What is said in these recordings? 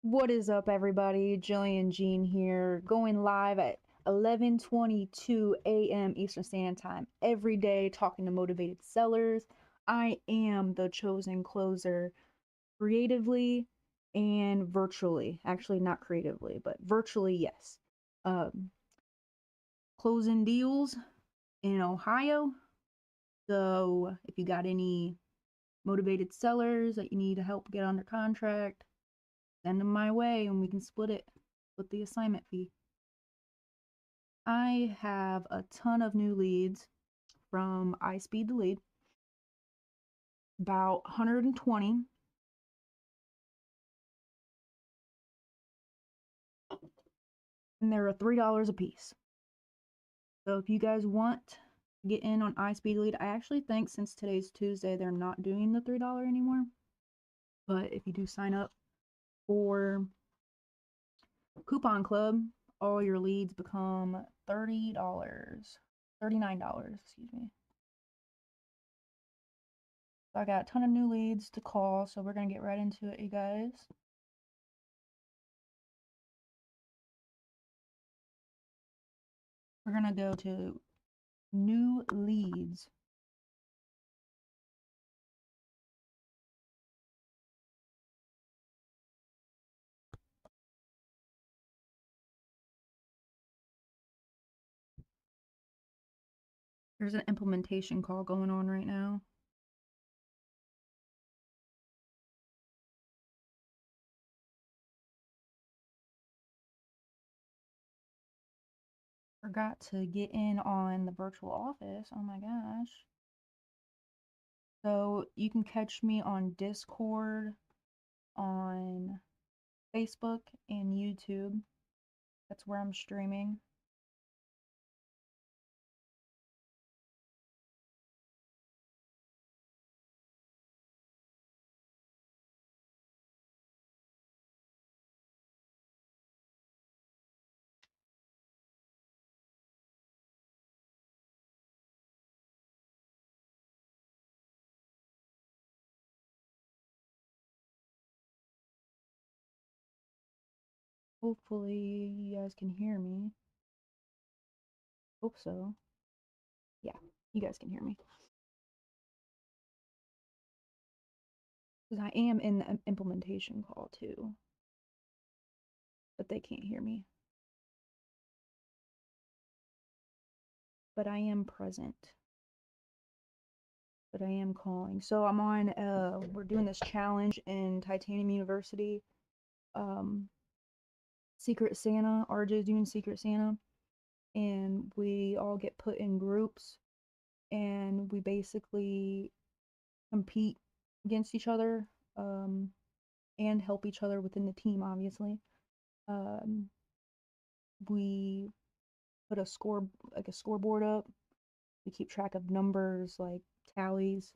What is up, everybody? Jillian Jean here, going live at 11:22 a.m. Eastern Standard Time every day, talking to motivated sellers. I am the chosen closer creatively and virtually. Actually, not creatively, but virtually, yes. Um, Closing deals in Ohio. So if you got any motivated sellers that you need to help get under contract, send them my way and we can split the assignment fee. I have a ton of new leads from iSpeed the Lead, about 120. And they're $3 a piece. So if you guys want to get in on iSpeed Lead, I actually think since today's Tuesday, they're not doing the $3 anymore. But if you do sign up for Coupon Club, all your leads become $30, $39, excuse me. So I got a ton of new leads to call, so we're going to get right into it, you guys. We're going to go to new leads. There's an implementation call going on right now. Forgot to get in on the virtual office. Oh my gosh. So you can catch me on Discord, on Facebook, and YouTube. That's where I'm streaming. Hopefully you guys can hear me. Hope so. Yeah, you guys can hear me. Because I am in the implementation call too. But they can't hear me. But I am present. But I am calling. So I'm on, we're doing this challenge in Titanium University. Secret Santa, RJ's doing Secret Santa. And we all get put in groups. And we basically compete against each other. And help each other within the team, obviously. We put a scoreboard up. We keep track of numbers, like tallies.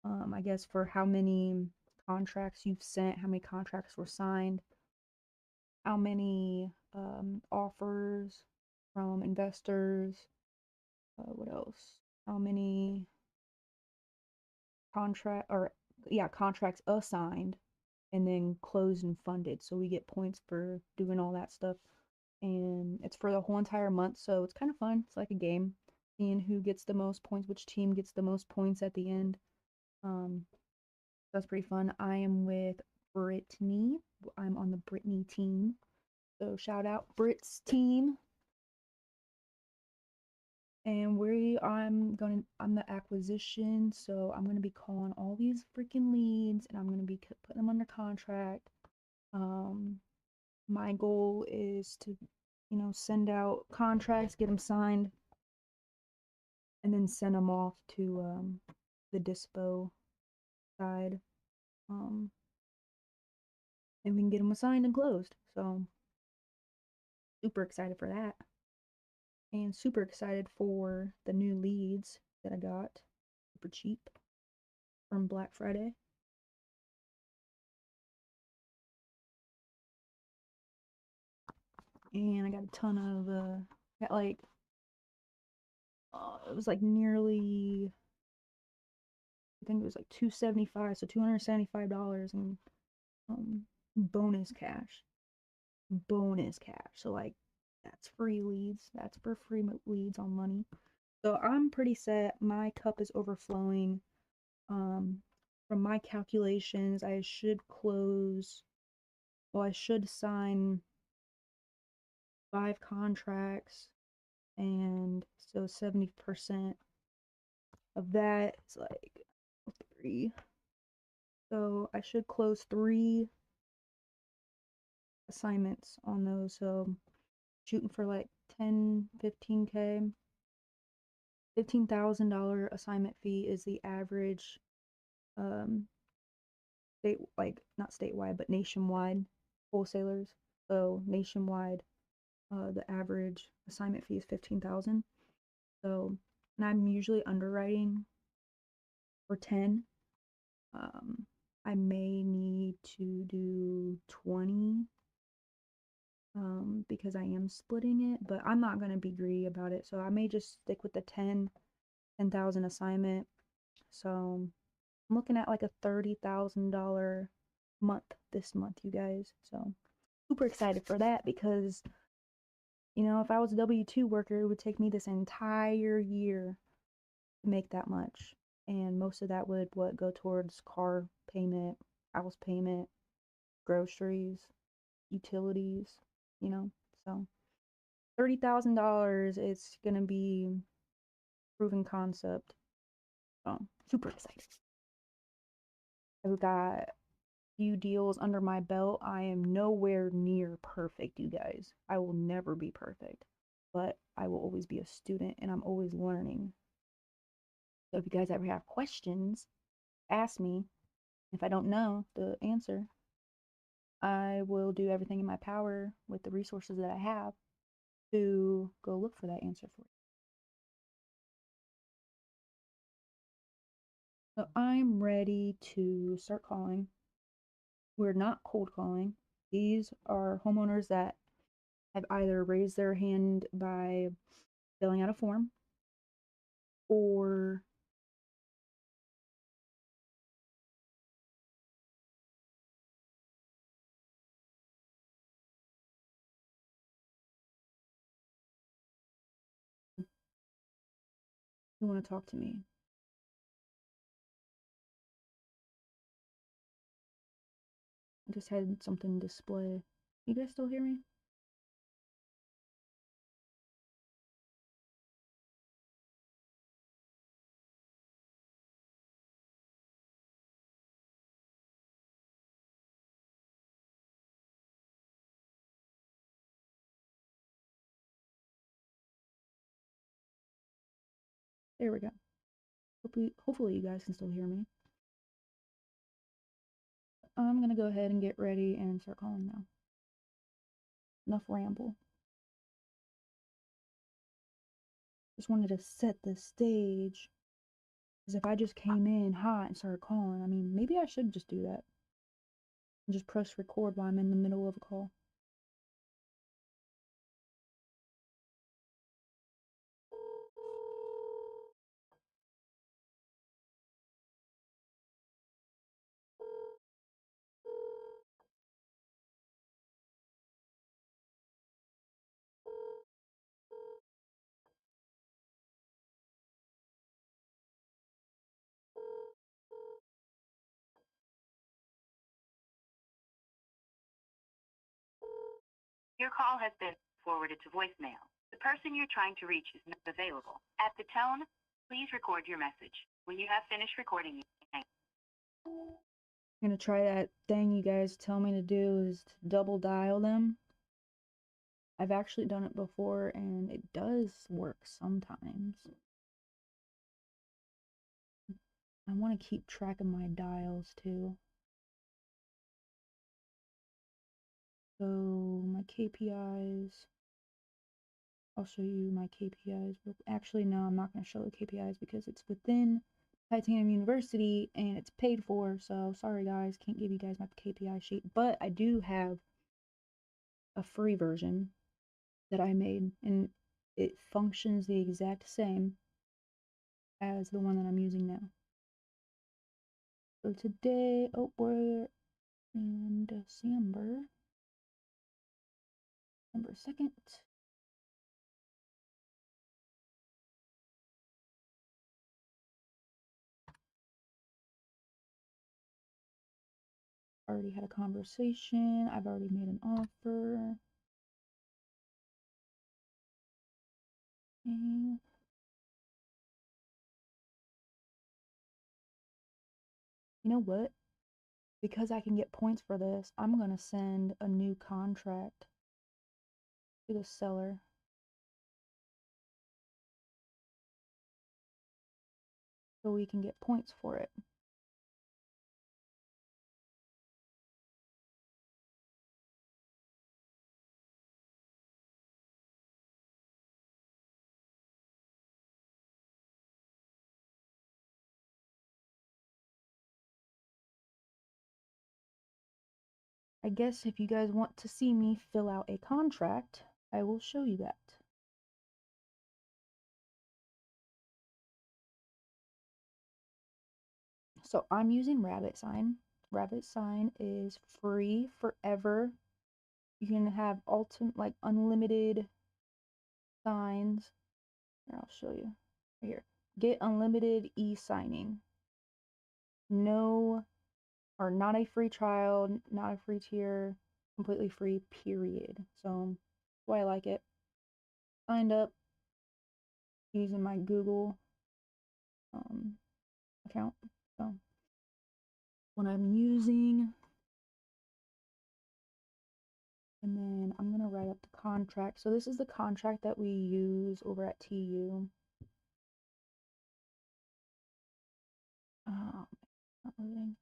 I guess for how many contracts you've sent, how many contracts were signed, how many offers from investors, what else? How many contracts assigned and then closed and funded. So we get points for doing all that stuff. And it's for the whole entire month, so it's kind of fun. It's like a game, seeing who gets the most points, which team gets the most points at the end. That's pretty fun. I am with Brittany. I'm on the Brittany team. So shout out Brit's team. And I'm the acquisition, so I'm gonna be calling all these freaking leads and I'm gonna be putting them under contract. My goal is to, send out contracts, get them signed, and then send them off to the dispo side. And we can get them assigned and closed. So super excited for that. And super excited for the new leads that I got super cheap from Black Friday. And I got a ton of got like it was like nearly, I think it was like $275, so $275 in bonus cash. Bonus cash. So like that's free leads. That's for free leads on money. So I'm pretty set. My cup is overflowing. From my calculations, I should close, well, I should sign 5 contracts, and so 70% of that is like 3. So I should close 3 assignments on those. So shooting for like 10, 15K. $15,000 assignment fee is the average um state, like not statewide but nationwide wholesalers. So nationwide, the average assignment fee is 15,000. So, and I'm usually underwriting for 10. I may need to do 20 because I am splitting it, but I'm not going to be greedy about it. So I may just stick with the 10,000 assignment. So I'm looking at like a $30,000 month this month, you guys. So super excited for that because, you know, if I was a W-2 worker, it would take me this entire year to make that much. And most of that would go towards car payment, house payment, groceries, utilities, you know. So $30,000 is gonna be proven concept. So super excited. I've got a few deals under my belt. I am nowhere near perfect, you guys. I will never be perfect, but I will always be a student and I'm always learning. So if you guys ever have questions, ask me. If I don't know the answer, I will do everything in my power with the resources that I have to go look for that answer for you. So I'm ready to start calling. We're not cold calling. These are homeowners that have either raised their hand by filling out a form or who want to talk to me. I just had something display. You guys still hear me? There we go. Hopefully you guys can still hear me. I'm gonna go ahead and get ready and start calling now. Enough ramble. Just wanted to set the stage. Because if I just came in hot and started calling, I mean, maybe I should just do that. And just press record while I'm in the middle of a call. Your call has been forwarded to voicemail. The person you're trying to reach is not available. At the tone, please record your message. When you have finished recording, I'm gonna try that thing you guys tell me to do, is to double dial them. I've actually done it before and it does work sometimes. I want to keep track of my dials too. So my KPIs, I'll show you my KPIs. Actually, no, I'm not going to show the KPIs because it's within Titanium University and it's paid for. So sorry guys, can't give you guys my KPI sheet. But I do have a free version that I made and it functions the exact same as the one that I'm using now. So today, oh, we're in December 2nd. Already had a conversation. I've already made an offer. Okay. You know what? Because I can get points for this, I'm gonna send a new contract to the seller so we can get points for it. I guess if you guys want to see me fill out a contract, I will show you that. So I'm using Rabbit Sign. Rabbit Sign is free forever. You can have like unlimited signs. Here, I'll show you. Right here. Get unlimited e-signing. No, or not a free trial, not a free tier, completely free, period. So that's why I like it. Signed up using my Google account. So what I'm using, and then I'm gonna write up the contract. So this is the contract that we use over at TU. Not loading.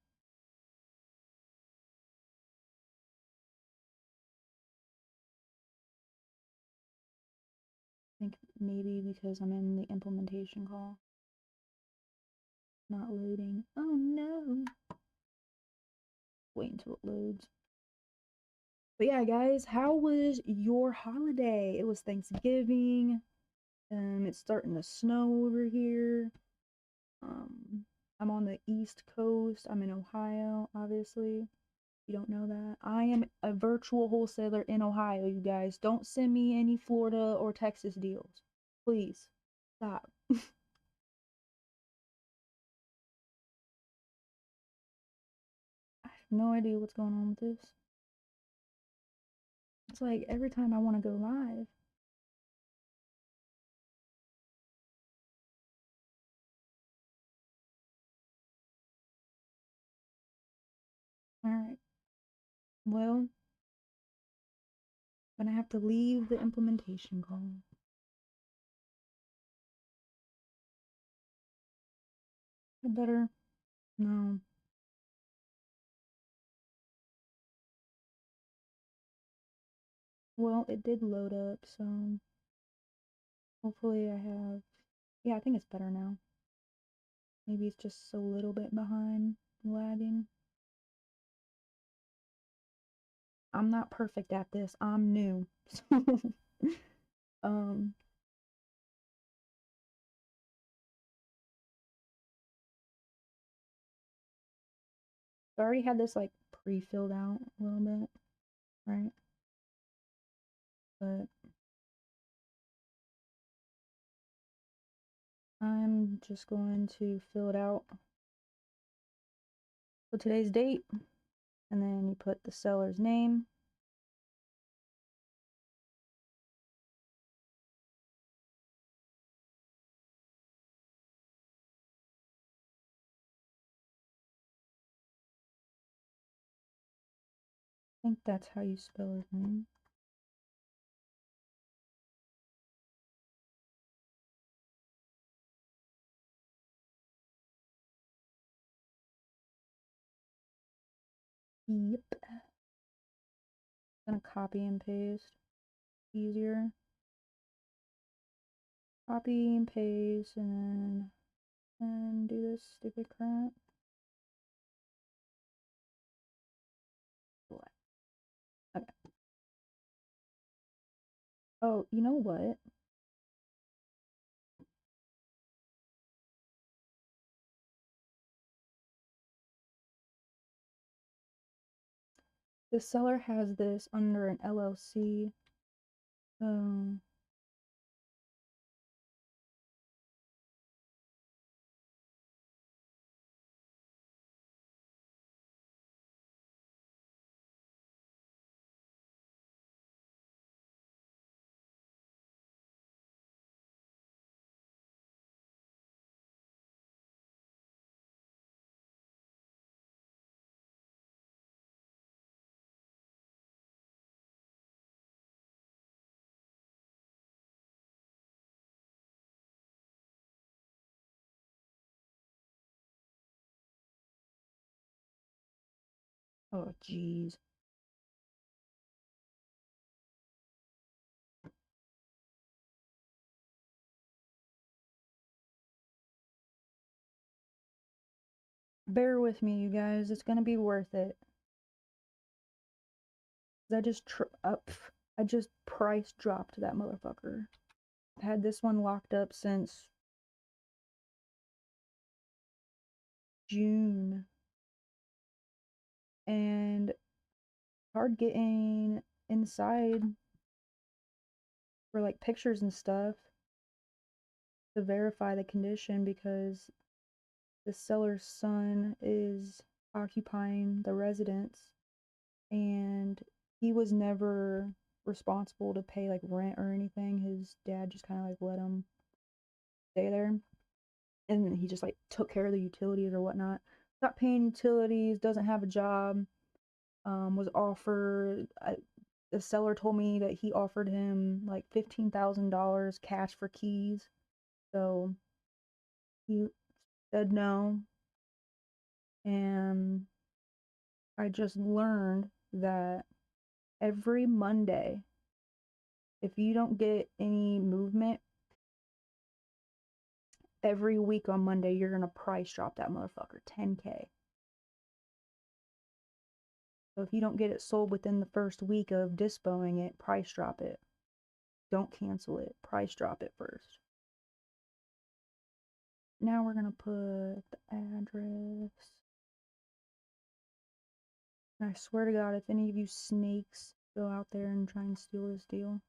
I think maybe because I'm in the implementation call. Not loading. Oh no. Wait until it loads. But yeah, guys, how was your holiday? It was Thanksgiving. It's starting to snow over here. I'm on the East Coast. I'm in Ohio, obviously. You don't know that. I am a virtual wholesaler in Ohio, you guys. Don't send me any Florida or Texas deals. Please. Stop. I have no idea what's going on with this. It's like every time I want to go live. Alright. Well, I'm gonna have to leave the implementation call. I better. No. Well, it did load up, so hopefully I have. Yeah, I think it's better now. Maybe it's just a little bit behind, lagging. I'm not perfect at this. I'm new. um I already had this like pre-filled out a little bit, right? But I'm just going to fill it out. So today's date, and then you put the seller's name. I think that's how you spell his name. Yep. I'm gonna copy and paste. Easier. Copy and paste, and then do this stupid crap. What? Okay. Oh, you know what? The seller has this under an LLC. Um, oh, geez. Bear with me, you guys. It's gonna be worth it. I just I just price dropped that motherfucker. I've had this one locked up since June, and hard getting inside for like pictures and stuff to verify the condition because the seller's son is occupying the residence and he was never responsible to pay like rent or anything. His dad just kind of like let him stay there, and he just like took care of the utilities or whatnot. Stopped paying utilities, doesn't have a job. Was offered. The seller told me that he offered him like $15,000 cash for keys. So he said no, and I just learned that every Monday, if you don't get any movement, every week on Monday, you're gonna price drop that motherfucker 10K. So if you don't get it sold within the first week of dispoing it, price drop it. Don't cancel it. Price drop it first. Now we're gonna put the address. And I swear to God, if any of you snakes go out there and try and steal this deal,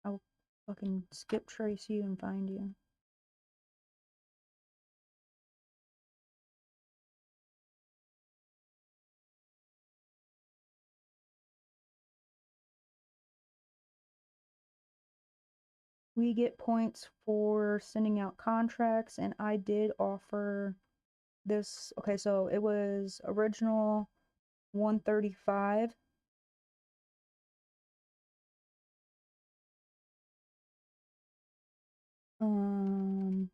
I'll fucking skip trace you and find you. We get points for sending out contracts, and I did offer this. Okay, so it was original 135. Um,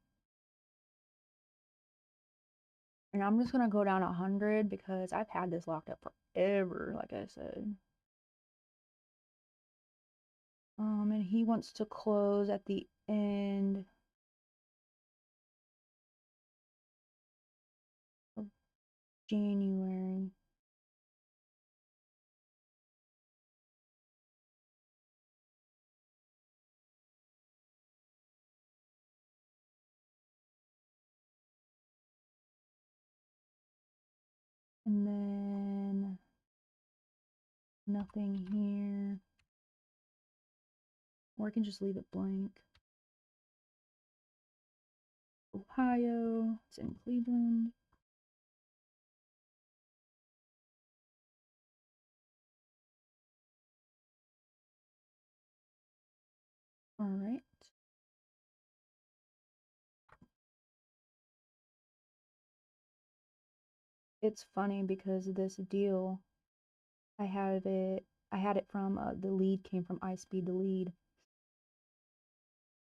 and I'm just gonna go down 100 because I've had this locked up forever, like I said. And he wants to close at the end of January. And then nothing here. Or I can just leave it blank. Ohio, it's in Cleveland. All right. It's funny because this deal, I had it from the lead came from iSpeed the lead,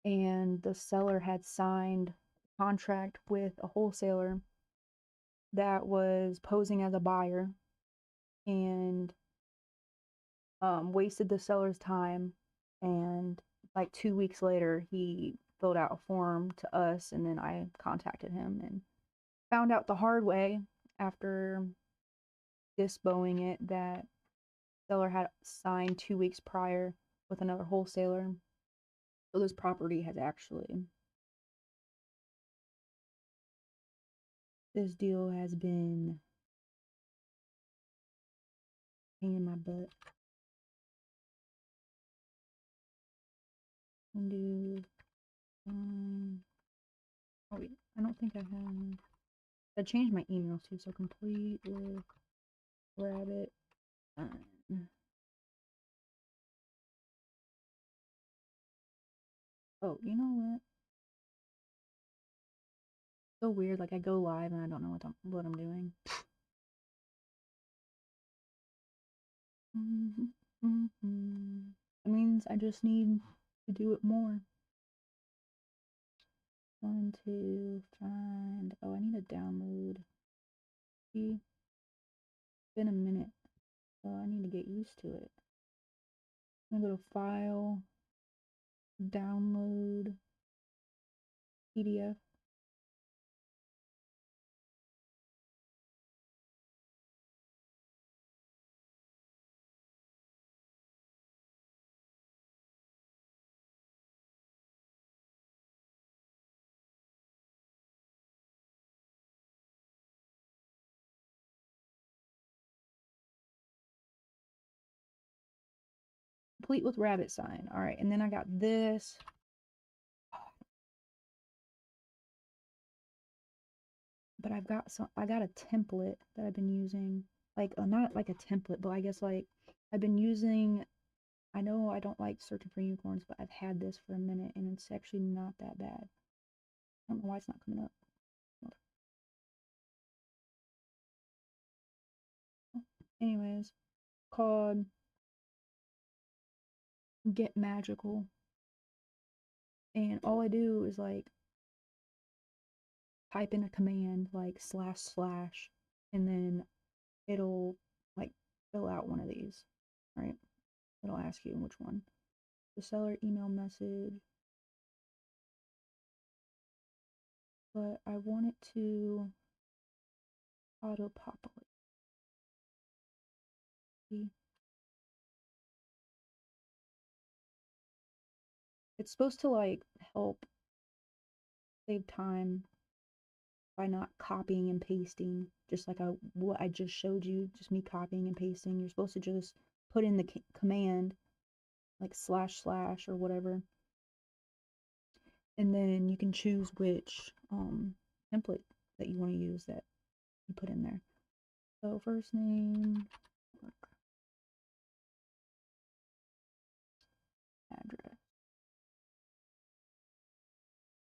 and the seller had signed a contract with a wholesaler that was posing as a buyer and wasted the seller's time. And like 2 weeks later, he filled out a form to us, and then I contacted him and found out the hard way after disbowing it that seller had signed 2 weeks prior with another wholesaler. So this property has actually This deal has been pain in my butt. Do oh wait, I don't think I have. I changed my email too, so complete with rabbit. Oh, you know what? So weird. Like I go live and I don't know what I'm doing. It means I just need to do it more. One, two, find. Oh, I need to download. See, it's been a minute, so I need to get used to it. I'm gonna go to File, Download, PDF. Complete with rabbit sign. All right, and then I got this. But I got a template that I've been using. Like, not like a template, but I guess like I've been using. I know I don't like searching for unicorns, but I've had this for a minute and it's actually not that bad. I don't know why it's not coming up. Anyways, called Get Magical. And all I do is like type in a command like slash slash, and then it'll like fill out one of these, right? It'll ask you which one. The seller email message, but I want it to auto populate. It's supposed to like help save time by not copying and pasting, just like what I just showed you, just me copying and pasting. You're supposed to just put in the command like slash slash or whatever, and then you can choose which template that you want to use that you put in there. So first name, address.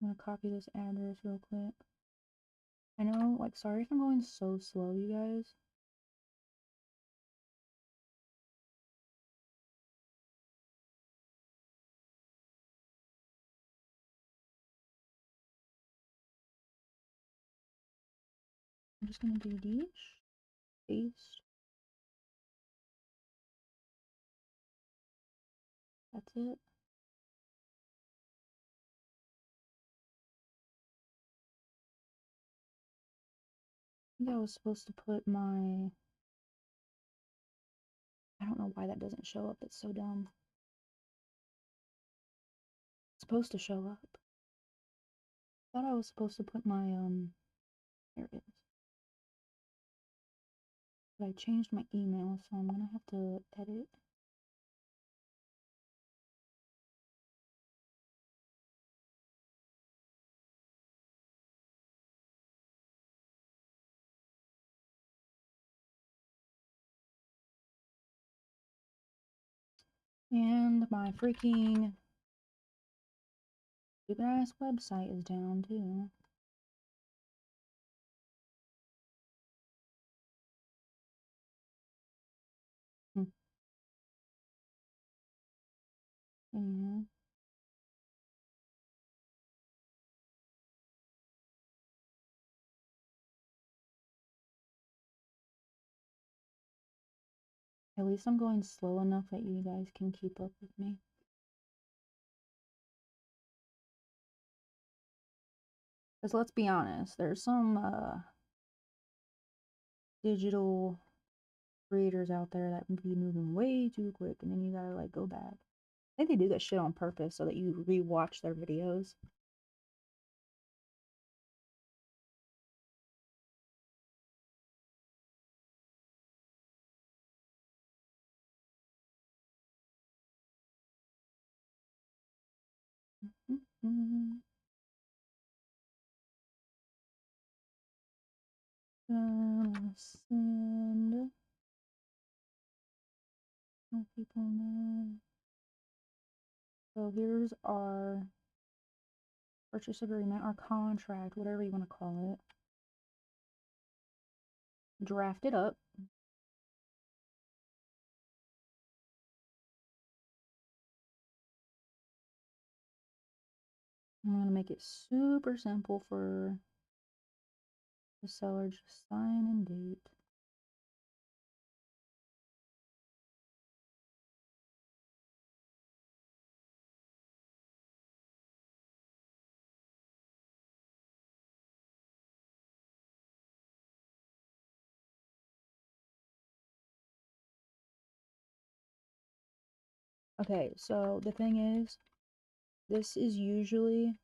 I'm gonna copy this address real quick. I know, like, sorry if I'm going so slow, you guys. I'm just gonna do these, paste. That's it. I think I was supposed to put my. I don't know why that doesn't show up. It's so dumb. It's supposed to show up. I thought I was supposed to put my There it is. But I changed my email, so I'm gonna have to edit. And my freaking stupid ass website is down too. Hmm. Yeah. At least I'm going slow enough that you guys can keep up with me. Because let's be honest, there's some digital creators out there that can be moving way too quick, and then you gotta like go back. I think they do that shit on purpose so that you rewatch their videos. Send people know. So here's our purchase agreement, our contract, whatever you want to call it. Draft it up. I'm going to make it super simple for the seller. Just sign and date. Okay, so the thing is, this is usually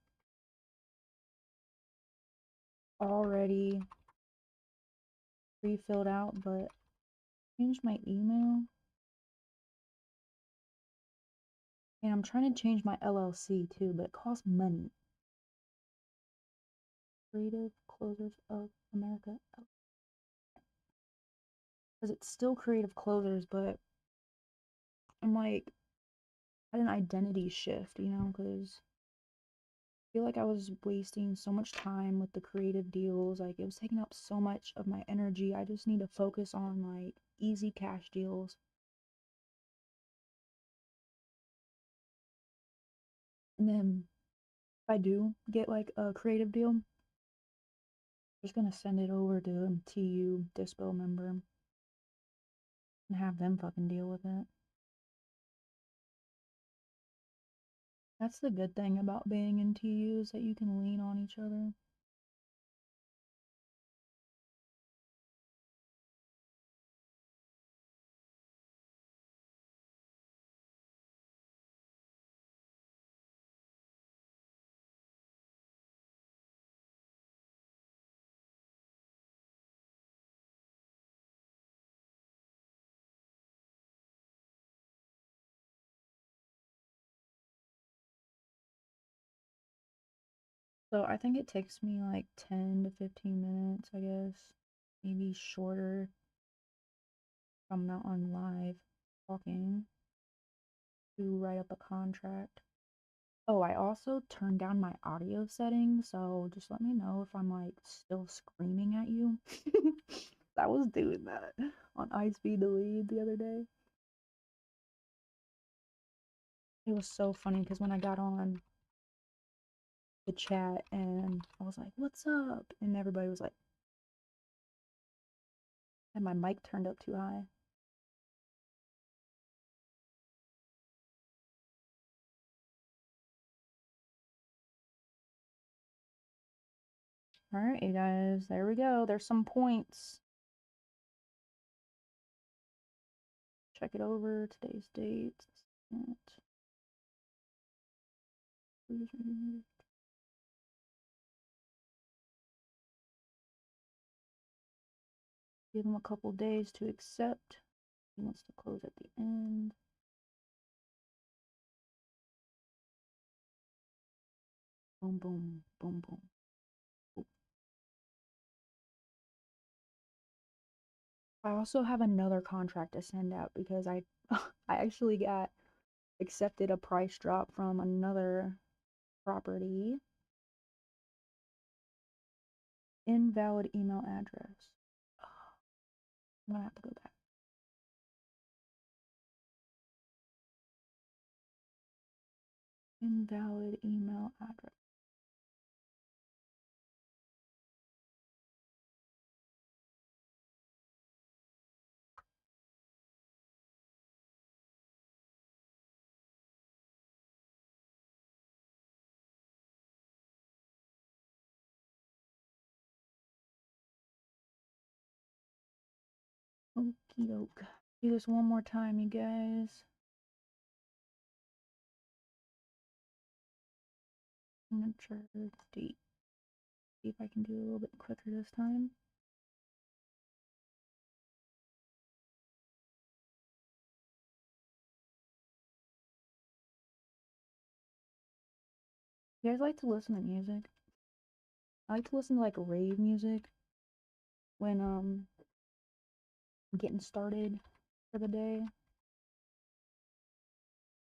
already pre-filled out, but change my email. And I'm trying to change my LLC too, but it costs money. Creative Closers of America. Because it's still Creative Closers, but I'm like, at an identity shift, you know, because I feel like I was wasting so much time with the creative deals. Like, it was taking up so much of my energy. I just need to focus on, like, easy cash deals. And then if I do get, like, a creative deal, I'm just gonna send it over to a TU Dispo member and have them fucking deal with it. That's the good thing about being in TU is that you can lean on each other. So I think it takes me like 10 to 15 minutes, I guess. Maybe shorter if I'm not on live talking to write up a contract. Oh, I also turned down my audio settings, so just let me know if I'm like still screaming at you. I was doing that on iSpeed Delete the other day. It was so funny because when I got on the chat and I was like, "What's up?" and everybody was like, and my mic turned up too high. All right, you guys, there we go. There's some points. Check it over. Today's date. Give him a couple days to accept. He wants to close at the end. Boom, boom, boom, boom. Ooh. I also have another contract to send out because I actually got accepted a price drop from another property. Invalid email address. I'm gonna have to go back. Invalid email address. Okie doke. Do this one more time, you guys. Signature date. See if I can do it a little bit quicker this time. You guys like to listen to music? I like to listen to like rave music when I'm getting started for the day.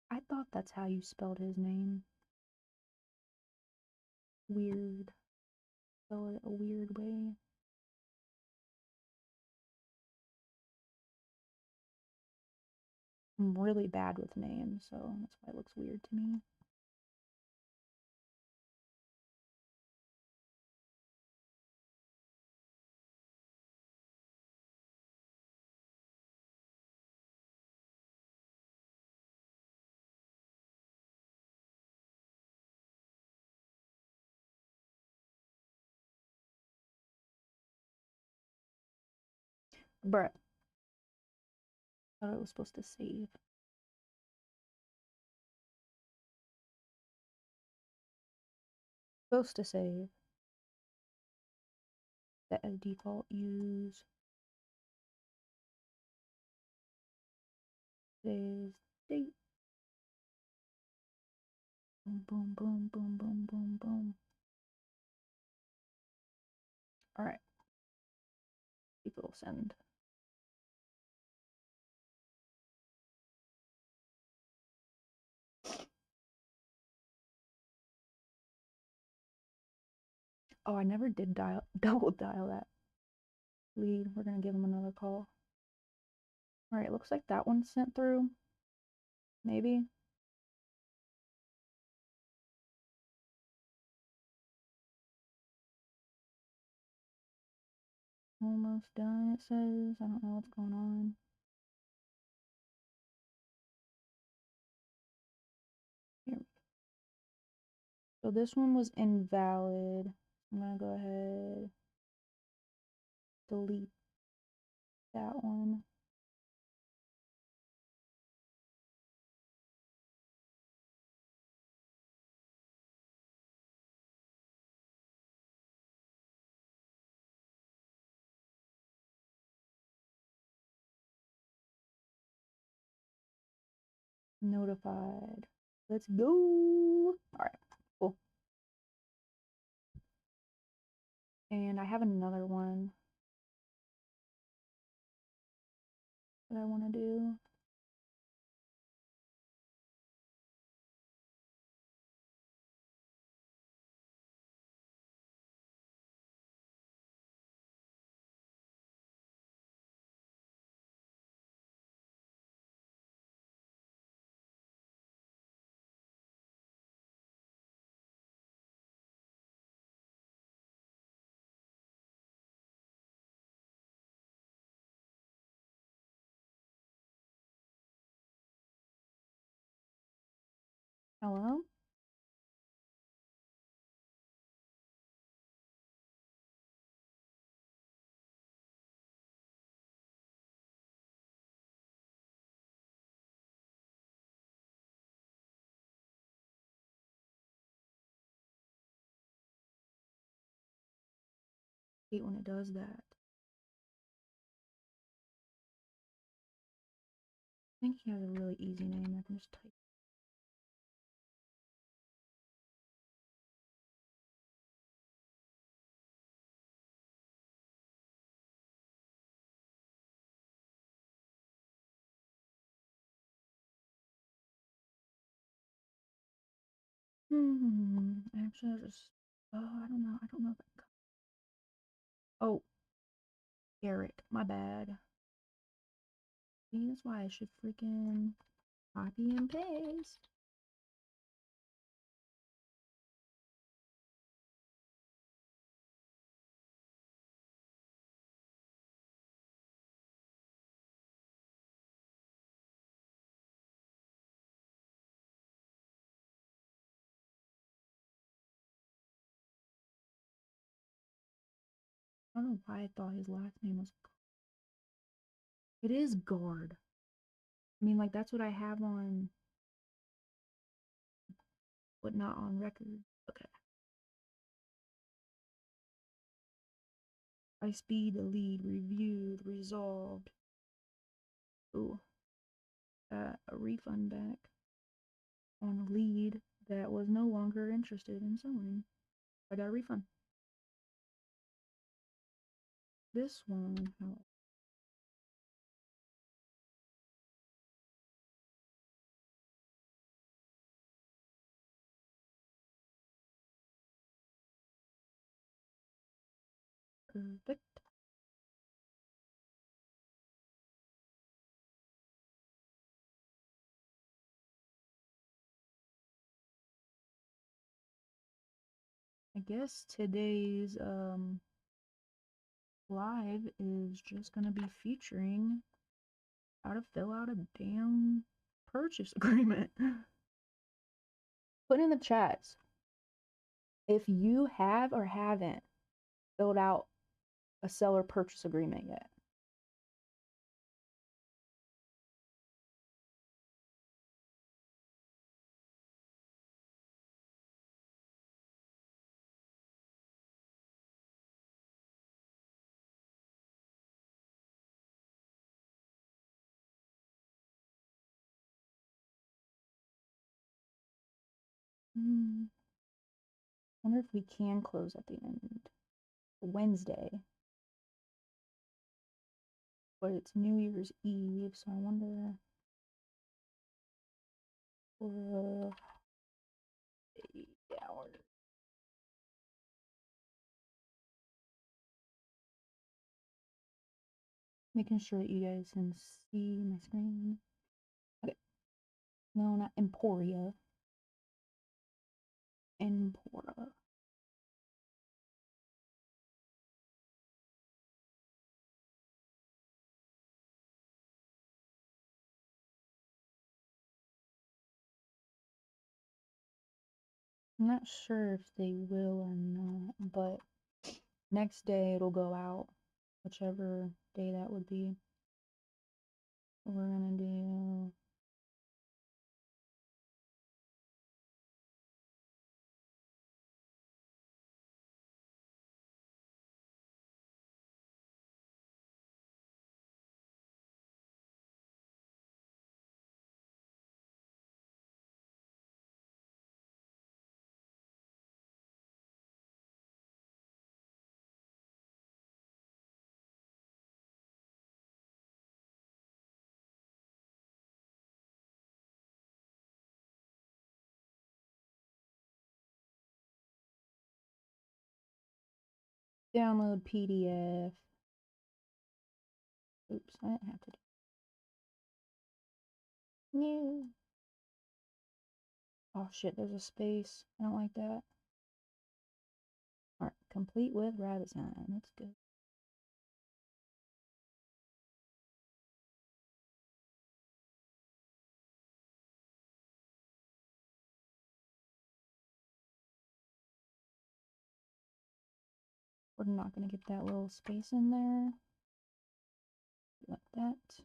I thought that's how you spelled his name. Weird. Spell it a weird way. I'm really bad with names, so that's why it looks weird to me. Bruh. Thought it was supposed to save. Supposed to save. Set as default. Use. Today's date. Boom, boom, boom, boom, boom, boom, boom. Alright. See if it'll send. Oh, I never did dial double dial that lead. We're gonna give him another call. Alright, looks like that one sent through. Maybe. Almost done, it says. I don't know what's going on. Here. So this one was invalid. I'm gonna go ahead, delete that one. Notified. Let's go. Alright, cool. And I have another one that I want to do. Hello? I hate when it does that. I think he has a really easy name. I can just type. Actually, I'll just. Oh, I don't know. I don't know if I can. Oh, Garrett. My bad. See, that's why I should freaking copy and paste. I don't know why I thought his last name was. It is Guard. I mean, like, that's what I have on, but not on record. Okay. I speed, lead, reviewed, resolved. Ooh. A refund back on a lead. that was no longer interested in selling. I got a refund. This one, perfect. I guess today's live is just gonna be featuring how to fill out a damn purchase agreement. Put in the chats if you have or haven't filled out a seller purchase agreement yet. Wonder if we can close at the end. Wednesday. But it's New Year's Eve, so I wonder for 8 hours. Making sure that you guys can see my screen. Okay. No, not Emporia. Empora. I'm not sure if they will or not, but next day it'll go out, whichever day that would be. We're gonna do download PDF. Oops, I didn't have to do new. Oh shit, there's a space. I don't like that. Alright, complete with rabbit sign. That's good. We're not gonna get that little space in there. Like that.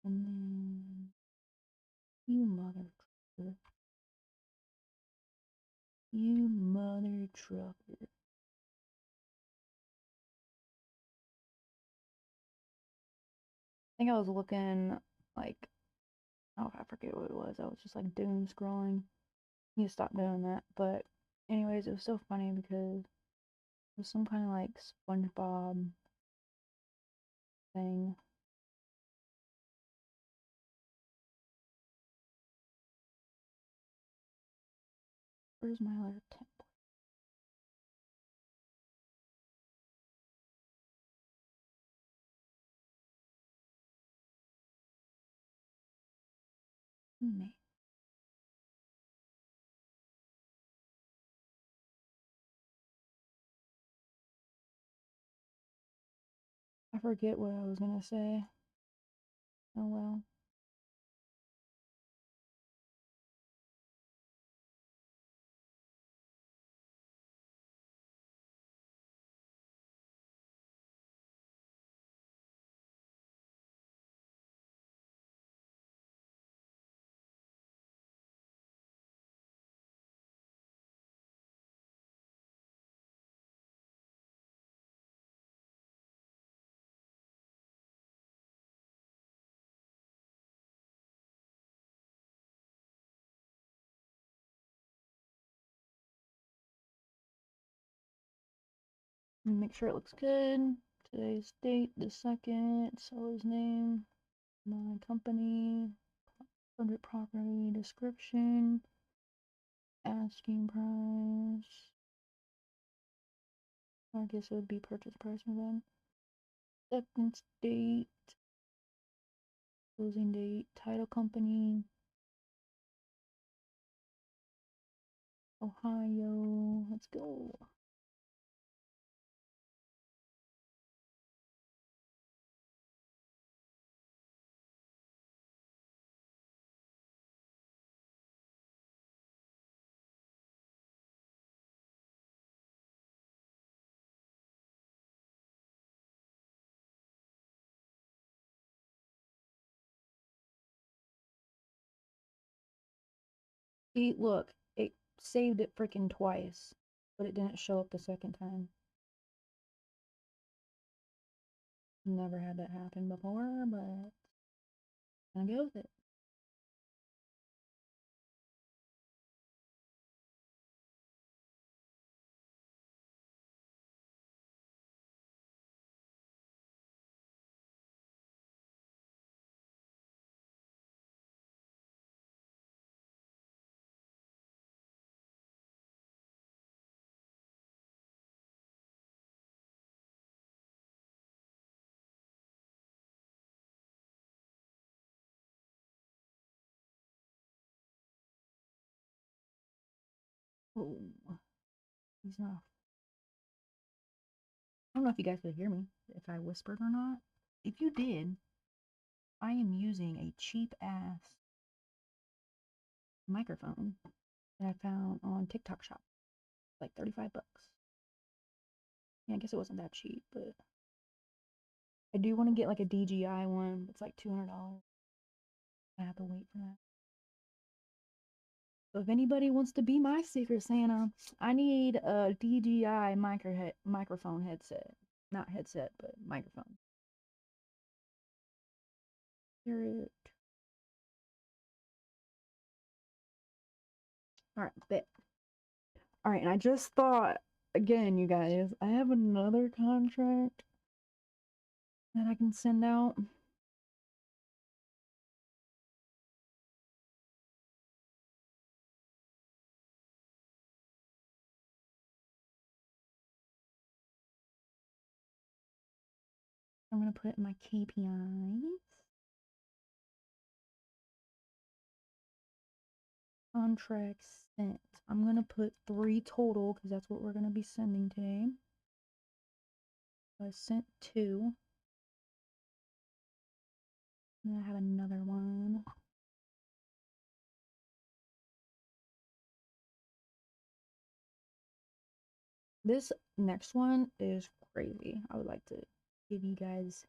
And then you mother trucker. You mother trucker. I think I was looking like, oh, I forget what it was. I was just like doom scrolling. You need to stop doing that. But anyways, it was so funny because it was some kind of like SpongeBob thing. Where's my other template? Man. I forget what I was gonna say. Oh well. Make sure it looks good. Today's date, the 2nd, seller's name, my company, subject property, description, asking price. I guess it would be purchase price then. Acceptance date, closing date, title company, Ohio. Let's go. See, look, it saved it freaking twice, but it didn't show up the second time. Never had that happen before, but I'm gonna go with it. Oh, he's not. I don't know if you guys could hear me, if I whispered or not. If you did, I am using a cheap ass microphone that I found on TikTok Shop, like 35 bucks. Yeah, I guess it wasn't that cheap, but I do want to get like a DJI one. It's like $200. I have to wait for that. So if anybody wants to be my Secret Santa, I need a DJI microphone headset. Not headset, but microphone. Hear it. All right, bet. All right, and I just thought, again, you guys, I have another contract that I can send out. I'm going to put it in my KPIs. Contracts sent. I'm going to put 3 total because that's what we're going to be sending today. So I sent 2. And I have another one. This next one is crazy. I would like to give you guys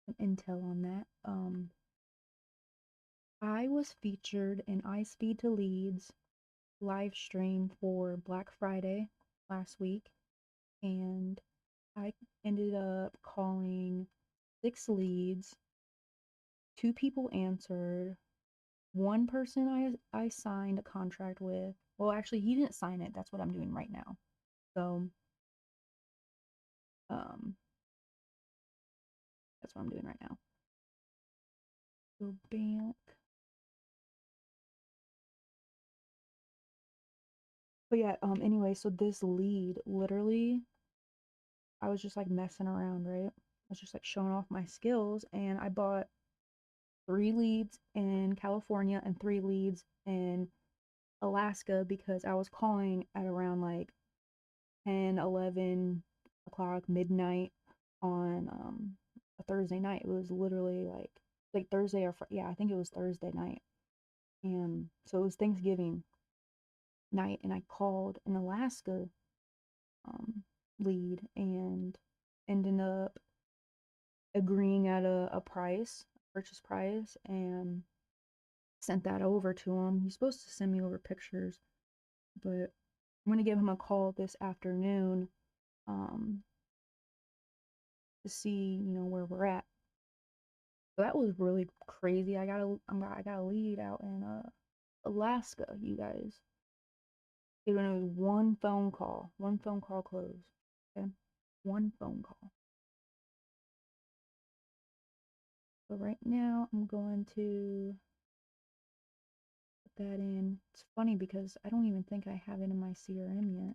some intel on that. I was featured in iSpeed to Leads live stream for Black Friday last week, and I ended up calling 6 leads. 2 people answered. One person I signed a contract with. Well, actually, he didn't sign it. That's what I'm doing right now. So, um, that's what I'm doing right now. Go back. But yeah, anyway, so this lead, literally, I was just like messing around, right? I was just like showing off my skills, and I bought 3 leads in California and 3 leads in Alaska because I was calling at around like 10, 11 o'clock, midnight on a Thursday night. It was literally like Thursday or yeah, I think it was Thursday night. And so it was Thanksgiving night, and I called an Alaska lead and ended up agreeing at a price, purchase price, and sent that over to him. He's supposed to send me over pictures, but I'm gonna give him a call this afternoon um, to see, where we're at. So that was really crazy. I got a lead out in Alaska, you guys. It was one phone call closed. Okay. One phone call. So right now I'm going to put that in. It's funny because I don't even think I have it in my CRM yet.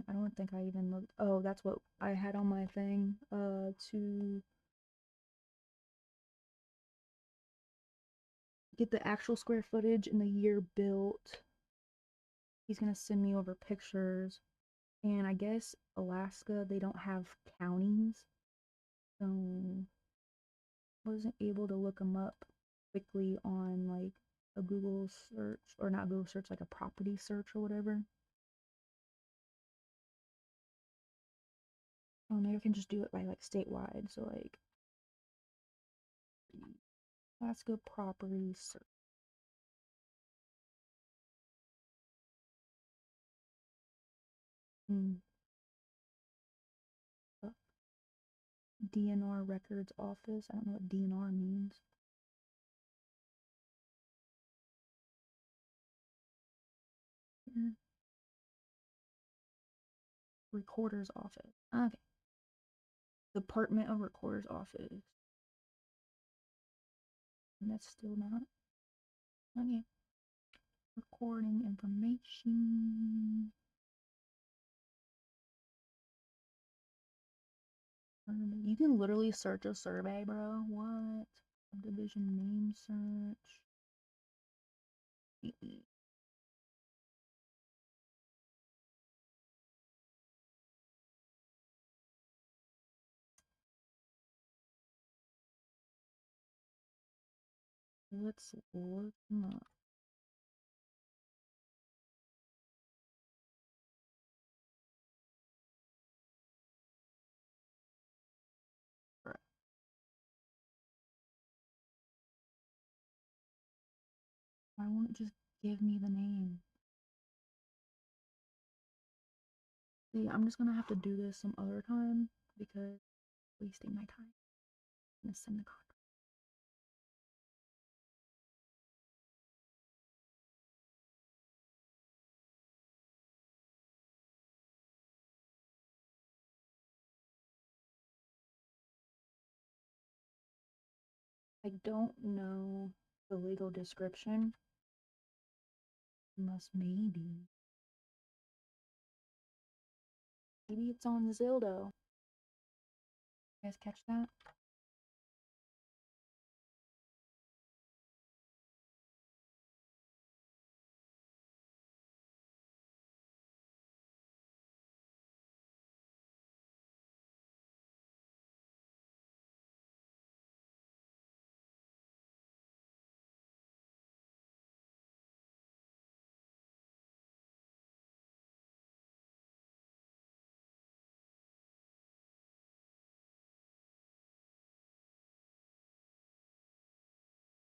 I don't think I even looked. Oh, that's what I had on my thing. To get the actual square footage and the year built. He's gonna send me over pictures. And I guess Alaska, they don't have counties. So wasn't able to look them up quickly on like a Google search, or not Google search, like a property search or whatever. Oh, maybe I can just do it by like statewide. So like Alaska property search. Mm. DNR records office. I don't know what DNR means. Mm. Recorder's office. Okay. Department of Recorder's office. And that's still not. Okay. Recording information. You can literally search a survey, bro. What? Subdivision name search. Let's look them up. Why won't it just give me the name? See, I'm just gonna have to do this some other time because I'm wasting my time. I'm gonna send the contract. I don't know the legal description. Unless maybe. Maybe it's on Zillow. You guys catch that?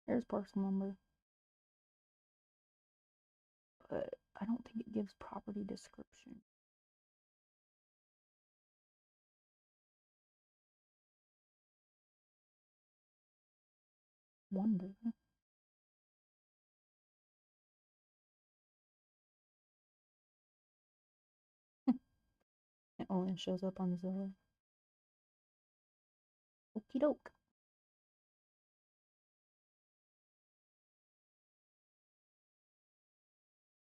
There's parcel number. But I don't think it gives property description. Wonder. It only shows up on Zillow. Okie doke.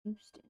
Houston.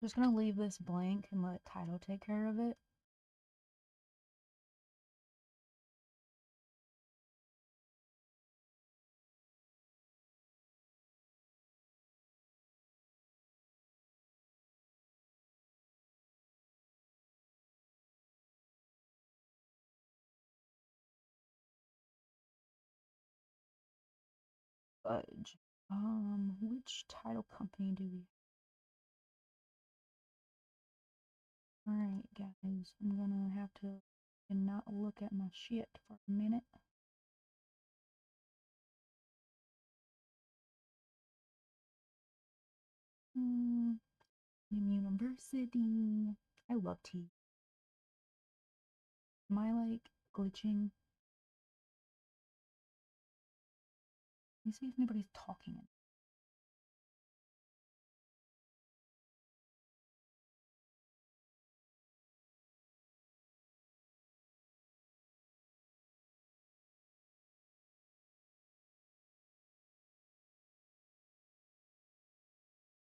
I'm just gonna leave this blank and let title take care of it. fudge. Which title company do we? Alright, guys, I'm gonna have to not look at my shit for a minute. University. I love tea. Am I like glitching? Let me see if anybody's talking.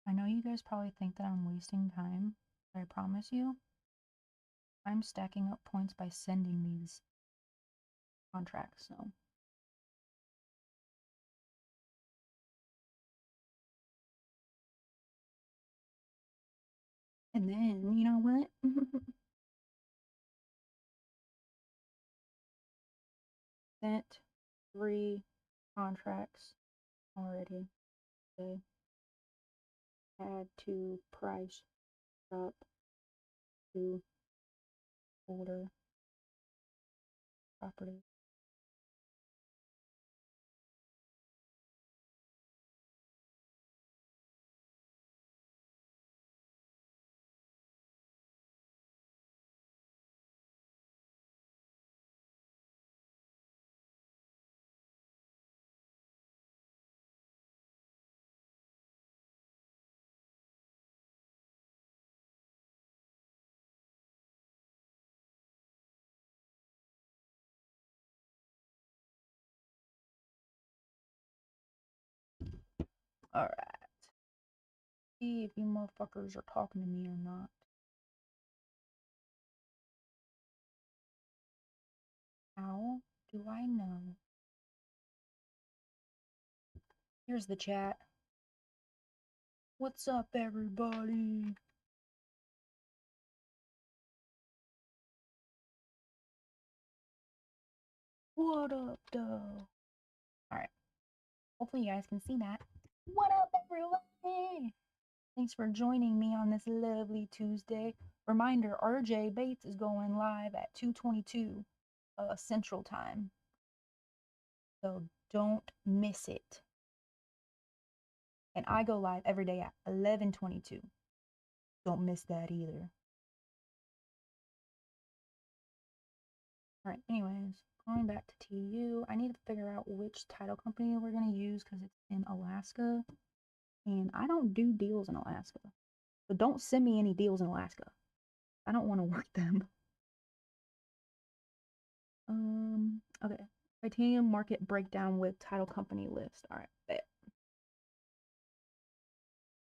I know you guys probably think that I'm wasting time, but I promise you, I'm stacking up points by sending these contracts, so. And then, you know what? Sent 3 contracts already. Okay. Had to price up to order property. Alright. See if you motherfuckers are talking to me or not. How do I know? Here's the chat. What's up, everybody? What up, though? Alright. Hopefully you guys can see that. What up, everybody? Thanks for joining me on this lovely Tuesday. Reminder, RJ Bates is going live at 2:22 Central Time. So don't miss it. And I go live every day at 11:22. Don't miss that either. Alright, anyways, going back to TU, I need to figure out which title company we're going to use because it's in Alaska. And I don't do deals in Alaska. So don't send me any deals in Alaska. I don't want to work them. Okay. Titanium market breakdown with title company list. Alright, bet.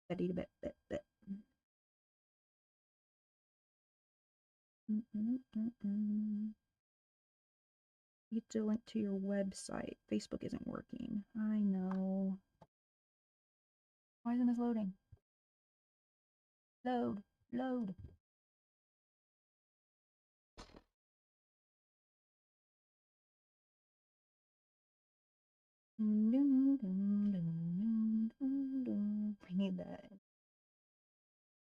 Bet. Get the link to your website. Facebook isn't working. I know. Why isn't this loading? Load. I need that.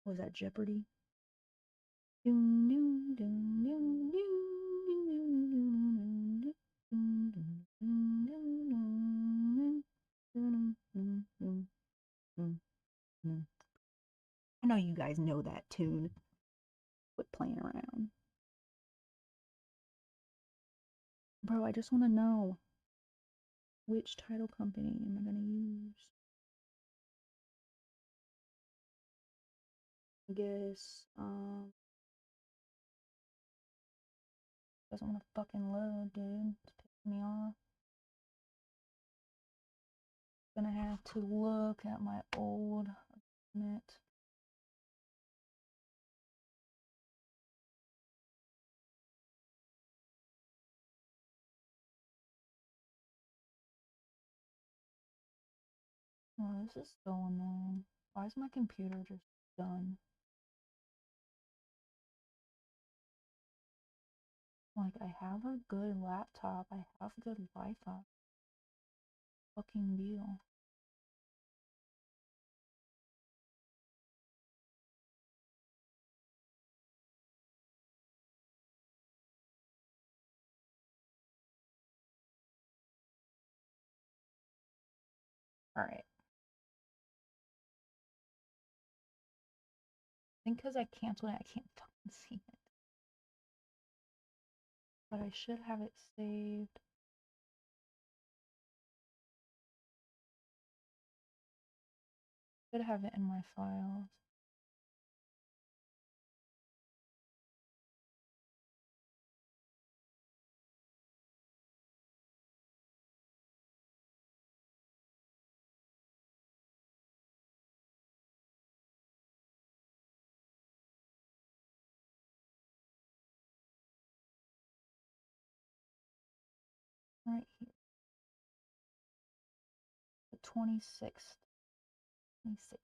Was that Jeopardy? I know you guys know that tune. Quit playing around. Bro, I just want to know which title company am I going to use? I guess, doesn't want to fucking load, dude. It's pissing me off. Gonna have to look at my old agreement. Oh, this is so annoying. Why is my computer just done? Like, I have a good laptop. I have good Wi-Fi. Fucking deal. Alright. I think because I canceled it, I can't fucking see it. But I should have it saved. Should have it in my files. Right here. The 26th. 26th.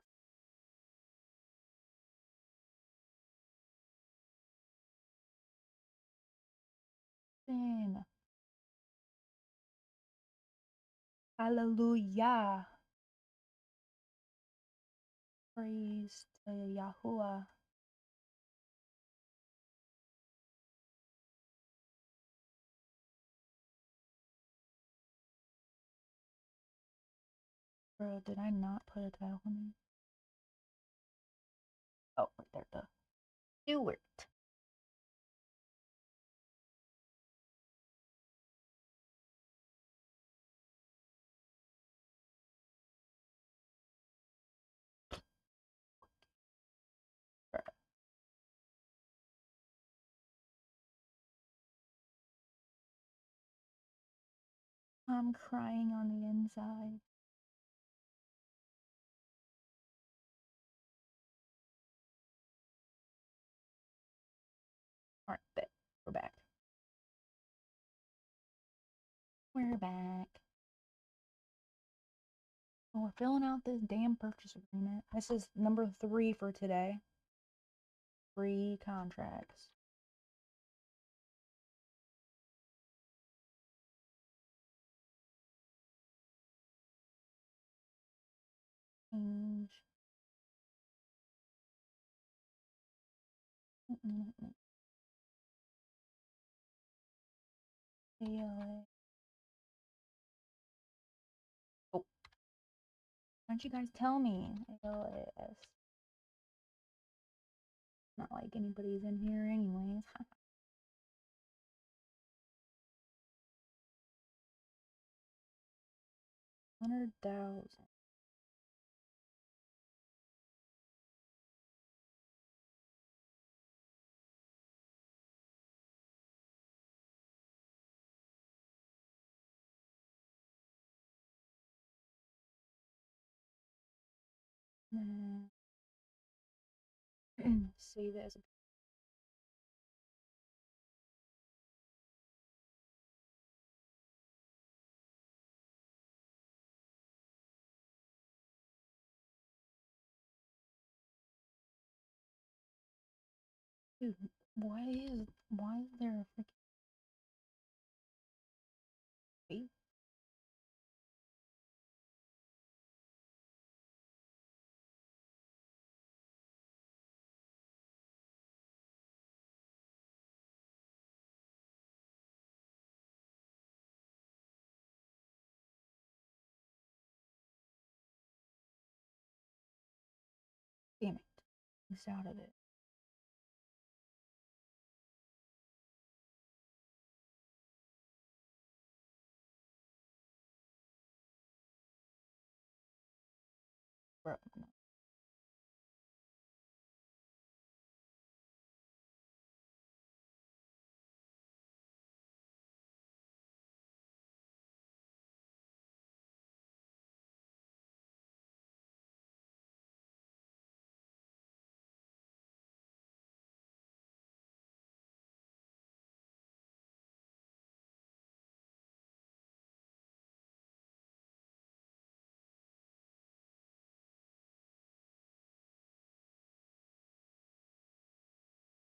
Hallelujah. Praise to Yahuwah. Bro, did I not put a title on it? Oh, right there, the Stewart. I'm crying on the inside. Alright, bet. We're back. We're back. Oh, we're filling out this damn purchase agreement. This is number 3 for today. 3 contracts. Change. HalleluYAH. Oh, why don't you guys tell me? HalleluYAH. Not like anybody's in here anyways. 100,000. Save it as a. Dude, why is there a freaking wait? Damn it. It's out of it. Bro, no.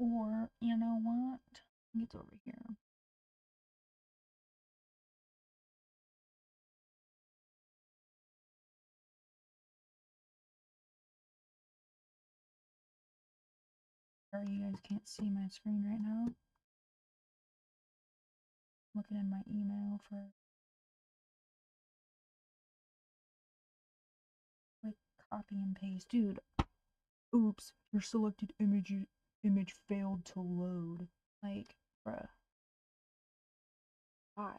Or, you know what? It's over here. Sorry, you guys can't see my screen right now. Looking in my email for Copy and paste. Dude, oops, your selected image failed to load. Like, bruh. Why?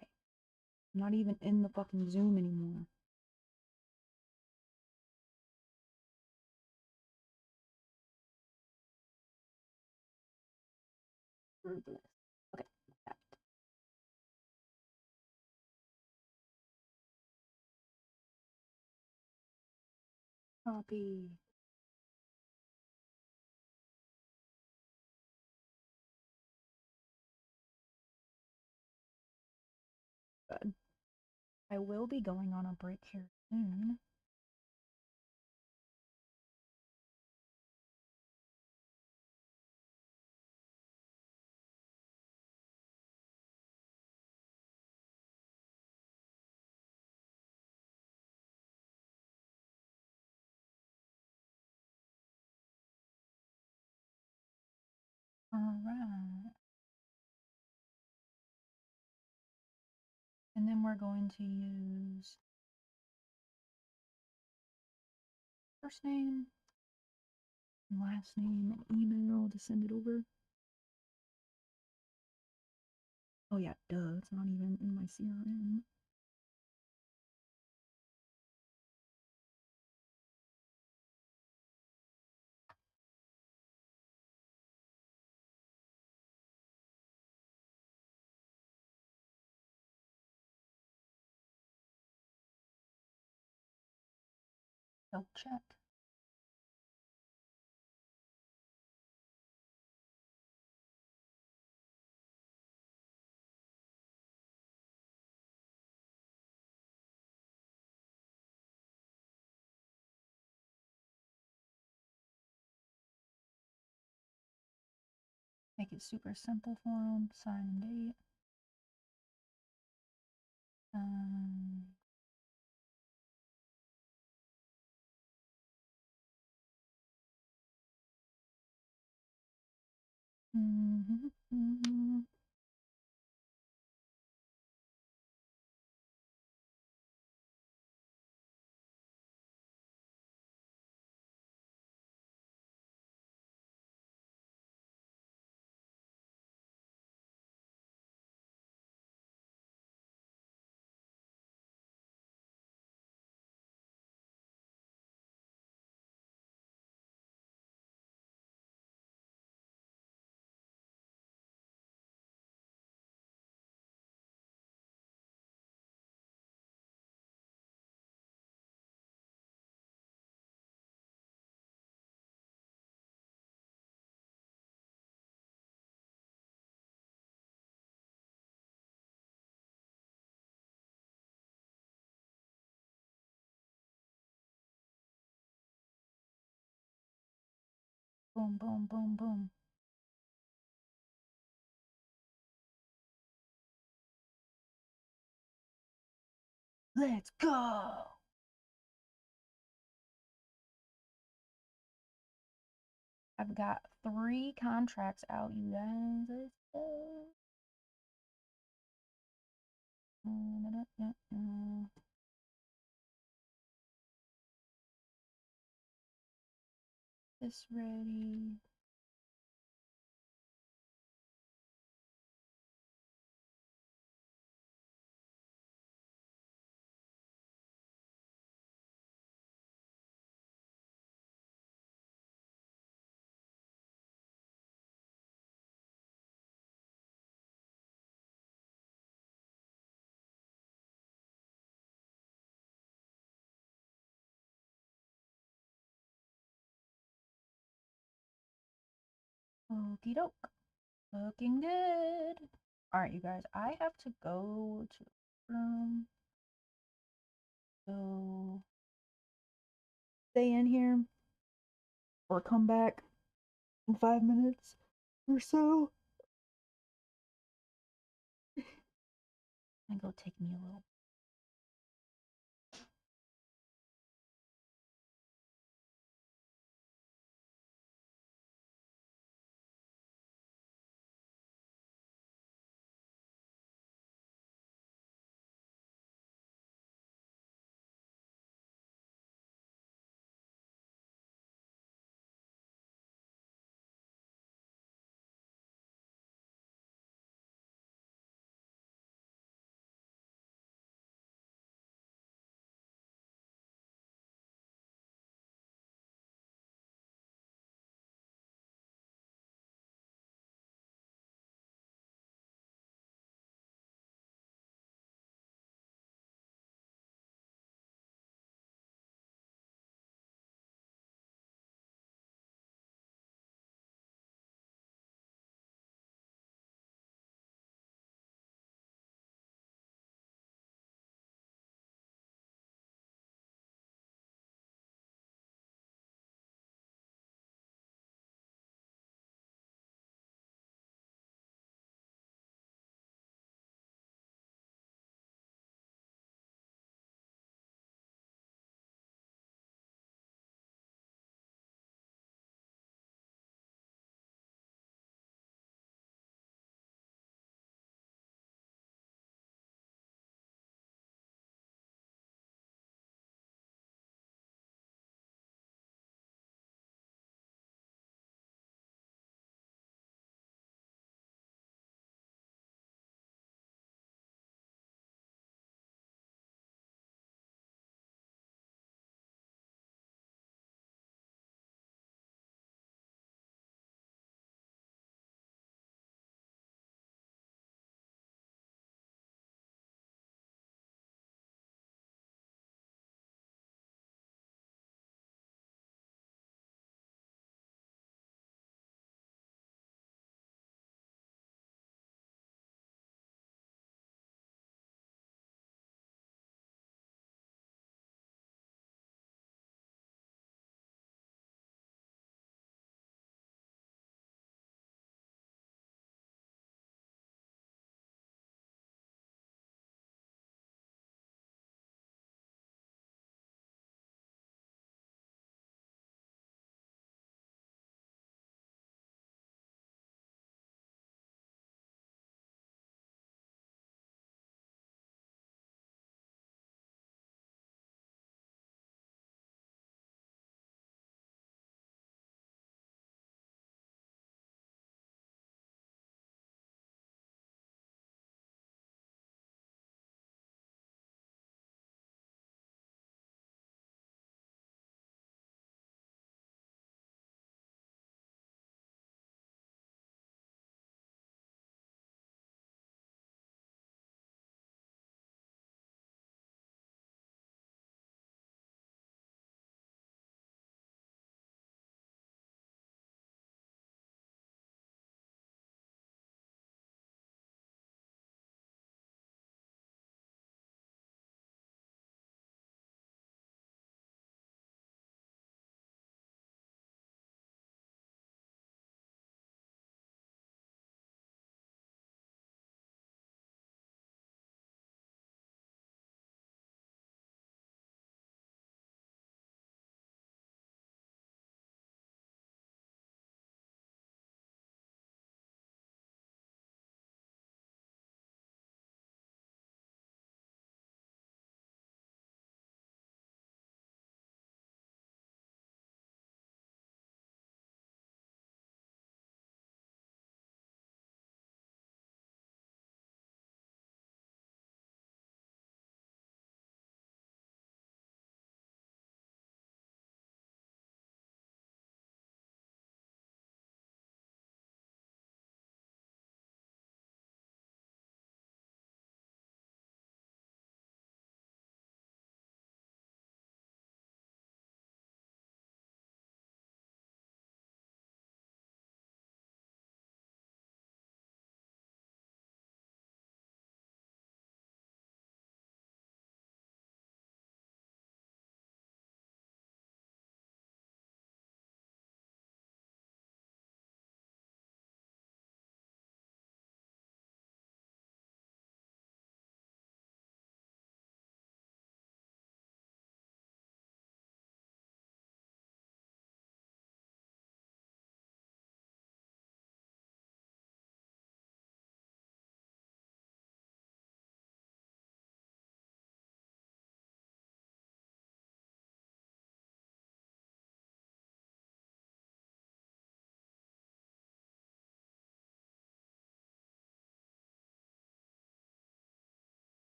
I'm not even in the fucking Zoom anymore. Okay. Copy. Good. I will be going on a break here soon. Alright. And then we're going to use first name, last name, and email to send it over. Oh yeah, duh, it's not even in my CRM. Spell check. Make it super simple for them. Sign and date. Um, boom, boom, boom, boom. Let's go! I've got 3 contracts out, you guys. Let's go. This ready. Okie doke. Looking good. Alright, you guys, I have to go to the room. So stay in here or come back in 5 minutes or so. And go take me a little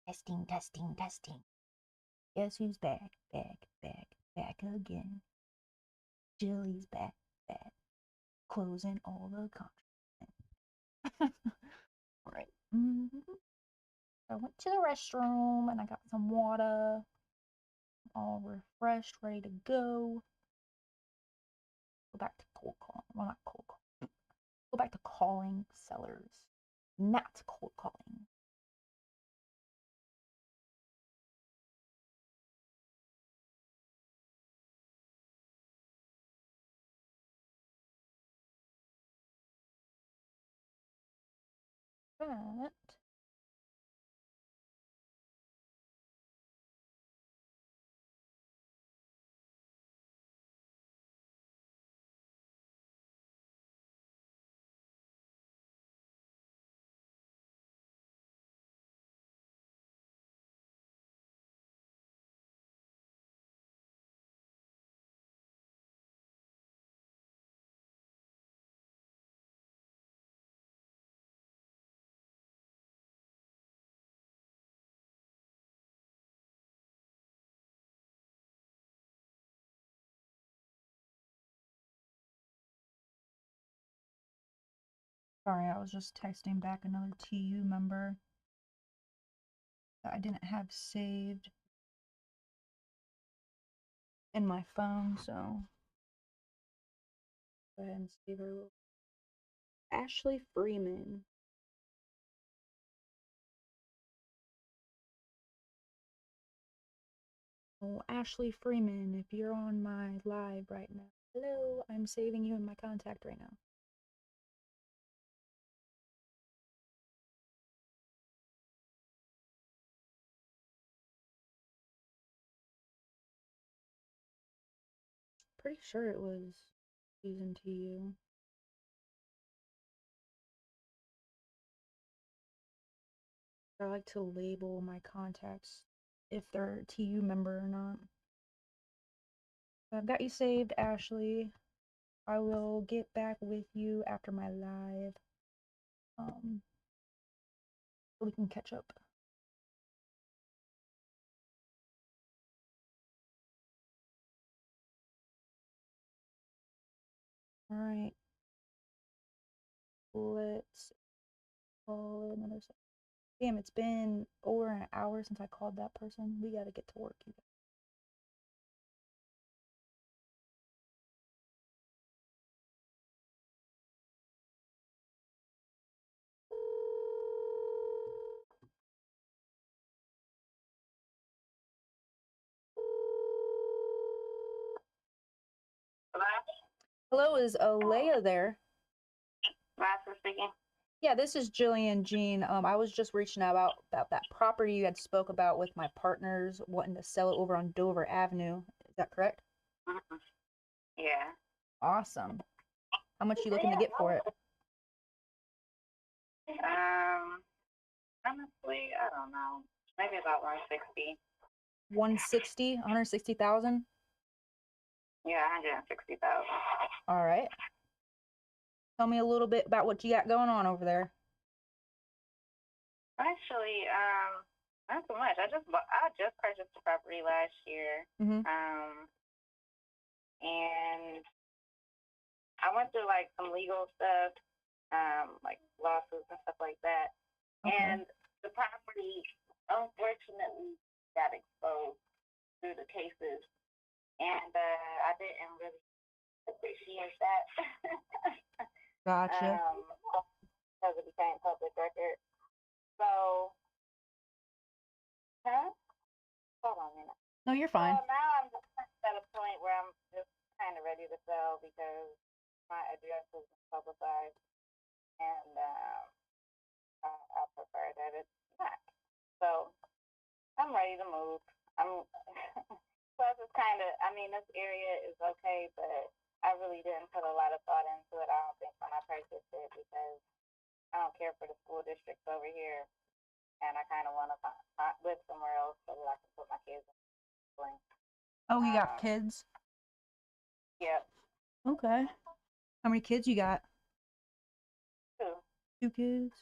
Testing, testing, testing. Guess who's back, back, back, back again? Jilly's back, back, closing all the contracts. All right. I went to the restroom and I got some water. All refreshed, ready to go. Go back to cold calling. Well, not cold calling. Go back to calling sellers. Not cold calling. But sorry, I was just texting back another TU member that I didn't have saved in my phone, so go ahead and save her. Ashley Freeman. Oh, Ashley Freeman, if you're on my live right now. Hello, I'm saving you in my contact right now. Pretty sure it was season TU. I like to label my contacts if they're a TU member or not. So I've got you saved, Ashley. I will get back with you after my live. So we can catch up. All right. Let's call it another second. Damn, it's been over an hour since I called that person. We gotta get to work, you guys. Hello? Hello, is HalleluYAH there? Master speaking. Yeah, this is Jillian Jean. I was just reaching out about that property you had spoke about with my partners wanting to sell it over on Dover Avenue. Is that correct? Mm-hmm. Yeah. Awesome. How much you looking to get for it? Honestly, I don't know. Maybe about 160. 160, 160,000? Yeah, 160,000. All right. Tell me a little bit about what you got going on over there. Actually, not so much. I just purchased the property last year. Mm-hmm. And I went through like some legal stuff, like lawsuits and stuff like that. Okay. And the property unfortunately got exposed through the cases. And I didn't really appreciate that. Gotcha. Because it became public record. So, hold on a minute. No, you're fine. So now I'm just at a point where I'm just kind of ready to sell because my address has been publicized, and I prefer that it's not. So I'm ready to move. I'm plus it's kind of. I mean, this area is okay, but I really didn't put a lot of thought into it. I don't think when I purchased it because I don't care for the school districts over here, and I kind of want to live somewhere else so that I can put my kids in schooling. Oh, you got kids? Yep. Okay. How many kids you got? 2. 2 kids?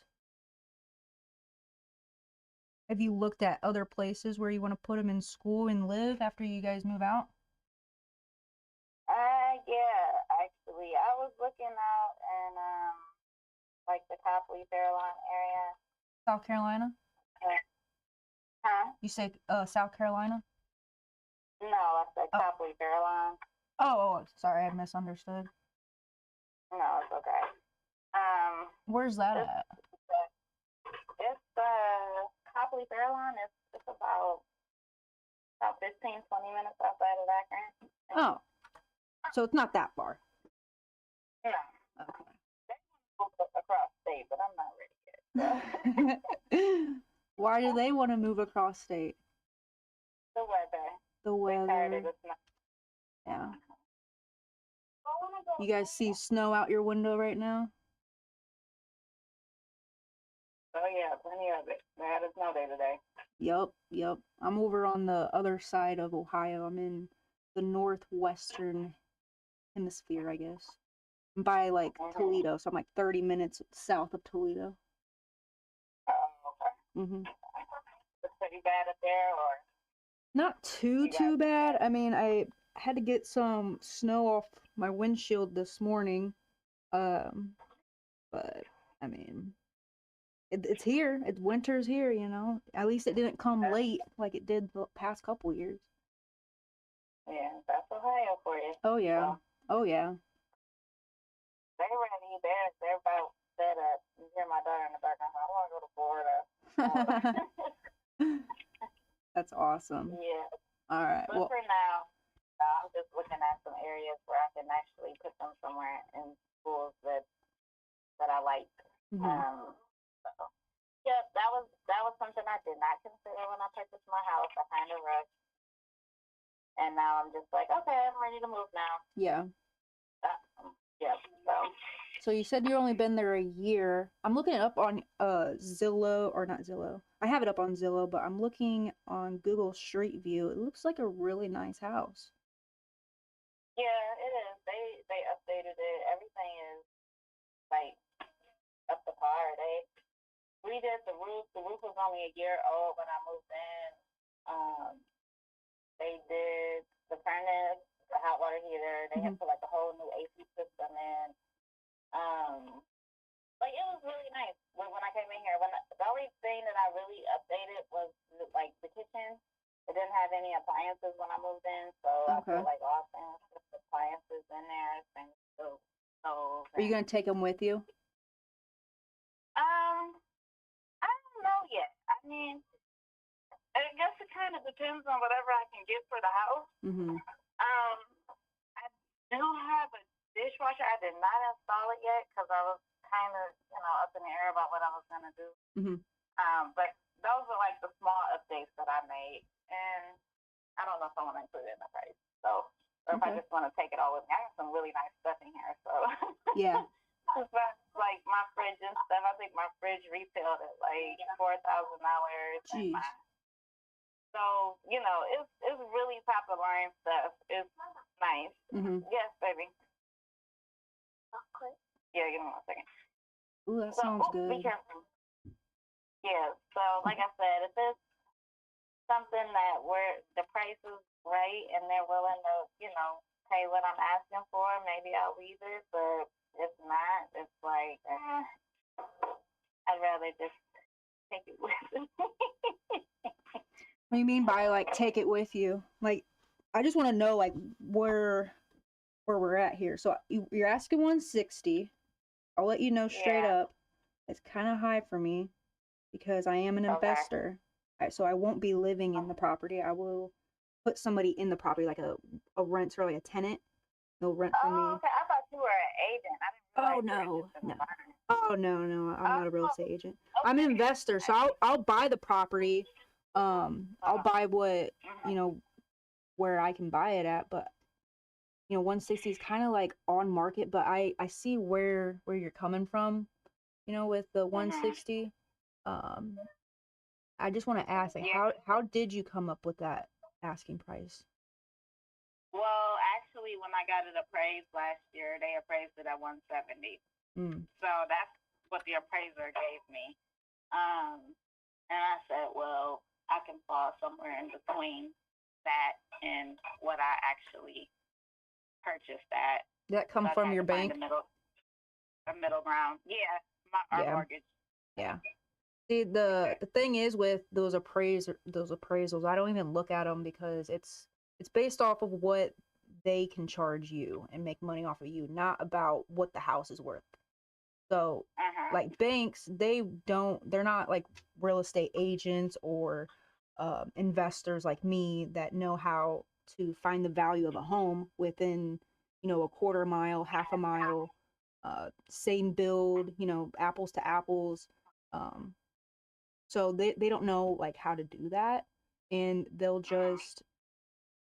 Have you looked at other places where you want to put them in school and live after you guys move out? Yeah, actually, I was looking out in like the Copley Fairlawn area. South Carolina? Huh? You say South Carolina? No, I said Oh, Copley Fairlawn. Sorry, I misunderstood. No, it's okay. Where's that It's at? Copley Fairlawn. It's about 15-20 minutes outside of Akron. Oh, so it's not that far. No. Okay. Across state, but I'm not ready yet. So. Why do they want to move across state? The weather. The We're tired weather. of the snow. Yeah. You guys see snow out your window right now? Oh yeah, plenty of it. They had a snow day today. Yep. I'm over on the other side of Ohio. I'm in the northwestern hemisphere, I guess. I'm by like Toledo, so I'm like 30 minutes south of Toledo. Oh, okay. It's pretty bad up there, or Not too bad. I mean, I had to get some snow off my windshield this morning. But I mean, it's here. It's winter's here, you know. At least it didn't come late like it did the past couple years. Yeah, that's Ohio for you. Oh yeah. So, Oh yeah. they're ready. They're about set up. You hear my daughter in the background. I want to go to Florida. That's awesome. Yeah. All right. But for now, I'm just looking at some areas where I can actually put them somewhere in schools that I like. So, yeah, that was something I did not consider when I purchased my house. I kind of rushed, and now I'm just like, okay, I'm ready to move now. Yeah. Yeah. So you said you've only been there a year. I'm looking it up on Zillow, or not Zillow. I have it up on Zillow, but I'm looking on Google Street View. It looks like a really nice house. Yeah, it is. They updated it. Everything is like up to par. They redid the roof. The roof was only a year old when I moved in. They did the furnace, the hot water heater. They had put like a whole new AC system in. Like it was really nice when I came in here. The only thing that I really updated was like the kitchen. It didn't have any appliances when I moved in, so I put like all things with appliances in there, things so. Are you gonna take them with you? I don't know yet. I mean, I guess it kind of depends on whatever I can get for the house. I do have a dishwasher. I did not install it yet because I was kind of, up in the air about what I was gonna do. But those are like the small updates that I made, and I don't know if I want to include it in the price. So, or if I just want to take it all with me. I got some really nice stuff in here, so yeah. Like my fridge and stuff. I think my fridge retailed at like $4,000. Jeez. So it's really top of the line stuff. It's nice. Yes, baby. Okay. Yeah, give me 1 second. Ooh, that sounds good. Be careful. Yeah. So like I said, if it's something that where the price is right and they're willing to, pay what I'm asking for, maybe I'll leave it. But if not, it's like, I'd rather just take it with me. What do you mean by like take it with you? Like, I just want to know like where we're at here. So you're asking 160. I'll let you know straight up. It's kind of high for me because I am an investor. So I won't be living in the property. I will put somebody in the property, like a renter, like a tenant. They'll rent from me. Okay. I thought you were an agent. I didn't no. Oh no, I'm not a real estate agent. Okay. I'm an investor, so I'll buy the property. I'll buy what where I can buy it at, but 160 is kind of like on market. But I see where you're coming from, with the 160. I just want to ask, like, how did you come up with that asking price? Well, actually, when I got it appraised last year, they appraised it at 170. So that's what the appraiser gave me. And I said, well, I can fall somewhere in between that and what I actually purchased at. That come So I from tried your to find bank? a middle ground. Yeah, our Yeah. mortgage. Yeah. See, the thing is with those appraisals, I don't even look at them because it's based off of what they can charge you and make money off of you, not about what the house is worth. So, like banks, they're not like real estate agents or investors like me that know how to find the value of a home within, a quarter mile, half a mile, same build, apples to apples. Um, so they don't know like how to do that, and they'll just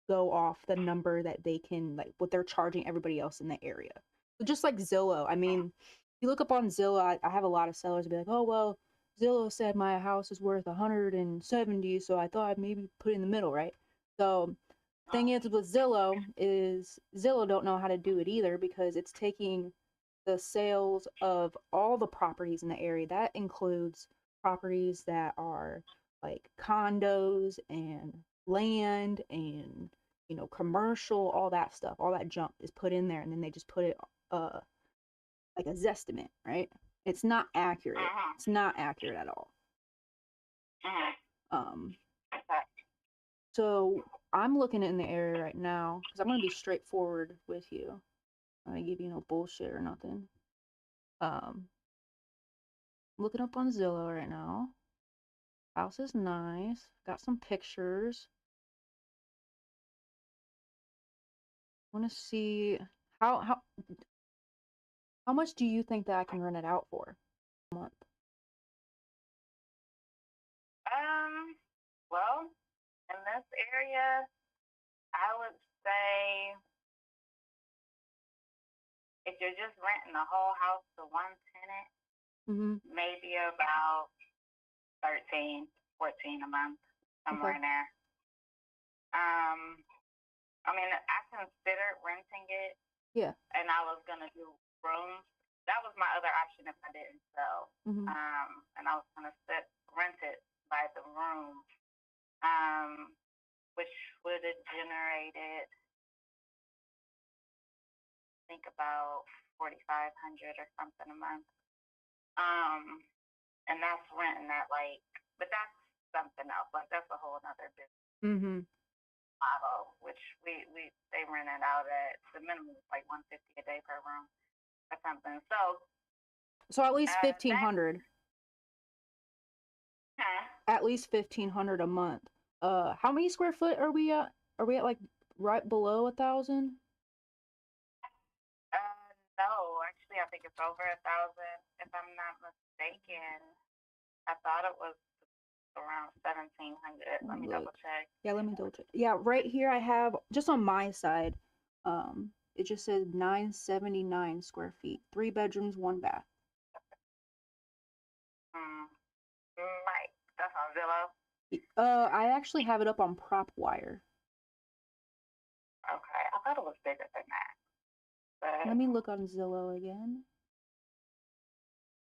go off the number that they can, like what they're charging everybody else in the area. So just like Zillow, I mean, you look up on Zillow, I have a lot of sellers be like, oh well, Zillow said my house is worth 170, so I thought I'd maybe put it in the middle, right? So thing is with Zillow is Zillow don't know how to do it either because it's taking the sales of all the properties in the area. That includes properties that are like condos and land and commercial, all that stuff, all that junk is put in there, and then they just put it like a zestimate, right? It's not accurate. It's not accurate at all. Um, so I'm looking in the area right now because I'm gonna be straightforward with you. I'm gonna give you no bullshit or nothing. Looking up on Zillow right now. House is nice. Got some pictures. Want to see how how how much do you think that I can rent it out for a month? Well, in this area, I would say if you're just renting the whole house to one tenant, maybe about 13, 14 a month, somewhere in there. I mean, I considered renting it. Yeah. And I was gonna do rooms. That was my other option if I didn't sell. And I was gonna rent it by the room, which would have generated, I think, about 4,500 or something a month. And that's renting that but that's something else. Like that's a whole other business model, which they rent it out at the minimum like 150 a day per room or something. So at least 1,500. At least 1,500 a month. How many square foot are we at? Are we at like right below 1,000? No, actually, I think it's over 1,000. If I'm not mistaken, I thought it was around 1,700. Let me double check. Yeah, let me double check. Yeah, right here I have just on my side. It just says 979 square feet, 3 bedrooms, 1 bath. Mike, that's on Zillow. I actually have it up on PropWire. Okay, I thought it was bigger than that. But let me look on Zillow again.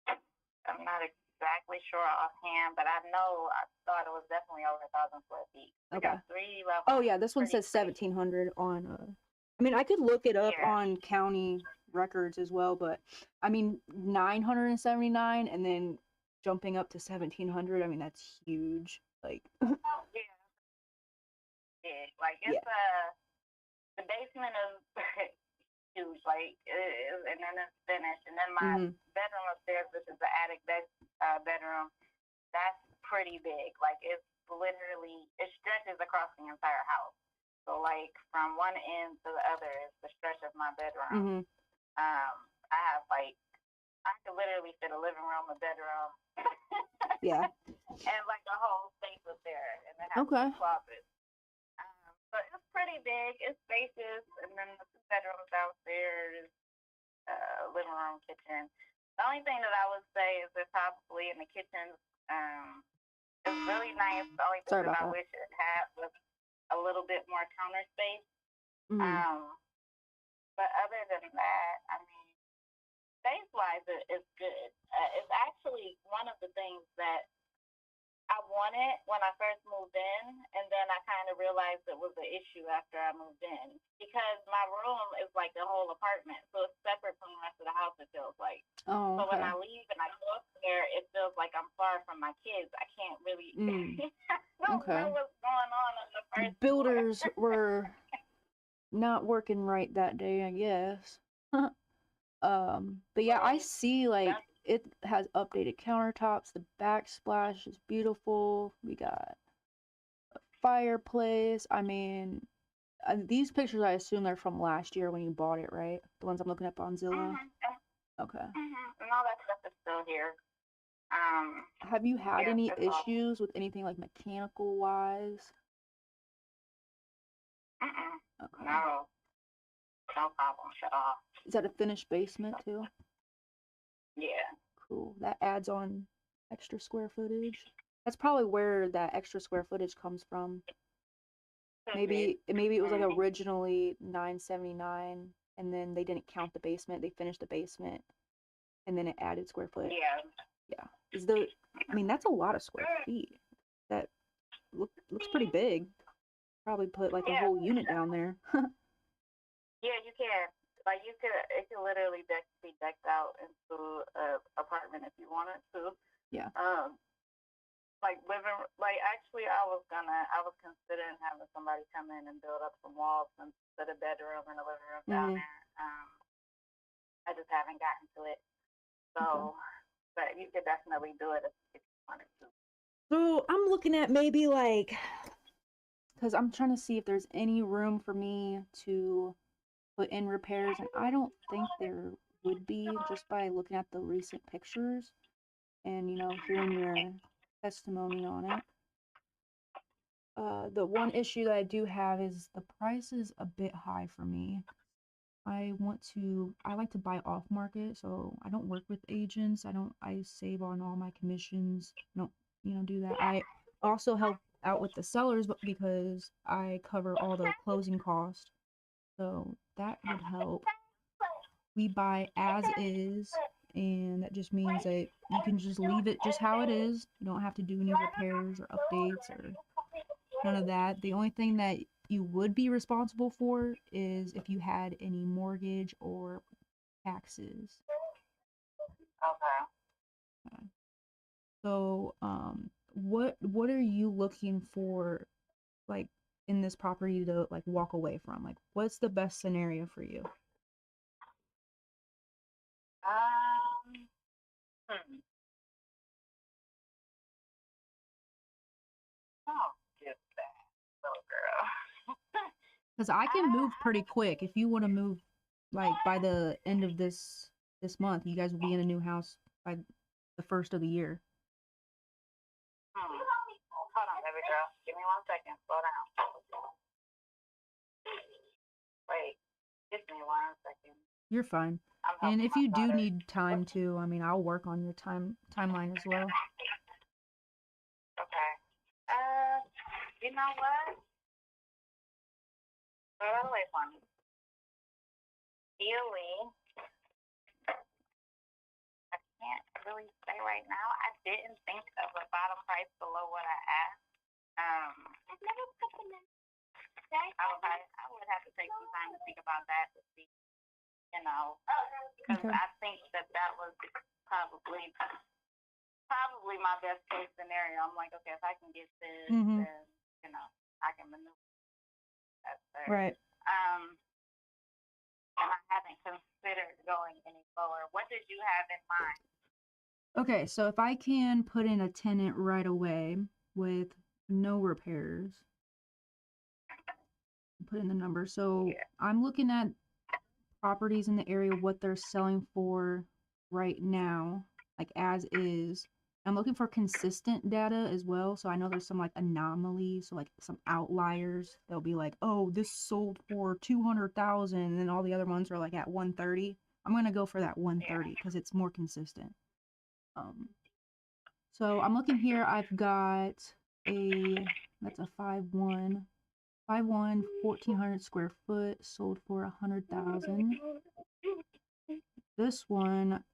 I'm not exactly sure offhand, but I know I thought it was definitely over 1,000 square feet. Okay. We got 3 levels. Oh yeah, this one says 1,700 on. I mean, I could look it up on county records as well, but I mean, 979 and then jumping up to 1,700. I mean, that's huge. Like. Yeah. Big. Like it's the basement is huge, like, and then it's finished, and then my bedroom upstairs, which is the attic bedroom, that's pretty big. Like it stretches across the entire house. So like from one end to the other is the stretch of my bedroom. I have I could literally fit a living room, a bedroom, yeah, and like a whole space up there, and then have 2 closets. But it's pretty big. It's spacious, and then the 2 bedrooms downstairs, living room, kitchen. The only thing that I would say is that probably in the kitchen, it's really nice. The only thing that I wish it had was a little bit more counter space. But other than that, I mean, space-wise, it's good. It's actually one of the things that I on it when I first moved in, and then I kind of realized it was an issue after I moved in because my room is like the whole apartment, so it's separate from the rest of the house. It feels like. Oh, So when okay. I leave and I go up there, it feels like I'm far from my kids. I can't really don't Okay. know what's going on the The first floor. builders were not working right that day, I guess. But yeah, I see like it has updated countertops. The backsplash is beautiful. We got a fireplace. I mean, these pictures, I assume they're from last year when you bought it, right? The ones I'm looking up on Zillow. Okay. And all that stuff is still here. Have you had Yeah, any it's all. issues with anything like mechanical wise? Okay. No, no problems at all. Is that a finished basement too? Yeah. Cool. That adds on extra square footage. That's probably where that extra square footage comes from. Maybe it was like originally $979 and then they didn't count the basement. They finished the basement and then it added square foot. Yeah. Yeah. I mean, that's a lot of square feet. That looks pretty big. Probably put like a whole unit down there. Yeah, you can. Like it could literally be decked out into an apartment if you wanted to. Yeah. Like actually I was considering having somebody come in and build up some walls and put a bedroom and a living room down there. I just haven't gotten to it. So but you could definitely do it if you wanted to. So I'm looking at maybe like, because I'm trying to see if there's any room for me to put in repairs, and I don't think there would be just by looking at the recent pictures and, hearing your testimony on it. The one issue that I do have is the price is a bit high for me. I like to buy off market, so I don't work with agents. I save on all my commissions. I don't, do that. I also help out with the sellers because I cover all the closing costs. So that would help. We buy as is, and that just means that you can just leave it just how it is. You don't have to do any repairs or updates or none of that. The only thing that you would be responsible for is if you had any mortgage or taxes. Okay. So, what are you looking for, like, in this property to like walk away from? Like, what's the best scenario for you? Oh, just that little girl. Because I can move pretty quick. If you want to move, like by the end of this month, you guys will be in a new house by the first of the year. Hold on, baby girl. Give me 1 second. Slow down. Wait. Give me 1 second. You're fine. And if you do need time to, I mean, I'll work on your timeline as well. Okay. You know what? Throw that away for me. Ideally, I can't really say right now. I didn't think of a bottom price below what I asked. I've never put them in. I would have to take some time to think about that to see, because I think that was probably my best case scenario. I'm like, okay, if I can get this, then I can maneuver. That's fair. Right. And I haven't considered going any lower. What did you have in mind? Okay, so if I can put in a tenant right away with no repairs, put in the number. So I'm looking at properties in the area, what they're selling for right now, like as is. I'm looking for consistent data as well. So I know there's some like anomalies, so like some outliers. They'll be like, oh, this sold for 200,000 and then all the other ones are like at 130. I'm going to go for that 130 because it's more consistent. So I'm looking here. I've got that's a 5-1, 1,400 square foot, sold for 100,000. This one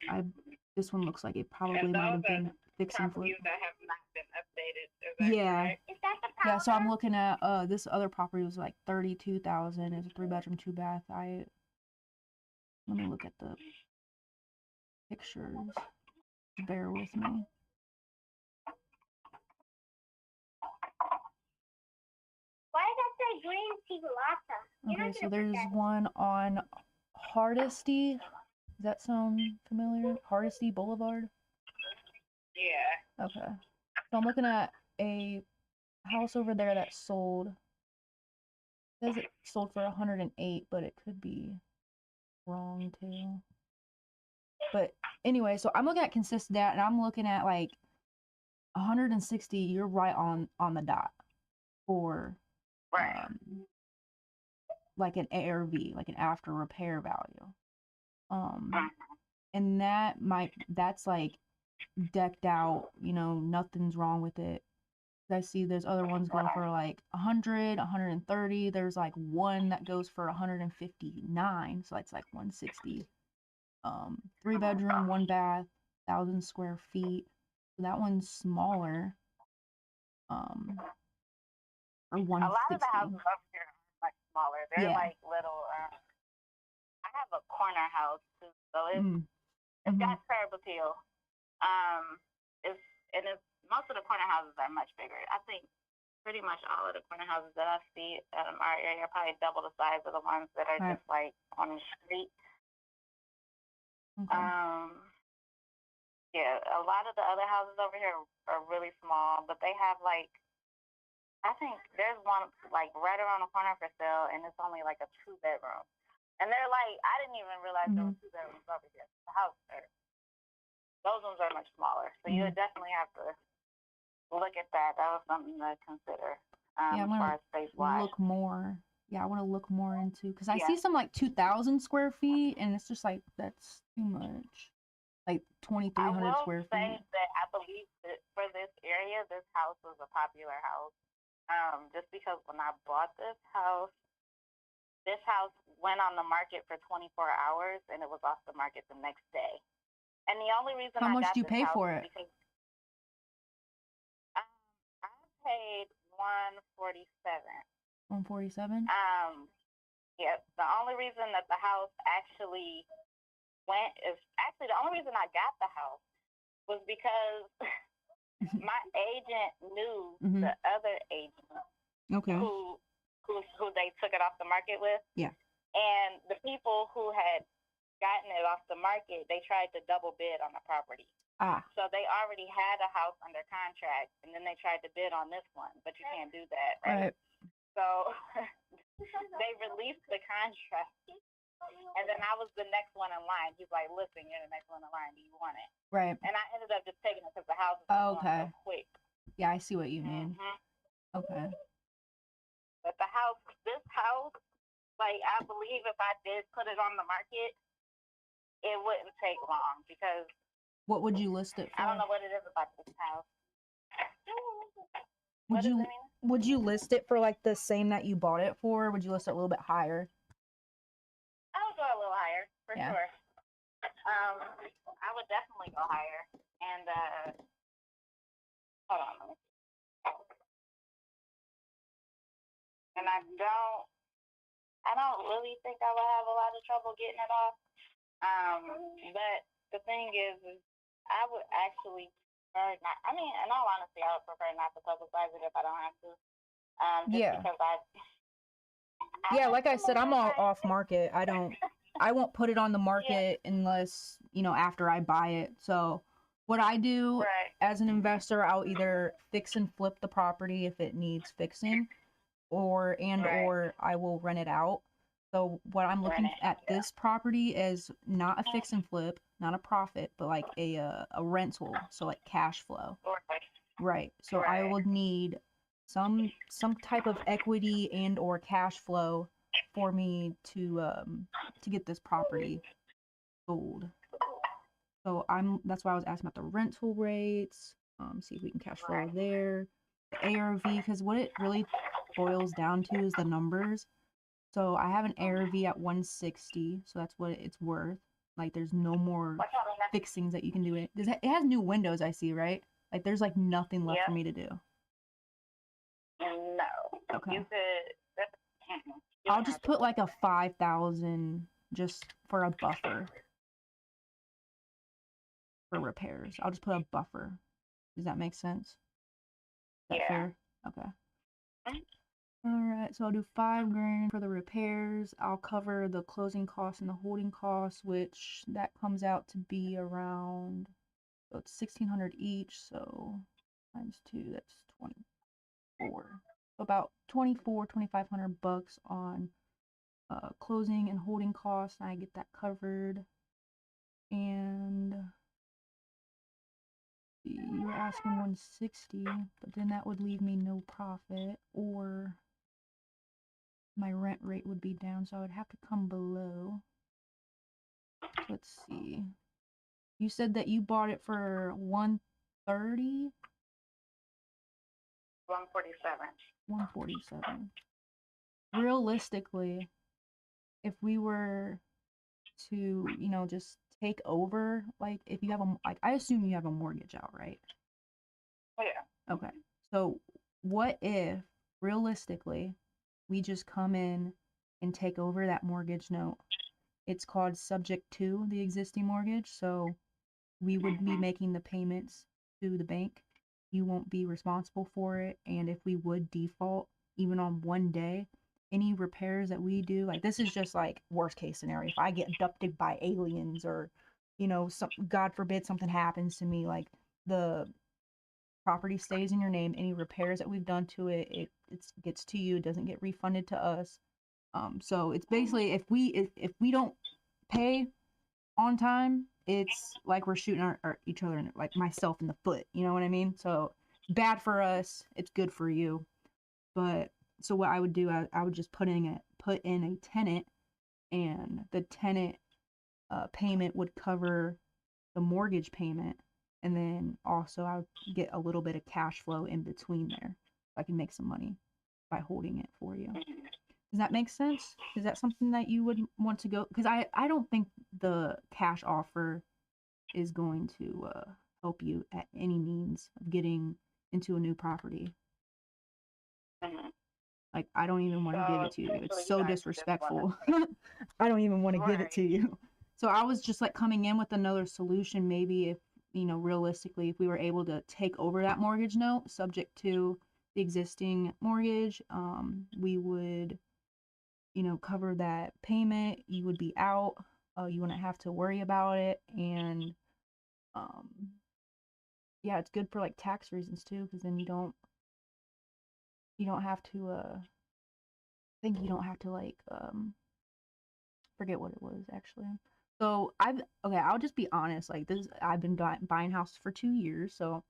looks like it probably might have been fix and flip. That have not been renovated. Is that Yeah. correct? Is that the Yeah, so I'm powder? looking at this other property was like 32,000. It's a 3-bedroom, 2-bath. Let me look at the pictures. Bear with me. Why does that say green tea latte? Okay, so there's one on Hardesty. Does that sound familiar? Hardesty Boulevard? Yeah. Okay. So I'm looking at a house over there that sold. It says it sold for 108, but it could be wrong too. But anyway, so I'm looking at consistent data, and I'm looking at like 160. You're right on the dot for Right. like an ARV, like an after repair value. Mhm. And that's like decked out, nothing's wrong with it. I see there's other ones going for like 100, 130. There's like one that goes for 159, so that's like 160. 3-bedroom, 1-bath, 1,000 square feet. So that one's smaller. For A lot of the 160. houses over here are much smaller. They're Yeah. like little. I have a corner house too, so it's Mhm. got curb appeal. It's most of the corner houses are much bigger. I think pretty much all of the corner houses that I see in our area are probably double the size of the ones that are Right. just like on the street. Okay. Yeah, a lot of the other houses over here are really small, but they have like, I think there's one like right around the corner for sale, and it's only like a 2-bedroom. And they're like, I didn't even realize there were 2 bedrooms over here. The house there. Those ones are much smaller. So you would definitely have to look at that. That was something to consider Yeah, as far as space-wise. look more. Yeah, I want to look more into, because I Yeah. see some like 2,000 square feet, and it's just like, that's too much. Like 2,300 square feet. I will say that I believe that for this area, this house was a popular house. Just because when I bought this house went on the market for 24 hours, and it was off the market the next day. And the only reason How I much got do you this pay house for is it? because I paid 147. 147? Yeah. The only reason that the house actually went is actually the only reason I got the house was because my agent knew the other agent Okay. who they took it off the market with. Yeah. And the people who had gotten it off the market, they tried to double bid on the property. So they already had a house under contract, and then they tried to bid on this one, but you can't do that, right? So they released the contract, and then I was the next one in line. He's like, "Listen, you're the next one in line. Do you want it?" Right. And I ended up just taking it because the house was going so quick. Yeah, I see what you mean. Okay. But this house, like, I believe if I did put it on the market, it wouldn't take long because. What would you list it for? I don't know what it is about this house. Would you list it for like the same that you bought it for? Or would you list it a little bit higher? I would go a little higher for sure. I would definitely go higher. And hold on, let me see. And I don't really think I would have a lot of trouble getting it off. But the thing is I would actually prefer not. I mean, in all honesty, I would prefer not to publicize it if I don't have to. Because yeah, like I said, I'm all off market. I won't put it on the market unless, after I buy it. So what I do as an investor, I'll either fix and flip the property if it needs fixing, or I will rent it out. So what I'm looking at this property is not a fix and flip, not a profit, but like a rental, so like cash flow. Right. So I will need some type of equity and or cash flow for me to get this property sold. So that's why I was asking about the rental rates. See if we can cash flow there. The ARV, because what it really boils down to is the numbers. So I have an ARV at 160, so that's what it's worth. Like there's no more fixings that you can do it. It has new windows, I see, right? Like there's like nothing left for me to do. No. Okay. You could. I'll just put like a 5,000 just for a buffer for repairs. I'll just put a buffer. Does that make sense? Is that fair? Okay. All right, so I'll do 5 grand for the repairs. I'll cover the closing costs and the holding costs, which that comes out to be around, so it's 1,600 each, so times 2, that's 24. About 2,500 bucks on closing and holding costs, and I get that covered. And you were asking 160, but then that would leave me no profit, or my rent rate would be down, so I would have to come below. Let's see. You said that you bought it for 130? 147. 147. Realistically, if we were to, you know, just take over, like if you have a, like I assume you have a mortgage out, right? Yeah. Okay. So what if realistically we just come in and take over that mortgage note? It's called subject to the existing mortgage, so we would be making the payments to the bank. You won't be responsible for it, and if we would default even on one day, any repairs that we do, like this is just like worst case scenario. If I get abducted by aliens, or you know, some God forbid something happens to me, like the property stays in your name. Any repairs that we've done to it, it gets to you. It doesn't get refunded to us. So it's basically if we don't pay on time, it's like we're shooting each other in, like myself in the foot. You know what I mean? So bad for us. It's good for you. But so what I would do, I would just put in a tenant, and the tenant payment would cover the mortgage payment, and then also I would get a little bit of cash flow in between there, so I can make some money by holding it for you. Does that make sense? Is that something that you would want to go? Because I don't think the cash offer is going to help you at any means of getting into a new property. Like, I don't even want to give it to you. It's so disrespectful. I don't even want to give it to you. So I was just like coming in with another solution. Maybe if, you know, realistically, if we were able to take over that mortgage note subject to the existing mortgage, we would, you know, cover that payment. You would be out. You wouldn't have to worry about it. And um, yeah, it's good for like tax reasons too, because then you don't have to I think you don't have to like forget what it was actually. So I'll just be honest, like this, I've been buying houses for 2 years, so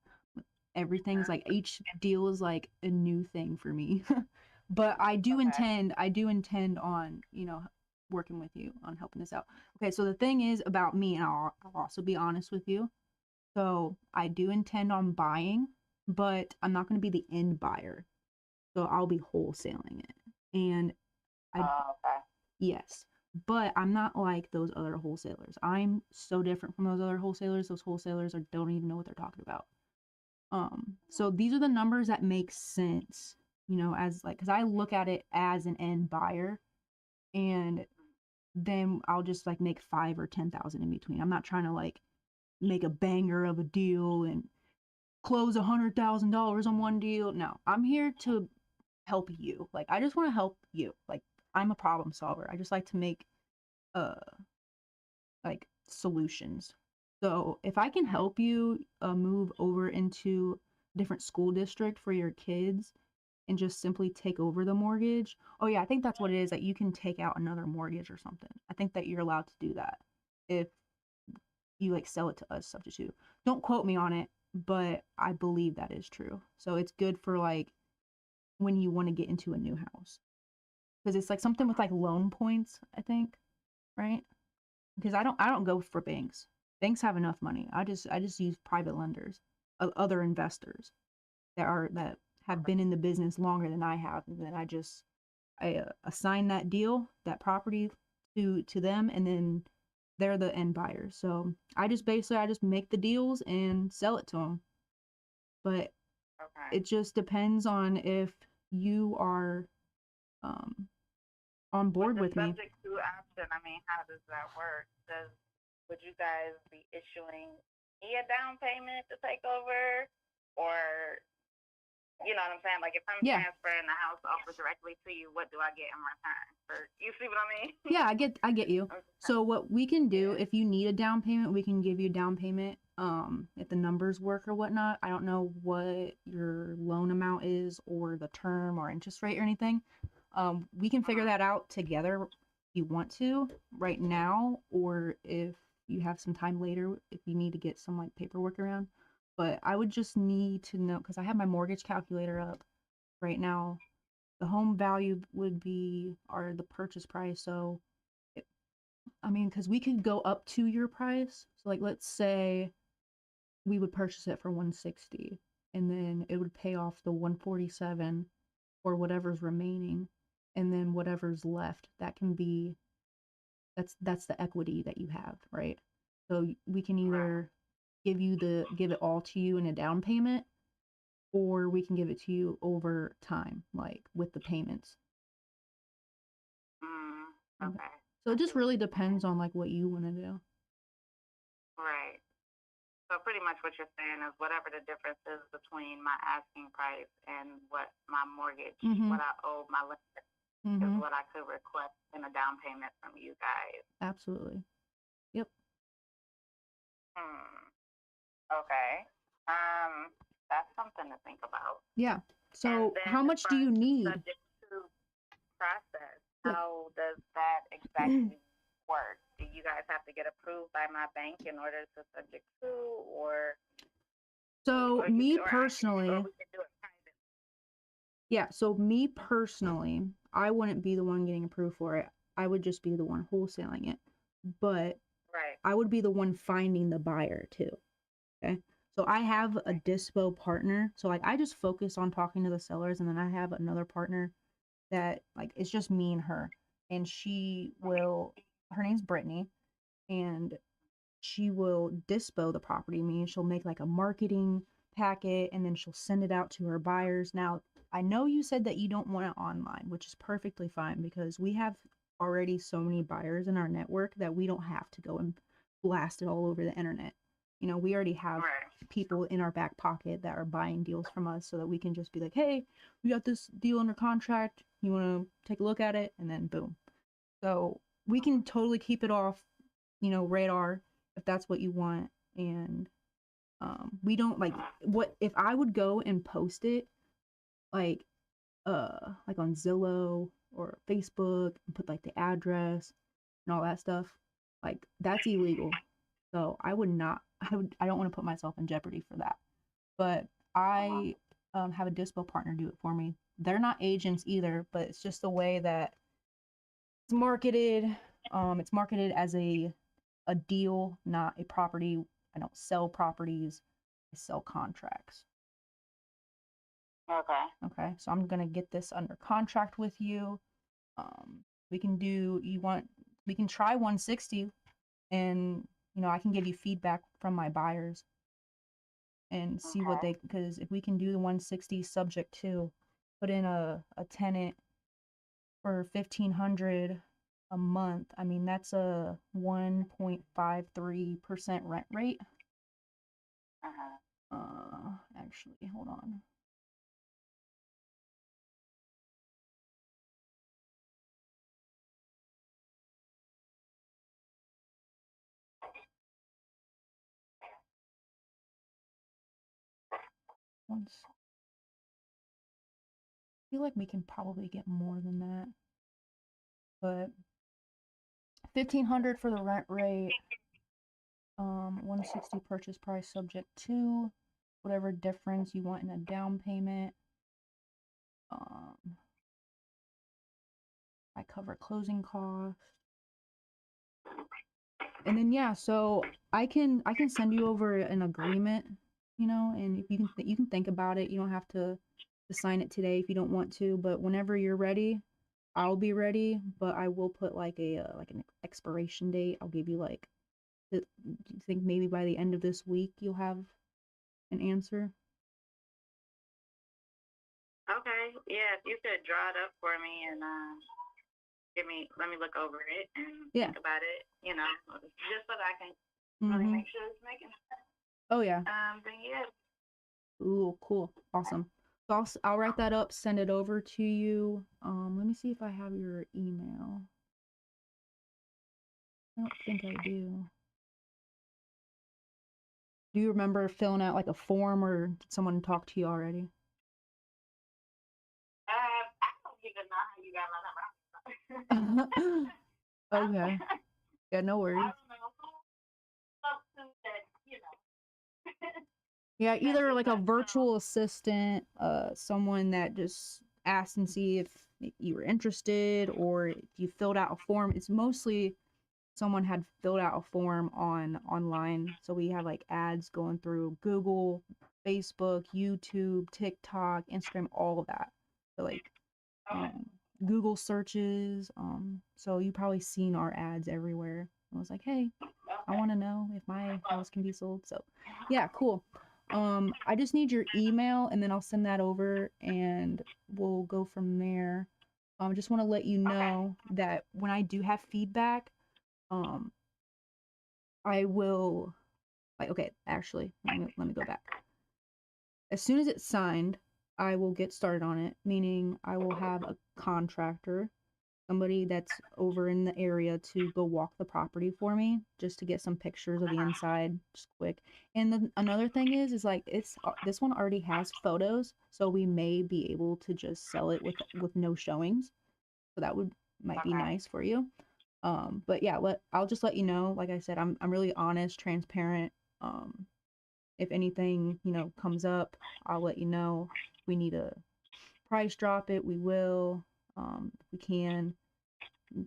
everything's like each deal is like a new thing for me. But I do intend on, you know, working with you on helping this out. Okay, so the thing is about me, and I'll also be honest with you. So I do intend on buying, but I'm not going to be the end buyer. So I'll be wholesaling it. And yes, but I'm not like those other wholesalers. I'm so different from those other wholesalers. Those wholesalers don't even know what they're talking about. So these are the numbers that make sense, you know, as like, because I look at it as an end buyer, and then I'll just like make 5 or 10,000 in between. I'm not trying to like make a banger of a deal and close $100,000 on one deal. No, I'm here to help you. Like, I just want to help you. Like, I'm a problem solver. I just like to make uh like solutions. So if I can help you move over into a different school district for your kids and just simply take over the mortgage. Oh yeah, I think that's what it is, that you can take out another mortgage or something. I think that you're allowed to do that if you like sell it to us subject to. Don't quote me on it, but I believe that is true. So it's good for like when you want to get into a new house. Because it's like something with like loan points, I think, right? Because I don't go for banks. Banks have enough money. I just use private lenders, other investors that have been in the business longer than I have, and then I assign that deal, that property to them, and then they're the end buyers. So I just make the deals and sell it to them. but Okay. it just depends on if you are on board With with the me. subject to option, I mean, how does that work? Would you guys be issuing me a down payment to take over, or you know what I'm saying? Like if I'm Yeah. transferring the house over directly to you, what do I get in return? Or you see what I mean? Yeah, I get you. So what we can do, if you need a down payment, we can give you a down payment. If the numbers work or whatnot. I don't know what your loan amount is or the term or interest rate or anything. We can figure that out together if you want to right now, or if you have some time later, if you need to get some like paperwork around. But I would just need to know, because I have my mortgage calculator up right now. The home value would be, or the purchase price. So, I mean, because we could go up to your price. So, like, let's say we would purchase it for 160, and then it would pay off the 147 or whatever's remaining, and then whatever's left, that can be, that's the equity that you have, right? So we can either give it all to you in a down payment, or we can give it to you over time, like with the payments. Okay. So it just really depends on like what you want to do. Right. So pretty much what you're saying is whatever the difference is between my asking price and what my mortgage, what I owe my lender, is what I could request in a down payment from you guys. Absolutely. Yep. Okay. That's something to think about. Yeah. So how much do you need? Subject to process, how does that exactly work? Do you guys have to get approved by my bank in order to subject to, or so or me or personally, or we can do it private? yeah, so me personally, I wouldn't be the one getting approved for it. I would just be the one wholesaling it. But Right. I would be the one finding the buyer too. Okay. So I have a dispo partner. So like I just focus on talking to the sellers, and then I have another partner that like it's just me and her. And her name's Brittany, and she will dispo the property, meaning she'll make like a marketing packet and then she'll send it out to her buyers. Now, I know you said that you don't want it online, which is perfectly fine because we have already so many buyers in our network that we don't have to go and blast it all over the internet. You know, we already have people in our back pocket that are buying deals from us so that we can just be like, hey, we got this deal under contract. You want to take a look at it? And then boom. So we can totally keep it off, radar if that's what you want. And we don't what if I would go and post it like like on Zillow or Facebook and put like the address and all that stuff, like that's illegal. So I don't want to put myself in jeopardy for that. But I have a dispo partner do it for me. They're not agents either, but it's just the way that it's marketed. It's marketed as a deal, not a property. I don't sell properties. I sell contracts. Okay. Okay. So I'm gonna get this under contract with you. We can do. We can try 160, and I can give you feedback from my buyers and see what they, because if we can do the 160 subject to put in a tenant for 1,500 a month, I mean that's a 1.53% rent rate. Actually, hold on. Once, I feel like we can probably get more than that, but 1,500 for the rent rate. 160 purchase price subject to whatever difference you want in a down payment. I cover closing costs. And then yeah, so I can send you over an agreement, and if you can think about it. You don't have to sign it today if you don't want to, but whenever you're ready, I'll be ready. But I will put like an expiration date. I'll give you like, do you think maybe by the end of this week you'll have an answer? if you could draw it up for me and let me look over it and Yeah. think about it, just so that I can really make sure it's making sense. Oh yeah. Then yeah. Ooh, cool. Awesome. So I'll write that up, send it over to you. Let me see if I have your email. I don't think I do. Do you remember filling out like a form, or did someone talk to you already? I don't even know how you got my number. Okay. Yeah, no worries. I don't know who that, Yeah, either like a virtual assistant, someone that just asked and see if you were interested, or if you filled out a form. It's mostly someone had filled out a form online. So we have like ads going through Google, Facebook, YouTube, TikTok, Instagram, all of that. So like Google searches. So you probably seen our ads everywhere. I was like, hey, I want to know if my house can be sold. So yeah, cool. I just need your email and then I'll send that over and we'll go from there. I just want to let you know that when I do have feedback, I will like, okay, actually, let me go back. As soon as it's signed, I will get started on it, meaning I will have a contractor, somebody that's over in the area to go walk the property for me just to get some pictures of the inside just quick. And then another thing is like this one already has photos, so we may be able to just sell it with no showings. So that might be nice for you. But yeah, I'll just let you know. Like I said, I'm really honest, transparent. If anything, comes up, I'll let you know. If we need to price drop it, we will. If we can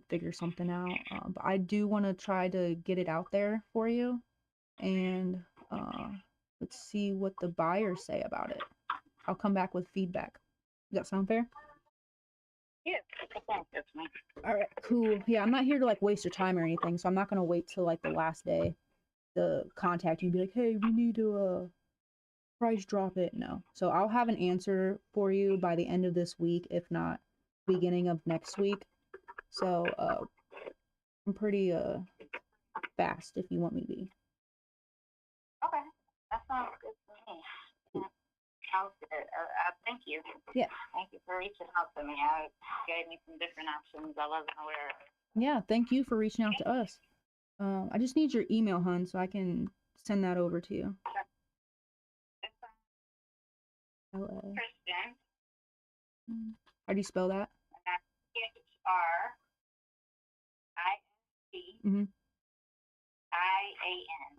figure something out. But I do want to try to get it out there for you, and let's see what the buyers say about it. I'll come back with feedback. Does that sound fair? Yeah, that's me. All right, cool. Yeah, I'm not here to like waste your time or anything, so I'm not gonna wait till like the last day to contact you and be like, hey, we need to price drop it. No. So I'll have an answer for you by the end of this week, if not beginning of next week. So I'm pretty fast if you want me to be. Okay, that sounds good to me. Sounds good. Thank you. Yeah. Thank you for reaching out to me. You gave me some different options I wasn't aware of. Yeah, thank you for reaching out to us. I just need your email, hun, so I can send that over to you. Christian. How do you spell that? CHRISTIAN.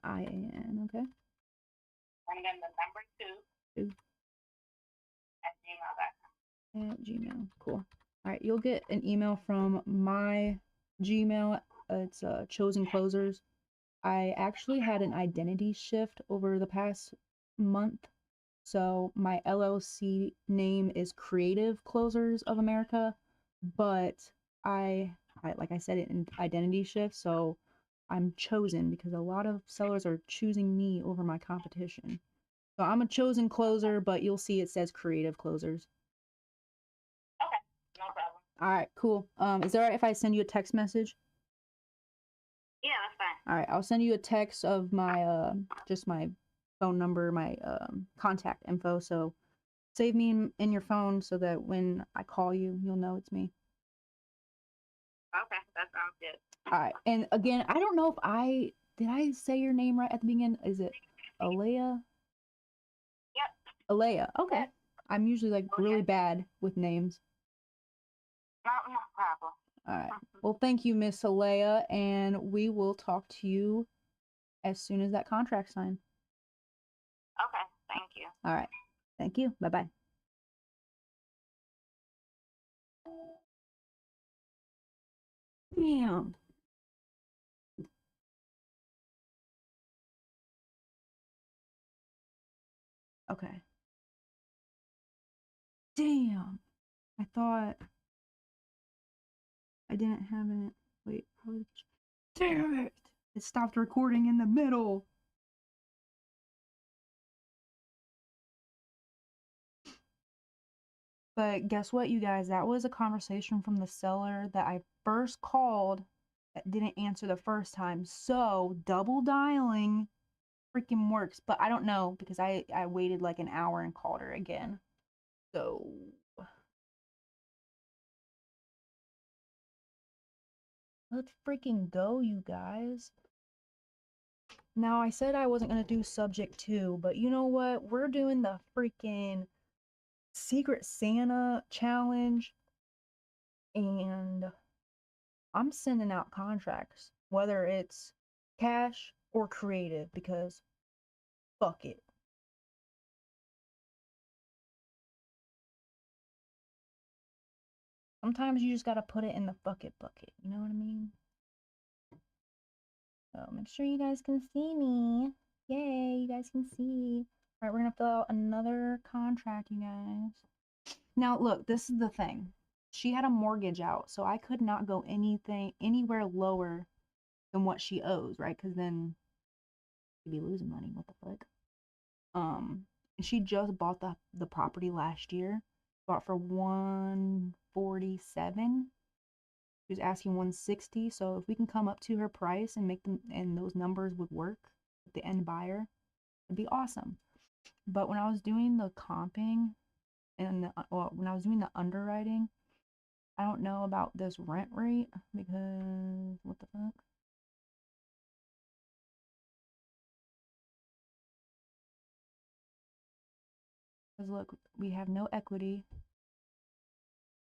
IAN, okay. And then the number 2 at gmail.com. At Gmail, cool. All right, you'll get an email from my Gmail. It's Chosen Closers. I actually had an identity shift over the past month. So my LLC name is Creative Closers of America, but I like I said, in identity shift, so I'm chosen because a lot of sellers are choosing me over my competition. So I'm a chosen closer, but you'll see it says Creative Closers. Okay, no problem. All right, cool. Is it all right if I send you a text message? Yeah, that's fine. All right, I'll send you a text of my just my phone number, my contact info. So save me in your phone so that when I call you, you'll know it's me. Okay, that sounds good. All right, and again, I don't know if did I say your name right at the beginning? Is it HalleluYAH? Yep. HalleluYAH. Okay. Yep. I'm usually like really bad with names. No problem. All right. Well, thank you, Miss HalleluYAH, and we will talk to you as soon as that contract's signed. Okay, thank you. All right. Thank you. Bye-bye. Damn. Okay. Damn. I thought I didn't have it. Wait. Damn it. It stopped recording in the middle. But guess what, you guys? That was a conversation from the seller that I first called that didn't answer the first time. So double dialing freaking works. But I don't know because I waited like an hour and called her again. So let's freaking go, you guys. Now, I said I wasn't going to do subject 2, but you know what? We're doing the freaking Secret Santa challenge, and I'm sending out contracts, whether it's cash or creative, because fuck it. Sometimes you just gotta put it in the fuck it bucket, you know what I mean? So make sure you guys can see me. Yay, you guys can see. All right, we're gonna fill out another contract, you guys. Now, look, this is the thing. She had a mortgage out, so I could not go anywhere lower than what she owes, right? Because then she'd be losing money. What the fuck? Um, she just bought the property last year. Bought for 147. She was asking 160. So if we can come up to her price and make them and those numbers would work with the end buyer, it'd be awesome. But when I was doing the comping and when I was doing the underwriting, I don't know about this rent rate because what the fuck? Because look, we have no equity,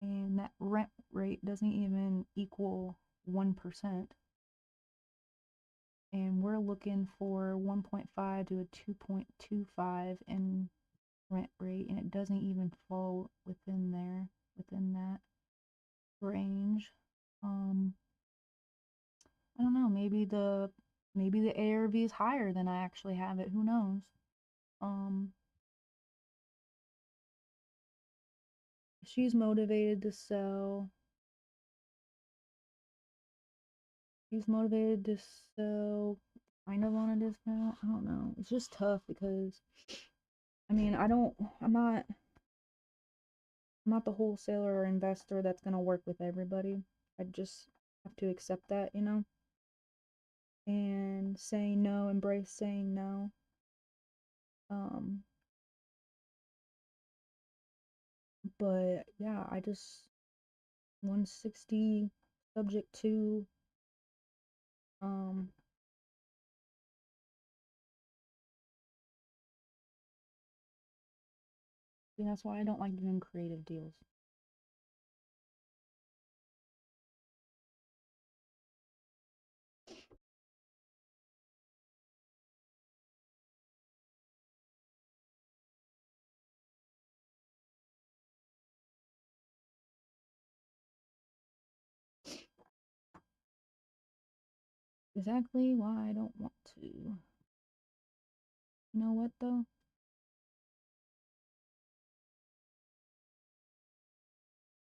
and that rent rate doesn't even equal 1%. And we're looking for 1.5 to a 2.25 in rent rate, and it doesn't even fall within there, within that range. I don't know, maybe the ARV is higher than I actually have it. Who knows? Um, she's motivated to sell. She's motivated to sell kind of on a discount. I don't know. It's just tough because I mean, I'm not the wholesaler or investor that's gonna work with everybody. I just have to accept that, and saying no, embrace saying no. Um, but yeah, I just 160 subject to um and that's why I don't like doing creative deals. Exactly why I don't want to. You know what though?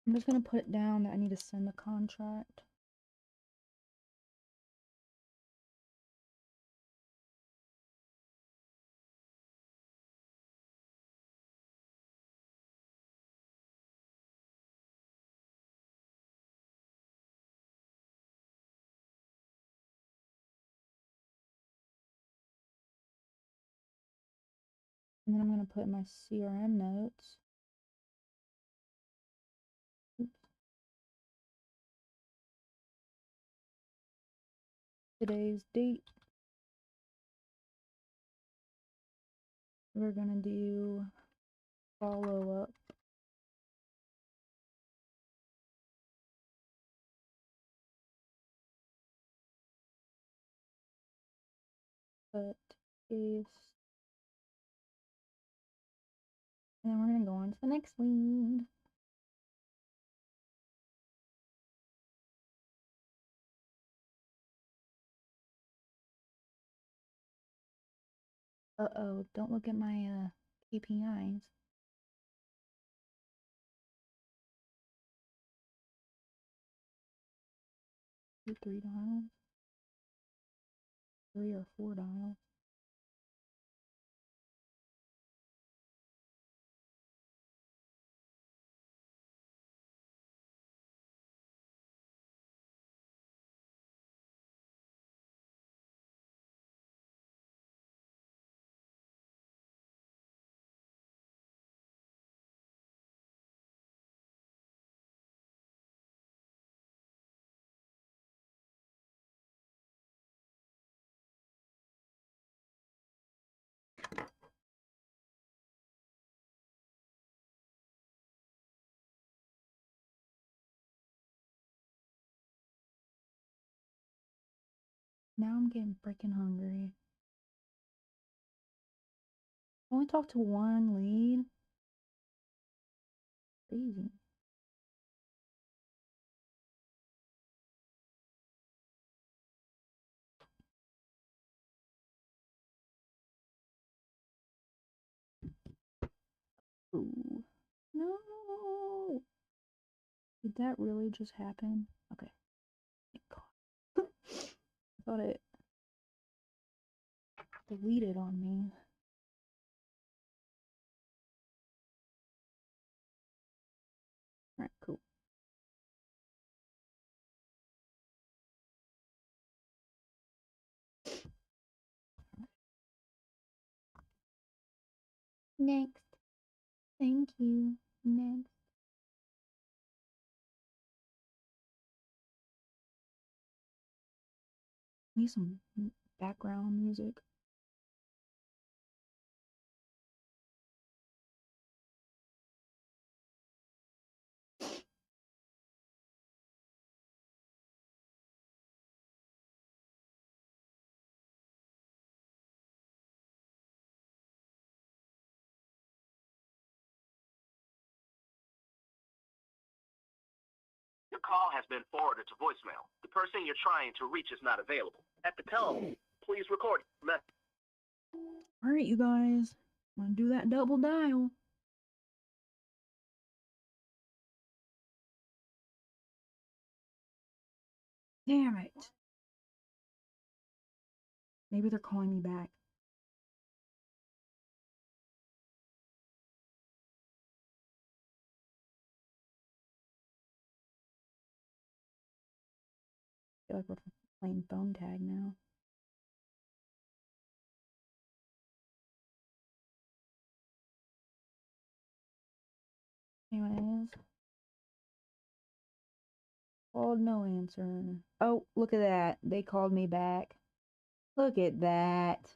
I'm just gonna put it down that I need to send the contract. And then I'm gonna put my CRM notes. Oops. Today's date. We're gonna do follow up. But if and then we're gonna go on to the next lead. Uh-oh, don't look at my KPIs. $3, 3 or 4. Now I'm getting freaking hungry. Only talked to one lead. Crazy. Ooh. No. Did that really just happen? Okay. Thank God. I thought it deleted on me. Alright, cool. Next. Thank you. Next. Need some background music. Your call has been forwarded to voicemail. The person you're trying to reach is not available. At the tone, please record your message. Alright, you guys. I'm gonna do that double dial. Damn it. Maybe they're calling me back. I feel like we're playing phone tag now. Anyways. Called, no answer. Oh, look at that. They called me back. Look at that.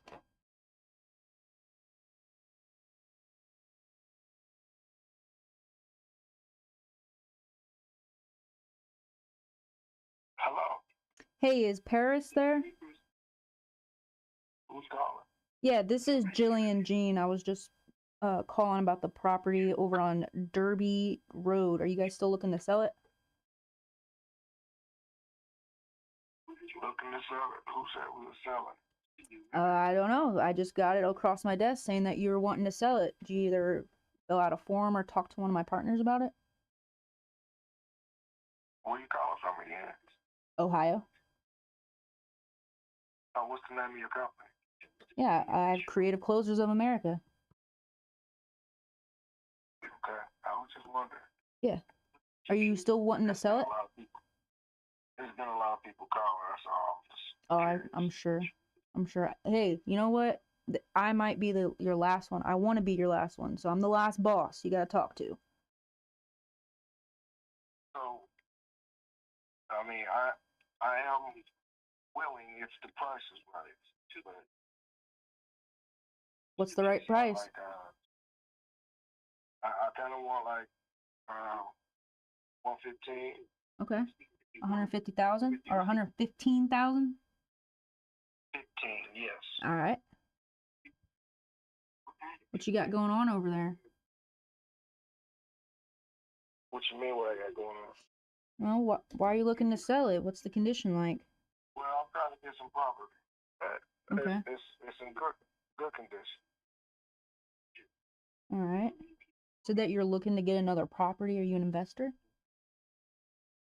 Hello? Hey, is Paris there? Who's calling? Yeah, this is Jillian Jean. I was just calling about the property over on Derby Road. Are you guys still looking to sell it? Looking to sell it. Who said we were selling? I don't know. I just got it across my desk saying that you were wanting to sell it. Did you either fill out a form or talk to one of my partners about it? Where you calling from again? Ohio. Oh, what's the name of your company? Yeah, I have Creative Closers of America. Okay, I was just wondering. Yeah. Are you still wanting to sell it? There's been a lot of people calling. That's all. Oh, I'm sure. I'm sure. Hey, you know what? I might be your last one. I want to be your last one, so I'm the last boss you gotta talk to. So, I mean, I am willing if the price is right. But What's the right price? like, I kind of want like 115. Okay. 150,000 or 115,000? 15, yes. All right. What you got going on over there? What you mean what I got going on? Well, why are you looking to sell it? What's the condition like? Well, I'm trying to get some property. Okay. It's in good condition. All right. So that you're looking to get another property. Are you an investor?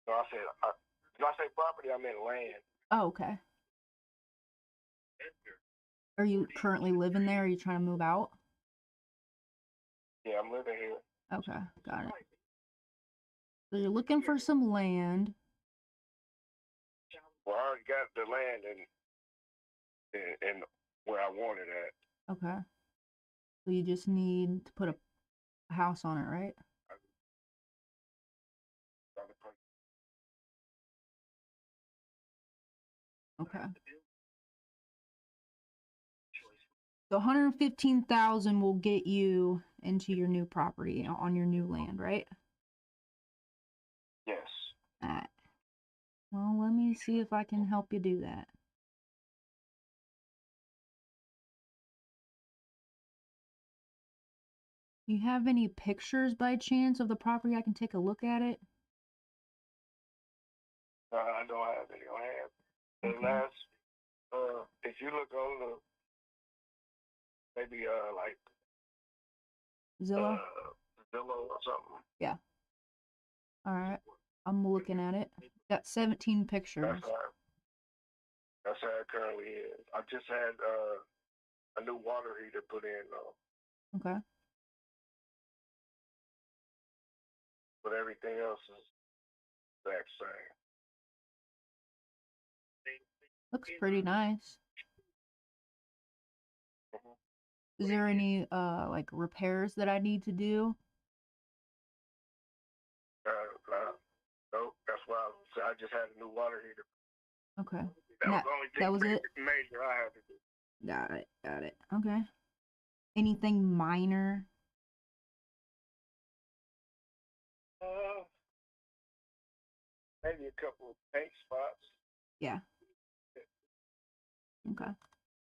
No, I said, when I say property, I meant land. Oh, okay. Are you currently living there? Or are you trying to move out? Yeah, I'm living here. Okay, got it. So you're looking for some land. Well, I already got the land in where I wanted at. Okay. So you just need to put a house on it, right? Okay. So 115,000 will get you into your new property on your new land, right? Yes. All right. Well, let me see if I can help you do that. You have any pictures by chance of the property? I can take a look at it. I don't have any on hand. The Okay. last, if you look on the, maybe like Zillow? Zillow or something. Yeah. All right. I'm looking at it. Got 17 pictures. That's how it currently is. I just had a new water heater put in though. Okay. But everything else is the exact same. Looks pretty nice. Mhm. Is there any like repairs that I need to do? Nope, that's why I just had a new water heater. Okay. That was the only thing that was it? major I had to do. Got it. Got it. Okay. Anything minor? Maybe a couple of paint spots. Yeah. Okay.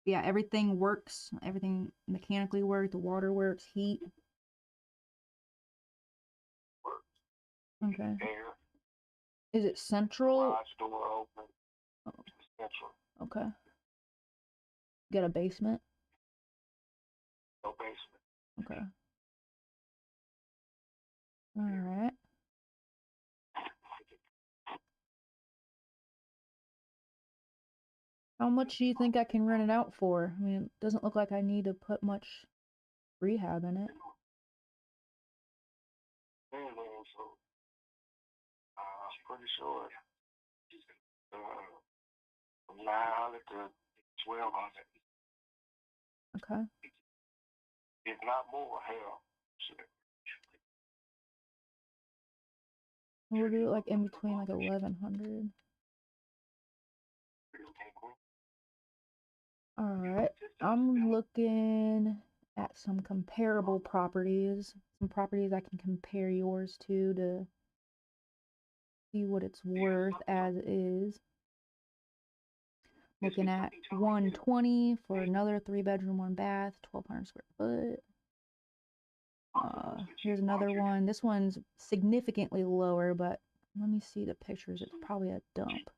Yeah, everything works. Everything mechanically works. The water works. Heat. Okay. Air. Is it central? Garage door open. Oh. Central. Okay. Got a basement? No basement. Okay. All right. How much do you think I can rent it out for? I mean, it doesn't look like I need to put much rehab in it. So, I'm pretty sure from 900 to 1200. Okay. If not more, hell. Shit. We'll do it like in between like 1100. All right. I'm looking at some comparable properties. Some properties I can compare yours to see what it's worth as is. Looking at 120 for another 3-bedroom, 1-bath, 1200 square foot. Here's another one. This one's significantly lower, but let me see the pictures. It's probably a dump.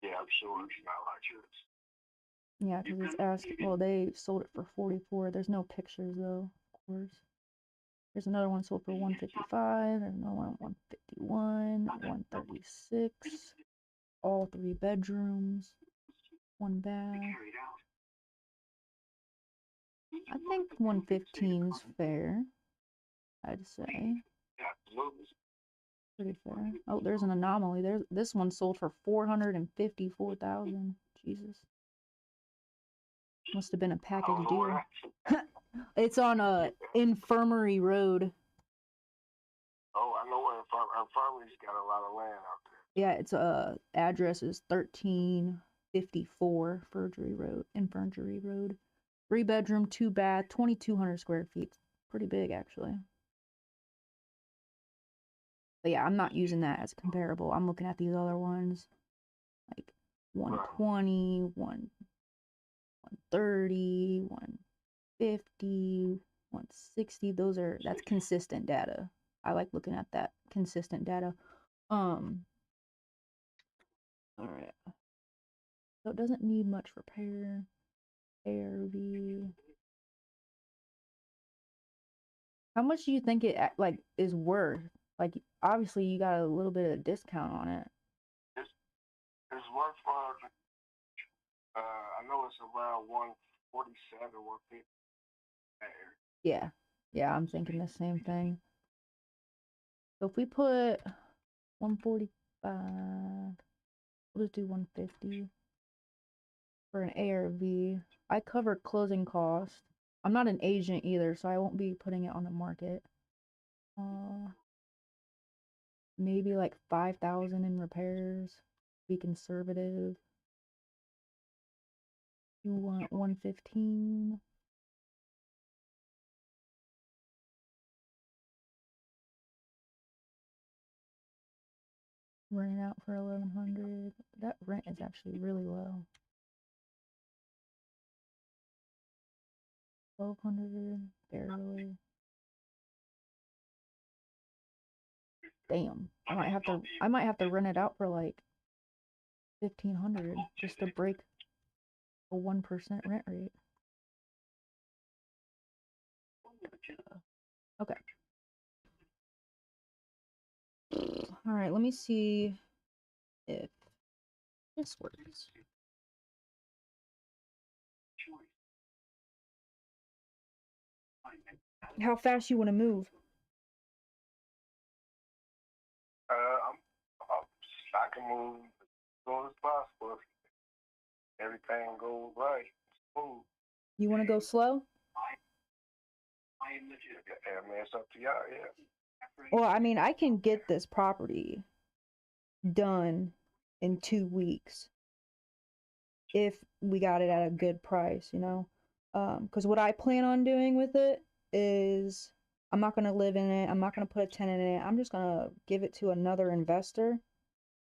Yeah, I'm sure it's not like yours. Yeah, because it's asking. Well, they sold it for 44. There's no pictures though, of course. There's another one sold for 155. There's another one 151, 136. All 3 bedrooms, 1 bath. I think 115 is fair. I'd say. Pretty fair. Oh, there's an anomaly. This one sold for 454,000. Jesus. Must have been a package deal. It's on Infirmary Road. Oh, I know where Infirmary's got a lot of land out there. Yeah, its address is 1354 Infirmary Road. 3-bedroom, 2-bath, 2,200 square feet. Pretty big, actually. But yeah, I'm not using that as comparable. I'm looking at these other ones. Like 120, 130, 150, 160. That's consistent data. I like looking at that consistent data. All right. So it doesn't need much repair. ARV. How much do you think it like is worth? Like obviously you got a little bit of discount on it. It's worth I know it's around 147, 150. Yeah. Yeah, I'm thinking the same thing. So if we put 145, we'll just do 150 for an ARV. I cover closing costs. I'm not an agent either, so I won't be putting it on the market. Maybe like 5,000 in repairs. Be conservative. You want 115. Renting out for 1,100. That rent is actually really low. 1,200 barely. Damn, I might have to rent it out for like 1,500 just to break a 1% rent rate. Okay. All right, let me see if this works. How fast you want to move? I can move as soon as possible. Everything goes right, smooth. You want to go slow? Yeah, man, it's up to y'all. Yeah. Well, I mean, I can get this property done in 2 weeks if we got it at a good price, you know. Because what I plan on doing with it is I'm not gonna live in it. I'm not gonna put a tenant in it. I'm just gonna give it to another investor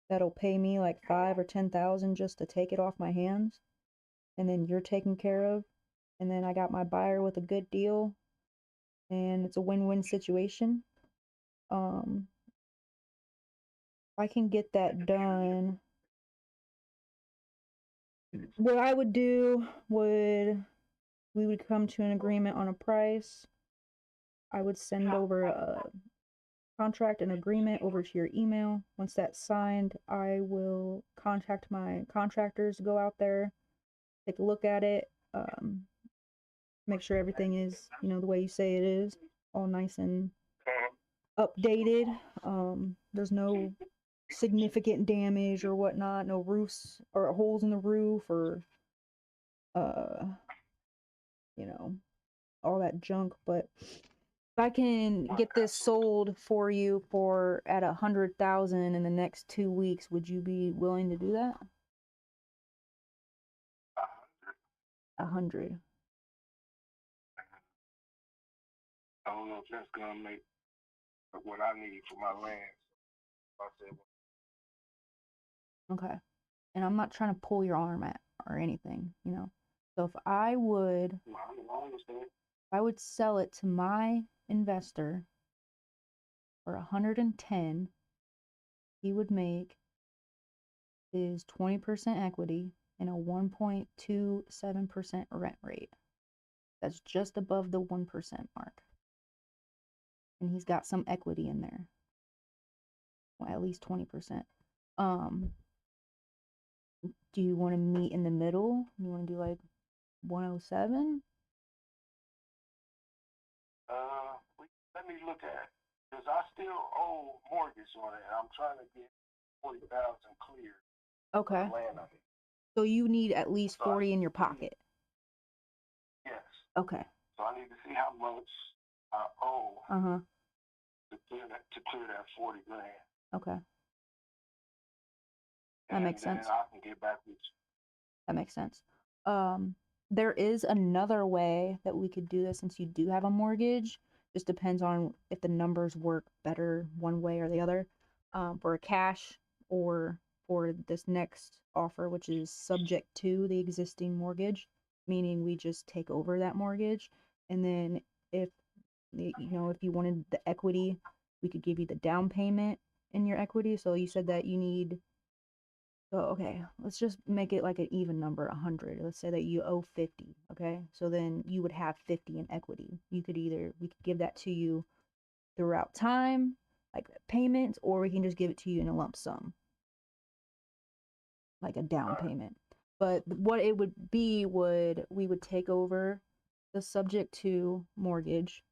that'll pay me like 5 or 10,000 just to take it off my hands, and then you're taken care of, and then I got my buyer with a good deal, and it's a win-win situation. I can get that done. What I would do would we would come to an agreement on a price. I would send over a contract and agreement over to your email. Once that's signed, I will contact my contractors to go out there, take a look at it, make sure everything is, you know, the way you say it is, all nice and updated. There's no significant damage or whatnot, no roofs or holes in the roof or you know, all that junk. But if I can get this sold for you for at 100,000 in the next 2 weeks, would you be willing to do that? 100. I don't know if that's gonna make what I need for my land. I said, Okay. And I'm not trying to pull your arm at or anything, you know. So if I would sell it to my investor for 110, he would make his 20% equity and a 1.27% rent rate. That's just above the 1% mark. And he's got some equity in there. Well, at least 20%. Do you want to meet in the middle? You want to do like 107? Let me look at it. Because I still owe mortgage on it. I'm trying to get 40,000 cleared. Okay. Land on it. So you need at least 40 in your pocket. Yes. Okay. So I need to see how much I owe to clear that 40 grand. Okay. That makes sense. And then I can get back with you. That makes sense. There is another way that we could do this since you do have a mortgage. Just depends on if the numbers work better one way or the other. For a cash or for this next offer, which is subject to the existing mortgage, meaning we just take over that mortgage. And then if if you wanted the equity, we could give you the down payment in your equity. So you said that you need, so okay, let's just make it like an even number, 100. Let's say that you owe 50, okay? So then you would have 50 in equity. We could give that to you throughout time, like payments, or we can just give it to you in a lump sum, like a down payment. But what it would be we would take over the subject to mortgage,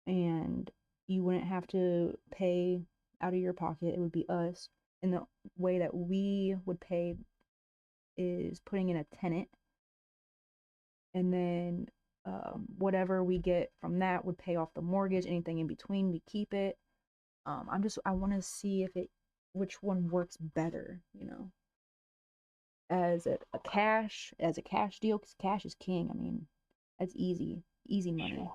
and you wouldn't have to pay out of your pocket. It would be us. And the way that we would pay is putting in a tenant, and then whatever we get from that would pay off the mortgage. Anything in between, we keep it. I want to see which one works better, as a cash deal, because cash is king. I mean, that's easy money.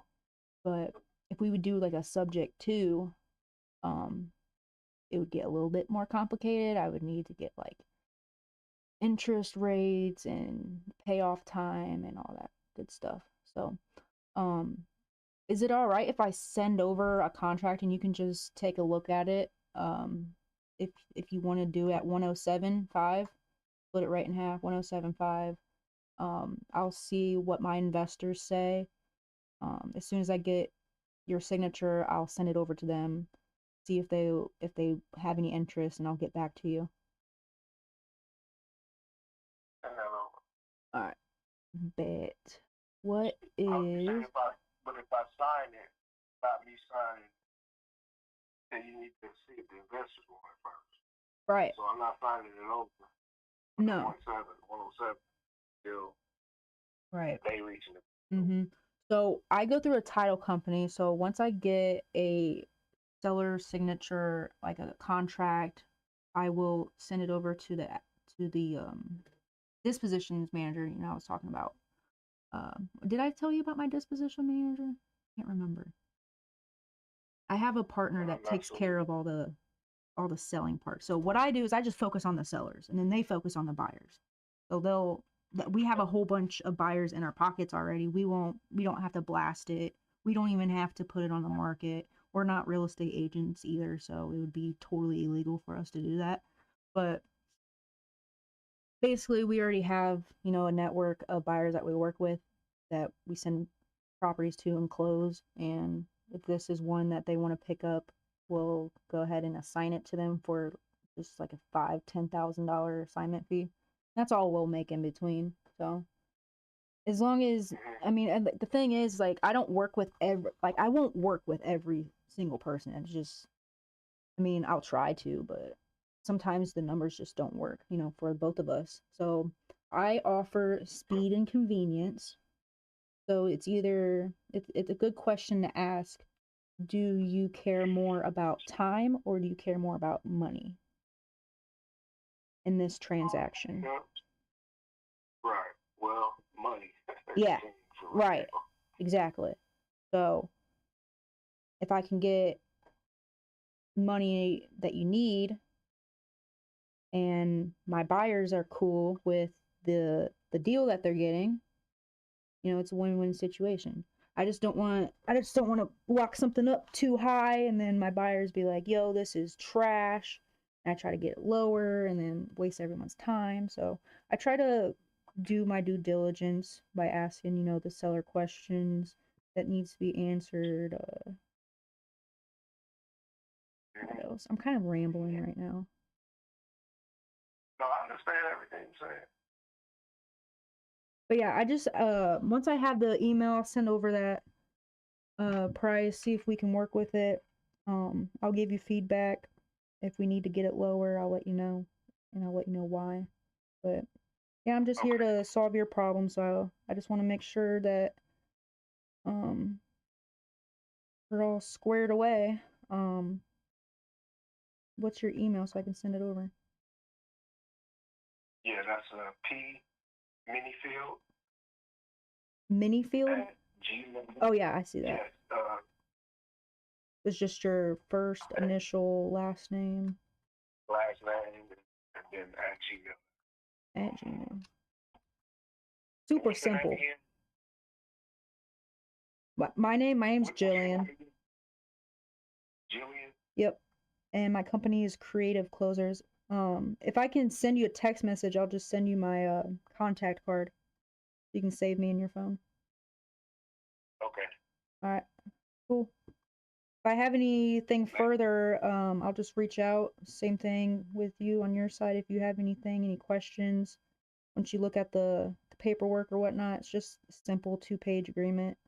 But if we would do like a subject to, it would get a little bit more complicated. I would need to get like interest rates and payoff time and all that good stuff. So Is it all right if I send over a contract and you can just take a look at it? If you want to do it at 107.5, split it right in half, 107.5. I'll see what my investors say. As soon as I get your signature, I'll send it over to them, see if they have any interest, and I'll get back to you. All right. Bet. What is? But if I sign it, about me signing, then you need to see if the investors want it first. Right. So I'm not signing it over. No. 107 till Right. they reaching it. Mm-hmm. So I go through a title company. So once I get a seller signature, like a contract, I will send it over to the dispositions manager. You know, I was talking about. Did I tell you about my disposition manager? Can't remember. I have a partner that takes care of all the selling parts. So what I do is I just focus on the sellers, and then they focus on the buyers. So we have a whole bunch of buyers in our pockets already. We don't have to blast it. We don't even have to put it on the market. We're not real estate agents either, so it would be totally illegal for us to do that. But basically, we already have, a network of buyers that we work with that we send properties to and close. And if this is one that they want to pick up, we'll go ahead and assign it to them for just like a $5,000-$10,000 assignment fee. That's all we'll make in between. So as long as, I mean, and the thing is, like, I don't work with I won't work with every single person. It's just, I mean, I'll try to, but sometimes the numbers just don't work, for both of us. So I offer speed and convenience. So it's a good question to ask. Do you care more about time or do you care more about money in this transaction? Right. Well, money. Yeah, right. Exactly. So if I can get money that you need and my buyers are cool with the deal that they're getting, it's a win-win situation. I just don't want to lock something up too high and then my buyers be like, "Yo, this is trash." And I try to get it lower and then waste everyone's time. So I try to do my due diligence by asking, the seller questions that needs to be answered. What else? I'm kind of rambling right now. No, I understand everything you're saying. But yeah, I just once I have the email, I'll send over that price, see if we can work with it. I'll give you feedback. If we need to get it lower, I'll let you know, and I'll let you know why. But yeah, I'm just here to solve your problem, so I just want to make sure that we're all squared away. What's your email so I can send it over? Yeah, that's P Minifield. Minifield? Oh yeah, I see that. Yes. It's just your first initial last name. Last name and then at Gmail. At Gmail. Super simple. My name's Jillian. Jillian? Yep. And my company is Creative Closers. If I can send you a text message, I'll just send you my contact card. You can save me in your phone. Okay. All right. Cool. If I have anything further, I'll just reach out. Same thing with you on your side. If you have anything, any questions, once you look at the paperwork or whatnot, it's just a simple 2-page agreement.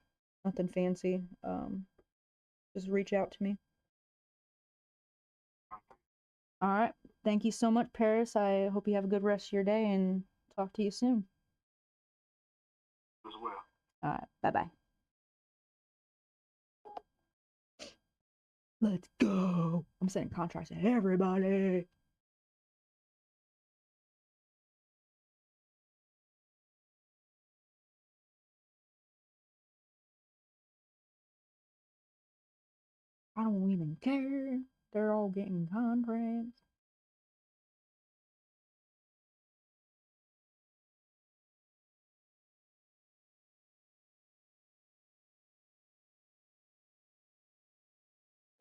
Nothing fancy. Just reach out to me. All right. Thank you so much, Paris. I hope you have a good rest of your day and talk to you soon. As well. All right. Bye-bye. Let's go. I'm sending contracts to everybody. I don't even care. They're all getting contracts.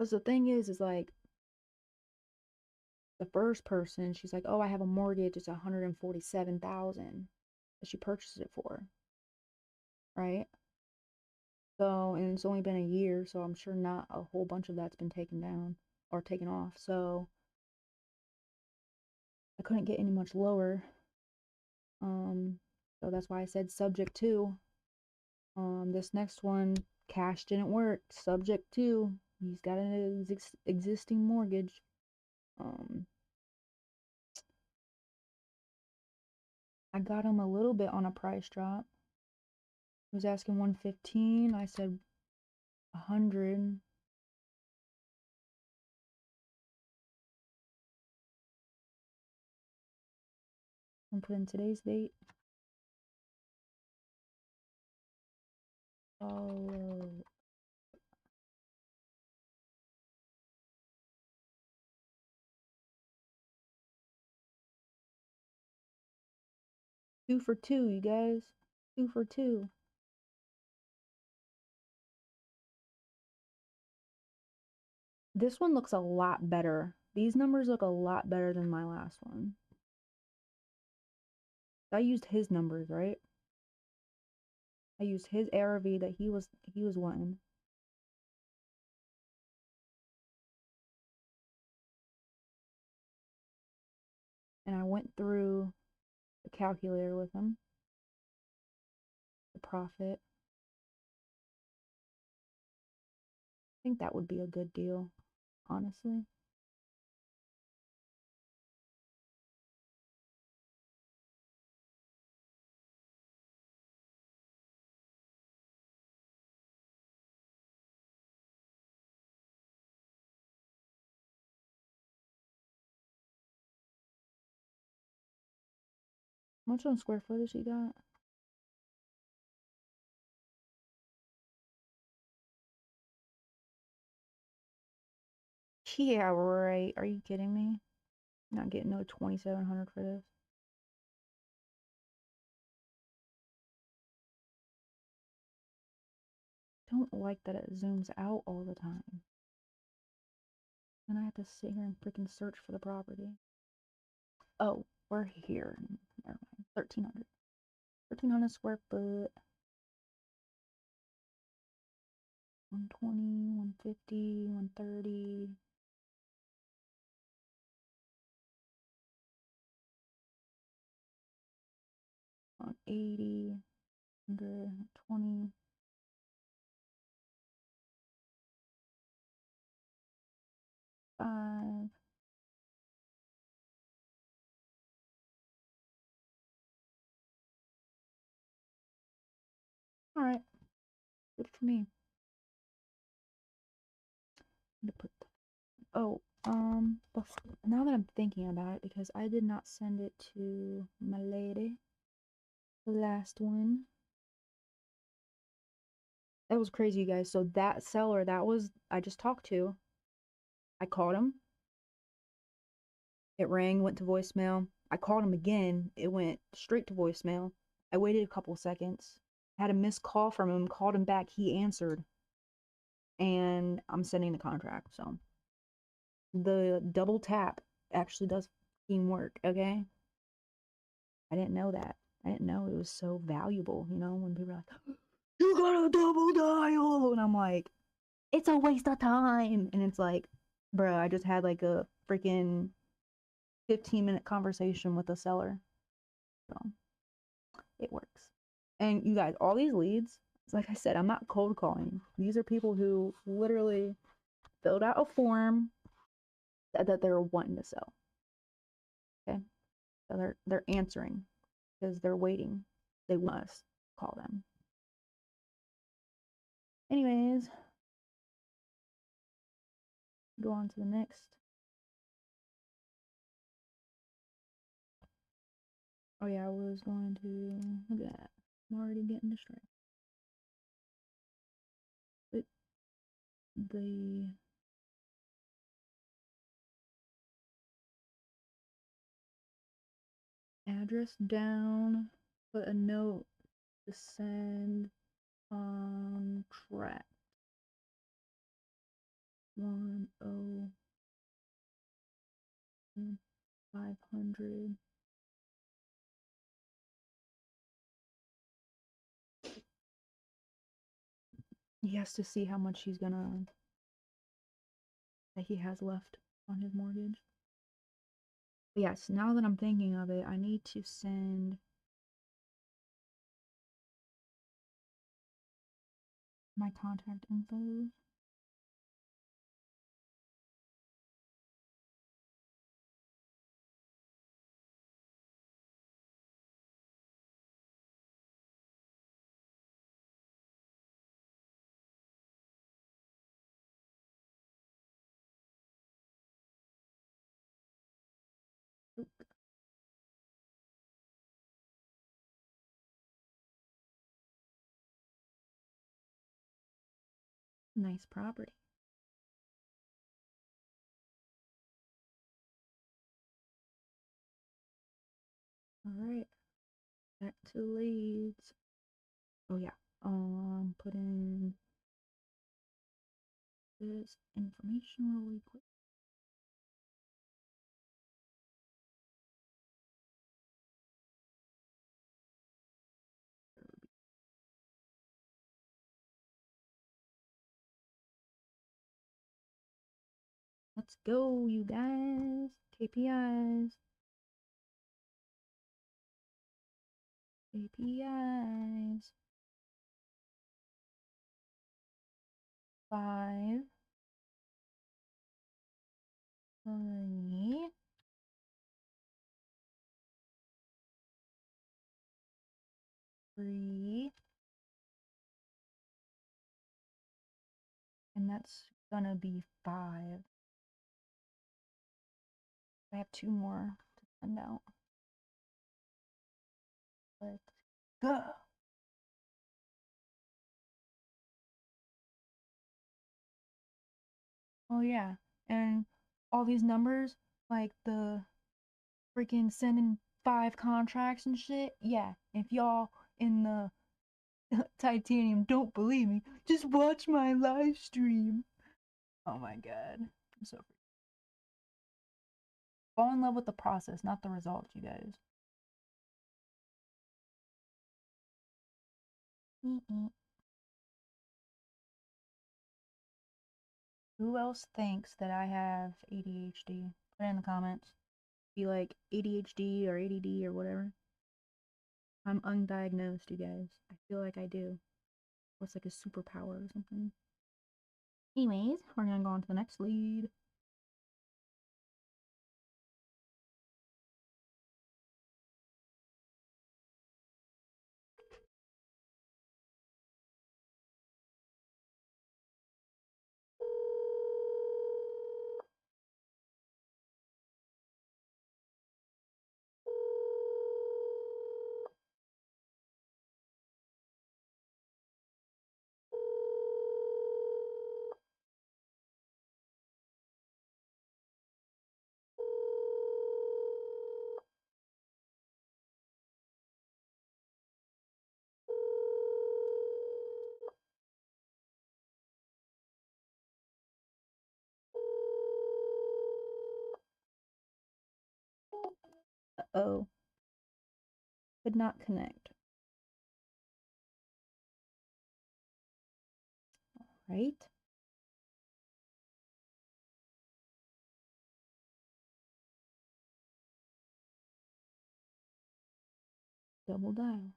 Because the thing is like, the first person, she's like, oh, I have a mortgage, it's 147,000 that she purchased it for, right? So, and it's only been a year, so I'm sure not a whole bunch of that's been taken down or taken off. So I couldn't get any much lower. So that's why I said subject to. This next one, cash didn't work. Subject to, he's got an existing mortgage. I got him a little bit on a price drop. He was asking 115. I said 100. I'm putting today's date. Oh, 2 for 2, you guys. 2 for 2. This one looks a lot better. These numbers look a lot better than my last one. I used his numbers, right? I used his ARV that he was wanting. And I went through the calculator with him. The profit. I think that would be a good deal, honestly. How much on square footage you got? Yeah, right. Are you kidding me? Not getting no 2,700 for this. Don't like that it zooms out all the time. And I have to sit here and freaking search for the property. Oh, we're here. Never mind. 1,300. 1,300 square foot. 120, 150, 130. 180, 120. 5. All right. Good for me. I'm gonna put the, oh, now that I'm thinking about it, because I did not send it to my lady, the last one. That was crazy, you guys. So that seller, I just talked to, I called him. It rang, went to voicemail. I called him again. It went straight to voicemail. I waited a couple seconds, had a missed call from him, called him back. He answered, and I'm sending the contract. So the double tap actually does work, okay? I didn't know that. I didn't know it was so valuable, when people are like, you got a double dial. And I'm like, it's a waste of time. And it's like, bro, I just had like a freaking 15-minute conversation with a seller. So it works. And you guys, all these leads, like I said, I'm not cold calling. These are people who literally filled out a form that they're wanting to sell. Okay. So they're answering because they're waiting. They want us to call them. Anyways, go on to the next. Oh yeah, I was going to look at that. I'm already getting distracted. Put the address down. Put a note to send contract. 500. He has to see how much he's gonna that he has left on his mortgage. But yes, now that I'm thinking of it, I need to send my contact info. Nice property. Alright. Back to leads. Oh yeah. Put in this information really quick. Let's go, you guys. KPIs. KPIs. 5. 3. 3. And that's gonna be 5. I have 2 more to send out. Let's go. Oh yeah, and all these numbers, like the freaking sending 5 contracts and shit. Yeah, if y'all in the titanium don't believe me, just watch my live stream. Oh my god, I'm so free. Fall in love with the process, not the results, you guys. Who else thinks that I have ADHD? Put it in the comments. Be like ADHD or ADD or whatever. I'm undiagnosed, you guys. I feel like I do. Or it's like a superpower or something. Anyways, we're gonna go on to the next lead. Uh-oh. Could not connect. Right? Double dial.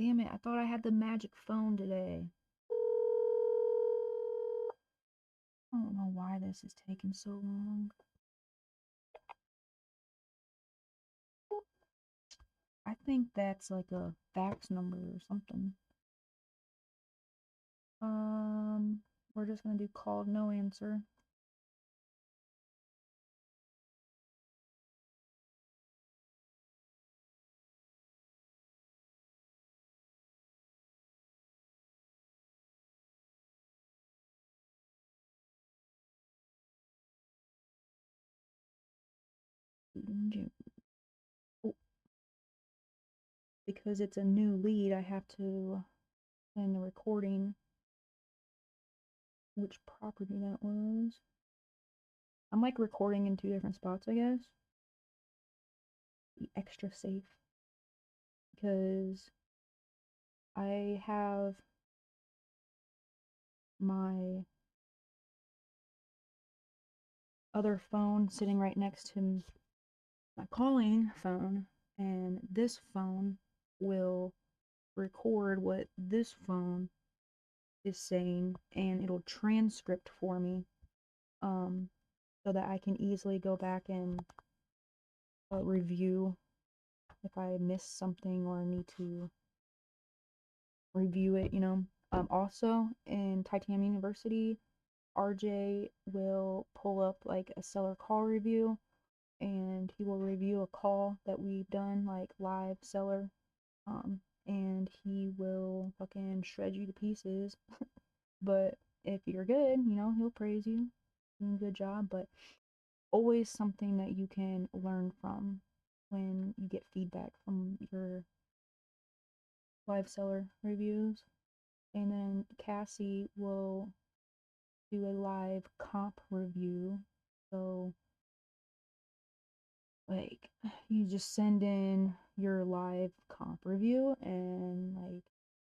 Damn it, I thought I had the magic phone today. I don't know why this is taking so long. I think that's like a fax number or something. We're just gonna do called no answer. Oh, because it's a new lead, I have to send the recording which property that was. I'm like recording in 2 different spots, I guess. Be extra safe because I have my other phone sitting right next to my calling phone, and this phone will record what this phone is saying, and it'll transcript for me, so that I can easily go back and review if I miss something or need to review it, you know. Also in Titanium University, RJ will pull up like a seller call review, and he will review a call that we've done, like live seller, and he will fucking shred you to pieces. But if you're good, you know, he'll praise you, doing a good job. But always something that you can learn from when you get feedback from your live seller reviews. And then Cassie will do a live comp review. So, like, you just send in your live comp review, and like,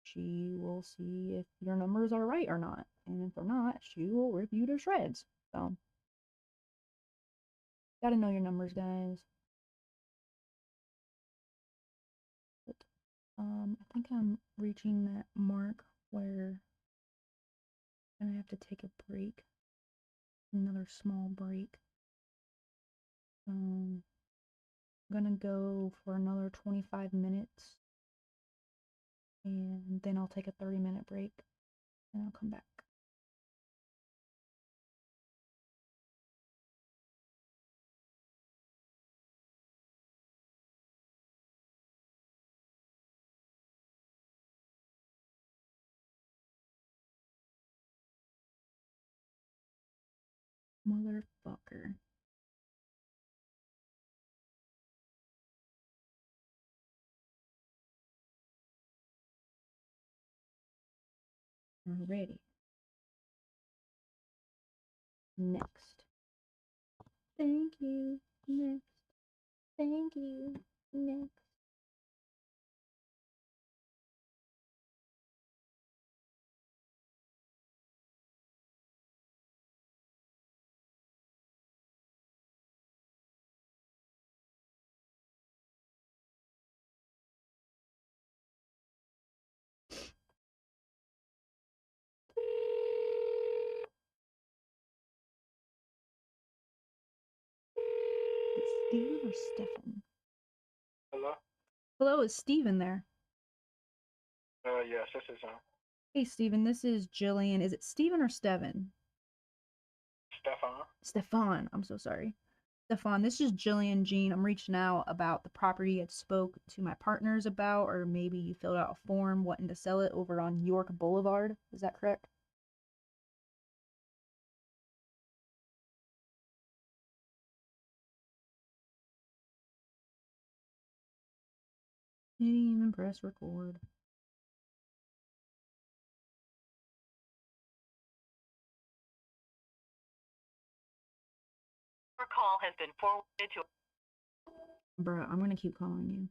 she will see if your numbers are right or not. And if they're not, she will rip you to shreds. So, gotta know your numbers, guys. But, I think I'm reaching that mark where I'm gonna have to take a break. Another small break. I'm gonna go for another 25 minutes, and then I'll take a 30-minute break, and I'll come back. Motherfucker. Alrighty. Next. Thank you. Next. Thank you. Next. Steven or Stefan? Hello? Hello, is Steven there? Yes, this is Hey, Steven, this is Jillian. Is it Steven or Steven? Stefan. Stefan. I'm so sorry. Stefan, this is Jillian Jean. I'm reaching out about the property I spoke to my partners about, or maybe you filled out a form wanting to sell it over on York Boulevard. Is that correct? Didn't even press record. Your call has been forwarded to. Bruh, I'm gonna keep calling you.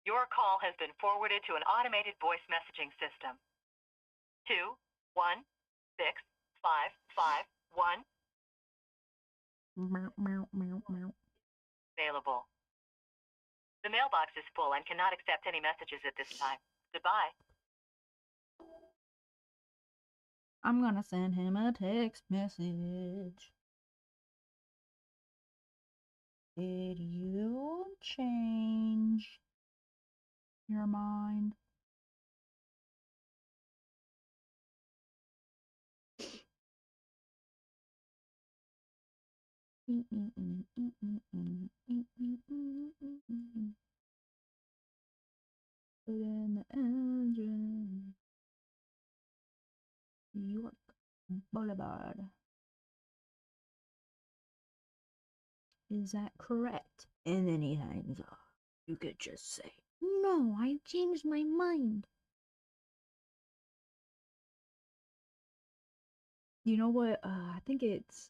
Your call has been forwarded to an automated voice messaging system. 216551 Meow, meow, meow, meow. available. The mailbox is full and cannot accept any messages at this time. Goodbye. I'm gonna send him a text message. Did you change your mind? Put in the engine. York Boulevard. Is that correct? And then he hangs off. You could just say, no, I changed my mind. You know what? I think it's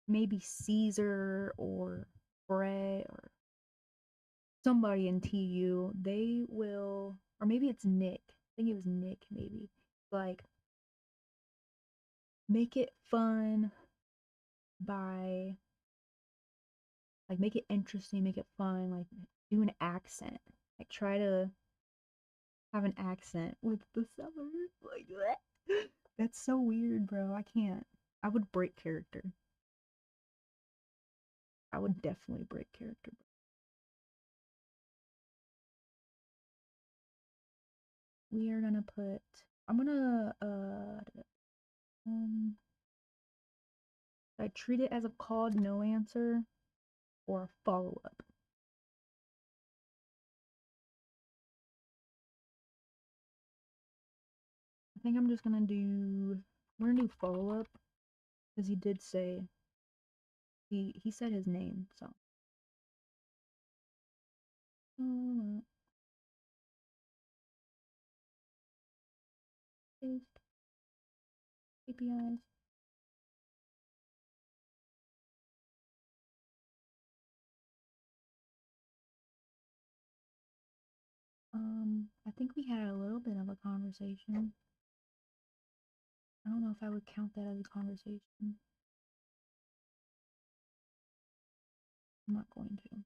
maybe Caesar or Bray or somebody in TU. They will, or maybe it's Nick. I think it was Nick, maybe. Like, make it fun by, like, make it interesting, make it fun, like, do an accent. Like, try to have an accent with the sellers. Like, that. That's so weird, bro. I can't. I would break character. I would definitely break character. We are gonna put, I'm gonna, I treat it as a called no answer or a follow-up. I think I'm just gonna do, we're gonna do follow-up because he did say, he said his name, so. Paste APIs. I think we had a little bit of a conversation. I don't know if I would count that as a conversation. I'm not going to.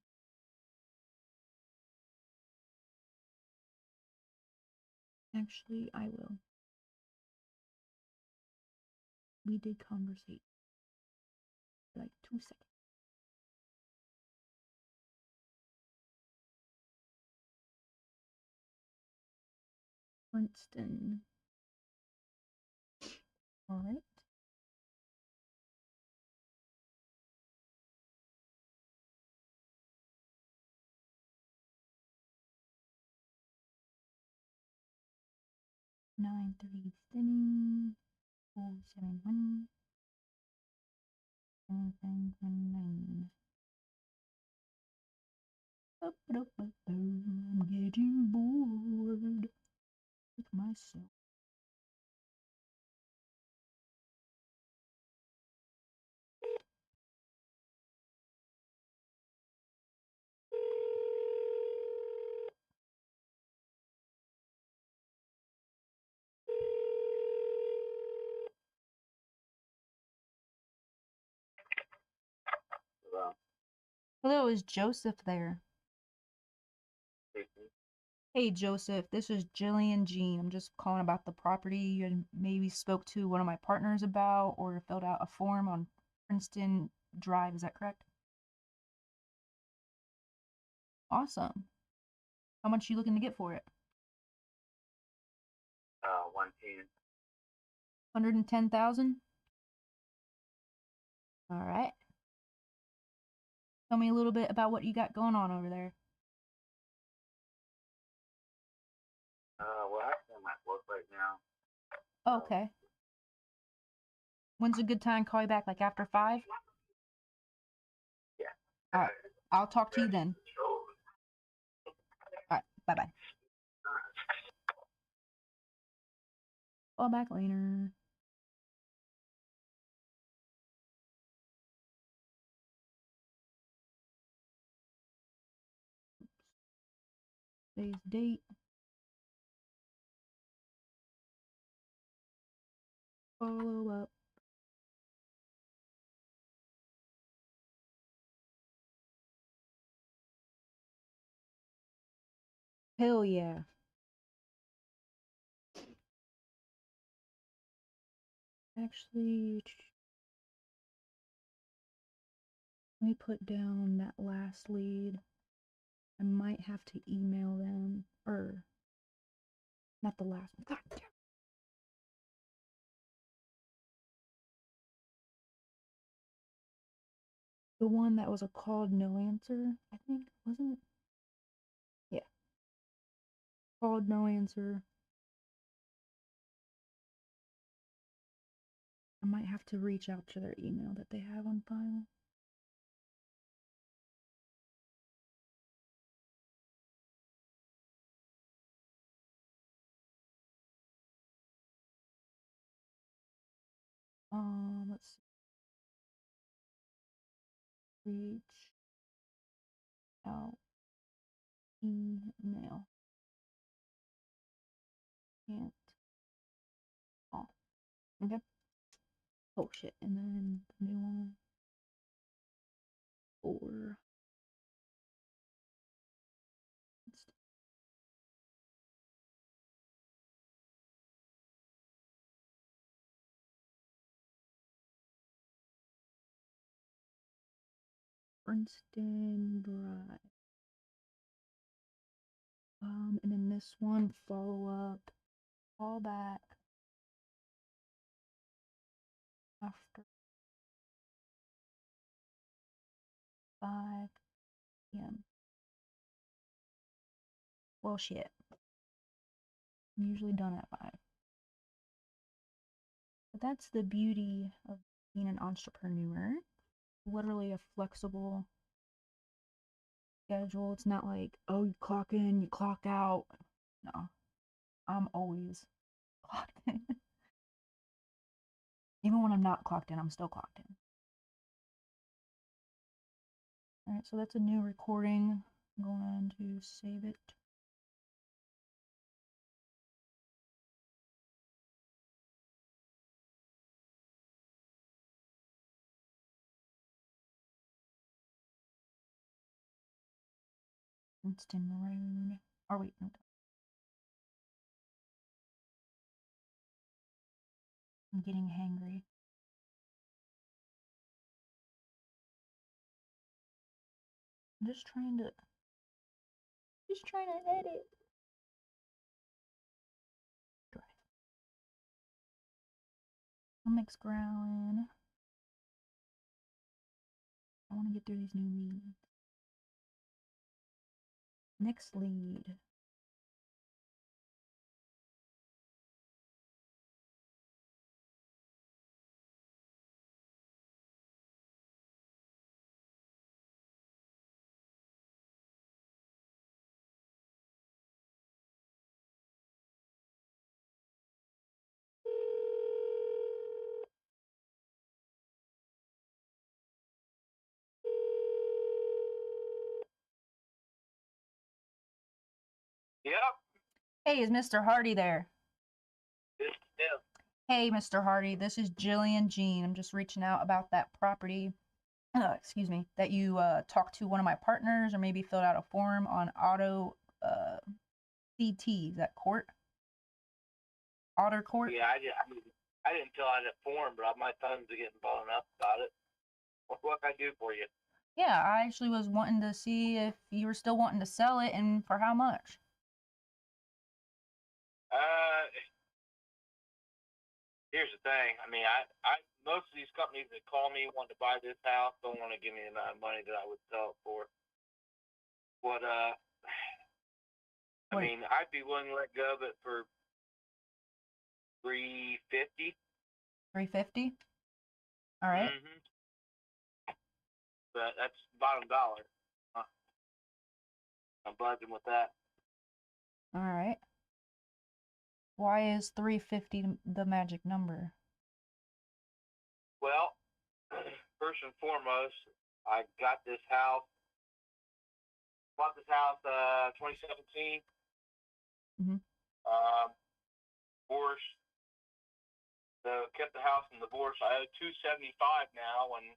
Actually, I will. We did conversate for like 2 seconds. Princeton. All right. Nine three thinning. 471. 759. I'm getting bored with myself. Hello. Hello, is Joseph there? Hey Joseph, this is Jillian Jean. I'm just calling about the property you had maybe spoke to one of my partners about or filled out a form on Princeton Drive. Is that correct? Awesome. How much are you looking to get for it? 110. 110,000? All right. Tell me a little bit about what you got going on over there. Well, actually, I'm at work right now. Okay. When's a good time to call you back? Like after 5? Yeah. All right. I'll talk to you then. All right. Bye-bye. Call back later. Today's date. Follow up. Hell yeah. Actually, let me put down that last lead. I might have to email them, or not the last one. God damn. The one that was a called no answer, I think, wasn't it? Yeah. Called no answer. I might have to reach out to their email that they have on file. Let's see. Reach out email. Can't. Oh, okay. Oh shit. And then the new one. Or Princeton Drive. And then this one, follow up, call back after 5 p.m. Well, shit. I'm usually done at 5. But that's the beauty of being an entrepreneur. Literally a flexible schedule. It's not like, oh, you clock in, you clock out. No, I'm always clocked in. Even when I'm not clocked in, I'm still clocked in. Alright, so that's a new recording. I'm going to save it. Princeton Road. Oh, wait, no. I'm getting hangry. I'm just trying to edit. Drive. Mix growling. I want to get through these new leads. Next lead. Yep. Hey, is Mr. Hardy there? This is Tim. Hey, Mr. Hardy, this is Jillian Jean. I'm just reaching out about that property, excuse me, that you talked to one of my partners or maybe filled out a form on auto CT. Is that court? Otter Court? Yeah, I didn't fill out a form, but my thumbs are getting blown up about it. What can I do for you? Yeah, I actually was wanting to see if you were still wanting to sell it and for how much. Here's the thing. I mean, I most of these companies that call me want to buy this house don't want to give me the amount of money that I would sell it for. What I mean, I'd be willing to let go of it for $350. 350? All right. Mm-hmm. But that's bottom dollar. I'm buzzing with that. All right. Why is 350 the magic number? Well, first and foremost, I got this house Bought this house 2017. Mhm. Divorced. So kept the house in divorce. I owe $275 now, and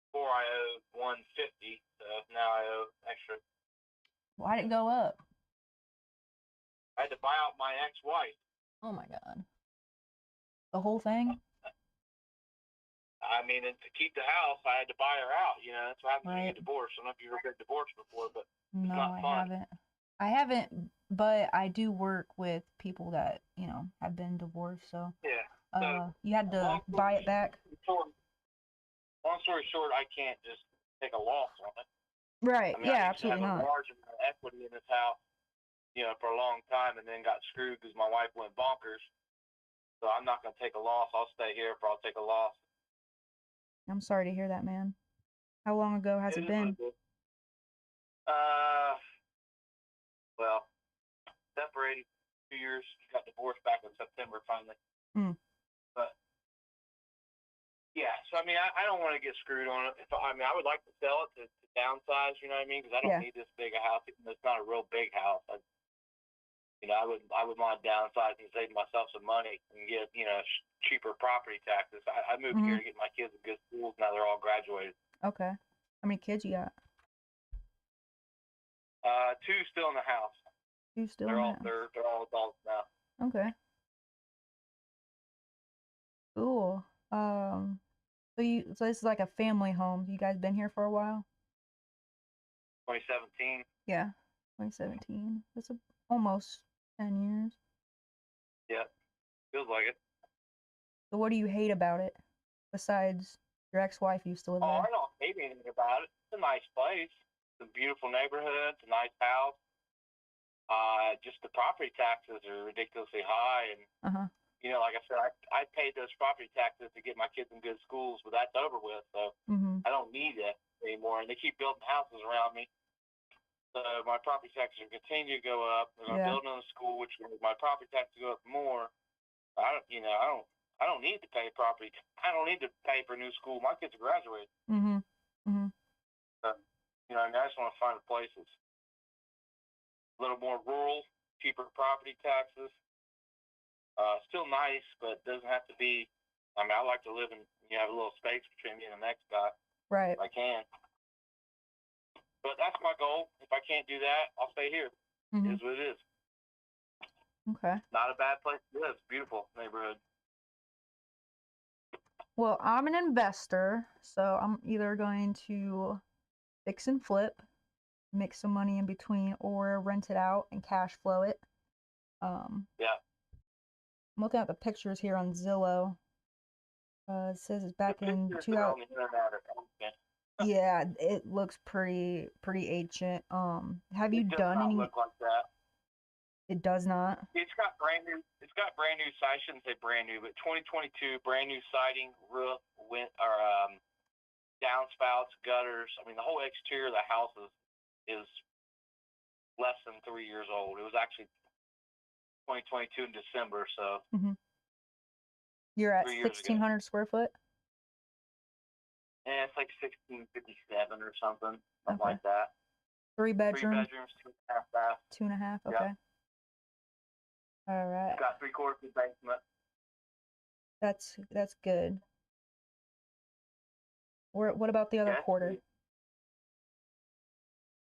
before I owed $150. So now I owe extra. Why did it go up? I had to buy out my ex-wife. Oh my god. The whole thing? I mean, and to keep the house, I had to buy her out. You know, that's what happens when you Right. get divorced. I don't know if you've ever been divorced before, but No, not I fun. haven't. I haven't, but I do work with people that, have been divorced, so Yeah. So, you had to buy it back? Long story short, I can't just take a loss on it. Right. I mean, Yeah, I used to have absolutely a not. large amount of equity in this house, for a long time, and then got screwed because my wife went bonkers. So I'm not going to take a loss. I'll stay here, or I'll take a loss. I'm sorry to hear that, man. How long ago has it been? Well, separated 2 years. Got divorced back in September finally. Mm. But yeah, so I mean, I don't want to get screwed on it. I would like to sell it to downsize. You know what I mean? Because I don't Yeah. need this big a house. Even though it's not a real big house. I would want to downsize and save myself some money and get cheaper property taxes. I moved here to get my kids in good schools. Now they're all graduated. Okay. How many kids you got? 2 still in the house. 2 still They're in all the house. they're all adults now. Okay. Cool. So this is like a family home. You guys been here for a while? 2017. Yeah. 2017. That's almost 10 years. Yeah, feels like it. So what do you hate about it? Besides your ex-wife used to live Oh, there? I don't hate anything about it. It's a nice place. It's a beautiful neighborhood. It's a nice house. Just the property taxes are ridiculously high, and Uh-huh. like I said, I paid those property taxes to get my kids in good schools, but that's over with. So Mhm. I don't need it anymore. And they keep building houses around me, so my property taxes will continue to go up. They're going to build another school, which means my property taxes go up more. I don't need to pay property. I don't need to pay for a new school. My kids are graduating. Mhm. Mhm. So, I just want to find a place that's a little more rural, cheaper property taxes. Still nice, but doesn't have to be. I like to live in, have a little space between me and the next guy. Right. If I can. But that's my goal. If I can't do that, I'll stay here. It is what it is. Okay. Not a bad place to live. It's a beautiful neighborhood. Well, I'm an investor, so I'm either going to fix and flip, make some money in between, or rent it out and cash flow it. Yeah. I'm looking at the pictures here on Zillow. It says it's back in 2000. Yeah, it looks pretty ancient. Have you done any? Look like that. It does not. It's got brand new. I shouldn't say brand new, but 2022 brand new siding, roof, downspouts, gutters. I mean, the whole exterior of the house is less than 3 years old. It was actually 2022 in December, so. You're at 3 years ago. 1,600 square foot? Yeah, it's like 1657 or something like that. 3 bedrooms? 3 bedrooms, 2.5 baths. 2.5, okay. Yeah. All right. Got 3/4 basement. That's good. What about the other quarter?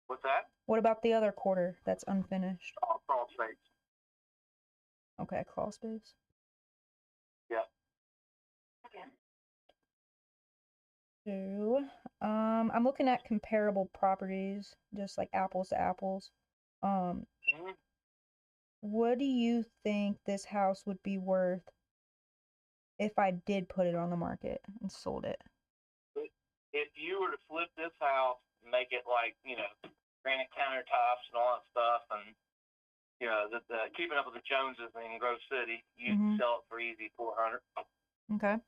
What's that? What about the other quarter that's unfinished? Oh, crawl space. Okay, crawl space. Yeah. So, I'm looking at comparable properties, just like apples to apples. What do you think this house would be worth if I did put it on the market and sold it? If you were to flip this house and make it like, granite countertops and all that stuff, and the keeping up with the Joneses in Grove City, you'd sell it for easy $400. Okay.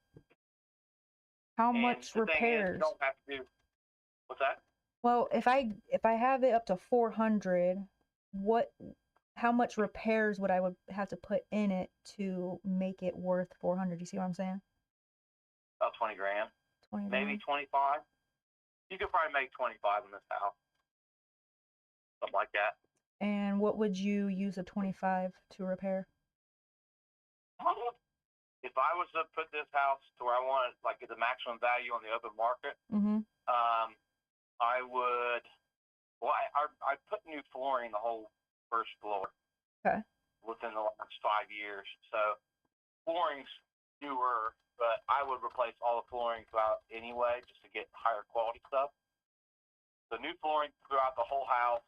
How much repairs? You don't have to do. What's that? Well, if I have it up to 400, how much repairs would I have to put in it to make it worth 400? You see what I'm saying? About 20 grand. 20 maybe grand. 25. You could probably make 25 in this house. something like that. And what would you use a 25 to repair? If I was to put this house to where I want like the maximum value on the open market, Mm-hmm. I would. Well, I put new flooring the whole first floor. Okay. Within the last 5 years, so flooring's newer, but I would replace all the flooring throughout anyway, just to get higher quality stuff. So new flooring throughout the whole house,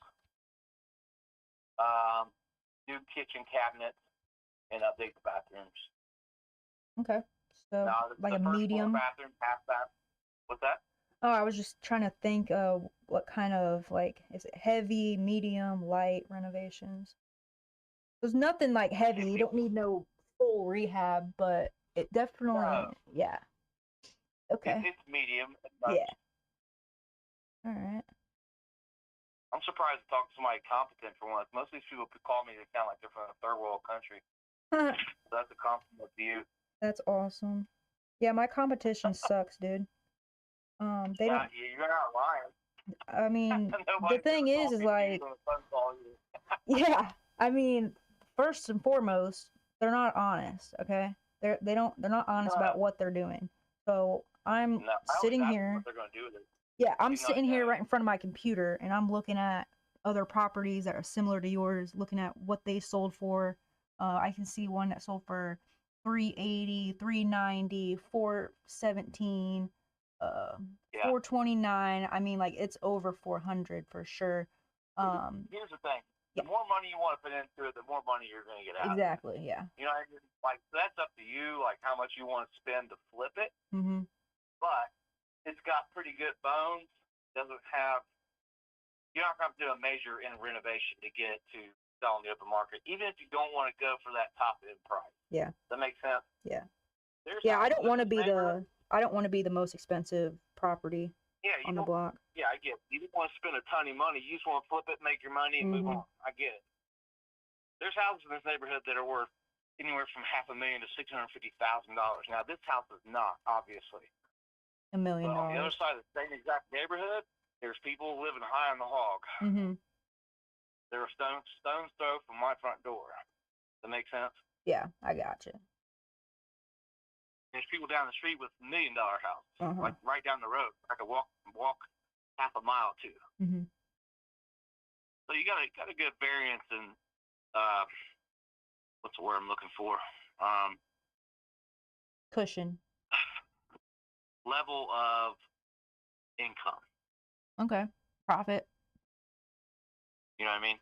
new kitchen cabinets, and update the bathrooms. Okay. So Now, like the a first medium. floor bathroom, half bath. What's that? Oh, I was just trying to think what kind of, like, is it heavy, medium, light renovations? There's nothing like heavy. You don't need no full rehab, but it definitely, yeah. Okay. It's medium. Yeah. All right. I'm surprised to talk to somebody competent for once. Most of these people call me, they sound like they're from a third world country. So that's a compliment to you. That's awesome. Yeah, my competition sucks, dude. They don't. You're not lying. I mean, the thing is like, yeah. I mean, first and foremost, they're not honest. Okay, they're not honest about what they're doing. So I'm sitting here. What they're gonna do with it. Yeah, I'm sitting here right in front of my computer, and I'm looking at other properties that are similar to yours, looking at what they sold for. I can see one that sold for 380, 390, 417, 429. I mean, like, it's over 400 for sure. Here's the thing. The more money you want to put into it, the more money you're going to get out. Exactly, yeah. You know what I mean? Like, that's up to you, like, how much you want to spend to flip it. Mm-hmm. But it's got pretty good bones. Doesn't have, you're not going to do a major renovation to get it to sell on the open market, even if you don't want to go for that top end price. Yeah. Does that make sense? Yeah. I don't want to be the most expensive property on the block. Yeah, I get it. You don't want to spend a ton of money. You just want to flip it, make your money, and move on. I get it. There's houses in this neighborhood that are worth anywhere from $500,000 to $650,000. Now, this house is not, obviously. $1 million. But on the other side of the same exact neighborhood, there's people living high on the hog. Mm-hmm. They're a stone's throw from my front door. Does that make sense? Yeah, I gotcha. There's people down the street with $1 million houses, like right down the road. I could walk half a mile to. Mm-hmm. So you got a good variance in what's the word I'm looking for? Cushion. Level of income. Okay. Profit. You know what I mean?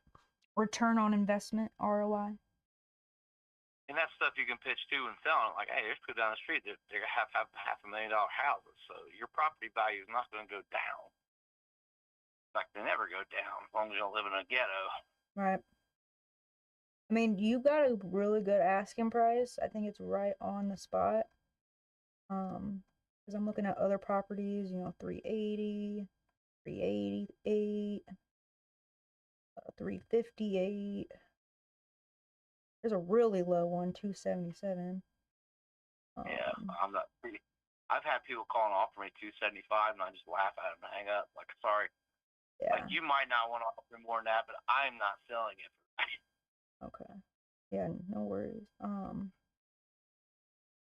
Return on investment, ROI. And that's stuff you can pitch to and sell. Like, hey, there's people down the street that they have $500,000 houses, so your property value is not going to go down. In fact, they never go down as long as you don't live in a ghetto. Right. I mean, you got a really good asking price. I think it's right on the spot. Because I'm looking at other properties, 380, 388, 358. There's a really low one, 277. Yeah, I'm not pretty. I've had people call and offer me 275, and I just laugh at them and hang up. Like, sorry. Yeah. Like, you might not want to offer more than that, but I'm not selling it for that. Okay. Yeah, no worries. I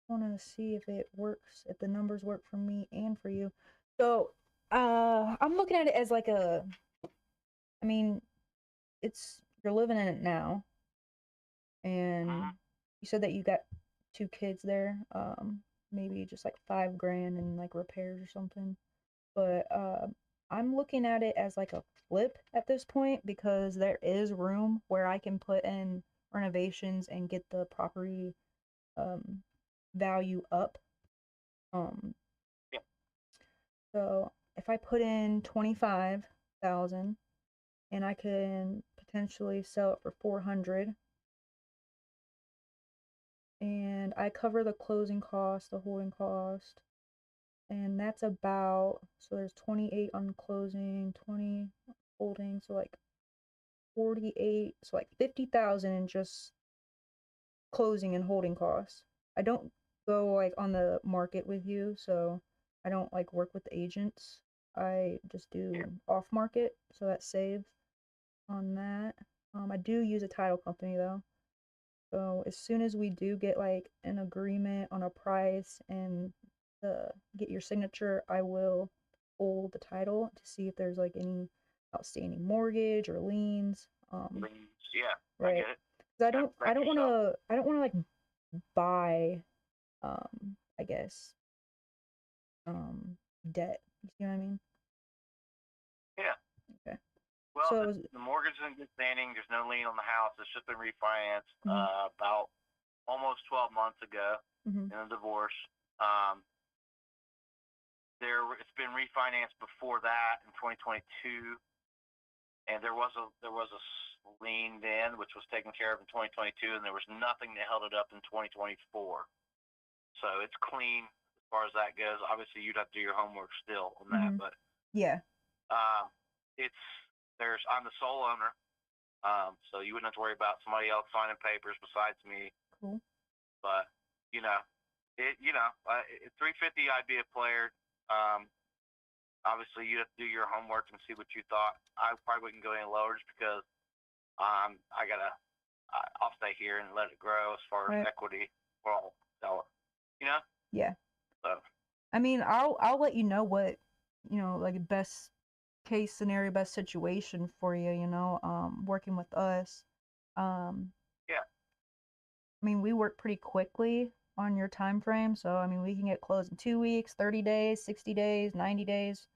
want to see if it works, if the numbers work for me and for you. So, I'm looking at it as like I mean, you're living in it now. And you said that you got 2 kids there, maybe just like $5,000 in like repairs or something. But I'm looking at it as like a flip at this point, because there is room where I can put in renovations and get the property value up. So if I put in 25,000 and I can potentially sell it for 400, and I cover the closing cost, the holding cost, and that's about, so there's 28 on closing, 20 holding, so like 48, so like 50,000 in just closing and holding costs. I don't go like on the market with you, so I don't like work with agents. I just do off market, so that saves. on that. I do use a title company though. So as soon as we do get like an agreement on a price and get your signature, I will pull the title to see if there's like any outstanding mortgage or liens. Yeah, right. I get it. 'Cause I don't want to like buy, I guess, debt. You see what I mean? Yeah. Okay. Well, So the mortgage is in good standing. There's no lien on the house. It's just been refinanced Mhm. about almost 12 months ago Mhm. in a divorce. It's been refinanced before that in 2022, and there was a lien then, which was taken care of in 2022, and there was nothing that held it up in 2024. So it's clean as far as that goes. Obviously, you'd have to do your homework still on that, but yeah. I'm the sole owner, so you wouldn't have to worry about somebody else signing papers besides me. Cool. But at 350, I'd be a player. Obviously, you'd have to do your homework and see what you thought. I probably wouldn't go any lower just because I'll stay here and let it grow as far as equity. Well, sell it. Yeah. So. I mean, I'll let you know what, like best case scenario, best situation for you, working with us. Yeah. I mean, we work pretty quickly on your time frame, so I mean, we can get closed in 2 weeks, 30 days, 60 days, 90 days.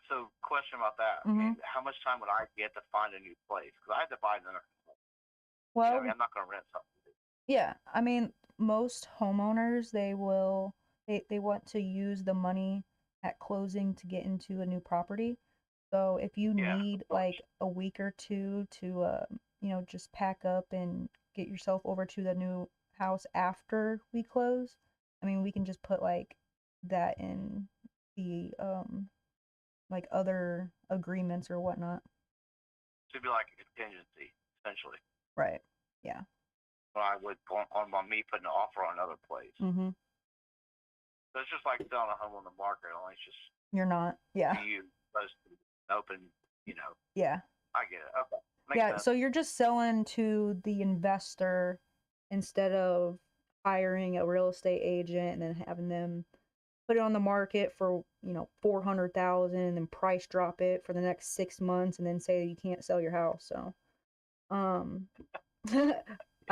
So question about that. I mean, how much time would I get to find a new place? Because I had to buy another. Well, I mean, I'm not going to rent something. Yeah, I mean, most homeowners they want to use the money at closing to get into a new property. So if you need like a week or two to just pack up and get yourself over to the new house after we close, I mean, we can just put like that in the like other agreements or whatnot. So it'd be like a contingency, essentially. Right. Yeah. Well, I would on me putting an offer on another place. Mm-hmm. So it's just like selling a home on the market, only it's just You're not. Yeah. you supposed to open, Yeah. I get it. Okay. Makes sense. So you're just selling to the investor instead of hiring a real estate agent and then having them put it on the market for 400,000 and then price drop it for the next 6 months and then say you can't sell your house. So I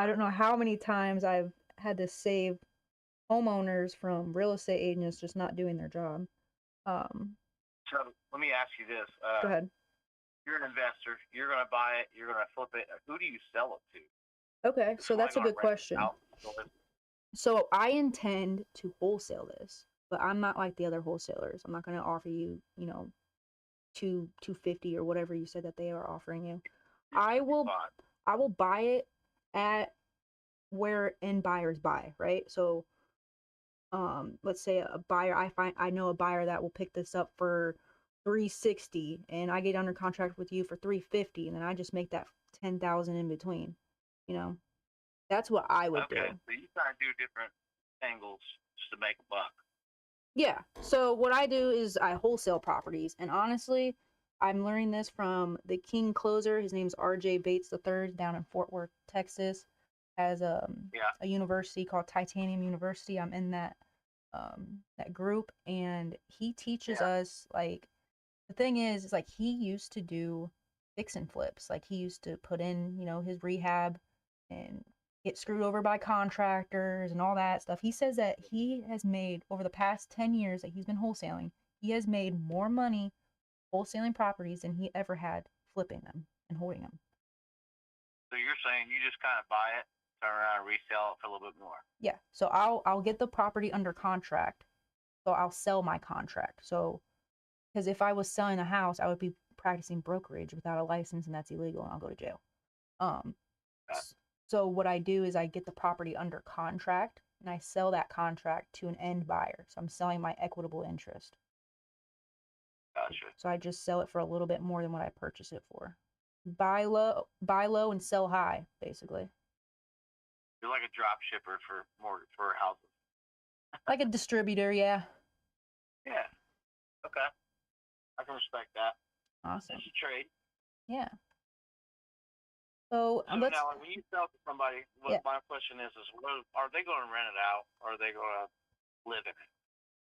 don't know how many times I've had to save homeowners from real estate agents just not doing their job. So let me ask you this. Go ahead. You're an investor. You're going to buy it. You're going to flip it. Who do you sell it to? Okay, so that's a good question. So I intend to wholesale this, but I'm not like the other wholesalers. I'm not going to offer you, $250 or whatever you said that they are offering you. I will buy it at where end buyers buy, right? So let's say a buyer I know a buyer that will pick this up for $360 and I get under contract with you for $350 and then I just make that $10,000 in between. That's what I would do. Okay, so you try to do different angles just to make a buck. Yeah. So what I do is I wholesale properties, and honestly, I'm learning this from the king closer. His name's R.J. Bates III down in Fort Worth, Texas. Has a university called Titanium University. I'm in that group, and he teaches us like the thing is like he used to do fix and flips. Like he used to put in his rehab and get screwed over by contractors and all that stuff. He says that he has made over the past 10 years that he's been wholesaling, he has made more money wholesaling properties than he ever had flipping them and holding them. So you're saying you just kind of buy it, turn around and resell it for a little bit more? Yeah. So I'll get the property under contract. So I'll sell my contract. So because if I was selling a house, I would be practicing brokerage without a license, and that's illegal, and I'll go to jail. So what I do is I get the property under contract, and I sell that contract to an end buyer. So I'm selling my equitable interest. Gotcha. So I just sell it for a little bit more than what I purchase it for. Buy low, and sell high, basically. You're like a drop shipper for houses. Like a distributor, yeah. Yeah. Okay. I can respect that. Awesome. It's a trade. Yeah. So So now, when you sell to somebody, what my question is are they going to rent it out, or are they going to live in it?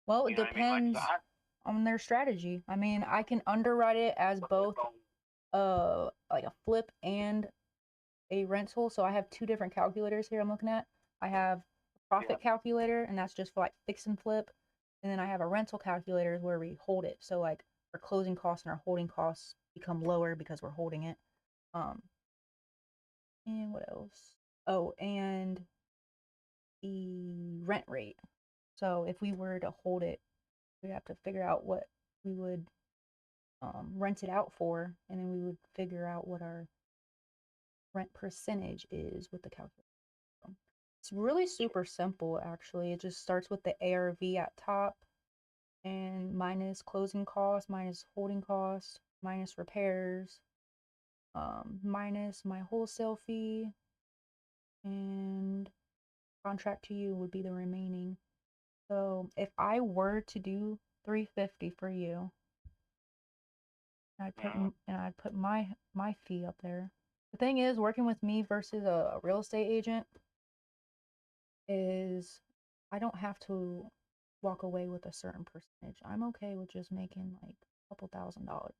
Well, it depends on their strategy. I mean, I can underwrite it as both like a flip and a rental. So I have two different calculators here I'm looking at. I have a profit calculator, and that's just for like fix and flip. And then I have a rental calculator where we hold it. So like our closing costs and our holding costs become lower because we're holding it. And what else? Oh, and the rent rate. So if we were to hold it, we'd have to figure out what we would rent it out for, and then we would figure out what our rent percentage is with the calculator. It's really super simple, actually. It just starts with the ARV at top and minus closing costs, minus holding costs, minus repairs, minus my wholesale fee, and contract to you would be the remaining. So if I were to do $350 for you, I'd put my fee up there. The thing is, working with me versus a real estate agent is I don't have to walk away with a certain percentage. I'm okay with just making like a couple $1,000s.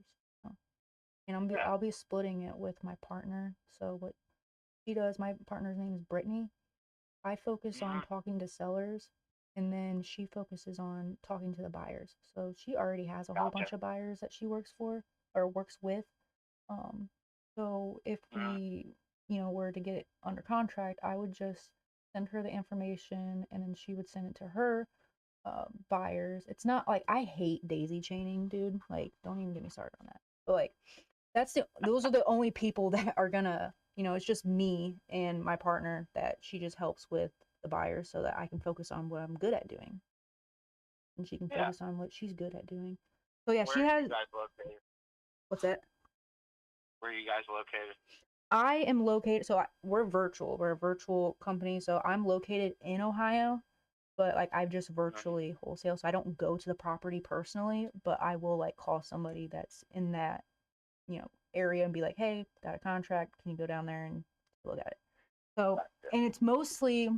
And I'll be splitting it with my partner. So what she does, my partner's name is Brittany. I focus on talking to sellers, and then she focuses on talking to the buyers. So she already has a whole bunch of buyers that she works for or works with. So if we, were to get it under contract, I would just send her the information, and then she would send it to her buyers. It's not like I hate daisy chaining, dude. Like, don't even get me started on that. But like, those are the only people that are gonna, it's just me and my partner that she just helps with the buyers so that I can focus on what I'm good at doing, and she can focus on what she's good at doing. So yeah, she has. Where are you guys located? What's that? Where are you guys located? I am located. So we're virtual. We're a virtual company. So I'm located in Ohio, but like I've just virtually wholesale. So I don't go to the property personally, but I will like call somebody that's in that area and be like, hey, got a contract, can you go down there and look at it? So, and it's mostly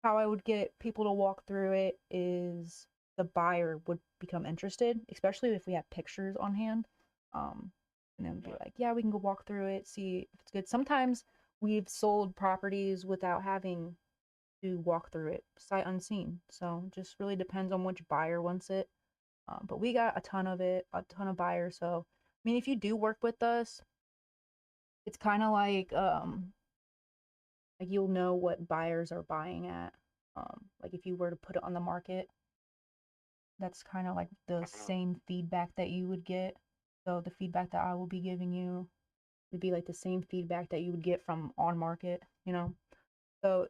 how I would get people to walk through it is the buyer would become interested, especially if we have pictures on hand, and then be like, yeah, we can go walk through it, see if it's good. Sometimes we've sold properties without having to walk through it sight unseen, so it just really depends on which buyer wants it. But we got a ton of buyers. So I mean, if you do work with us, it's kind of like you'll know what buyers are buying at. Like if you were to put it on the market, that's kind of like the same feedback that you would get. So the feedback that I will be giving you would be like the same feedback that you would get from on market, So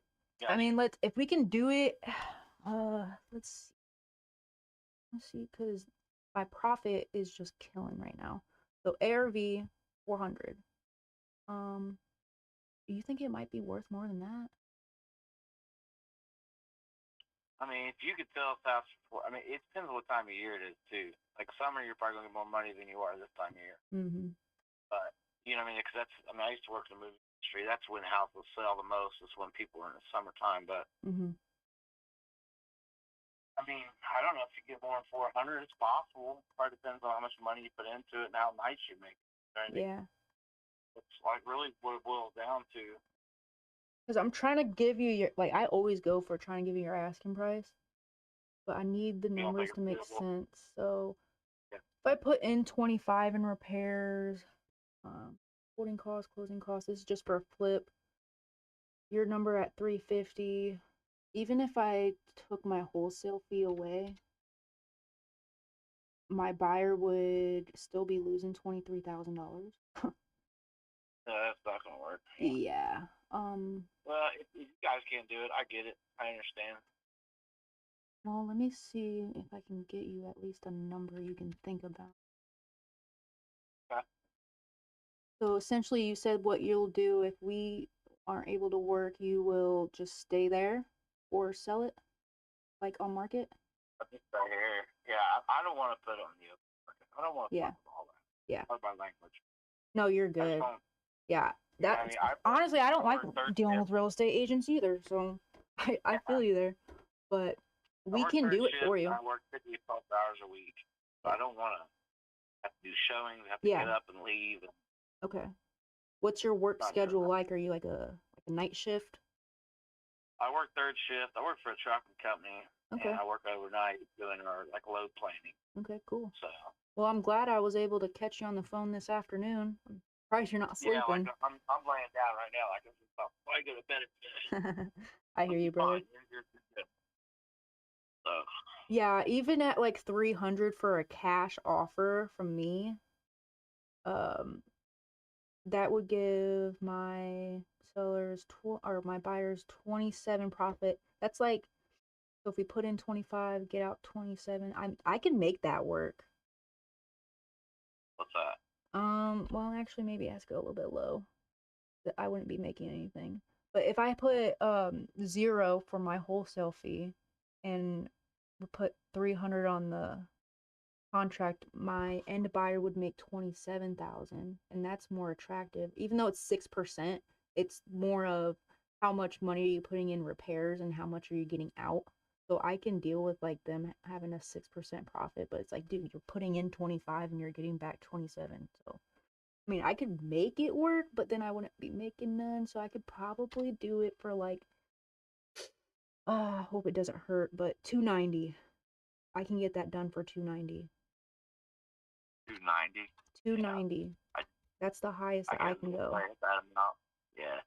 I mean, if we can do it, let's see, because my profit is just killing right now. So ARV 400. Do you think it might be worth more than that? I mean, if you could sell a house for, I mean, it depends on what time of year it is too. Like summer, you're probably gonna get more money than you are this time of year. But you know what I mean? Because I used to work in the movie industry. That's when houses sell the most. Is when people are in the summertime. But I mean, I don't know if you get more than 400. It's possible. Probably depends on how much money you put into it and how nice you make it. Yeah. It's like really what it boils down to. Because I'm trying to give you your, like, I always go for trying to give you your asking price, but I need the numbers to make sense. So if I put in 25 in repairs, holding costs, closing costs, this is just for a flip. Your number at 350. Even if I took my wholesale fee away, my buyer would still be losing $23,000. That's not gonna work. Yeah. Well, if you guys can't do it, I get it. I understand. Well, let me see if I can get you at least a number you can think about. Okay. So essentially, you said what you'll do if we aren't able to work, you will just stay there or sell it, like on market. Right here. Yeah, I don't want to put on you. I don't want to put all that. Yeah. Pardon my language. No, you're I just good. don't. Yeah. Yeah, That I mean, honestly, I don't like work third dealing shift. with real estate agents either. So I feel you there, but we work can third do it shift, for you. I work 50 to 12 hours a week. So Yeah. I don't want to have to do showings, have to Yeah. get up and leave. Okay. What's your work Not schedule sure. like? Are you like a night shift? I work third shift. I work for a trucking company, Okay. and I work overnight doing our like load planning. Okay, cool. So Well, I'm glad I was able to catch you on the phone this afternoon. I'm surprised you're not yeah, like sleeping. I'm laying down right now. Like I go to bed at I hear you, brother. You're good. So Yeah, even at like 300 for a cash offer from me, that would give my sellers or my buyers 27 profit. That's like, so if we put in 25, get out 27, I can make that work. what's that? Well, actually, maybe I have to go a little bit low. I wouldn't be making anything. But if I put 0 for my wholesale fee and we put 300 on the contract, my end buyer would make 27,000, and that's more attractive. Even though it's 6%, it's more of how much money are you putting in repairs and how much are you getting out. So I can deal with like them having a 6% profit, but it's like, dude, you're putting in 25 and you're getting back 27. So I mean, I could make it work, but then I wouldn't be making none. So I could probably do it for like, I hope it doesn't hurt, but 290. I can get that done for 290. 290. 290. Yeah. That's the highest that I can go. That amount. Yeah.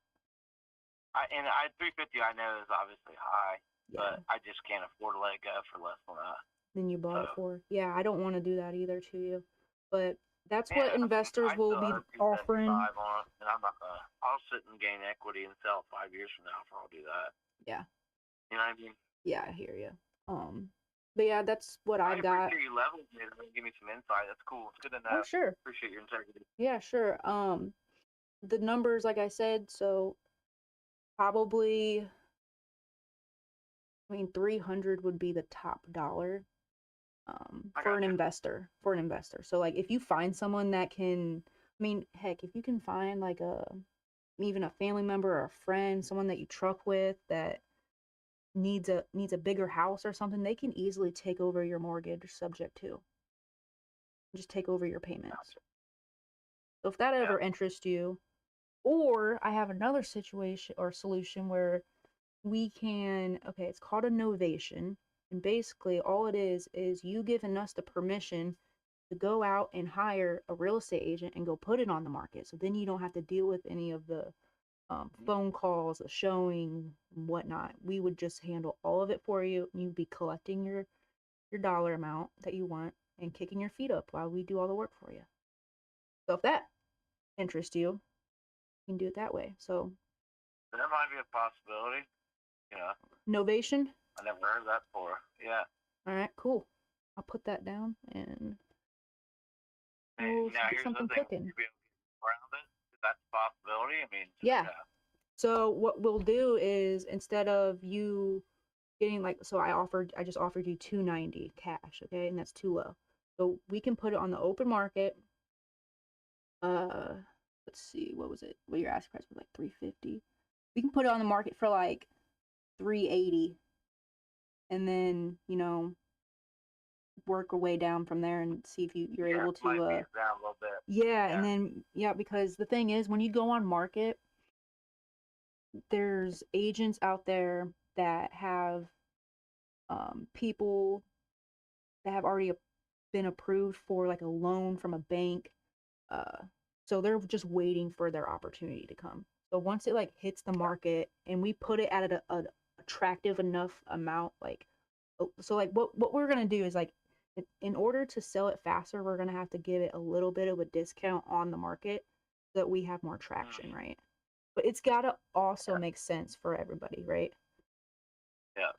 350 I know is obviously high, Yeah. but I just can't afford to let it go for less than that. Than you bought it for. Yeah, I don't want to do that either to you. But that's Yeah, what investors will be offering. On it, and I'm not gonna. I'll sit and gain equity and sell 5 years from now for I'll do that. Yeah. You know what I mean? Yeah, I hear you. But yeah, that's what I got. appreciate you leveling me and give me some insight. That's cool. It's good to know. Oh, sure. Appreciate your integrity. Yeah, sure. The numbers, like I said, so probably, I mean, 300 would be the top dollar for an investor. So like if you find someone that can, I mean, heck, if you can find like even a family member or a friend, someone that you truck with that needs a bigger house or something, they can easily take over your mortgage subject to. Just take over your payments. So if that ever interests you, or I have another situation or solution where we can, okay, it's called a novation. And basically all it is you giving us the permission to go out and hire a real estate agent and go put it on the market. So then you don't have to deal with any of the phone calls, the showing, and whatnot. We would just handle all of it for you. You'd be collecting your dollar amount that you want and kicking your feet up while we do all the work for you. So if that interests you, you can do it that way. So that might be a possibility. Yeah. Novation? I never heard that before. Yeah. All right, cool. I'll put that down and we'll now get here's something the thing. cooking. You be able to get around it? That's a possibility. I mean, yeah. So what we'll do is instead of you getting like, so I just offered you 290 cash, okay, and that's too low. So we can put it on the open market. Let's see, what was it? Well, your asking price was like 350. We can put it on the market for like 380, and then work our way down from there and see if you're able to. Might be down a little bit. Yeah, and then because the thing is, when you go on market, there's agents out there that have people that have already been approved for like a loan from a bank. So they're just waiting for their opportunity to come. So once it like hits the market and we put it at a attractive enough amount, like, so like what we're gonna do is like, in order to sell it faster, we're gonna have to give it a little bit of a discount on the market so that we have more traction, right? But it's gotta also make sense for everybody, right? Yeah.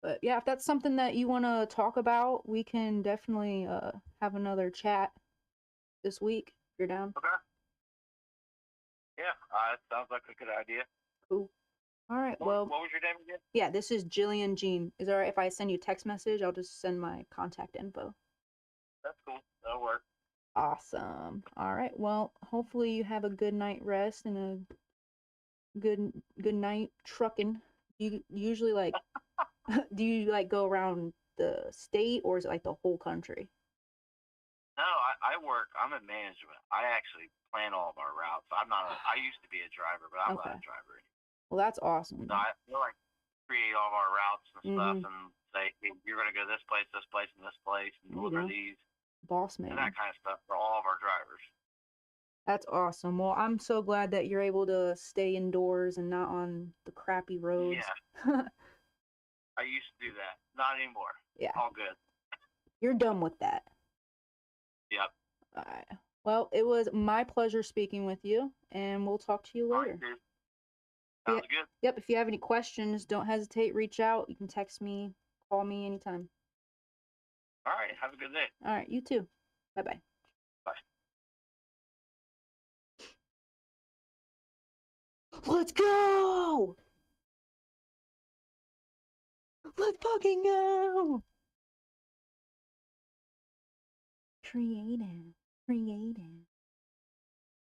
But yeah, if that's something that you want to talk about, we can definitely have another chat this week if you're down. Okay. Yeah, sounds like a good idea. Cool. All right. What was your name again? Yeah, this is Jillian Jean. Is it all right if I send you a text message? I'll just send my contact info. That's cool. That'll work. Awesome. All right. Well, hopefully you have a good night rest and a good night trucking. You usually like do you like go around the state or is it like the whole country? No, I'm in management. I actually plan all of our routes. I used to be a driver, but I'm not Okay. a driver anymore. Well, that's awesome. So I like create all of our routes and stuff Mhm. and say, hey, you're going to go this place, and this place, and There you deliver go. these Boss and man. that kind of stuff for all of our drivers. That's awesome. Well, I'm so glad that you're able to stay indoors and not on the crappy roads. Yeah, I used to do that. Not anymore. Yeah. All good. You're done with that. Yep. All right. Well, it was my pleasure speaking with you, and we'll talk to you later. All right, sounds good. Yep. If you have any questions, don't hesitate. Reach out. You can text me, call me anytime. All right. Have a good day. All right. You too. Bye-bye. Bye. Let's go! Let's fucking go! Creative. Creative.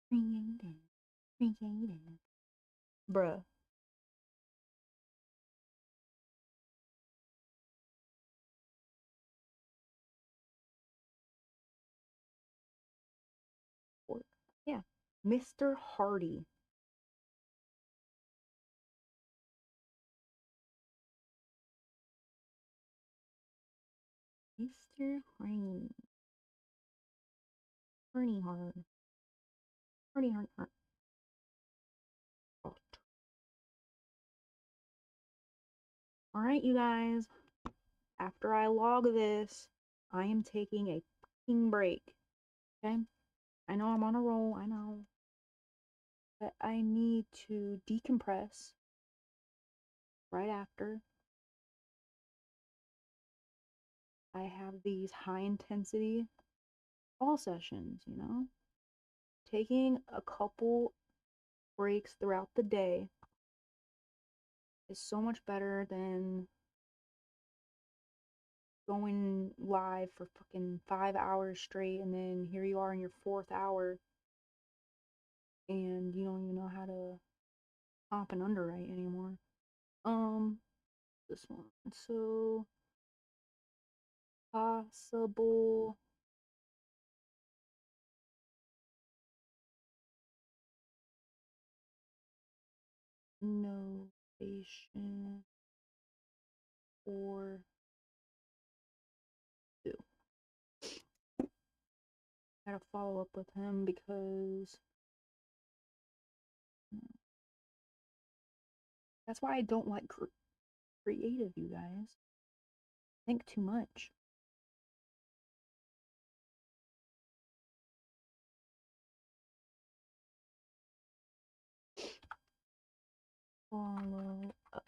Creative. Creative. Bruh. Yeah. Mr. Hardy. Mr. Hardy. Hardy hard. Hardy hard hard. Alright, you guys. After I log this, I am taking a fucking break. Okay? I know I'm on a roll, I know. But I need to decompress right after. I have these high intensity call sessions, you know? Taking a couple breaks throughout the day is so much better than going live for fucking 5 hours straight and then here you are in your 4th hour and you don't even know how to hop and underwrite anymore. This one. So possible novation or two. Gotta follow up with him because that's why I don't like creative, you guys. Think too much. Follow up.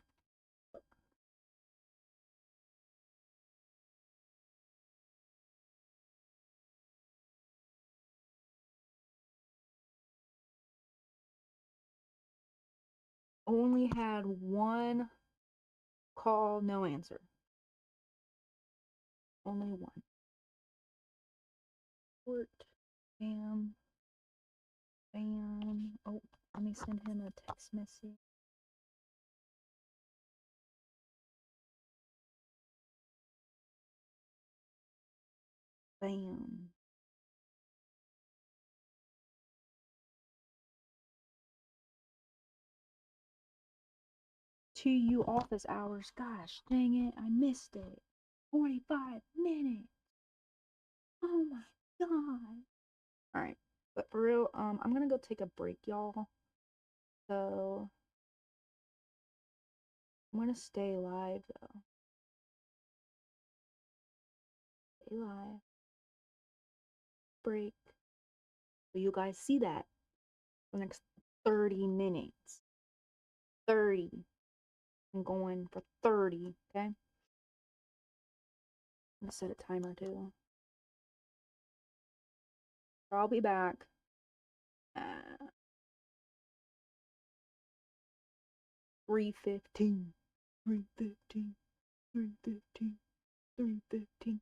Only had one call, no answer. Only one. Report. Bam. Bam. Oh, let me send him a text message. Bam. To you office hours. Gosh, dang it, I missed it. 45 minutes. Oh my god. Alright, but for real, I'm gonna go take a break, y'all. So, I'm gonna stay live, though. Stay live. Break. So you guys see that for the next 30 minutes. 30. I'm going for 30, okay? I'm gonna set a timer, too. I'll be back. 3:15. 3:15. 3:15. 3:15.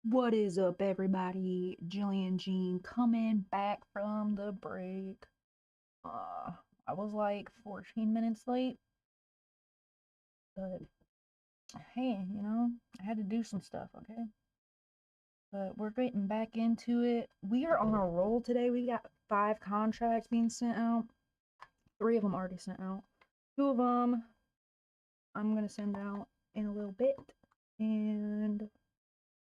What is up, everybody? Jillian Jean coming back from the break. I was like 14 minutes late, but hey, you know, I had to do some stuff, okay? But we're getting back into it. We are on a roll today. We got 5 contracts being sent out. 3 of them already sent out. 2 of them I'm gonna send out in a little bit, and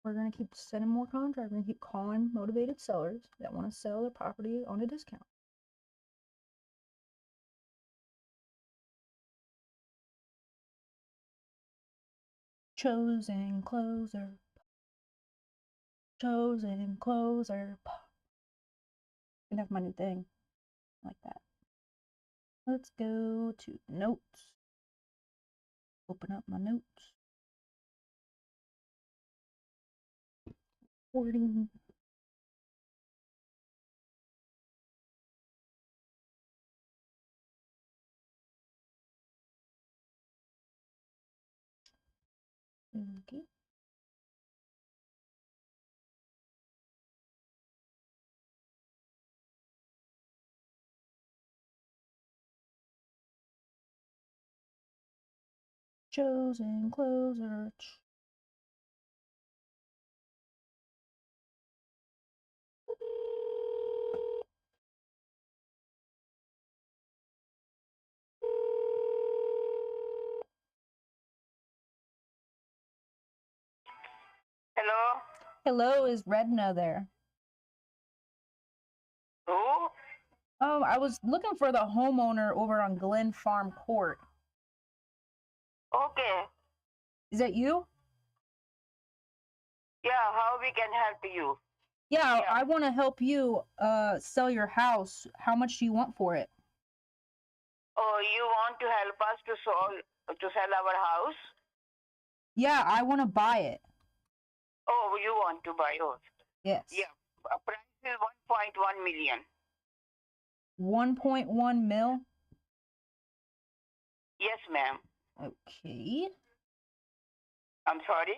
we're gonna keep sending more contracts. We're gonna keep calling motivated sellers that want to sell their property on a discount. Chosen closer. Chosen closer. And that's my new thing. Like that. Let's go to notes. Open up my notes. Recording. Okay. Chosen closer. Hello? Hello, is Redna there? Who? I was looking for the homeowner over on Glen Farm Court. Okay. Is that you? Yeah, how we can help you? Yeah, Yeah. I want to help you sell your house. How much do you want for it? Oh, you want to help us to sell our house? Yeah, I want to buy it. Oh, you want to buy yours? Yes. Yeah. Price is 1.1 million. 1.1 mil? Yes, ma'am. Okay. I'm sorry.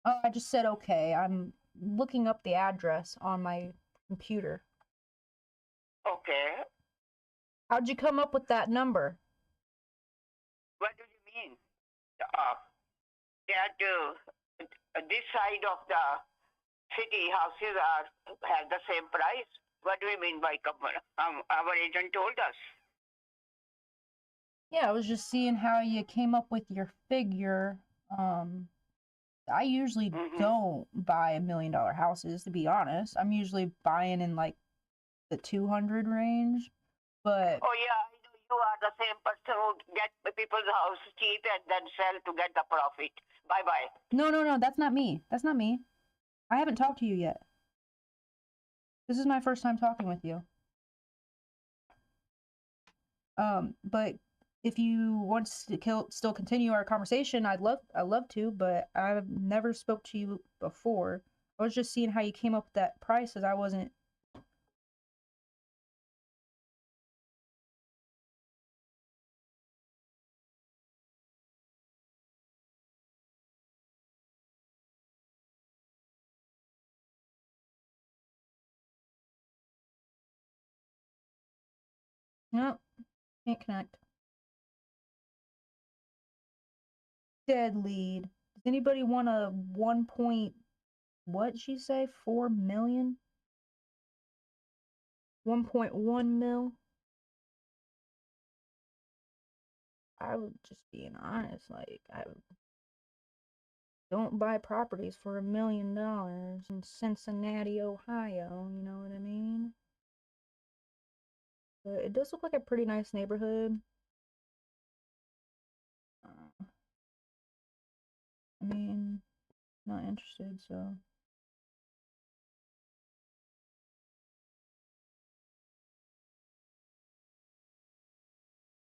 Oh, I just said okay. I'm looking up the address on my computer. Okay. How'd you come up with that number? What do you mean? This side of the city houses have the same price. What do you mean by our agent told us? Yeah, I was just seeing how you came up with your figure. I usually don't buy $1 million houses, to be honest. I'm usually buying in like the 200 range, but Oh yeah, I know you are the same person who get people's house cheap and then sell to get the profit. Bye bye. no, that's not me. That's not me. I haven't talked to you yet. This is my first time talking with you. But if you want to still continue our conversation, I'd love to, but I've never spoke to you before. I was just seeing how you came up with that price, as I wasn't. No, can't connect. Dead lead. Does anybody want a 1 point, what'd she say, 4 million? 1.1 mil? I was just being honest, like, I don't buy properties for $1 million in Cincinnati, Ohio, you know what I mean? But it does look like a pretty nice neighborhood. I mean, not interested, so.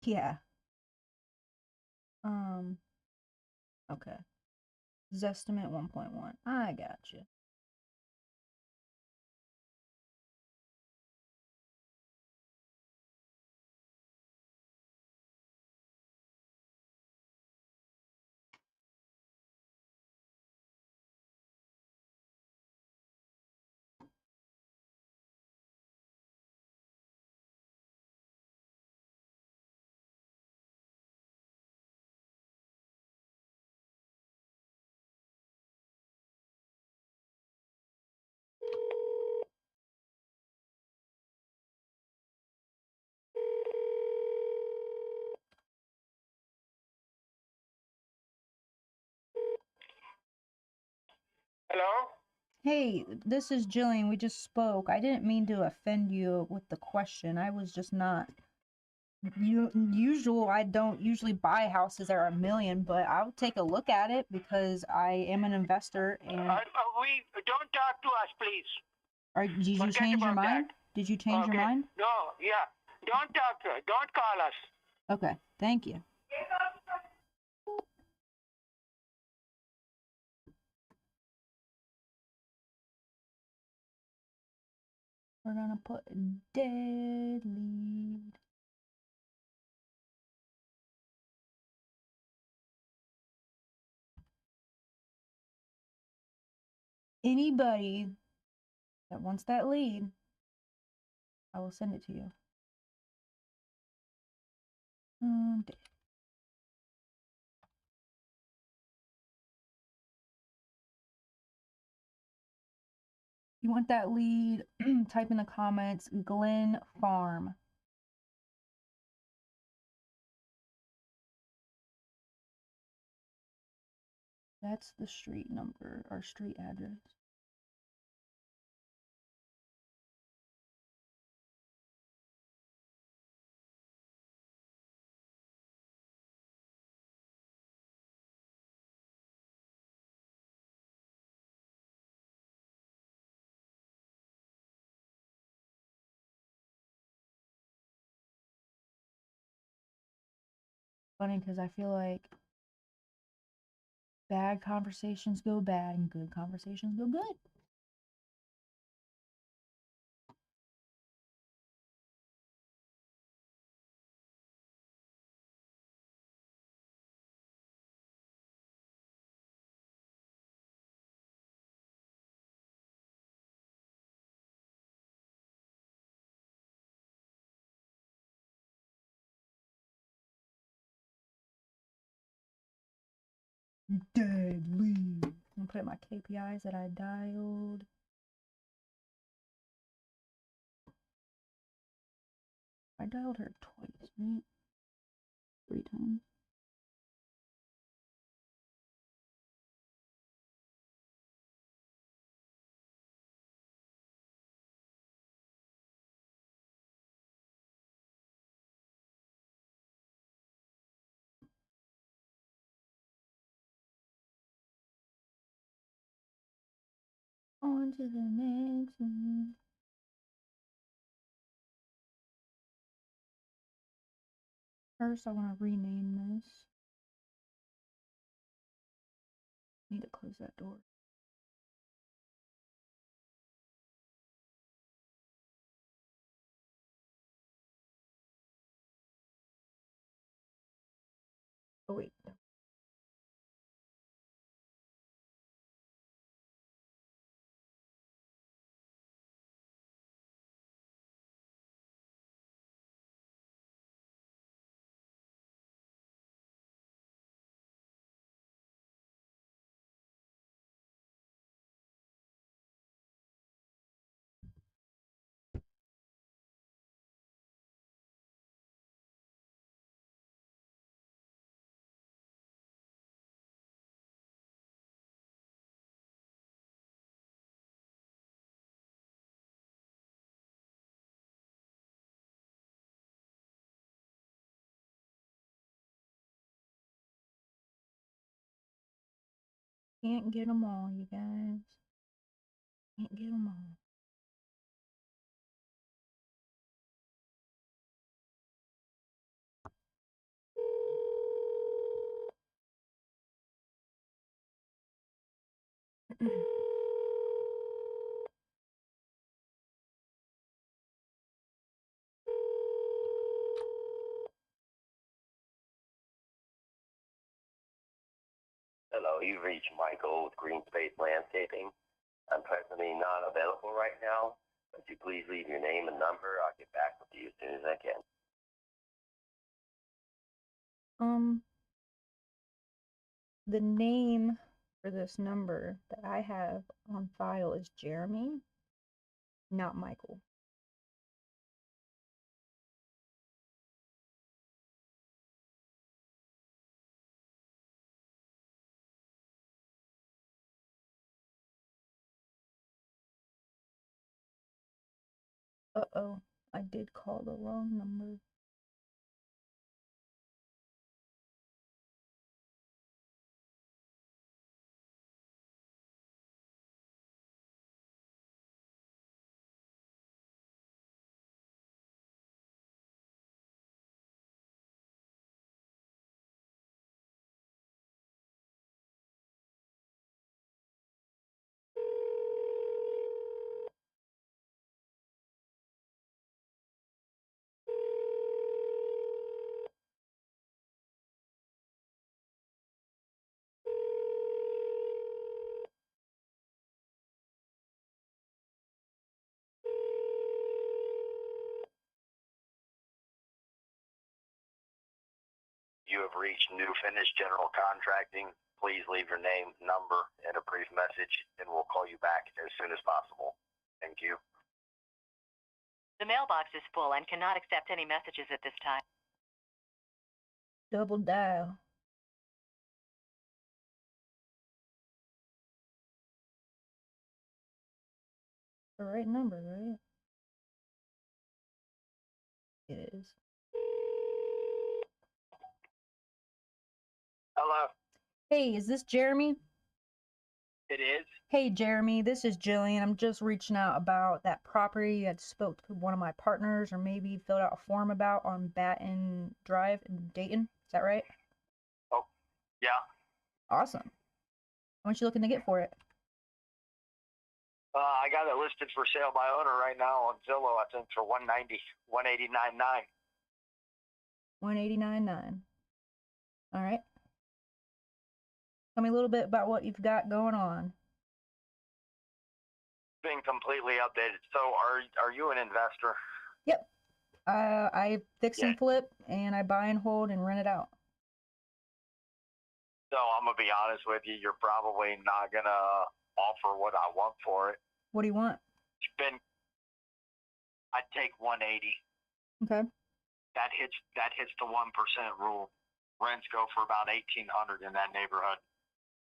Yeah. Okay. Zestimate 1.1. I got you. Hello? Hey, this is Jillian. We just spoke. I didn't mean to offend you with the question. I was just not usual. I don't usually buy houses that are $1 million, but I'll take a look at it because I am an investor. And We don't talk to us, please. did you Forget change your about mind? that. Did you change your Okay. mind? No, yeah. Don't talk to us. Don't call us. Okay, thank you. We're gonna put dead lead. Anybody that wants that lead, I will send it to you. You want that lead? Type in the comments Glen Farm. That's the street number or street address. Funny because I feel like bad conversations go bad and good conversations go good. Dead lead. I'm gonna put in my KPIs that I dialed. I dialed her twice, right? 3 times. On to the next one. First, I want to rename this. Need to close that door. Oh, wait. Can't get them all, you guys. Can't get them all. Hello, you've reached Michael with Green Space Landscaping. I'm presently not available right now, but you please leave your name and number. I'll get back with you as soon as I can. The name for this number that I have on file is Jeremy, not Michael. Uh-oh, I did call the wrong number. You have reached New Finish General Contracting. Please leave your name, number, and a brief message, and we'll call you back as soon as possible. Thank you. The mailbox is full and cannot accept any messages at this time. Double dial. The right number, right? It is. Hello. Hey, is this Jeremy? It is. Hey, Jeremy, this is Jillian. I'm just reaching out about that property you had spoke to one of my partners or maybe filled out a form about on Batten Drive in Dayton. Is that right? Oh, yeah. Awesome. How much you looking to get for it? I got it listed for sale by owner right now on Zillow, I think, for $190, $189.9. 189.9. All right. Tell me a little bit about what you've got going on. Been completely updated. So, are you an investor? Yep. I fix and flip, and I buy and hold and rent it out. So I'm gonna be honest with you. You're probably not gonna offer what I want for it. What do you want? I'd take 180. Okay. That hits the 1% rule. Rents go for about 1,800 in that neighborhood.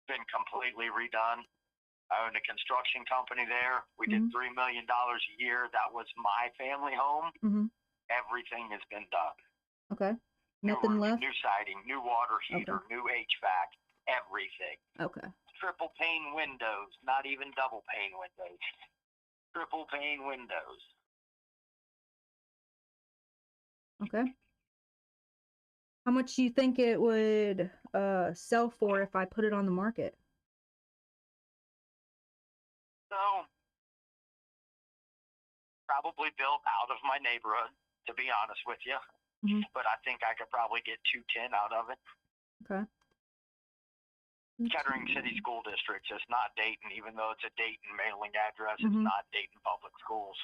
Been completely redone. I owned a construction company there. We did $3 million a year. That was my family home. Everything has been done. Okay. Nothing left? New siding, new water heater, new HVAC, everything. Okay. Triple pane windows, not even double pane windows. Triple pane windows. Okay. How much do you think it would sell for if I put it on the market? So, probably built out of my neighborhood, to be honest with you. But I think I could probably get 210 out of it. Okay. Kettering City School Districts. It's not Dayton, even though it's a Dayton mailing address. It's not Dayton Public Schools.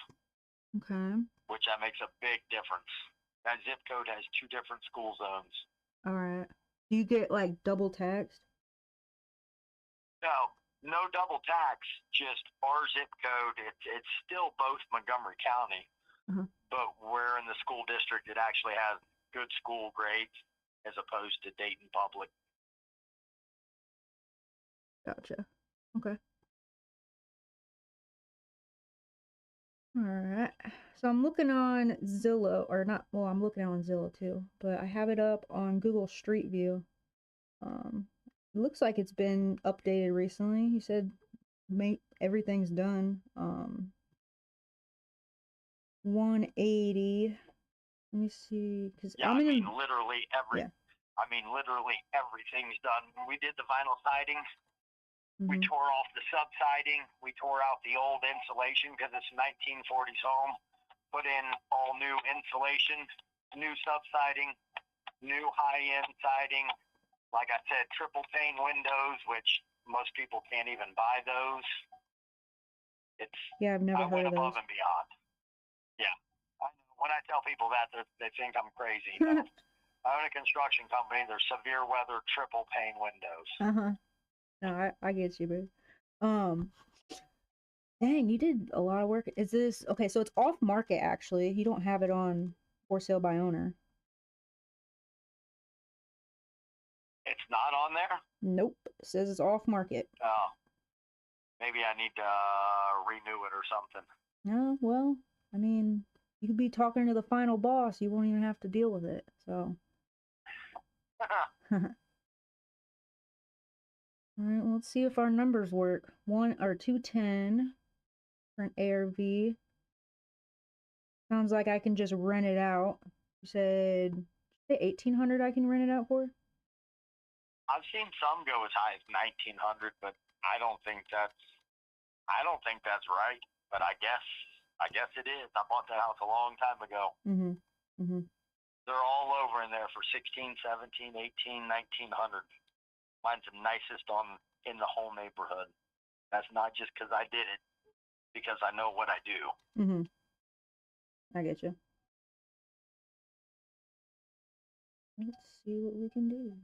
Okay. Which that makes a big difference. That zip code has 2 different school zones. All right. Do you get like double taxed? No double tax. Just our zip code. It's still both Montgomery County, but we're in the school district that actually has good school grades as opposed to Dayton Public. Gotcha. Okay. All right. So I'm looking on Zillow, or not, well, I'm looking on Zillow too, but I have it up on Google Street View. It looks like it's been updated recently. You said everything's done. 180. Let me see, because literally literally everything's done. When we did the vinyl siding, we tore off the subsiding. We tore out the old insulation because it's a 1940s home. Put in all new insulation, new subsiding, new high-end siding. Like I said, triple pane windows, which most people can't even buy those. I've never heard of those. I went above and beyond. Yeah. When I tell people that, they think I'm crazy. I own a construction company. They're severe weather triple pane windows. No, I get you, bro. Dang, you did a lot of work. Is this okay? So it's off market actually. You don't have it on for sale by owner. It's not on there? Nope. It says it's off market. Oh. Maybe I need to renew it or something. No, well, I mean, You could be talking to the final boss. You won't even have to deal with it. So. All right, let's see if our numbers work. 210 for an ARV. Sounds like I can just rent it out. You said 1,800 I can rent it out for? I've seen some go as high as 1,900, but I don't think that's right. But I guess it is. I bought that house a long time ago. They're all over in there for 16, 17, 18, 1,900. Mine's the nicest in the whole neighborhood. That's not just because I did it, because I know what I do. I get you. Let's see what we can do.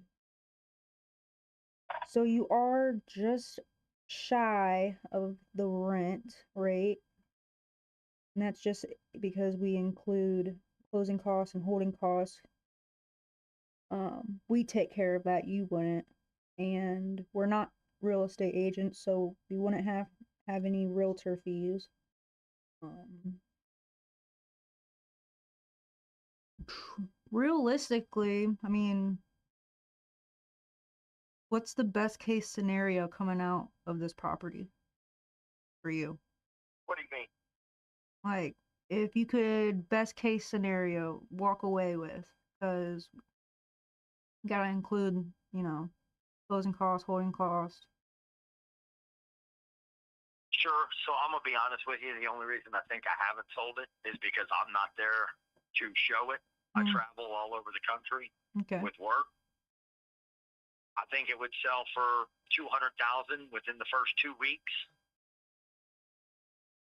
So you are just shy of the rent rate. And that's just because we include closing costs and holding costs. We take care of that. You wouldn't. And we're not real estate agents, so we wouldn't have any realtor fees. Realistically, I mean, what's the best case scenario coming out of this property for you? What do you mean? Like, if you could, best case scenario, walk away with, because you gotta include, closing costs, holding costs. Sure. So I'm gonna be honest with you. The only reason I think I haven't sold it is because I'm not there to show it. I travel all over the country with work. I think it would sell for $200,000 within the first 2 weeks.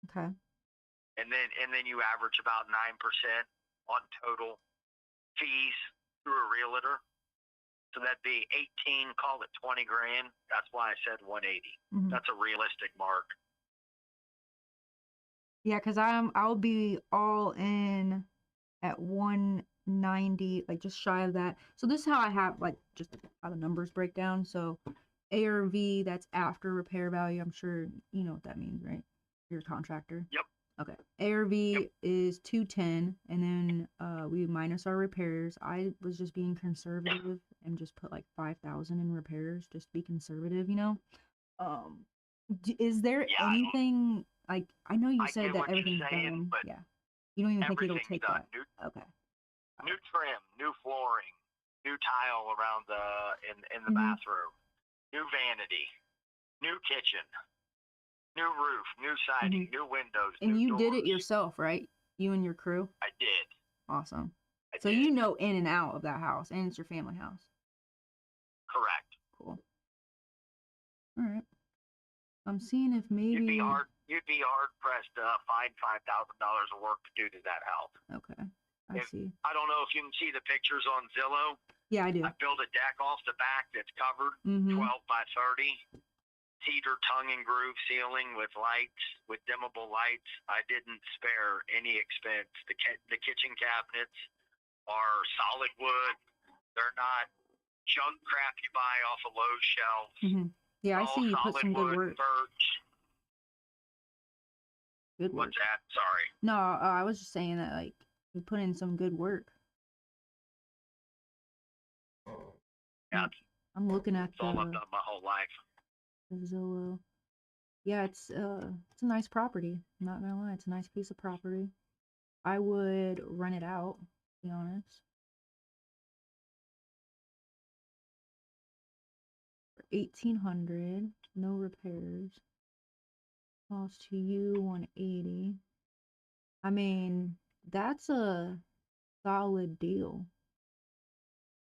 Okay. And then you average about 9% on total fees through a realtor. So that'd be 18, call it 20 grand. That's why I said 180. That's a realistic mark. Yeah, because I'll be all in at 190, like just shy of that. So this is how I have, like, just how the numbers break down. So ARV, that's after repair value. I'm sure you know what that means, right? You're a contractor. Yep. Okay. ARV is 210, and then we minus our repairs. I was just being conservative and just put like 5,000 in repairs, just to be conservative, Is there anything, like, I know you said that everything's done. Yeah. You don't even think it'll take done. that. Okay. New trim, new flooring, new tile around in the bathroom, new vanity, new kitchen, new roof, new siding, new windows, and new you doors. did it yourself, right? You and your crew? I did. Awesome. I so did. You know in and out of that house, and it's your family house. Correct. Cool. All right. I'm seeing if maybe you'd be hard pressed to find $5,000 of work to do to that house. Okay. I see. I don't know if you can see the pictures on Zillow. Yeah, I do. I built a deck off the back that's covered, 12 by 30. Cedar tongue and groove ceiling with lights, with dimmable lights. I didn't spare any expense. The kitchen cabinets are solid wood. They're not junk crap you buy off of Lowe's shelves. Yeah, I see you put some good work. Birch. Good work. What's that? Sorry. No, I was just saying that, like, you put in some good work. Yeah. I'm looking at all I've done my whole life. Zillow. Yeah, it's a nice property. I'm not gonna lie, it's a nice piece of property. I would rent it out, to be honest. For 1,800, no repairs. Cost to you 180. I mean, that's a solid deal,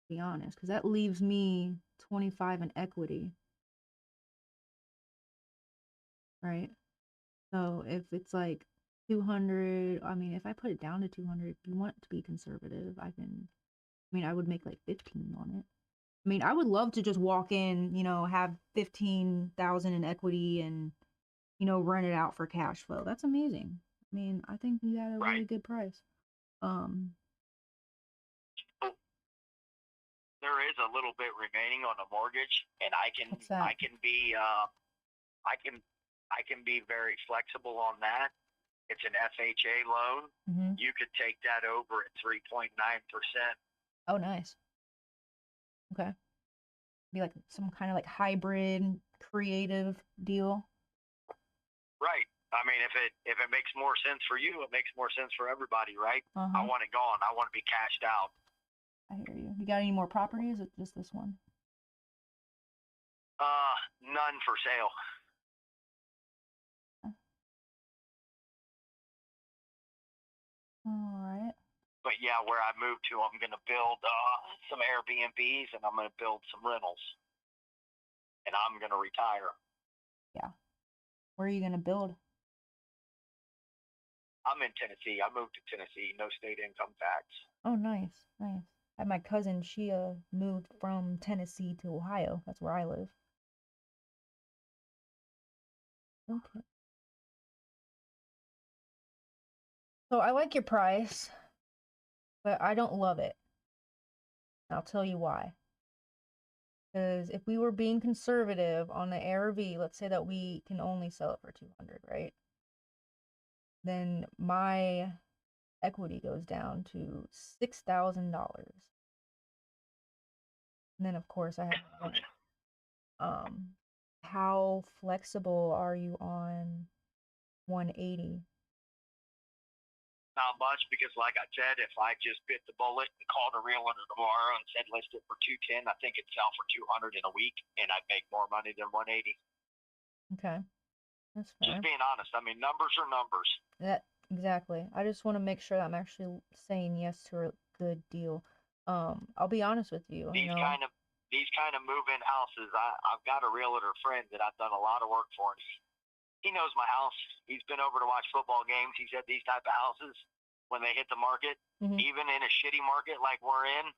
to be honest, because that leaves me 25 in equity. Right? So if it's like 200, I mean, if I put it down to 200, if you want it to be conservative, I would make like 15 on it. I mean, I would love to just walk in, have 15,000 in equity and, rent it out for cash flow. That's amazing. I mean, I think you got a really good price. There is a little bit remaining on the mortgage, and I can be very flexible on that. It's an FHA loan. Mm-hmm. You could take that over at 3.9%. Oh, nice. Okay. Be like some kind of like hybrid creative deal. Right. I mean, if it makes more sense for you, it makes more sense for everybody, right? I want it gone. I want to be cashed out. I hear you. You got any more properties or just this one? None for sale. All right. But yeah, where I moved to, I'm going to build some Airbnbs and I'm going to build some rentals. And I'm going to retire. Yeah. Where are you going to build? I'm in Tennessee. I moved to Tennessee. No state income tax. Oh, nice. Nice. I had my cousin, she moved from Tennessee to Ohio. That's where I live. Okay. So I like your price, but I don't love it. I'll tell you why. Because if we were being conservative on the ARV, let's say that we can only sell it for 200, right? Then my equity goes down to $6,000. And then of course I have how flexible are you on 180? Not much, because like I said, if I just bit the bullet and called a realtor tomorrow and said list it for 210, I think it'd sell for 200 in a week, and I'd make more money than 180. Okay, that's fair. Just being honest. I mean, numbers are numbers. That exactly. I just want to make sure that I'm actually saying yes to a good deal. I'll be honest with you. These kind of move-in houses. I've got a realtor friend that I've done a lot of work for. He knows my house. He's been over to watch football games. He said these type of houses, when they hit the market, even in a shitty market like we're in,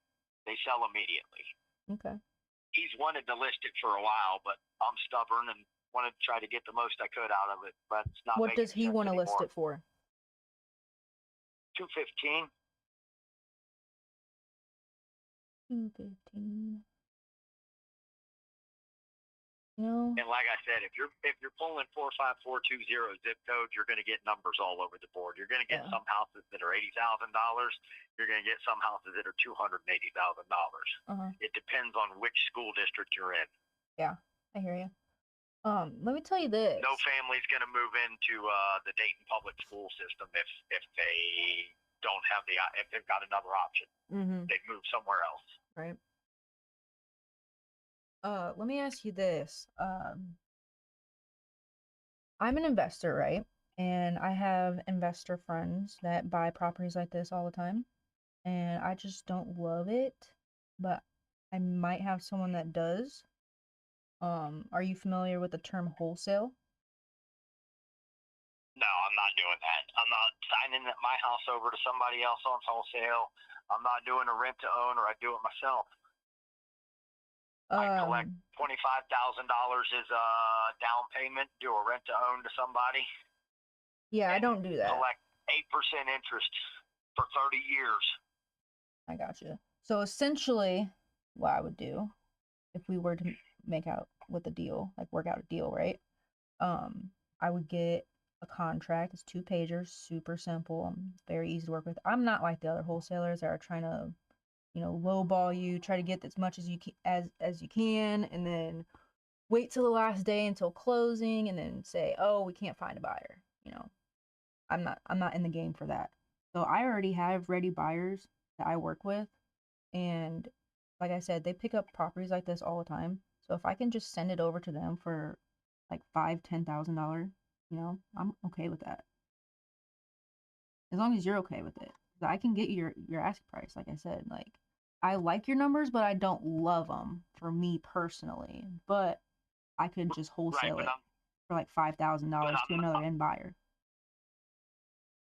they sell immediately. Okay. He's wanted to list it for a while, but I'm stubborn and wanted to try to get the most I could out of it. But it's not. What does he want to list it for? 215. 215. No. And like I said, if you're pulling 45420 zip code, you're going to get numbers all over the board. You're going to get some houses that are $80,000. You're going to get some houses that are $280,000. It depends on which school district you're in. Yeah, I hear you. Let me tell you this. No family's going to move into the Dayton public school system if they don't have if they've got another option. They move somewhere else. Right. Let me ask you this. I'm an investor, right? And I have investor friends that buy properties like this all the time. And I just don't love it, but I might have someone that does. Are you familiar with the term wholesale? No, I'm not doing that. I'm not signing my house over to somebody else on wholesale. I'm not doing a rent to own, or I do it myself. I collect $25,000 as a down payment, do a rent to own to somebody. Yeah, I don't do that. Collect 8% interest for 30 years. I gotcha. So essentially, what I would do if we were to make out with a deal, like work out a deal, right? I would get a contract. It's 2 pagers, super simple, very easy to work with. I'm not like the other wholesalers that are trying to, lowball you, try to get as much as you can, as you can, and then wait till the last day until closing, and then say, "Oh, we can't find a buyer." I'm not in the game for that. So I already have ready buyers that I work with, and like I said, they pick up properties like this all the time. So if I can just send it over to them for like $5,000-$10,000, I'm okay with that. As long as you're okay with it, I can get your asking price. Like I said, like I like your numbers, but I don't love them for me personally. But I could just wholesale it for like $5,000 to another end buyer.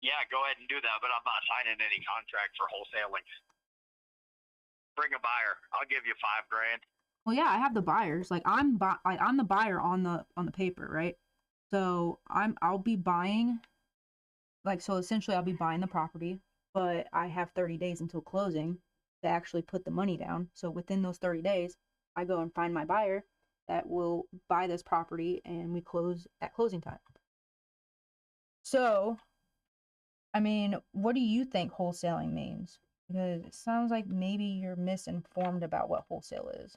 Yeah, go ahead and do that, but I'm not signing any contract for wholesaling. Bring a buyer. I'll give you $5,000. Well, yeah, I have the buyers. Like I'm the buyer on the paper, right? So I'll be buying. Like, so essentially I'll be buying the property, but I have 30 days until closing to actually put the money down. So within those 30 days, I go and find my buyer that will buy this property, and we close at closing time. So I mean, what do you think wholesaling means? Because it sounds like maybe you're misinformed about what wholesale is.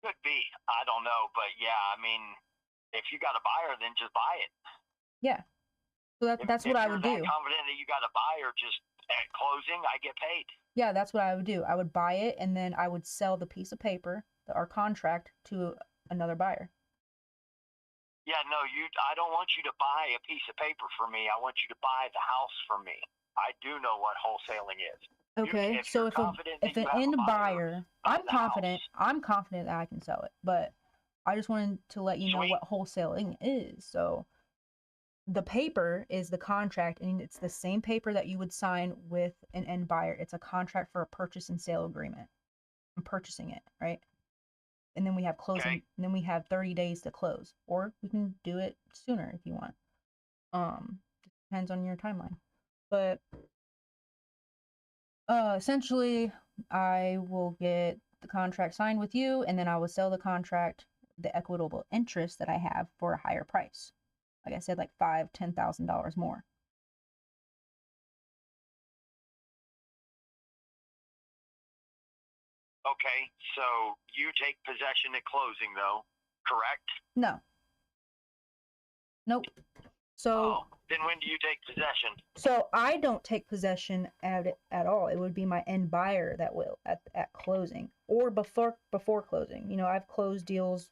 Could be. I don't know, but yeah, I mean, if you got a buyer, then just buy it. Yeah. So that's what I would do. If you're that confident that you got a buyer, just at closing, I get paid. Yeah, that's what I would do. I would buy it, and then I would sell the piece of paper, our contract, to another buyer. Yeah, no, I don't want you to buy a piece of paper for me. I want you to buy the house from me. I do know what wholesaling is. Okay, so if an end buyer, I'm confident that I can sell it, but I just wanted to let you know what wholesaling is. So the paper is the contract, and it's the same paper that you would sign with an end buyer. It's a contract for a purchase and sale agreement. I'm purchasing it, right? And then we have closing, okay. And then we have 30 days to close, or we can do it sooner if you want. Depends on your timeline. But essentially, I will get the contract signed with you, and then I will sell the contract, the equitable interest that I have, for a higher price. Like I said, like $5,000-$10,000 more. Okay, so you take possession at closing, though, correct? No. Nope. So then when do you take possession? So I don't take possession at all. It would be my end buyer that will at closing, or before closing. You know, I've closed deals,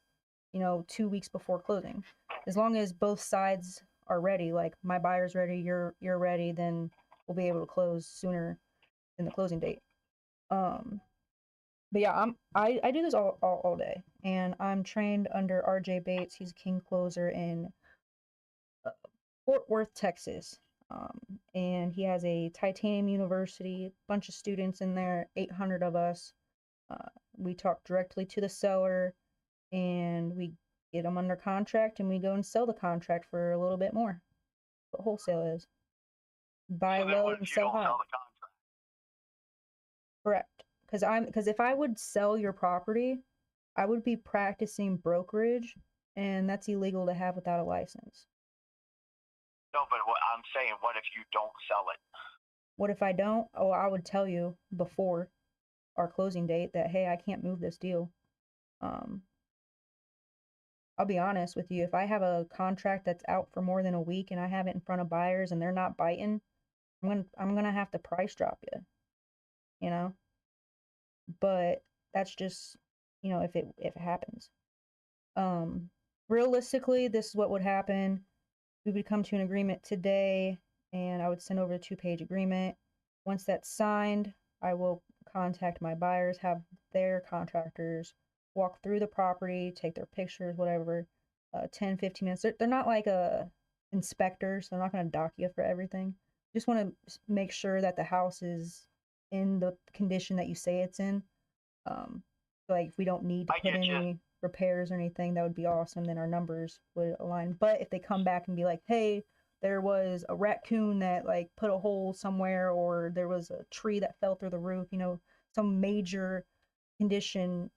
2 weeks before closing. As long as both sides are ready, like my buyer's ready, you're ready, then we'll be able to close sooner than the closing date. But yeah, I do this all day, and I'm trained under RJ Bates. He's a king closer in Fort Worth, Texas. And he has a Titanium University, bunch of students in there, 800 of us. We talk directly to the seller, and we get them under contract, and we go and sell the contract for a little bit more. What wholesale is. Buy low and sell high. Correct. Because if I would sell your property, I would be practicing brokerage, and that's illegal to have without a license. No, but what I'm saying, what if you don't sell it? What if I don't? Oh, I would tell you before our closing date that, hey, I can't move this deal. I'll be honest with you. If I have a contract that's out for more than a week and I have it in front of buyers and they're not biting, I'm gonna have to price drop you. But that's just, if it happens. Realistically, this is what would happen. We would come to an agreement today, and I would send over a 2-page agreement. Once that's signed, I will contact my buyers, have their contractors walk through the property, take their pictures, whatever, 10, 15 minutes. They're not like a inspector, so they're not going to dock you for everything. Just want to make sure that the house is in the condition that you say it's in. Like if we don't need to put any repairs or anything, that would be awesome. Then our numbers would align. But if they come back and be like, hey, there was a raccoon that like put a hole somewhere, or there was a tree that fell through the roof, some major condition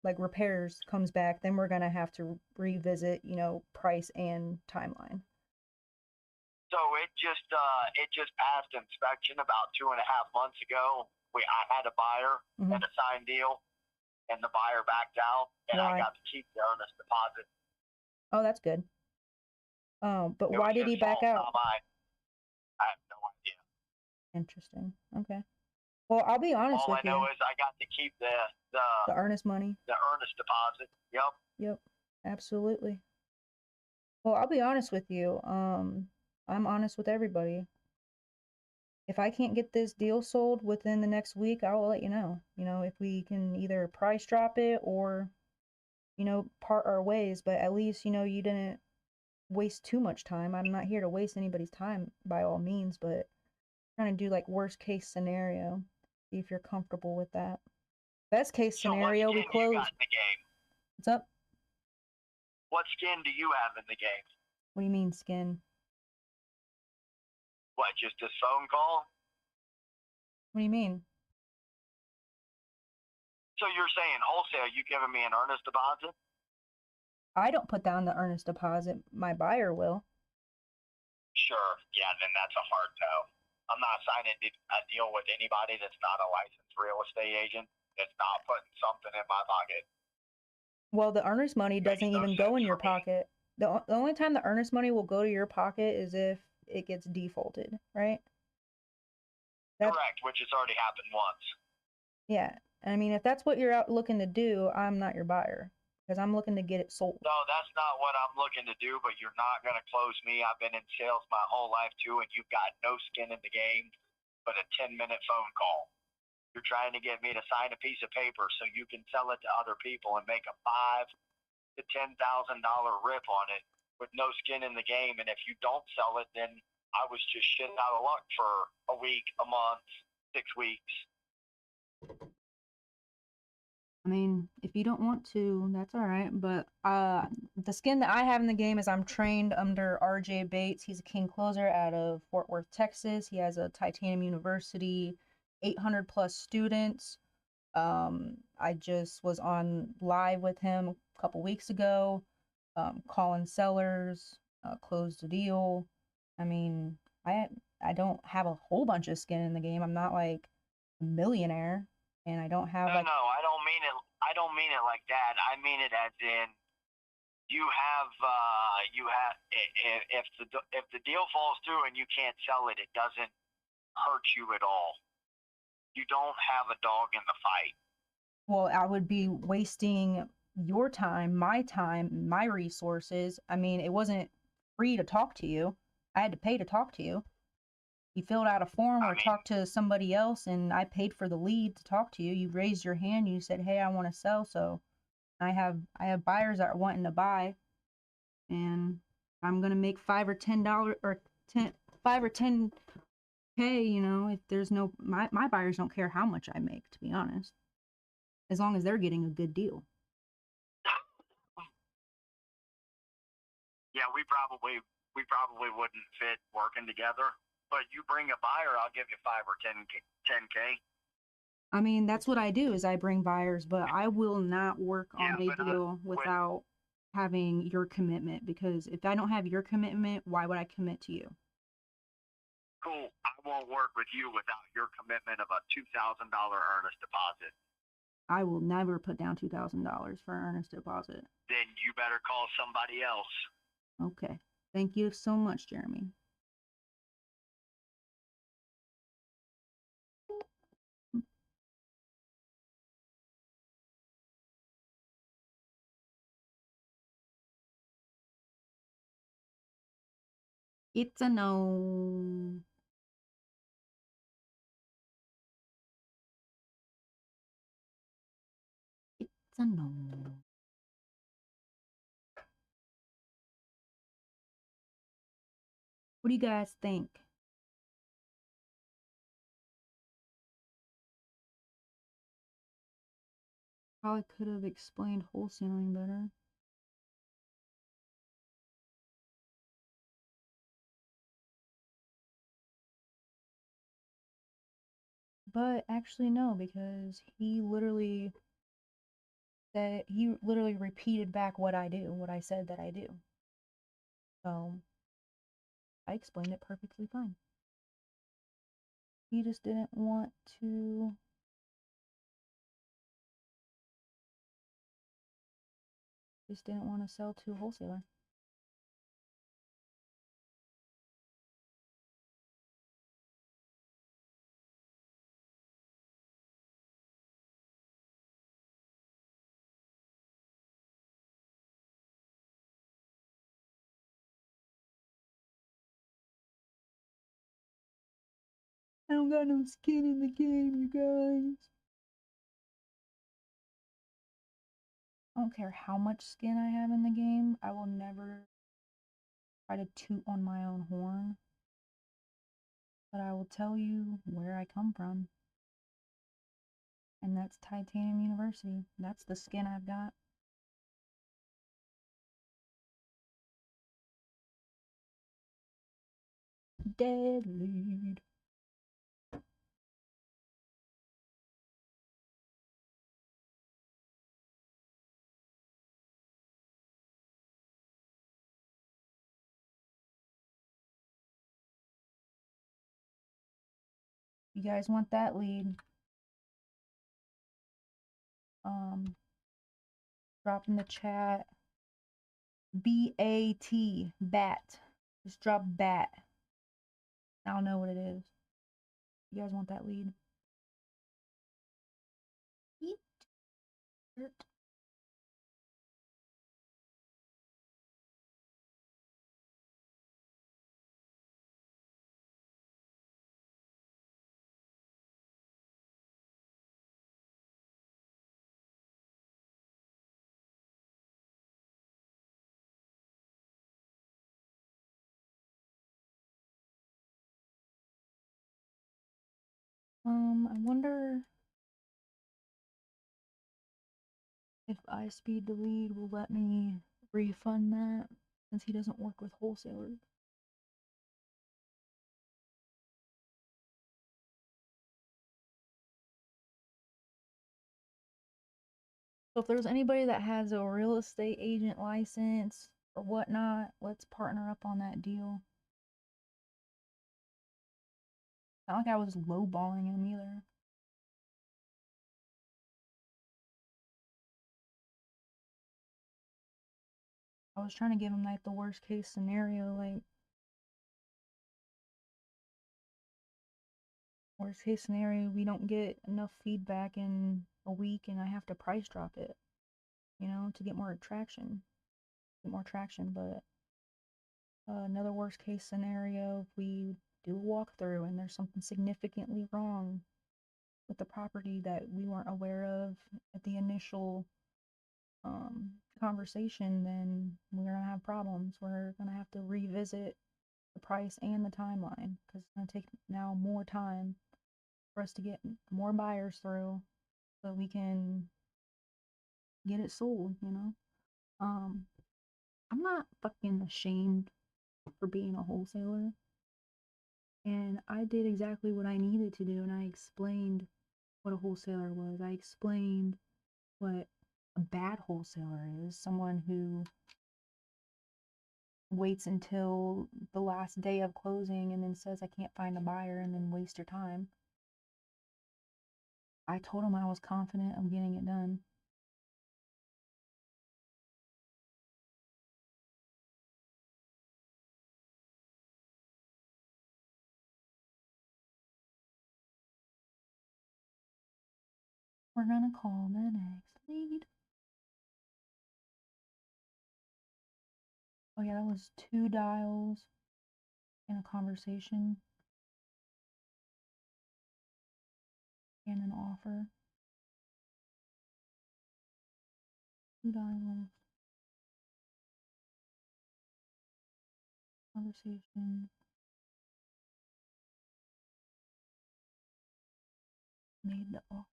like repairs comes back, then we're gonna have to revisit, price and timeline. So it just passed inspection about 2.5 months ago. I had a buyer and a signed deal, and the buyer backed out, and I got to keep the earnest deposit. Oh, that's good. But why did he back out? I have no idea. Interesting. Okay. Well, I'll be honest with you. All I know is I got to keep the earnest money. The earnest deposit. Yep. Yep. Absolutely. Well, I'll be honest with you. I'm honest with everybody. If I can't get this deal sold within the next week, I will let you know. If we can either price drop it or, part our ways. But at least, you didn't waste too much time. I'm not here to waste anybody's time by all means, but I'm trying to do like worst case scenario. See if you're comfortable with that. Best case scenario, we close. You got in the game? What's up? What skin do you have in the game? What do you mean skin? What, just a phone call? What do you mean? So you're saying wholesale, you giving me an earnest deposit? I don't put down the earnest deposit. My buyer will. Sure. Yeah, then that's a hard no. I'm not signing a deal with anybody that's not a licensed real estate agent. That's not putting something in my pocket. Well, the earnest money doesn't even go in your pocket. The only time the earnest money will go to your pocket is if it gets defaulted, right? Correct, which has already happened once. Yeah. I mean, if that's what you're out looking to do, I'm not your buyer because I'm looking to get it sold. No, that's not what I'm looking to do, but you're not going to close me. I've been in sales my whole life too, and you've got no skin in the game but a 10-minute phone call. You're trying to get me to sign a piece of paper so you can sell it to other people and make a $5,000 to $10,000 rip on it with no skin in the game. And if you don't sell it, then I was just shit out of luck for a week, a month, 6 weeks. I mean, if you don't want to, that's all right. But the skin that I have in the game is I'm trained under RJ Bates. He's a king closer out of Fort Worth, Texas. He has a Titanium University, 800 plus students. I just was on live with him a couple weeks ago, calling sellers, closed a deal. I mean, I don't have a whole bunch of skin in the game. I'm not like a millionaire, and I don't have No, I don't mean it. I don't mean it like that. I mean it as in you have if the deal falls through and you can't sell it, it doesn't hurt you at all. You don't have a dog in the fight. Well, I would be wasting your time, my resources. I mean, it wasn't free to talk to you. I had to pay to talk to you. You filled out a form or talked to somebody else, and I paid for the lead to talk to you. You raised your hand. You said, "Hey, I want to sell." So I have buyers that are wanting to buy, and I'm gonna make $5 or $10 K. You know, if there's no my buyers don't care how much I make, to be honest, as long as they're getting a good deal. Yeah, we probably wouldn't fit working together. But you bring a buyer, I'll give you 5 or 10K. I mean, that's what I do is I bring buyers, but I will not work on a deal without having your commitment, because if I don't have your commitment, why would I commit to you? Cool. I won't work with you without your commitment of a $2,000 earnest deposit. I will never put down $2,000 for an earnest deposit. Then you better call somebody else. Okay. Thank you so much, Jeremy. It's a no. It's a no. What do you guys think? Probably could have explained wholesaling better. But actually no, because he literally repeated back what I do, what I said that I do. So I explained it perfectly fine. He just didn't want to sell to a wholesaler. I don't got no skin in the game, you guys. I don't care how much skin I have in the game. I will never try to toot on my own horn. But I will tell you where I come from. And that's Titanium University. That's the skin I've got. Dead lead. You guys want that lead? Drop in the chat. B-A-T, bat. Just drop bat. I don't know what it is. You guys want that lead? Eat. Dirt. I wonder if I speed the lead will let me refund that since he doesn't work with wholesalers. So if there's anybody that has a real estate agent license or whatnot, let's partner up on that deal. Not like I was lowballing him either. I was trying to give him like the worst case scenario, like worst case scenario, we don't get enough feedback in a week and I have to price drop it, you know, to get more traction. But another worst case scenario, if we do a walkthrough and there's something significantly wrong with the property that we weren't aware of at the initial conversation, then we're gonna have problems. We're gonna have to revisit the price and the timeline because it's gonna take now more time for us to get more buyers through so we can get it sold, you know. I'm not fucking ashamed for being a wholesaler, and I did exactly what I needed to do, and I explained what a wholesaler was. I explained what a bad wholesaler is, someone who waits until the last day of closing and then says I can't find a buyer and then waste your time. I told him I was confident of getting it done. We're gonna call the next lead. Oh yeah, that was 2 dials in a conversation and an offer. 2 dials, conversation, made the offer.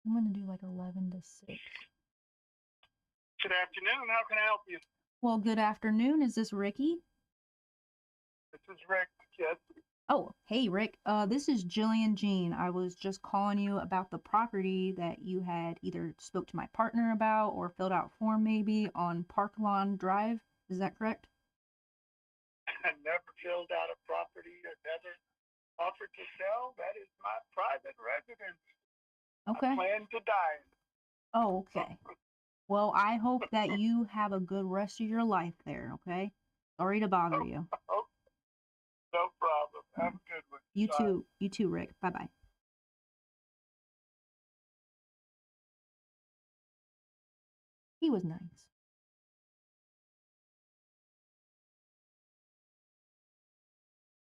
I'm gonna do like 11 to 6. Good afternoon. How can I help you? Well, good afternoon. Is this Ricky? This is Rick. Yes. Oh, hey Rick. This is Jillian Jean. I was just calling you about the property that you had either spoke to my partner about or filled out form maybe on Park Lawn Drive. Is that correct? I never filled out a property. I never offered to sell. That is my private residence. Okay. I plan to die. Oh, okay. Well, I hope that you have a good rest of your life there, okay? Sorry to bother you. Oh, no problem. Have a good one. You Bye. too. You too, Rick. Bye-bye. He was nice.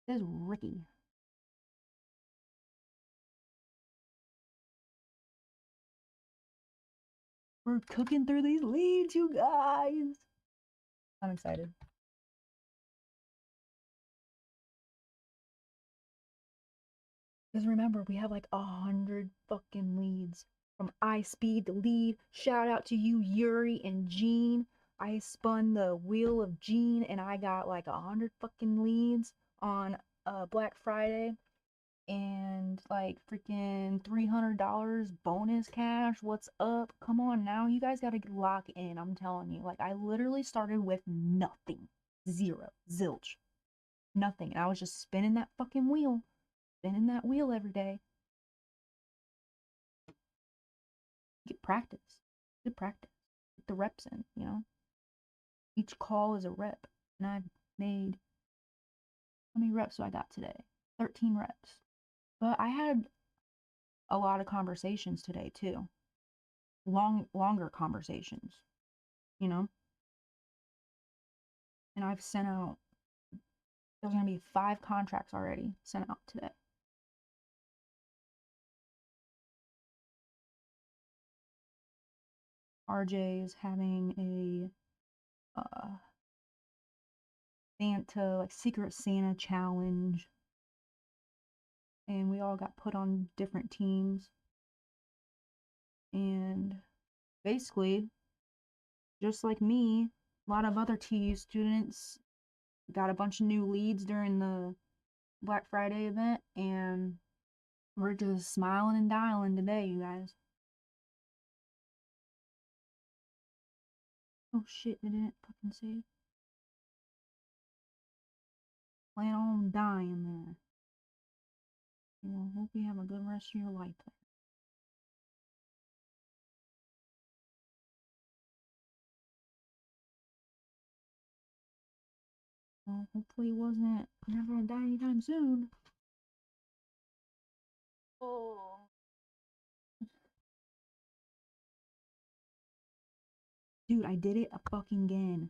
This is Ricky. We're cooking through these leads, you guys. I'm excited. Because remember, we have like 100 fucking leads. From iSpeed to lead. Shout out to you, Yuri and Gene. I spun the wheel of Gene and I got like 100 fucking leads on Black Friday. And like freaking $300 bonus cash. What's up? Come on now. You guys gotta lock in. I'm telling you. Like, I literally started with nothing. Zero. Zilch. Nothing. And I was just spinning that fucking wheel. Spinning that wheel every day. Get practice. Good practice. Get the reps in, you know? Each call is a rep. And I've made, how many reps do I got today? 13 reps. But I had a lot of conversations today too. Longer conversations, you know? And I've sent out, there's gonna be 5 contracts already sent out today. RJ is having a Santa, like Secret Santa challenge. And we all got put on different teams. And basically, just like me, a lot of other TU students got a bunch of new leads during the Black Friday event, and we're just smiling and dialing today, you guys. Oh shit, it didn't fucking save. Plan on dying there. Well, hope you have a good rest of your life there. Well, hopefully it wasn't, you're never gonna die anytime soon. Oh. Dude, I did it a fucking again.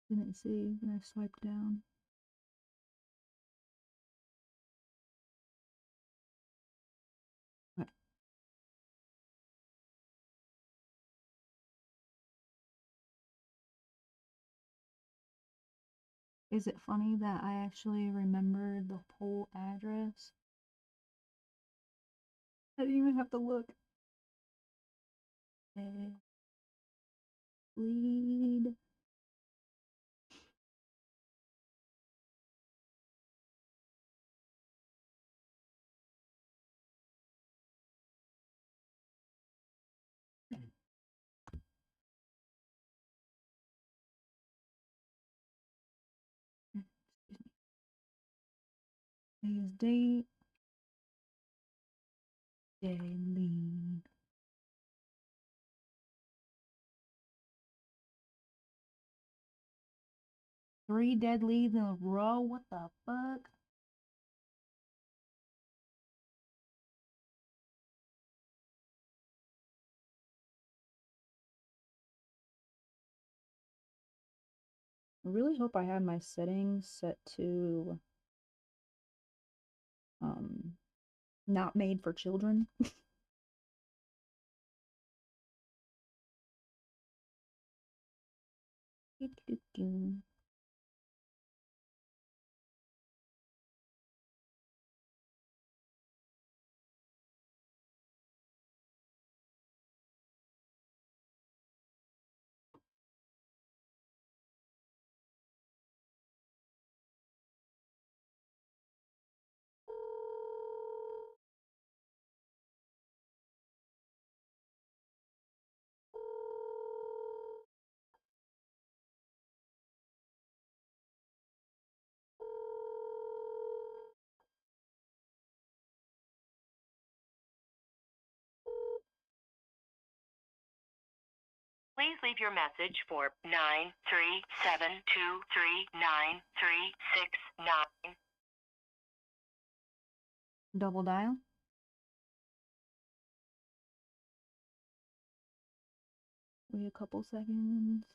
Didn't save, and I swiped down. Okay. Is it funny that I actually remembered the whole address? I didn't even have to look. Lead. Today's date. Daily. Three dead leads in a row. What the fuck? I really hope I have my settings set to not made for children. Please leave your message for 937239369. Double dial. Wait a couple seconds.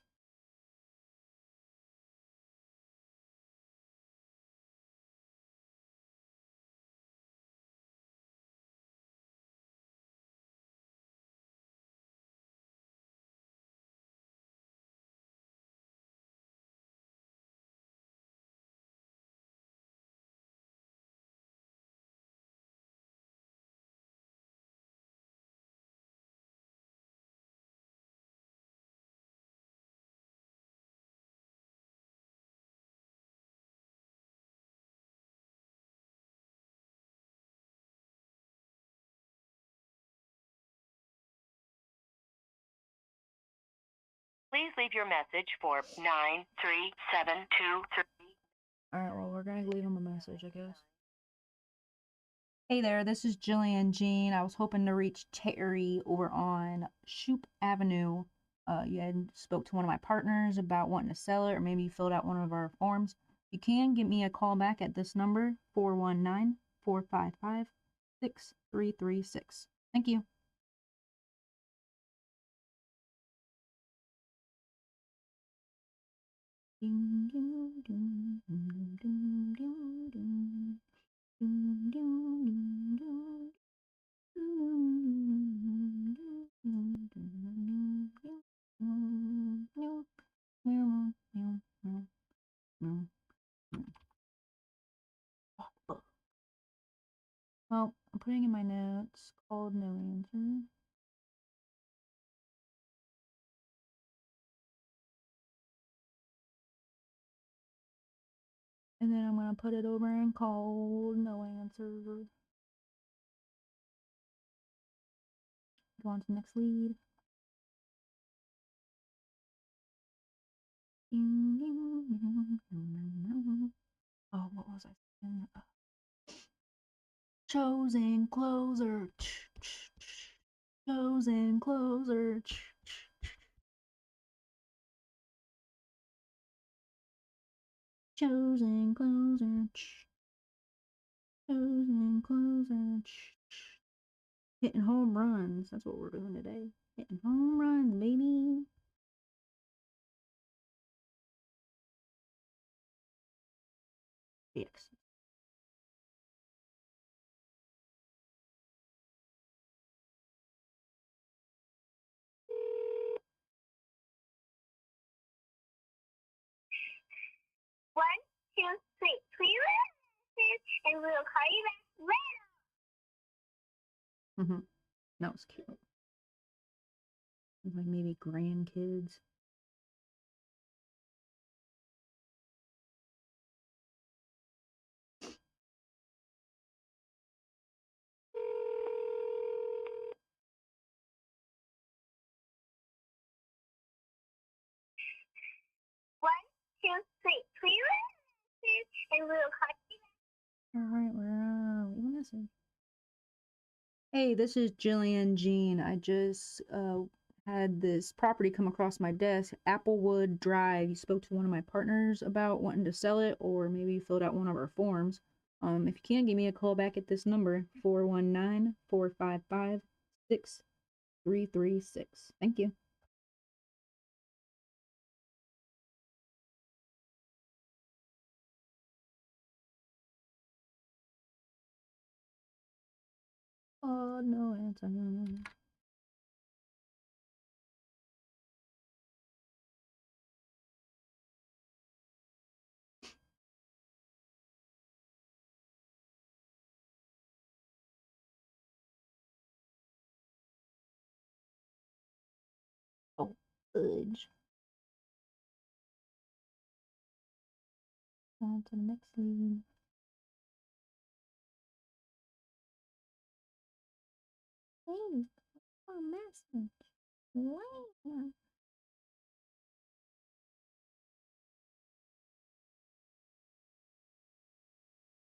Please leave your message for 93723. Alright, well, we're gonna leave him a message, I guess. Hey there, this is Jillian Jean. I was hoping to reach Terry over on Shoup Avenue. You had spoke to one of my partners about wanting to sell it, or maybe you filled out one of our forms. You can give me a call back at this number, 419-455-6336. Thank you. Well, I'm putting in my notes, called no answer. And then I'm going to put it over in called no answer. Go on to the next lead. Oh, what was I saying? Chosen closer. Chosen closer. Chosen closer. Chosen closer. Hitting home runs. That's what we're doing today. Hitting home runs, baby. Yes. One, two, three. Please leave and we'll call you back later. That was cute. Like maybe grandkids. One, two, three. Please leave and we'll call you back. Alright, we're gonna leave a message. Hey, this is Jillian Jean. I just had this property come across my desk, Applewood Drive. You spoke to one of my partners about wanting to sell it, or maybe you filled out one of our forms. If you can, give me a call back at this number, 419-455-6336. Thank you. Oh, no answer. Oh, fudge. On to the next lead. Hey, a message. Wow.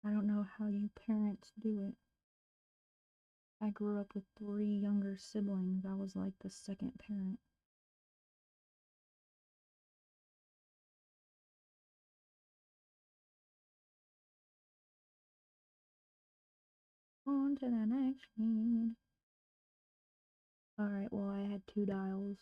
I don't know how you parents do it. I grew up with 3 younger siblings. I was like the second parent. On to the next lead. Alright, well, I had 2 dials.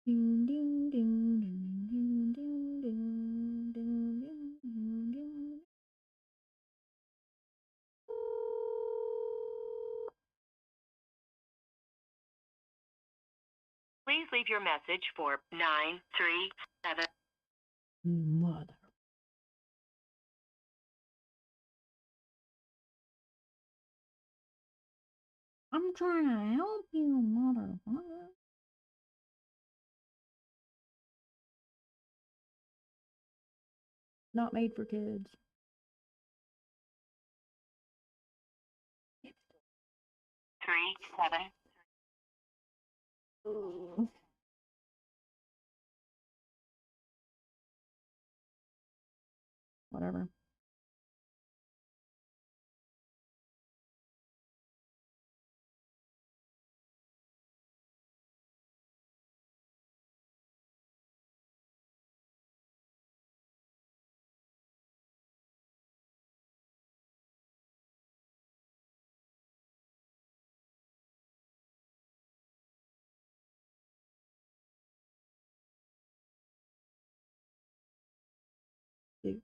Ding, ding, ding, ding, ding, ding, ding, ding, ding, ding. Please leave your message for 937. Mother. I'm trying to help you, motherfucker. Not made for kids. 37. Ugh. Whatever. Anyways.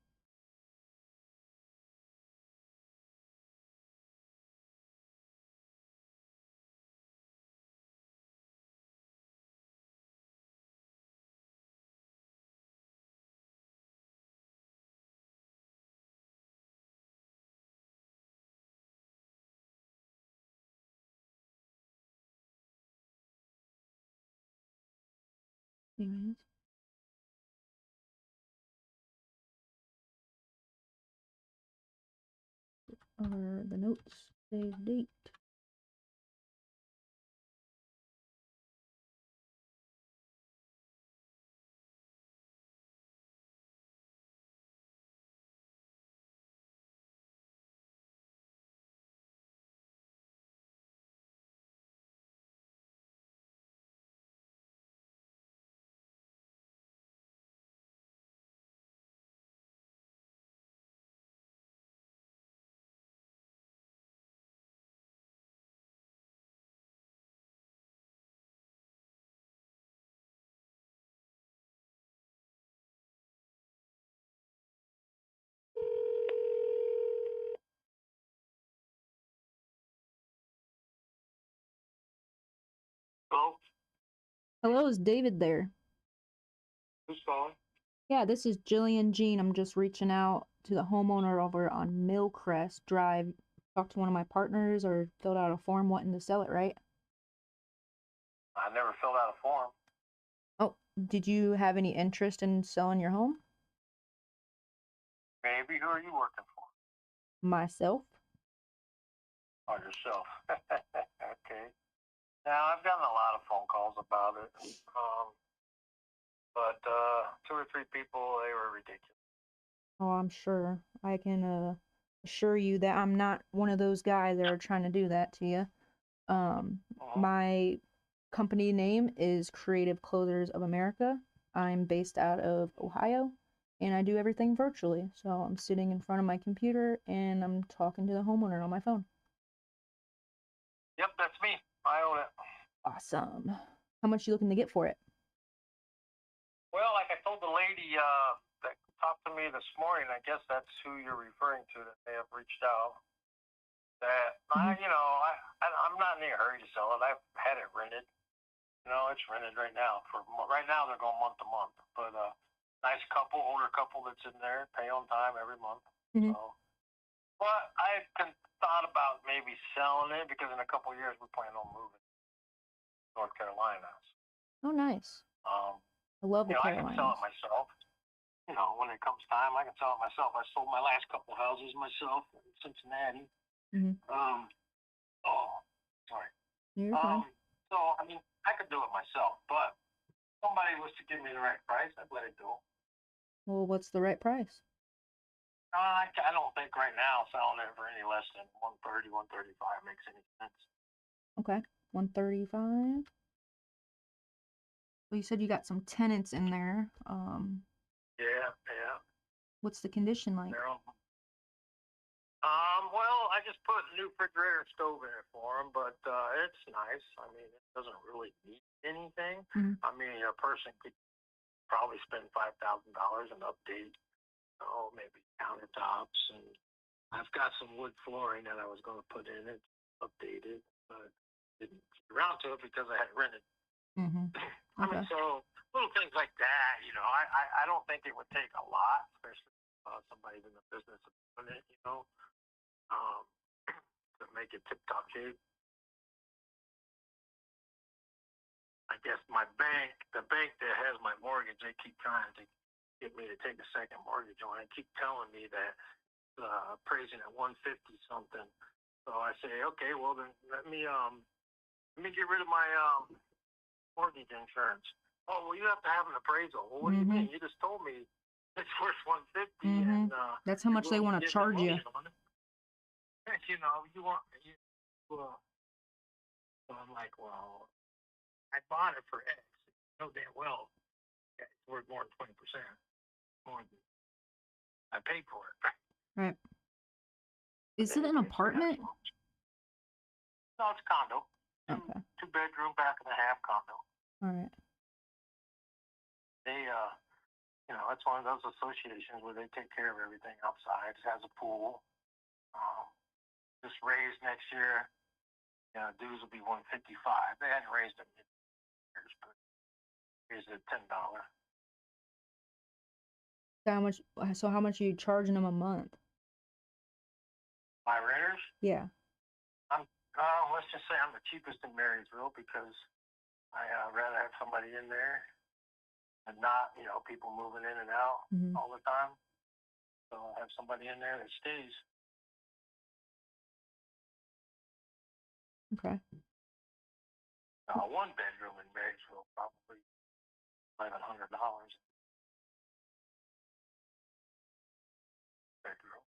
Are the notes today's date? Hello? Hello, is David there? Who's calling? Yeah, this is Jillian Jean. I'm just reaching out to the homeowner over on Millcrest Drive. Talked to one of my partners or filled out a form wanting to sell it, right? I never filled out a form. Oh, did you have any interest in selling your home? Maybe. Who are you working for? Myself? Oh, yourself. Okay. Now, I've gotten a lot of phone calls about it. But 2 or 3 people, they were ridiculous. Oh, I'm sure. I can assure you that I'm not one of those guys that are trying to do that to you. My company name is Creative Closers of America. I'm based out of Ohio, and I do everything virtually. So I'm sitting in front of my computer and I'm talking to the homeowner on my phone. Yep, that's me. I own it. Awesome. How much you looking to get for it? Well, like I told the lady that talked to me this morning, I guess that's who you're referring to, that they have reached out. That I'm not in any hurry to sell it. I've had it rented. It's rented right now. Right now they're going month to month. But nice couple, older couple that's in there, pay on time every month. So, but I thought about maybe selling it because in a couple of years we plan on moving to North Carolina. Oh, nice. I love the Carolinas. I can sell it myself. When it comes time, I can sell it myself. I sold my last couple houses myself in Cincinnati. Sorry. You're fine. So, I could do it myself, but if somebody was to give me the right price, I'd let it go. Well, what's the right price? I don't think right now selling it for any less than 130, 135 makes any sense. Okay, 135. Well, you said you got some tenants in there. Yeah. What's the condition like? Well, I just put a new refrigerator and stove in it for them, but it's nice. It doesn't really need anything. A person could probably spend $5,000 and update, maybe countertops, and I've got some wood flooring that I was going to put in it, updated, but didn't get around to it because I had it rented. Okay. So little things like that, I don't think it would take a lot, especially somebody's in the business of doing it, to make it tip-top shape. yes, the bank that has my mortgage, they keep trying to get me to take a second mortgage on it. Keep telling me that appraising at 150 something. So I say, okay, well then let me get rid of my mortgage insurance. Oh, well, you have to have an appraisal. Well, what do you mean? You just told me it's worth 150, and that's how much they want to charge you. You know, you want you. So I'm like, well, I bought it for X. No damn well, it's worth more than 20% more than I paid for it. Right. Is it an apartment? No, it's a condo. Okay. 2-bedroom, bath and a half condo. All right. They, you know, it's one of those associations where they take care of everything outside. It has a pool. Just raised next year. You know, dues will be $155. They hadn't raised them in years, but raised it $10. So how much are you charging them a month? My renters? Yeah. Let's just say I'm the cheapest in Marysville because I rather have somebody in there and not, you know, people moving in and out all the time. So I have somebody in there that stays. Okay. 1-bedroom in Marysville, probably $1,100. Bedroom.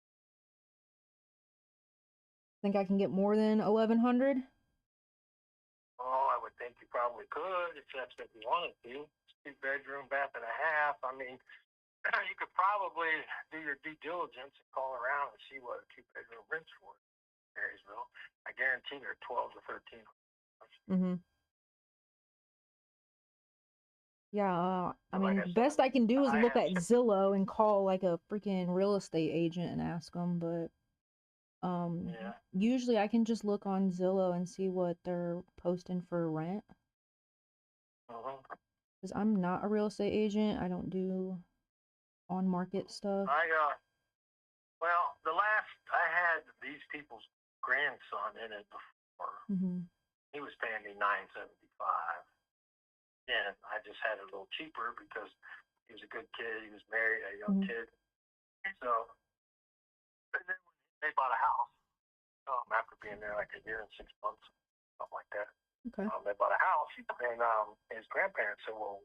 Think I can get more than 1,100? Oh, I would think you probably could if that's what you wanted to. 2-bedroom, bath and a half. I mean, you could probably do your due diligence and call around and see what a 2-bedroom rents for in Marysville. I guarantee they're 12 to 13. Yeah, I mean, the best I can do is look at Zillow and call like a freaking real estate agent and ask them, but usually I can just look on Zillow and see what they're posting for rent. Because I'm not a real estate agent. I don't do on-market stuff. Well, I had these people's grandson in it before. He was paying me $975. And I just had it a little cheaper because he was a good kid. He was married, a young kid. So, and then when they bought a house, after being there like a year and 6 months, something like that. Okay. They bought a house, and his grandparents said, well,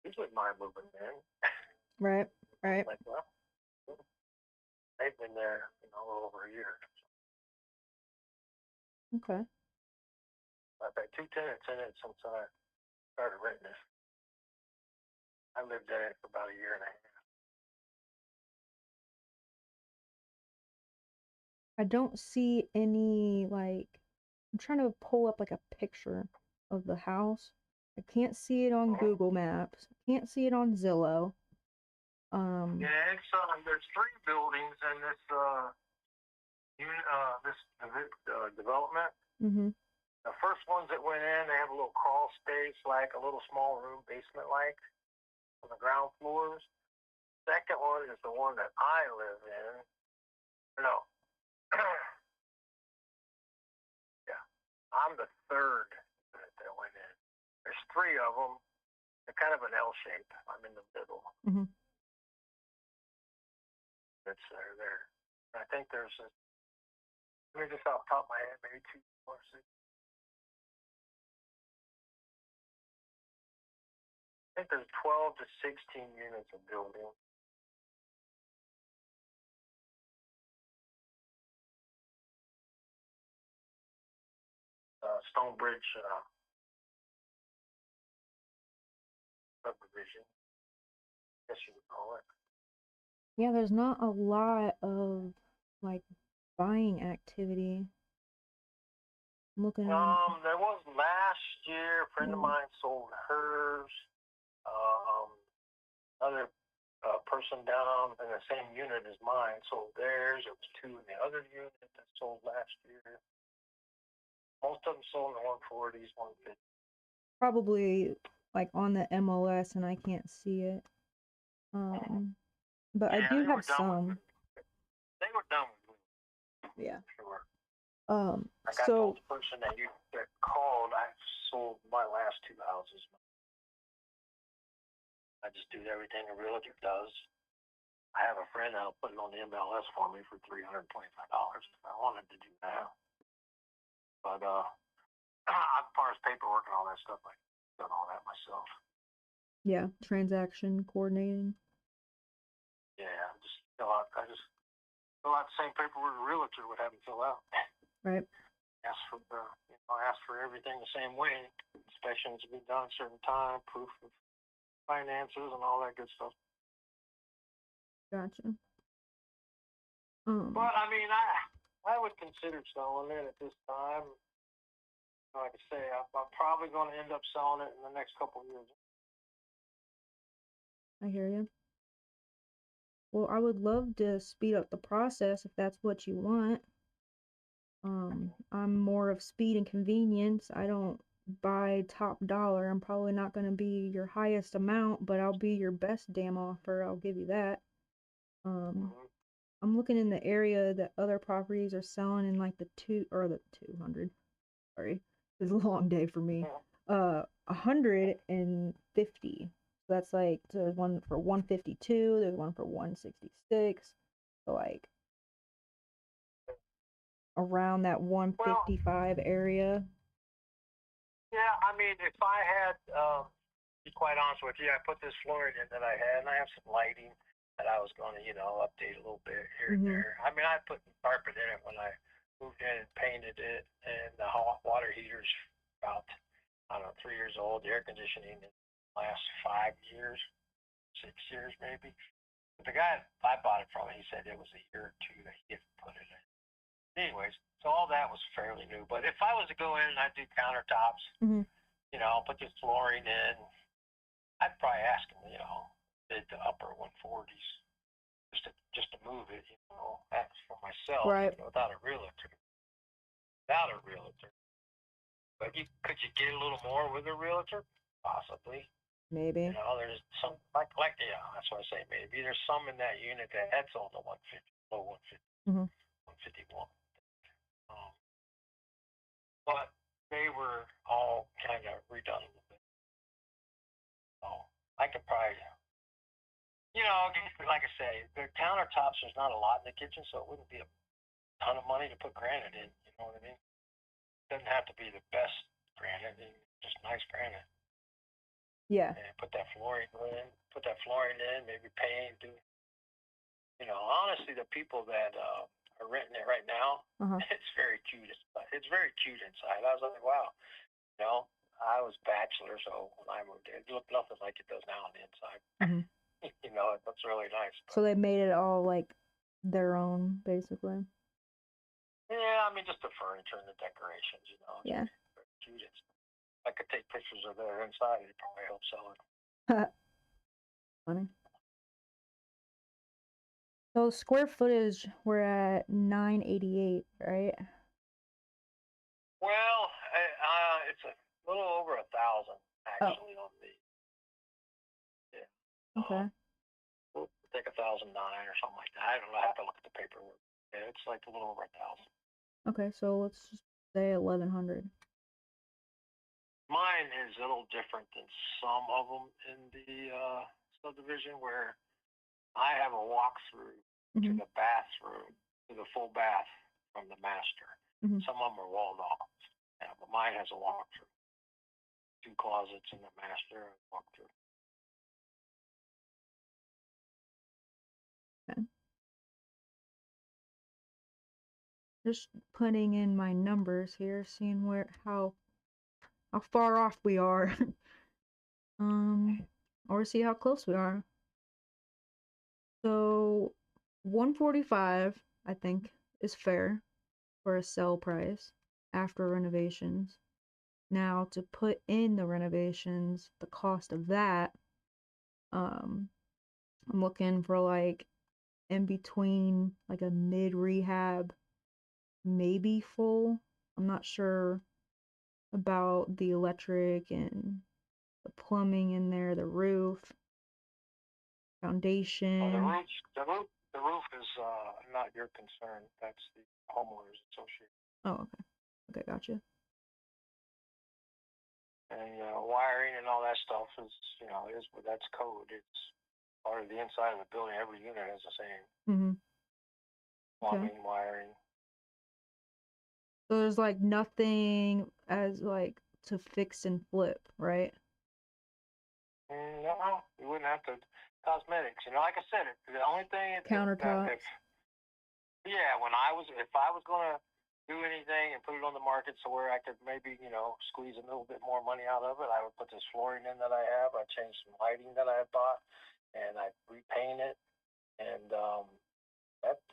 he wouldn't mind moving in. Right. Like, well, they've been there, you know, a little over a year. Okay. I've had 2 tenants in it since I started renting it. I lived in it for about a year and a half. I don't see any, like, I'm trying to pull up like a picture of the house. I can't see it on Google Maps. I can't see it on Zillow. Yeah, it's there's 3 buildings in this development. The first ones that went in, they have a little crawl space, like a little small room, basement-like, on the ground floors. Second one is the one that I live in. No. Yeah, I'm the third that went in. There's 3 of them. They're kind of an L shape. I'm in the middle. It's there. I think there's maybe just off the top of my head, maybe 2 or 6. I think there's 12 to 16 units of building. Stonebridge subdivision, I guess you would call it. Yeah, there's not a lot of like buying activity. I'm looking. There was last year. A friend of mine sold hers. Another person down in the same unit as mine sold theirs. There was 2 in the other unit that sold last year. Most of them sold in the 140s, 150s. Probably like on the MLS, and I can't see it. But I do have some. They were done with me. Yeah. Sure. So I told the person that called, I sold my last 2 houses. I just do everything a realtor does. I have a friend that'll put it on the MLS for me for $325 if I wanted to do that. But as far as paperwork and all that stuff, I've done all that myself. Yeah, transaction coordinating. Yeah, I just fill out the same paperwork a realtor would have them fill out. Right. Ask for everything the same way. Inspections to be done at a certain time, proof of finances and all that good stuff. Gotcha. But I mean, I would consider selling it at this time. Like I say, I'm probably going to end up selling it in the next couple of years. I hear you. Well, I would love to speed up the process if that's what you want. I'm more of speed and convenience. I don't buy top dollar. I'm probably not going to be your highest amount, but I'll be your best damn offer. I'll give you that. I'm looking in the area that other properties are selling in like the 200. Sorry, it's a long day for me. 150. So that's like, there's one for 152. There's one for 166. So like around that 155 area. Yeah, I mean, if I had, to be quite honest with you, I put this flooring in that I had, and I have some lighting that I was going to, update a little bit here and there. I mean, I put carpet in it when I moved in and painted it, and the hot water heater's about, 3 years old. The air conditioning in the last 5 years, 6 years maybe. But the guy I bought it from, he said it was a year or two that he had put it in. Anyways, so all that was fairly new. But if I was to go in and I'd do countertops, put this flooring in, I'd probably ask him, bid the upper 140s just to move it, that's for myself, right? Without a realtor. But could you get a little more with a realtor? Possibly. Maybe. There's some like that's what I say. Maybe there's some in that unit that had sold the 150, low 150, 151. But they were all kind of redone a little bit. So I could probably, like I say, the countertops, there's not a lot in the kitchen, so it wouldn't be a ton of money to put granite in. You know what I mean? It doesn't have to be the best granite, just nice granite. Yeah. And put that flooring in, maybe paint, honestly, the people that are renting it right now, it's very cute. It's very cute inside. I was like, wow, I was bachelor, so when I moved in, it looked nothing like it does now on the inside. It looks really nice. So they made it all like their own, basically. Yeah, I mean, just the furniture and the decorations, Yeah. Very cute. I could take pictures of their inside. It'd probably help sell it. Funny. So square footage, we're at 988, right? Well, it's a little over 1,000 actually on the. Yeah. Okay. We'll take 1,009 or something like that. I don't know. I have to look at the paperwork. Yeah, it's like a little over 1,000. Okay, so let's just say 1,100. Mine is a little different than some of them in the subdivision, where I have a walkthrough to the bathroom, to the full bath from the master. Some of them are walled off, but mine has a walkthrough. 2 closets in the master and walkthrough. Okay. Just putting in my numbers here, seeing how far off we are. Or see how close we are. So 145, I think, is fair for a sell price after renovations. Now, to put in the renovations, the cost of that, I'm looking for like in between, like a mid rehab, maybe full. I'm not sure about the electric and the plumbing in there, the roof, foundation. The roof is not your concern. That's the homeowners association. Oh, okay. Okay, gotcha. And wiring and all that stuff is that's code. It's part of the inside of the building. Every unit has the same plumbing, wiring. So there's like nothing as like to fix and flip, right? No, you wouldn't have to. Cosmetics, like I said, the only thing. Countertops. If I was gonna do anything and put it on the market so where I could maybe squeeze a little bit more money out of it, I would put this flooring in that I have. I changed some lighting that I had bought, and I repaint it, and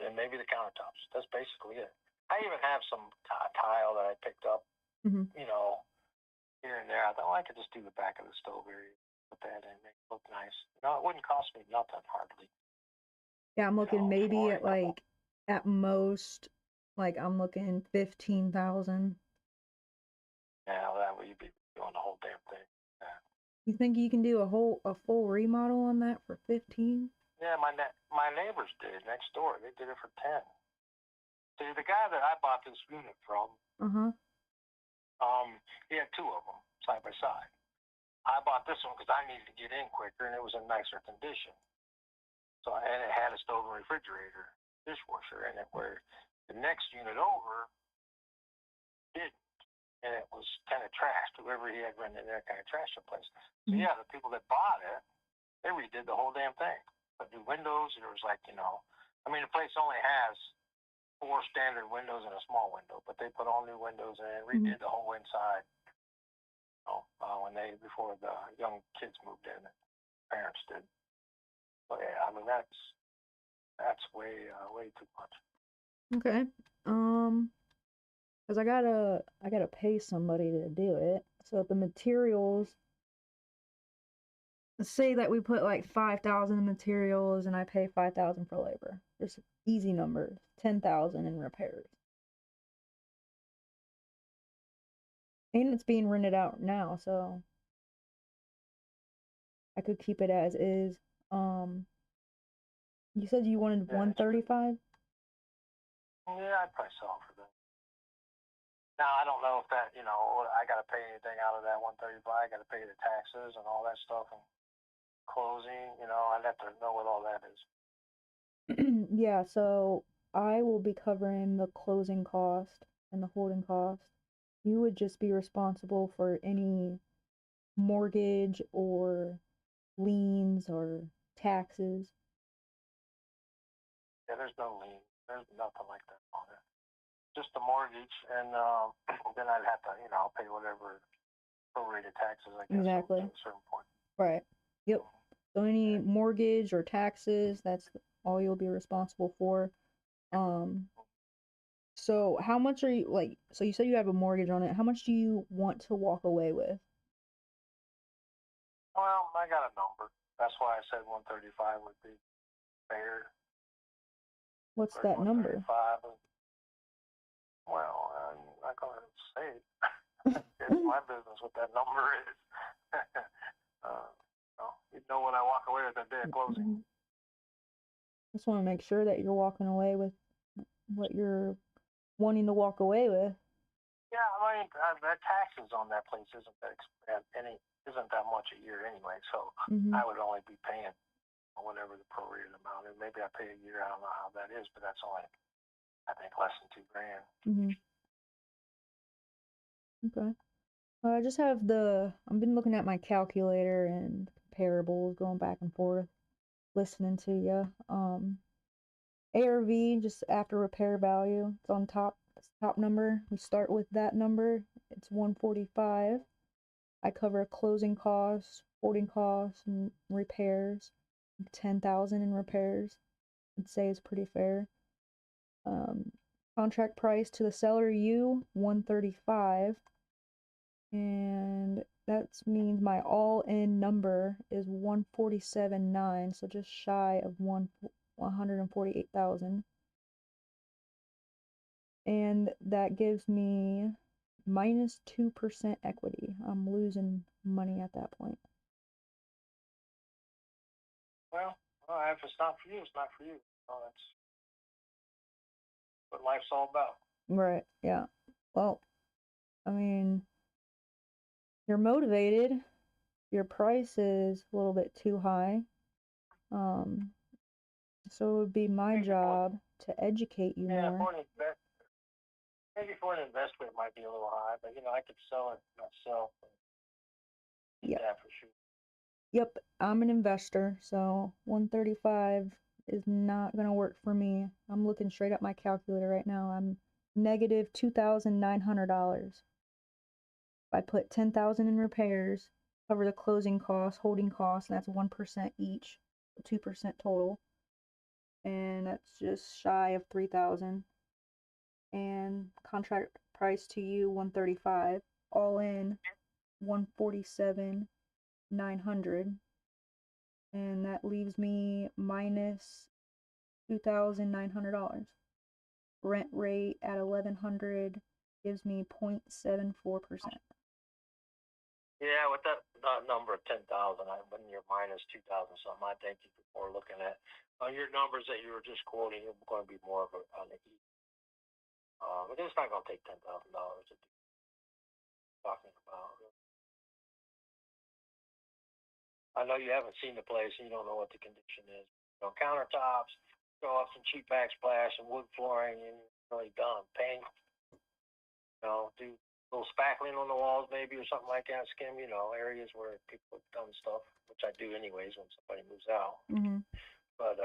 and maybe the countertops. That's basically it. I even have some tile that I picked up, here and there. I thought, I could just do the back of the stove area, put that in, make it look nice. No, it wouldn't cost me nothing hardly. Yeah, I'm looking maybe at like at most, like I'm looking 15,000. Yeah, well, that way you'd be doing the whole damn thing. Yeah. You think you can do a full remodel on that for 15? Yeah, my neighbors did next door. They did it for 10. See, the guy that I bought this unit from, he had two of them side by side. I bought this one because I needed to get in quicker, and it was in nicer condition. So, and it had a stove and refrigerator, dishwasher in it, where the next unit over didn't, and it was kind of trashed. Whoever he had rented there kind of trashed the place. So yeah, the people that bought it, they redid the whole damn thing. But new windows, there was like, the place only has 4 standard windows and a small window, but they put all new windows in, redid the whole inside. Before the young kids moved in, parents did. But yeah, that's way too much. Okay. Cause I gotta pay somebody to do it. So the materials, let's say that we put like 5,000 in materials and I pay 5,000 for labor. Just easy numbers. 10,000 in repairs. And it's being rented out now, so I could keep it as is. You said you wanted 135? Yeah, I'd probably sell for that. Now, I don't know if that, I got to pay anything out of that 135. I got to pay the taxes and all that stuff and closing, I'd have to know what all that is. Yeah, so I will be covering the closing cost and the holding cost. You would just be responsible for any mortgage or liens or taxes. Yeah, there's no lien. There's nothing like that on it. Just the mortgage, and then I'd have to, pay whatever prorated taxes, I guess. Exactly. At a certain point. Right. Yep. So any mortgage or taxes, that's all you'll be responsible for. So how much are you so you said you have a mortgage on it. How much do you want to walk away with? Well, I got a number. That's why I said 135 would be fair. What's that number? Well, I'm not going to say it. It's my business what that number is. You know when I walk away with that day of closing. Just want to make sure that you're walking away with what you're wanting to walk away with. Yeah, the taxes on that place isn't that much a year anyway, so I would only be paying whatever the prorated amount is. Maybe I pay a year. I don't know how that is, but that's only, I think, less than $2,000. Okay. I just have I've been looking at my calculator and comparables, going back and forth, listening to you. ARV, just after repair value, it's on top. It's top number. We start with that number. It's 145. I cover closing costs, holding costs, and repairs. 10,000 in repairs. I'd say is pretty fair. Contract price to the seller, 135. And that means my all-in number is 147.9, so just shy of 148,000. And that gives me minus 2% equity. I'm losing money at that point. Well, if it's not for you, it's not for you. That's what life's all about. Right, yeah. Well, I mean, You're motivated. Your price is a little bit too high. So it would be my job to educate you more. Maybe for an investment it might be a little high, but I could sell it myself. Yep. Yeah, for sure. Yep, I'm an investor, so 135 is not gonna work for me. I'm looking straight at my calculator right now. I'm negative $2,900. If I put 10,000 in repairs, cover the closing costs, holding costs, and that's 1% each, 2% total, and that's just shy of 3,000. And contract price to you 135, all in 147,900, and that leaves me minus $2,900. Rent rate at 1,100 gives me 0.74%. Yeah, with that number of 10,000, when you're minus 2,000 something, I think you're looking at your numbers that you were just quoting. Are going to be more of on the east. But it's not going to take $10,000 to do talking about. I know you haven't seen the place and you don't know what the condition is. Countertops, throw up some cheap backsplash and wood flooring, and you're really done. Paint, do a little spackling on the walls maybe or something like that. Skim, areas where people have done stuff, which I do anyways when somebody moves out. Mm-hmm. But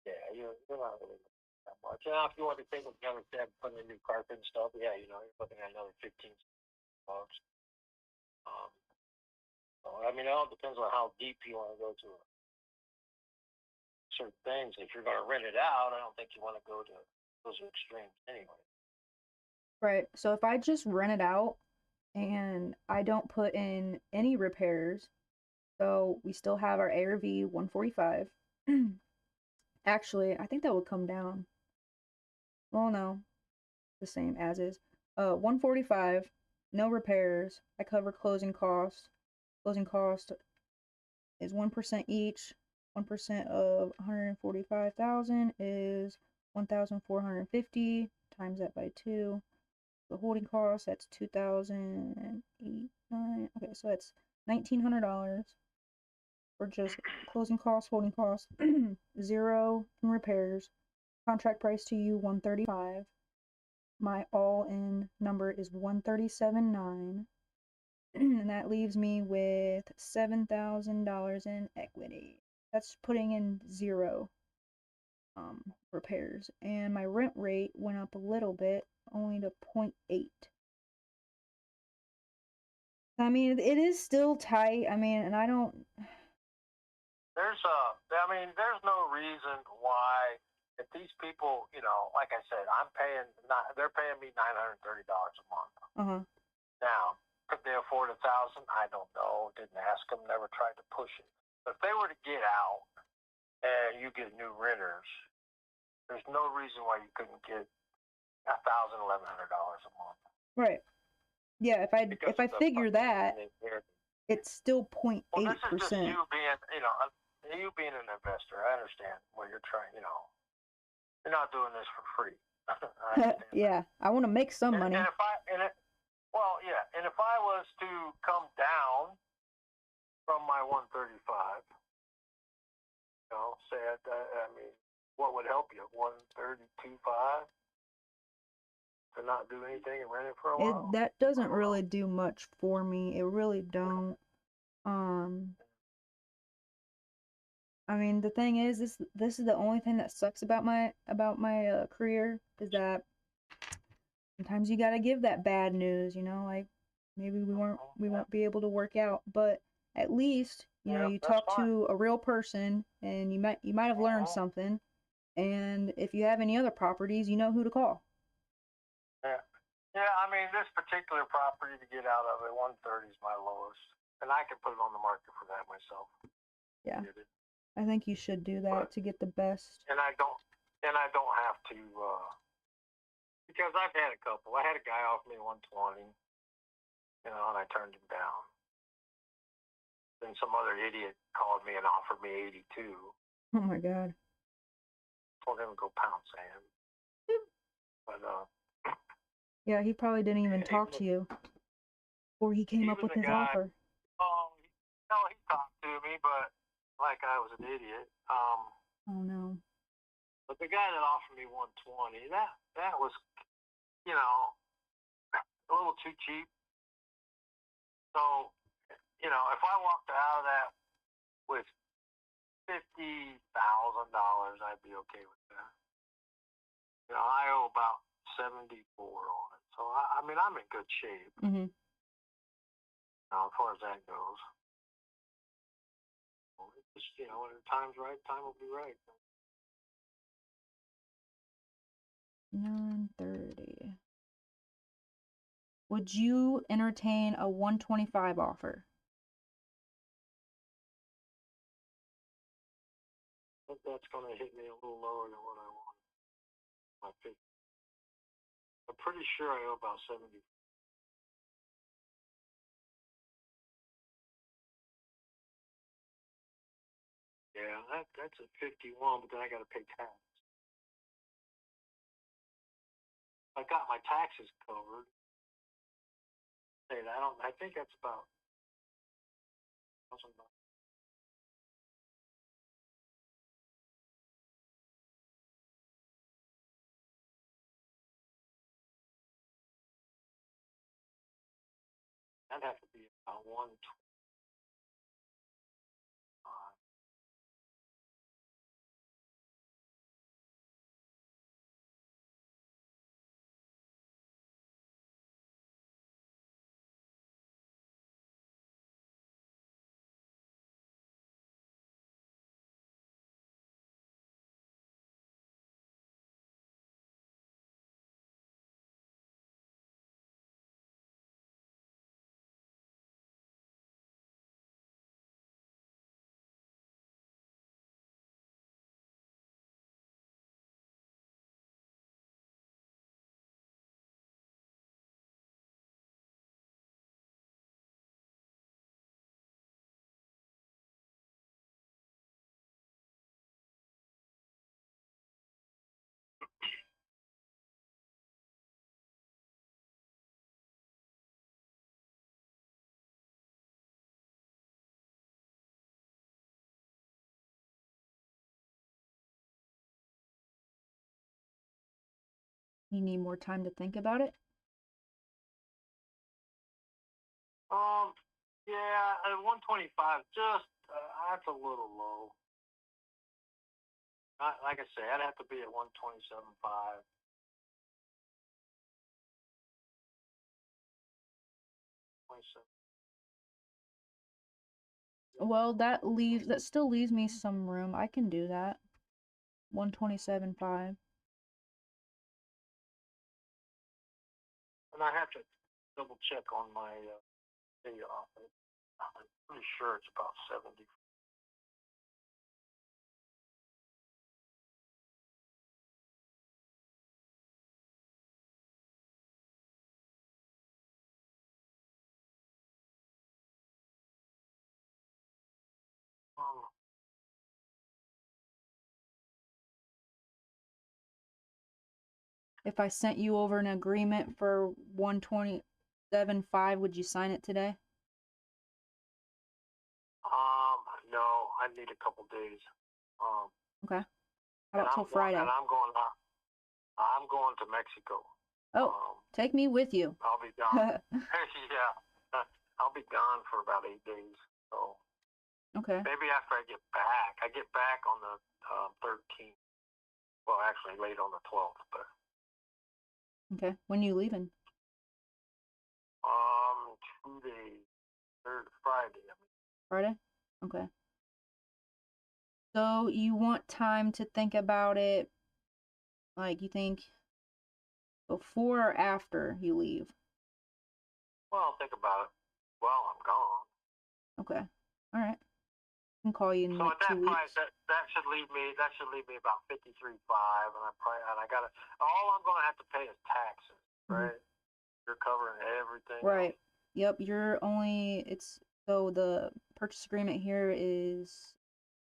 yeah, you're not really looking at that much. And if you want to think of another step, putting in new carpet and stuff, yeah, you're looking at another $15. I mean, it all depends on how deep you want to go to certain things. If you're going to rent it out, I don't think you want to go to those extremes anyway. Right. So if I just rent it out and I don't put in any repairs, so we still have our ARV 145. Actually, I think that would come down. Well, no, the same as is. 145, no repairs. I cover closing costs. Closing cost is 1% each. 1% of 145,000 is 1,450. Times that by 2. The holding cost, that's 2,008, 9. Okay, so that's $1,900 for just closing costs, holding costs, 0 in repairs. Contract price to you 135. My all-in number is 137.9, and that leaves me with $7,000 in equity. That's putting in 0 repairs, and my rent rate went up a little bit, only to 0.8. I mean, it is still tight. I mean, and I don't. There's no reason why if these people, like I said, they're paying me $930 a month. Now, could they afford $1,000? I don't know. Didn't ask them. Never tried to push it. But if they were to get out and you get new renters, there's no reason why you couldn't get $1,000, $1,100 a month. Right. Yeah. If I figure that, it's still 0.8%. Well, this is just you being an investor. I understand what you're trying. You're not doing this for free. Yeah, I want to make some money. And if I was to come down from my 135, say what would help you? 132.5 to not do anything and rent it for a while. That doesn't really do much for me. It really don't. I mean, the thing is, this is the only thing that sucks about my career, is that sometimes you gotta give that bad news, like maybe we won't be able to work out, but at least you talk to a real person and you might have learned something, and if you have any other properties, you know who to call. Yeah, I mean, this particular property to get out of it, 130 is my lowest, and I can put it on the market for that myself. Yeah. I think you should do that to get the best. And I don't have to, because I've had a couple. I had a guy offer me 120, and I turned him down. Then some other idiot called me and offered me 82. Oh my God. Told him to go pound sand. But yeah, he probably didn't even talk to you. Or he came up with his offer? Oh, no, he talked to me, but like I was an idiot. Oh no. But the guy that offered me 120, that was, you know, a little too cheap. So, you know, if I walked out of that with $50,000, I'd be okay with that. You know, I owe about 74 on it, so I mean, I'm in good shape. Mm-hmm. As far as that goes. Well, just, you know, when the time's right, time will be right. 9:30. Would you entertain a 125 offer? I think that's going to hit me a little lower than what I want. My pick. I'm pretty sure I owe about 70. Yeah, that's at 51, but then I got to pay tax. I got my taxes covered. I think that's about $1,000. That'd have to be about 125. You need more time to think about it? Yeah, at 125, just that's a little low. Like I say, I'd have to be at 127.5. Well, that still leaves me some room. I can do that. 127.5. And I have to double check on my day off. I'm pretty sure it's about 70. If I sent you over an agreement for 127.5, would you sign it today? No, I need a couple days. Okay. How about till Friday? And I'm going to Mexico. Oh, take me with you. I'll be gone. Yeah, I'll be gone for about 8 days. So. Okay. Maybe after I get back. I get back on the 13th. Well, actually, late on the 12th, but. Okay. When are you leaving? 2 days. Friday. Friday? Okay. So you want time to think about it, like you think before or after you leave? Well, I'll think about it while I'm gone. Okay. All right. I can call you in so like at that 2 weeks. price, that should leave me about 53.5, and I got all I'm gonna have to pay is taxes, right? You're covering everything. Right. Yep. So the purchase agreement here is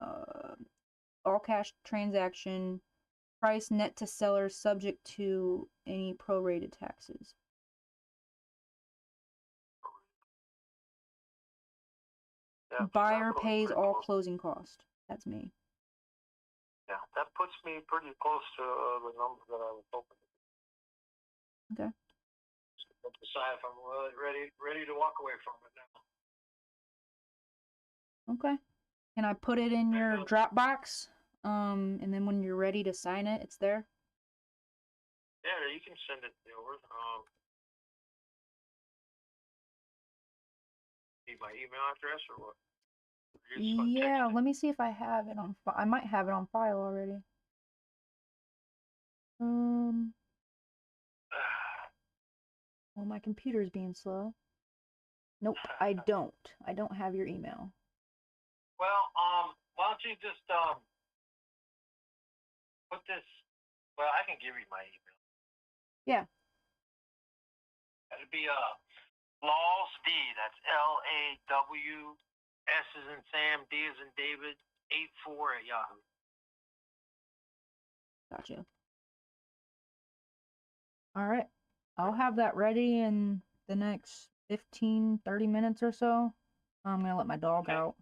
all cash transaction, price net to seller subject to any prorated taxes. Yeah. Buyer pays all closing costs. That's me. Yeah, that puts me pretty close to the number that I was hoping. Okay. I'll decide if I'm ready to walk away from it now. Okay. Can I put it in your Dropbox? And then when you're ready to sign it, it's there? Yeah, you can send it over. Need my email address or what? Yeah, let me see if I have it on file. I might have it on file already. Well, my computer's being slow. Nope, I don't. I don't have your email. Well, why don't you just put this? Well, I can give you my email. Yeah. It'd be Laws D. That's LAW S as in Sam, D as in David, 84 at Yahoo. Gotcha. All right. I'll have that ready in the next 15, 30 minutes or so. I'm going to let my dog out.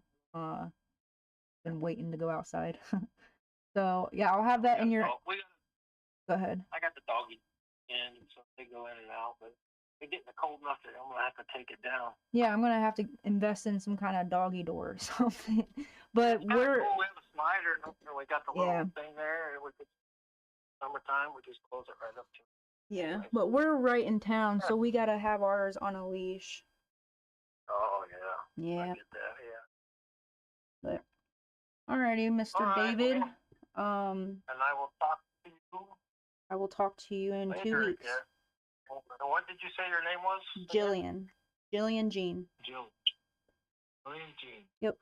Been waiting to go outside. So, yeah, I'll have that in your... Go ahead. I got the doggy in, so they go in and out, but they're getting cold enough that I'm going to have to take it down. Yeah, I'm going to have to invest in some kind of doggy door or something. But we're... Cool. We have a slider, and we got the little thing there, and we could... Summertime, we just close it right up to it. Yeah, but we're right in town, so we gotta have ours on a leash. Oh, yeah. Yeah. I get that, yeah. But, alrighty, Mr. David. Well, and I will talk to you. I will talk to you in later, 2 weeks. Yeah. What did you say your name was? Jillian. Jillian Jean. Jillian Jean. Yep.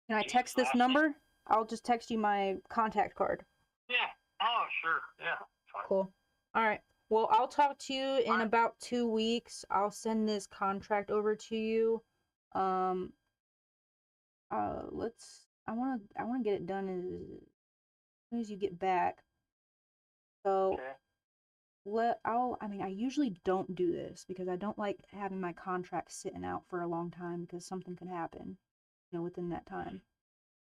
Can I text this number? I'll just text you my contact card. Yeah. Oh, sure. Yeah. Fine. Cool. All right. Well, I'll talk to you in about 2 weeks. I'll send this contract over to you. I want to get it done as soon as you get back. So I usually don't do this because I don't like having my contract sitting out for a long time because something could happen, within that time.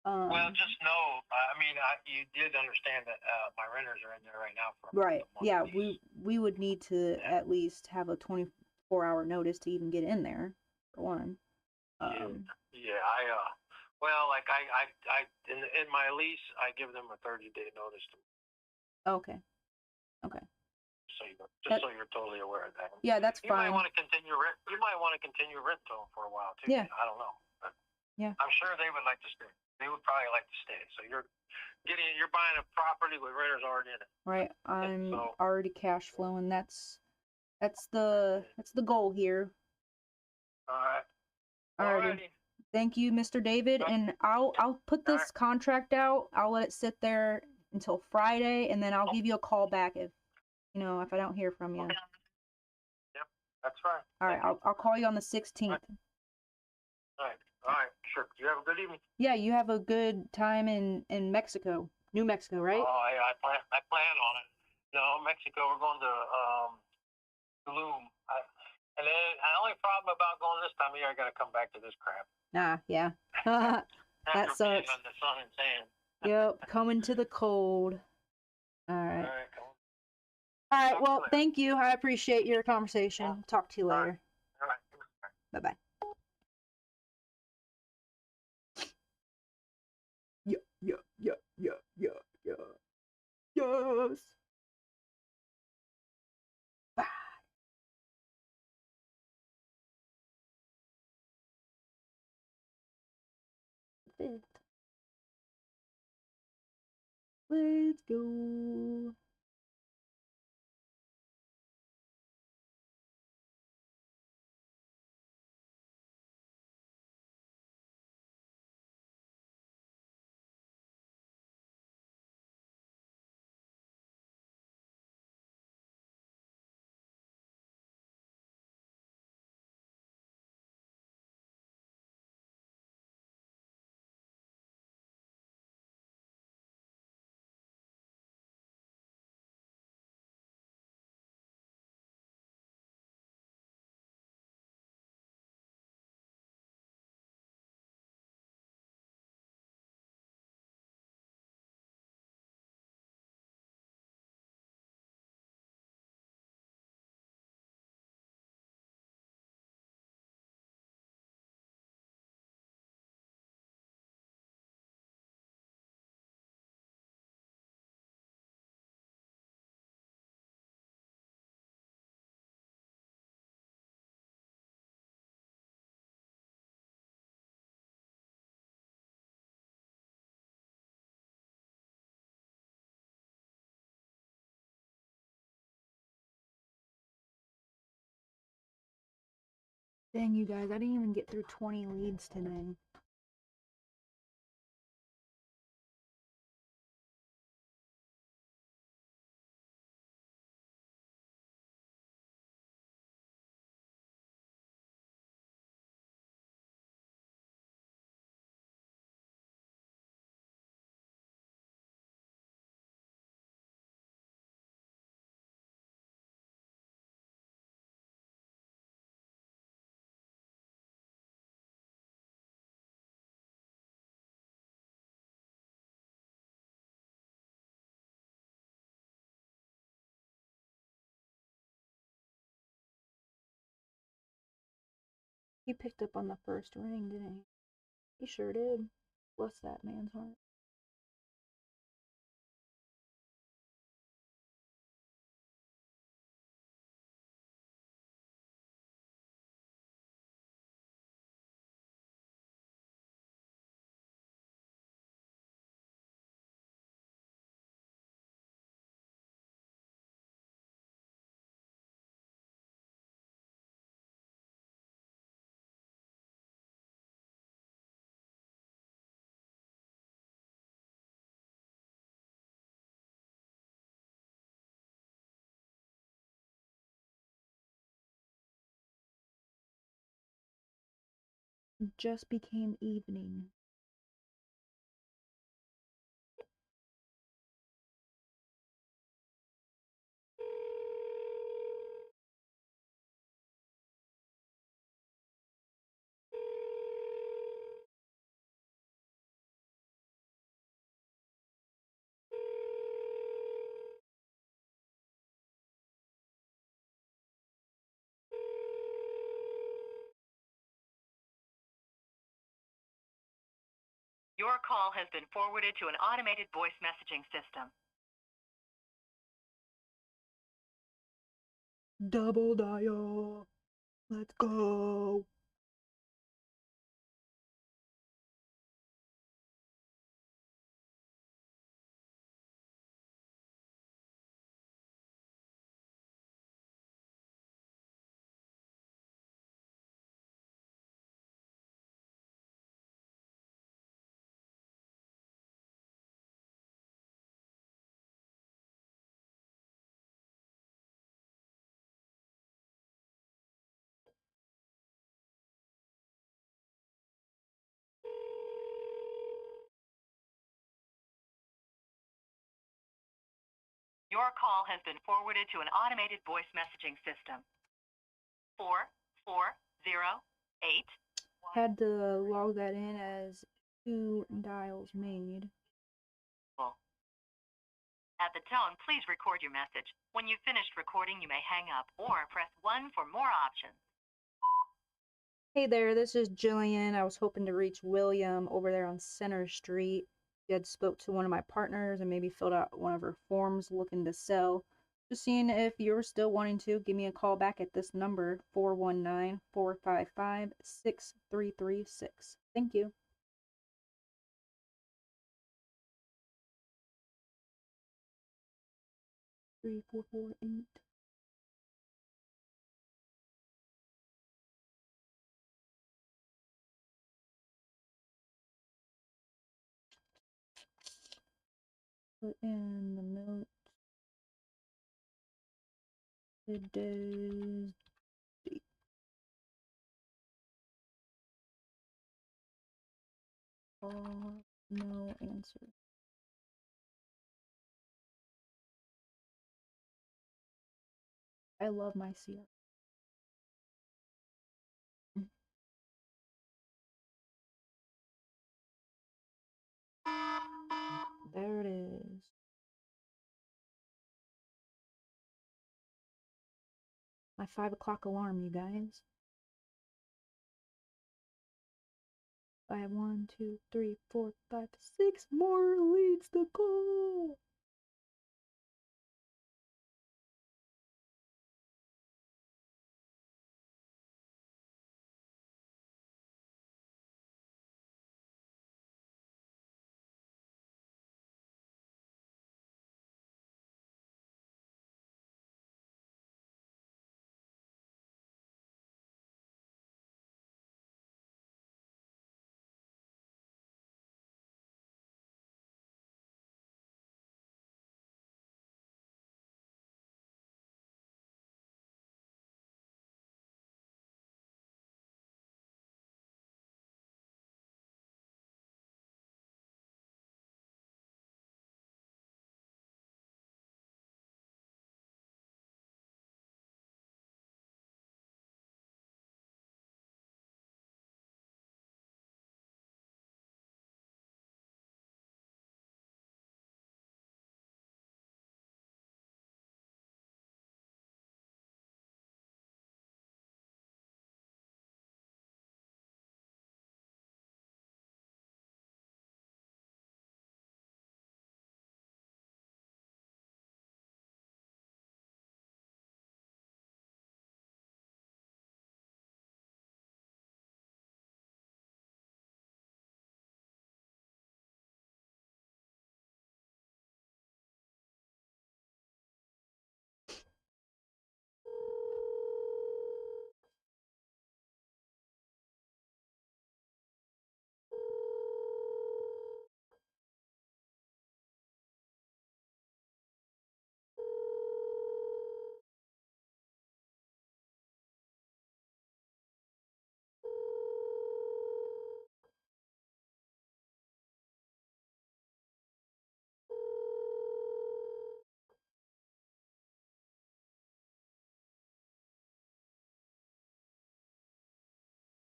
Well, just know, you did understand that my renters are in there right now for a right. month. Yeah, we would need to at least have a 24-hour notice to even get in there, for one. In my lease, I give them a 30-day notice. Okay. So you're totally aware of that. Yeah, that's fine. You might want to continue rent. You might want to continue rent to them for a while too. Yeah. I don't know. But yeah. I'm sure they would like to stay. They would probably like to stay. So you're buying a property with renters already in it. Right. I'm already cash flowing. That's the goal here. All right. Alrighty. Thank you, Mr. David, and I'll put this contract out. I'll let it sit there until Friday, and then I'll give you a call back if I don't hear from you. Okay. Yep, that's fine. All right, I'll call you on the 16th. All right, sure. You have a good evening. Yeah, you have a good time in Mexico, New Mexico, right? Oh, I plan on it. No, Mexico. We're going to Tulum. And then the only problem about going this time of year, I got to come back to this crap. Nah, yeah. That sucks. On the sun and sand. Yep, coming to the cold. All right. All right. Well, thank you. I appreciate your conversation. Talk to you later. All right. Bye-bye. Yeah. Yes. Bye. Let's go. Dang, you guys, I didn't even get through 20 leads today. He picked up on the first ring, didn't he? He sure did. Bless that man's heart. Just became evening. Your call has been forwarded to an automated voice messaging system. Double dial. Let's go. Your call has been forwarded to an automated voice messaging system. 4408. Had to log that in as 2 dials made. At the tone, please record your message. When you've finished recording, you may hang up or press 1 for more options. Hey there, this is Jillian. I was hoping to reach William over there on Center Street. He had spoke to one of my partners and maybe filled out one of her forms looking to sell. Just seeing if you're still wanting to, give me a call back at this number, 419-455-6336. Thank you. 3448. Put in the note. Today's date. No answer. I love my CR. There it is. My 5 o'clock alarm, you guys. I have 1, 2, 3, 4, 5, 6 more leads to go.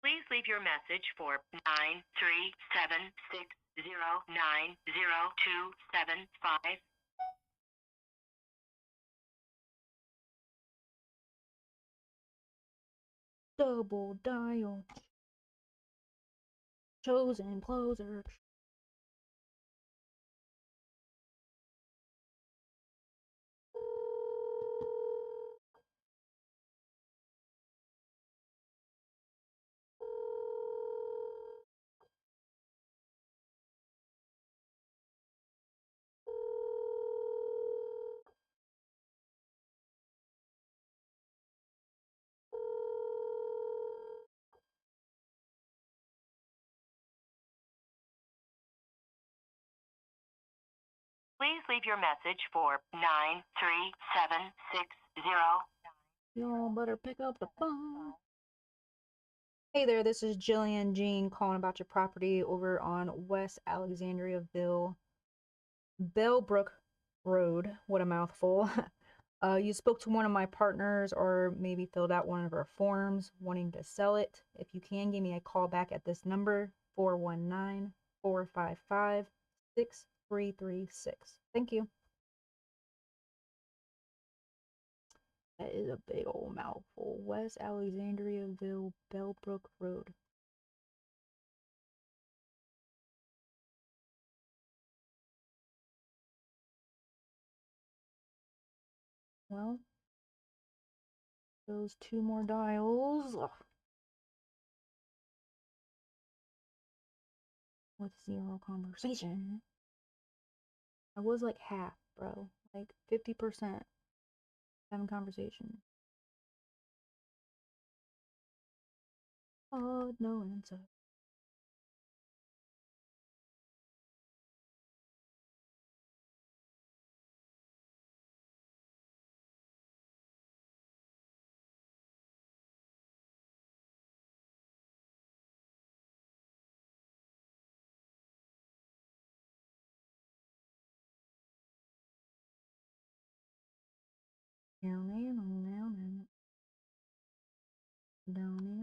Please leave your message for 93760900275. Double dial. Chosen closer. Please leave your message for 93760. Y'all better pick up the phone. Hey there, this is Jillian Jean calling about your property over on West Alexandriaville, Bellbrook Road. What a mouthful. You spoke to one of my partners or maybe filled out one of our forms wanting to sell it. If you can, give me a call back at this number, 419-455-6336. Thank you. That is a big old mouthful. West Alexandriaville, Bellbrook Road. Well, those two more dials. Ugh. With zero conversation. I was like half, bro. Like 50% having conversation. Oh, no answer. Down in, down in, down in.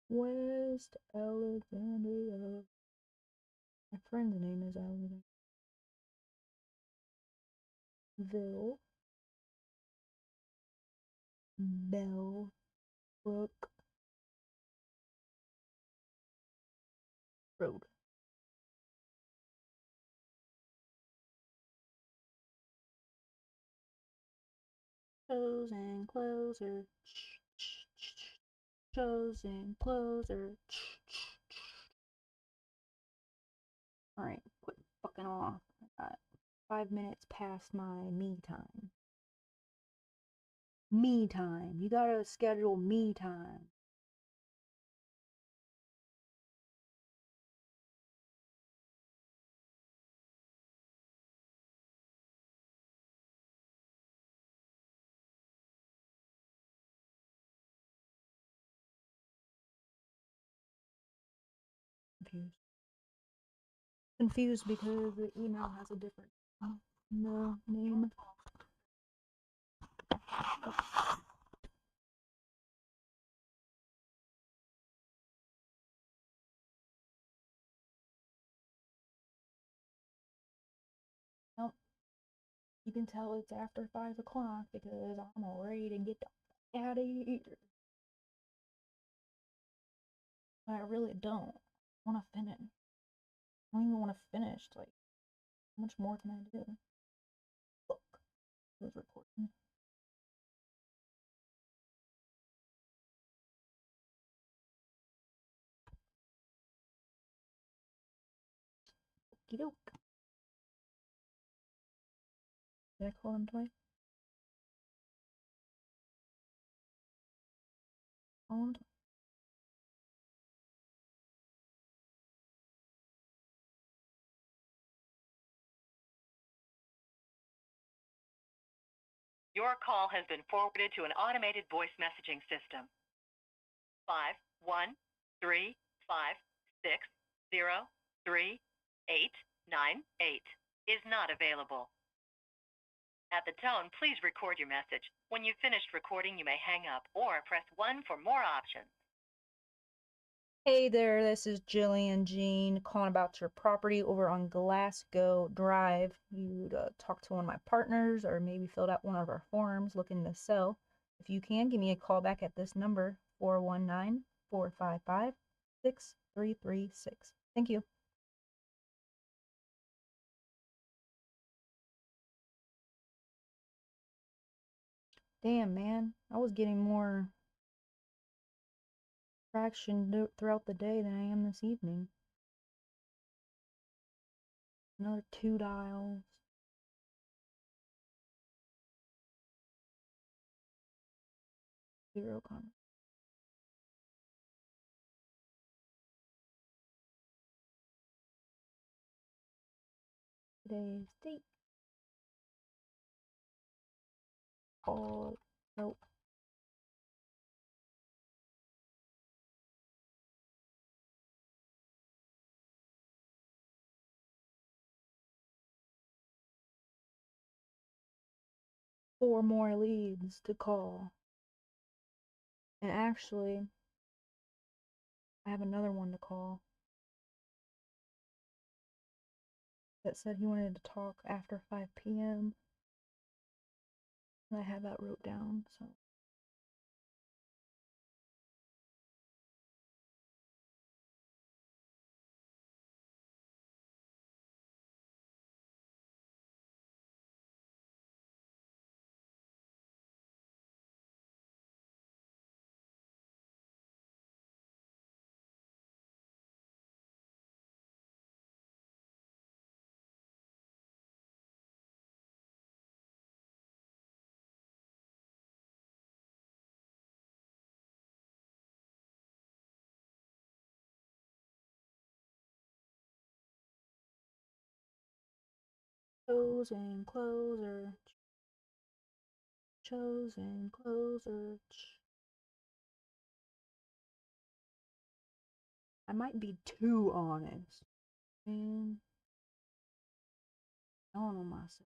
West Alexandria. My friend's name is Alexandriaville. Bellbrook Road. Chosen closer. Chosen closer. Alright, quit fucking off. I got 5 minutes past my me time. Me time. You gotta schedule me time. Confused because the email has a different name. Nope. You can tell it's after 5 o'clock because I'm ready to get out of here. But I really don't want to finish. I don't even want to finish. Like, how much more can I do? Fuck. It was recording. Okey doke. Did I call him twice? Call him twice. Your call has been forwarded to an automated voice messaging system. 51356038898 is not available. At the tone, please record your message. When you've finished recording, you may hang up or press 1 for more options. Hey there, this is Jillian Jean calling about your property over on Glasgow Drive. You'd talked to one of my partners or maybe filled out one of our forms looking to sell. If you can, give me a call back at this number, 419-455-6336. Thank you. Damn, man, I was getting more traction throughout the day than I am this evening. Another 2 dials. Zero comments. Today's date. Call. Nope. Four more leads to call. And actually, I have another one to call that said he wanted to talk after 5 p.m. And I have that wrote down, so. Chosen closer. Chosen closer. I might be too honest. Man, I don't know myself.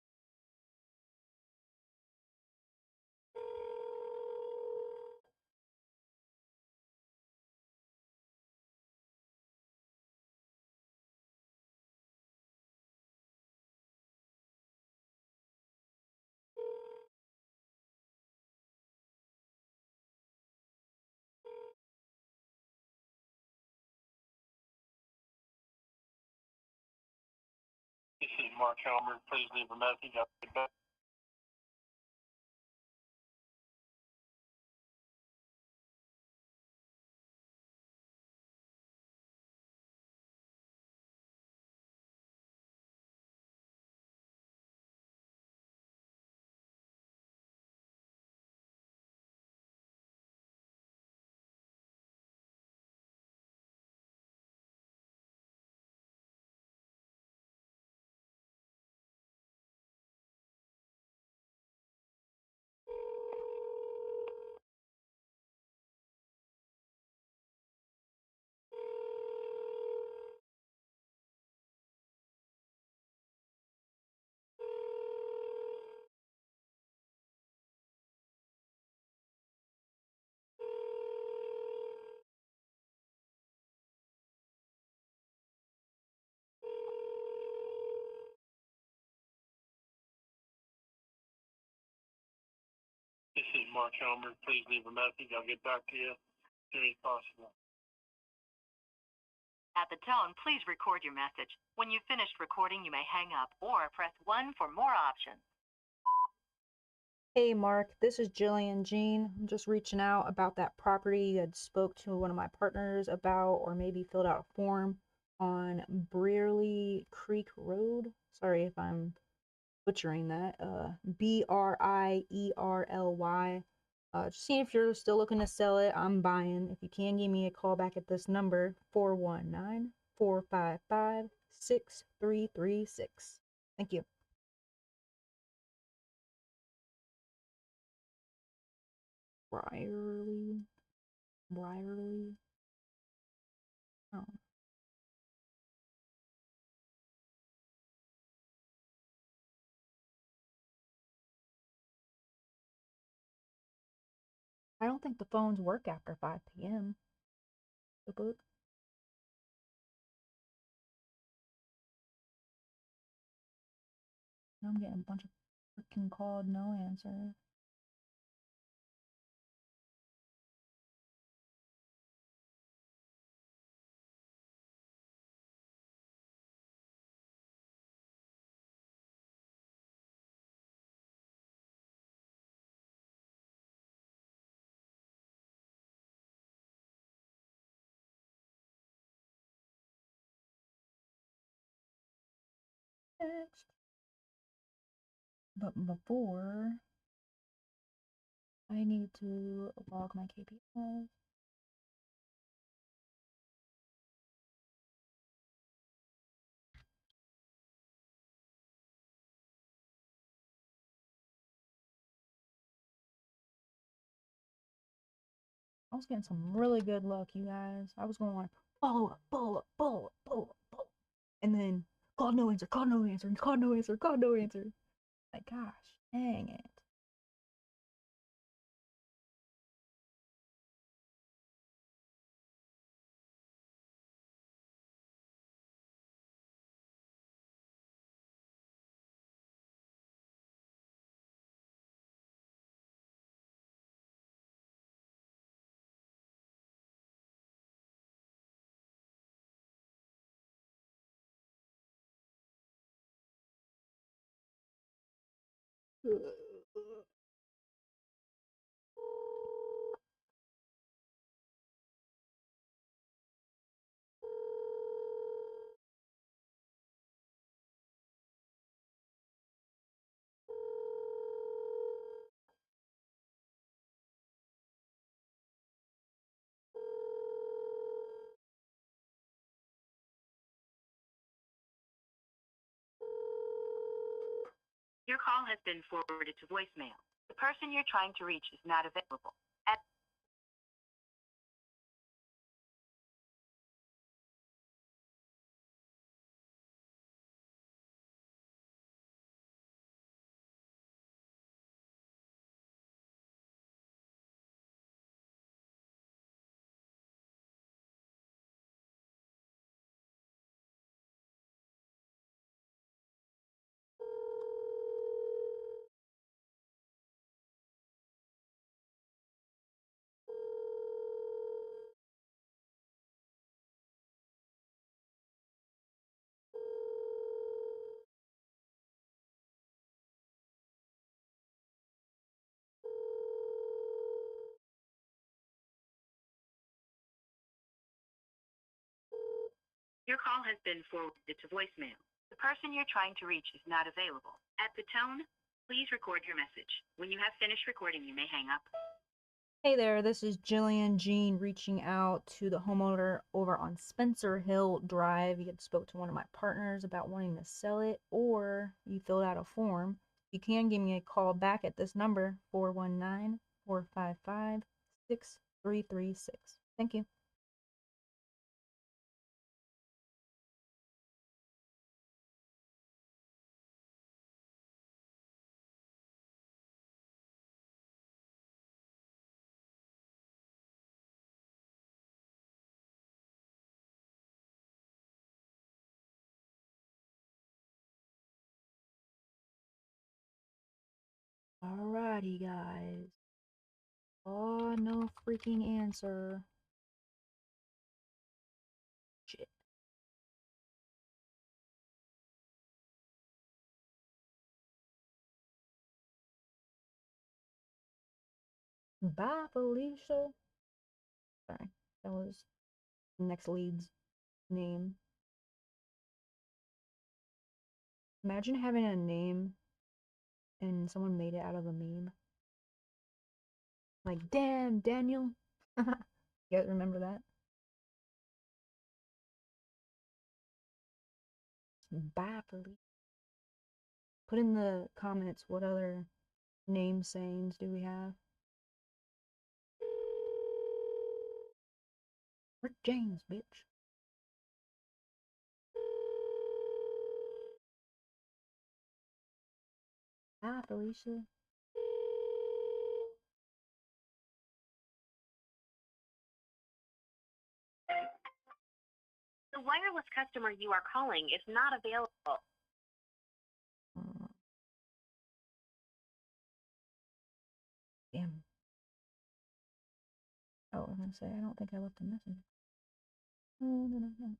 This is Mark Helmer. Please leave a message. I'll get back. This is Mark Helmer. Please leave a message. I'll get back to you as soon as possible. At the tone, please record your message. When you've finished recording, you may hang up or press 1 for more options. Hey Mark, this is Jillian Jean. I'm just reaching out about that property you had spoke to one of my partners about or maybe filled out a form on Brearley Creek Road. Sorry if I'm butchering that. Brierly. Just seeing if you're still looking to sell it. I'm buying. If you can, give me a call back at this number, 419-455-6336. Thank you. Brierly. Oh. I don't think the phones work after 5 p.m. Boop. I'm getting a bunch of freaking called no answer. Next. But before, I need to log my KPIs. I was getting some really good luck, you guys. I was going like, follow up, follow up, follow up, follow up, follow up. And then, called no answer, called no answer, called no answer, called no answer. Like, gosh, dang it. Your call has been forwarded to voicemail. The person you're trying to reach is not available. Your call has been forwarded to voicemail. The person you're trying to reach is not available. At the tone, please record your message. When you have finished recording, you may hang up. Hey there, this is Jillian Jean reaching out to the homeowner over on Spencer Hill Drive. You had spoke to one of my partners about wanting to sell it, or you filled out a form. You can give me a call back at this number, 419-455-6336. Thank you. Alrighty, guys. Oh, no freaking answer. Shit. Bye, Felicia. Sorry, that was next lead's name. Imagine having a name and someone made it out of a meme. Like, damn, Daniel. You guys remember that? Bye, Felicia. Put in the comments what other name sayings do we have. Rick James, bitch. Bye, Felicia. The wireless customer you are calling is not available. Damn. Oh, I was gonna say, I don't think I left a message. No.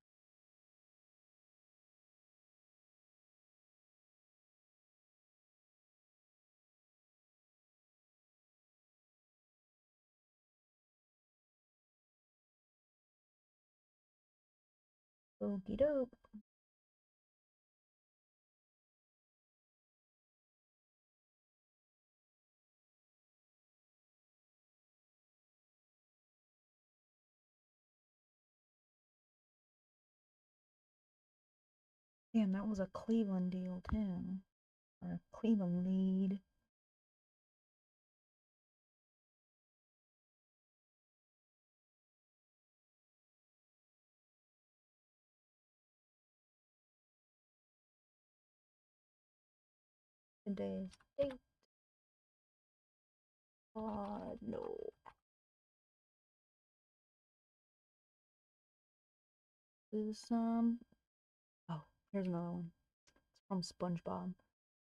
Okie doke. Damn, that was a Cleveland deal too. Or a Cleveland lead. Today's date. No. This is some. Oh, here's another one. It's from SpongeBob.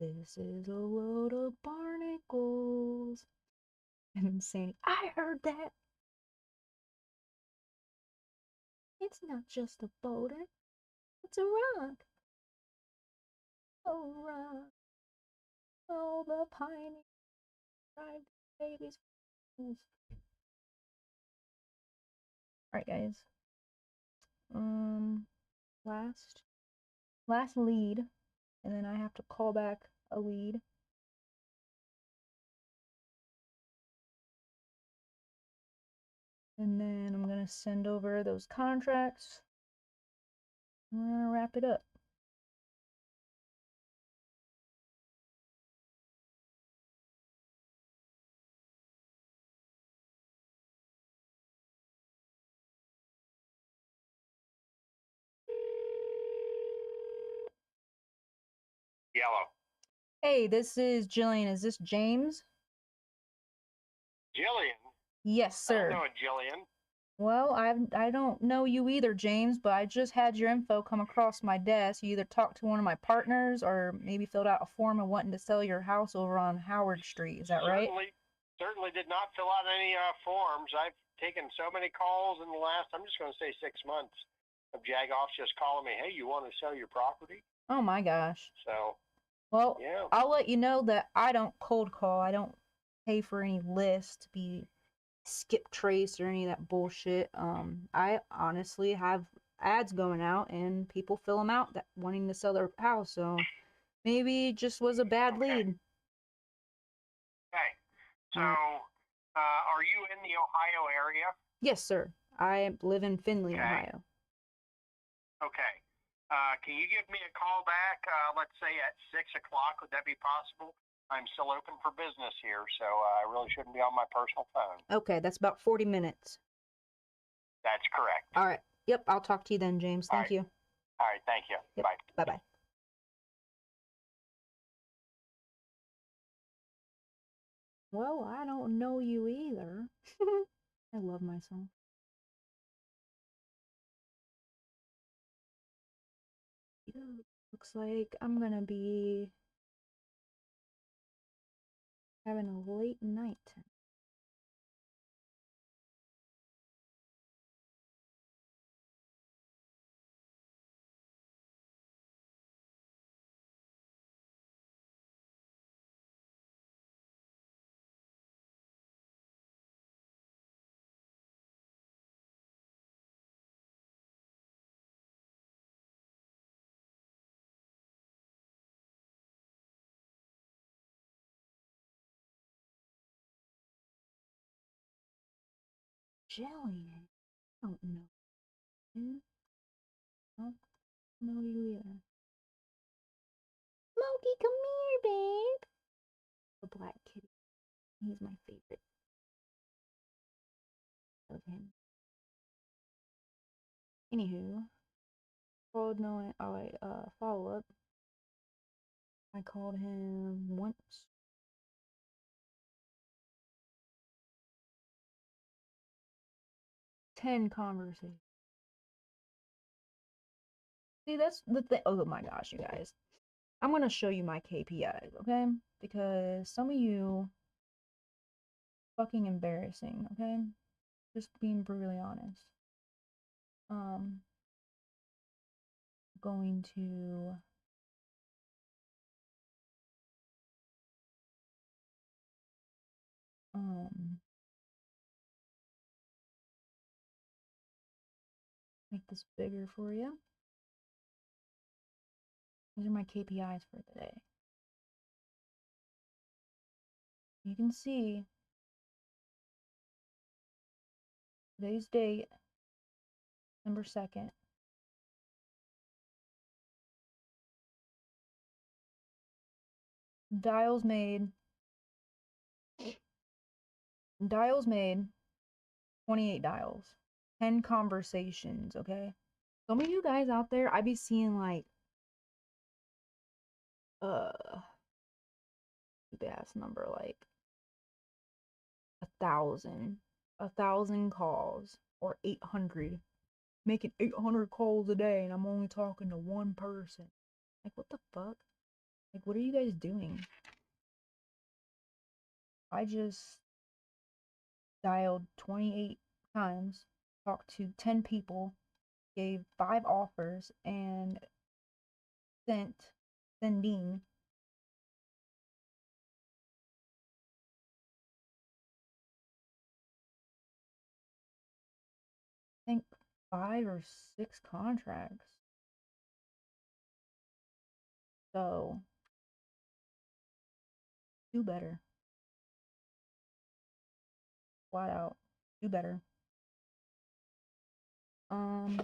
This is a load of barnacles. And Sandy, I heard that. It's not just a boulder. It's a rock. A rock. Oh, the piney drive the babies. Alright, guys. Last lead, and then I have to call back a lead. And then I'm gonna send over those contracts. I'm gonna wrap it up. Yellow. Hey, this is Jillian. Is this James? Jillian? Yes, sir. I don't know a Jillian. Well, I don't know you either, James, but I just had your info come across my desk. You either talked to one of my partners or maybe filled out a form of wanting to sell your house over on Howard Street. Is that right? Certainly did not fill out any forms. I've taken so many calls in the last, I'm just going to say 6 months, of jagoffs just calling me, hey, you want to sell your property? Oh my gosh. So, well, yeah. I'll let you know that I don't cold call. I don't pay for any list to be skip trace or any of that bullshit. I honestly have ads going out and people fill them out that wanting to sell their house. So maybe it just was a bad lead. Okay. So, are you in the Ohio area? Yes, sir. I live in Findlay, okay. Ohio. Okay. Can you give me a call back, let's say at 6 o'clock? Would that be possible? I'm still open for business here, so I really shouldn't be on my personal phone. Okay, that's about 40 minutes. That's correct. All right. Yep, I'll talk to you then, James. Thank you. All right, thank you. Yep. Bye. Bye-bye. Well, I don't know you either. I love myself. Looks like I'm gonna be having a late night. Jillian, I don't know. I don't know you either. Smokey, come here, babe. The black kitty. He's my favorite. Love him. Anywho, called no. Oh wait, follow up. I called him once. 10 conversations. See, that's the thing. Oh my gosh, you guys. I'm going to show you my KPIs, okay? Because some of you fucking embarrassing, okay? Just being brutally honest. Going to make this bigger for you. These are my KPIs for today. You can see today's date, December 2nd. Dials made 28 dials, 10 conversations, okay? Some of you guys out there, I be seeing like stupid ass number, like 1,000 calls, or 800, making 800 calls a day, and I'm only talking to one person. Like, what the fuck? Like, what are you guys doing? I just dialed 28 times, talked to 10 people, gave 5 offers, and sending I think 5 or 6 contracts. So do better. Flat out. Do better. I'm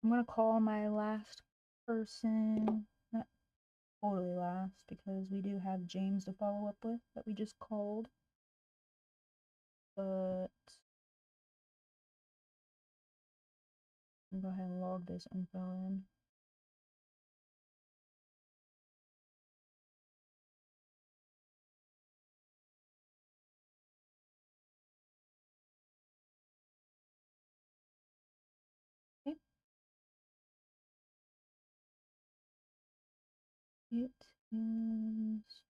gonna call my last person. Not totally last, because we do have James to follow up with that we just called. But I'm gonna go ahead and log this info in. Okay. It is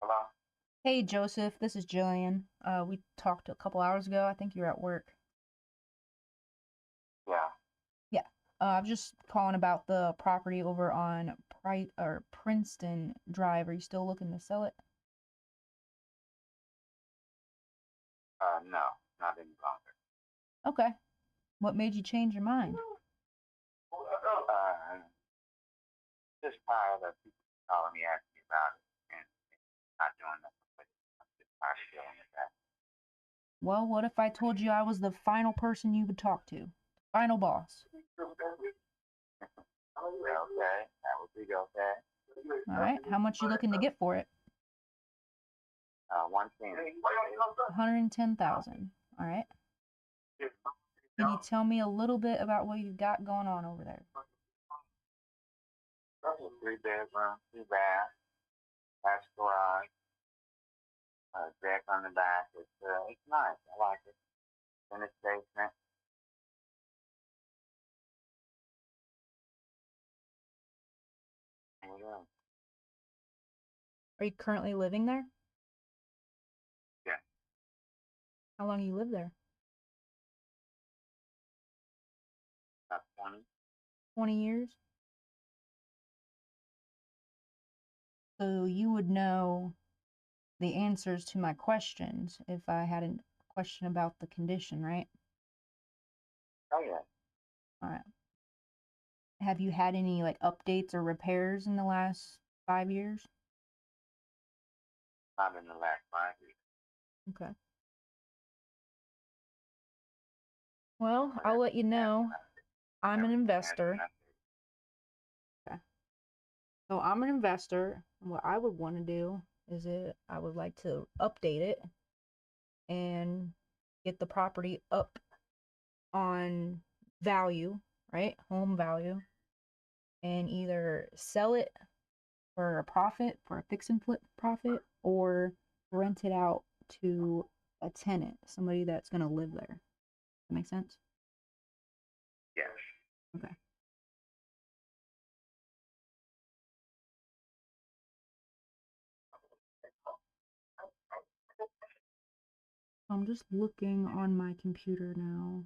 Hello? Hey Joseph, this is Jillian. We talked a couple hours ago. I think you were at work. Yeah. Yeah. I'm just calling about the property over on Princeton Drive. Are you still looking to sell it? No, not any longer. Okay. What made you change your mind? Just tired of people calling me, asking me about it, and not doing nothing with it. I'm just tired of dealing with that. Well, what if I told you I was the final person you would talk to? Final boss. Okay, that would be okay. All right. How much you looking to get for it? 110. 110,000. All right. Can you tell me a little bit about what you've got going on over there? 3 bedroom, 2 bath, attached garage, deck on the back. It's nice. I like it. Finished basement. Yeah. Are you currently living there? Yeah. How long you live there? About 20. 20 years? So you would know the answers to my questions if I had a question about the condition, right? Oh, yeah. All right. Have you had any like updates or repairs in the last 5 years? Not in the last 5 years. Okay. Well, I'll let you know. I'm an investor. Okay. So I'm an investor. What I would want to do is I would like to update it and get the property up on value, right? Home value, and either sell it for a profit, for a fix and flip profit, or rent it out to a tenant, somebody that's going to live there. That make sense? Yes. Okay. I'm just looking on my computer now.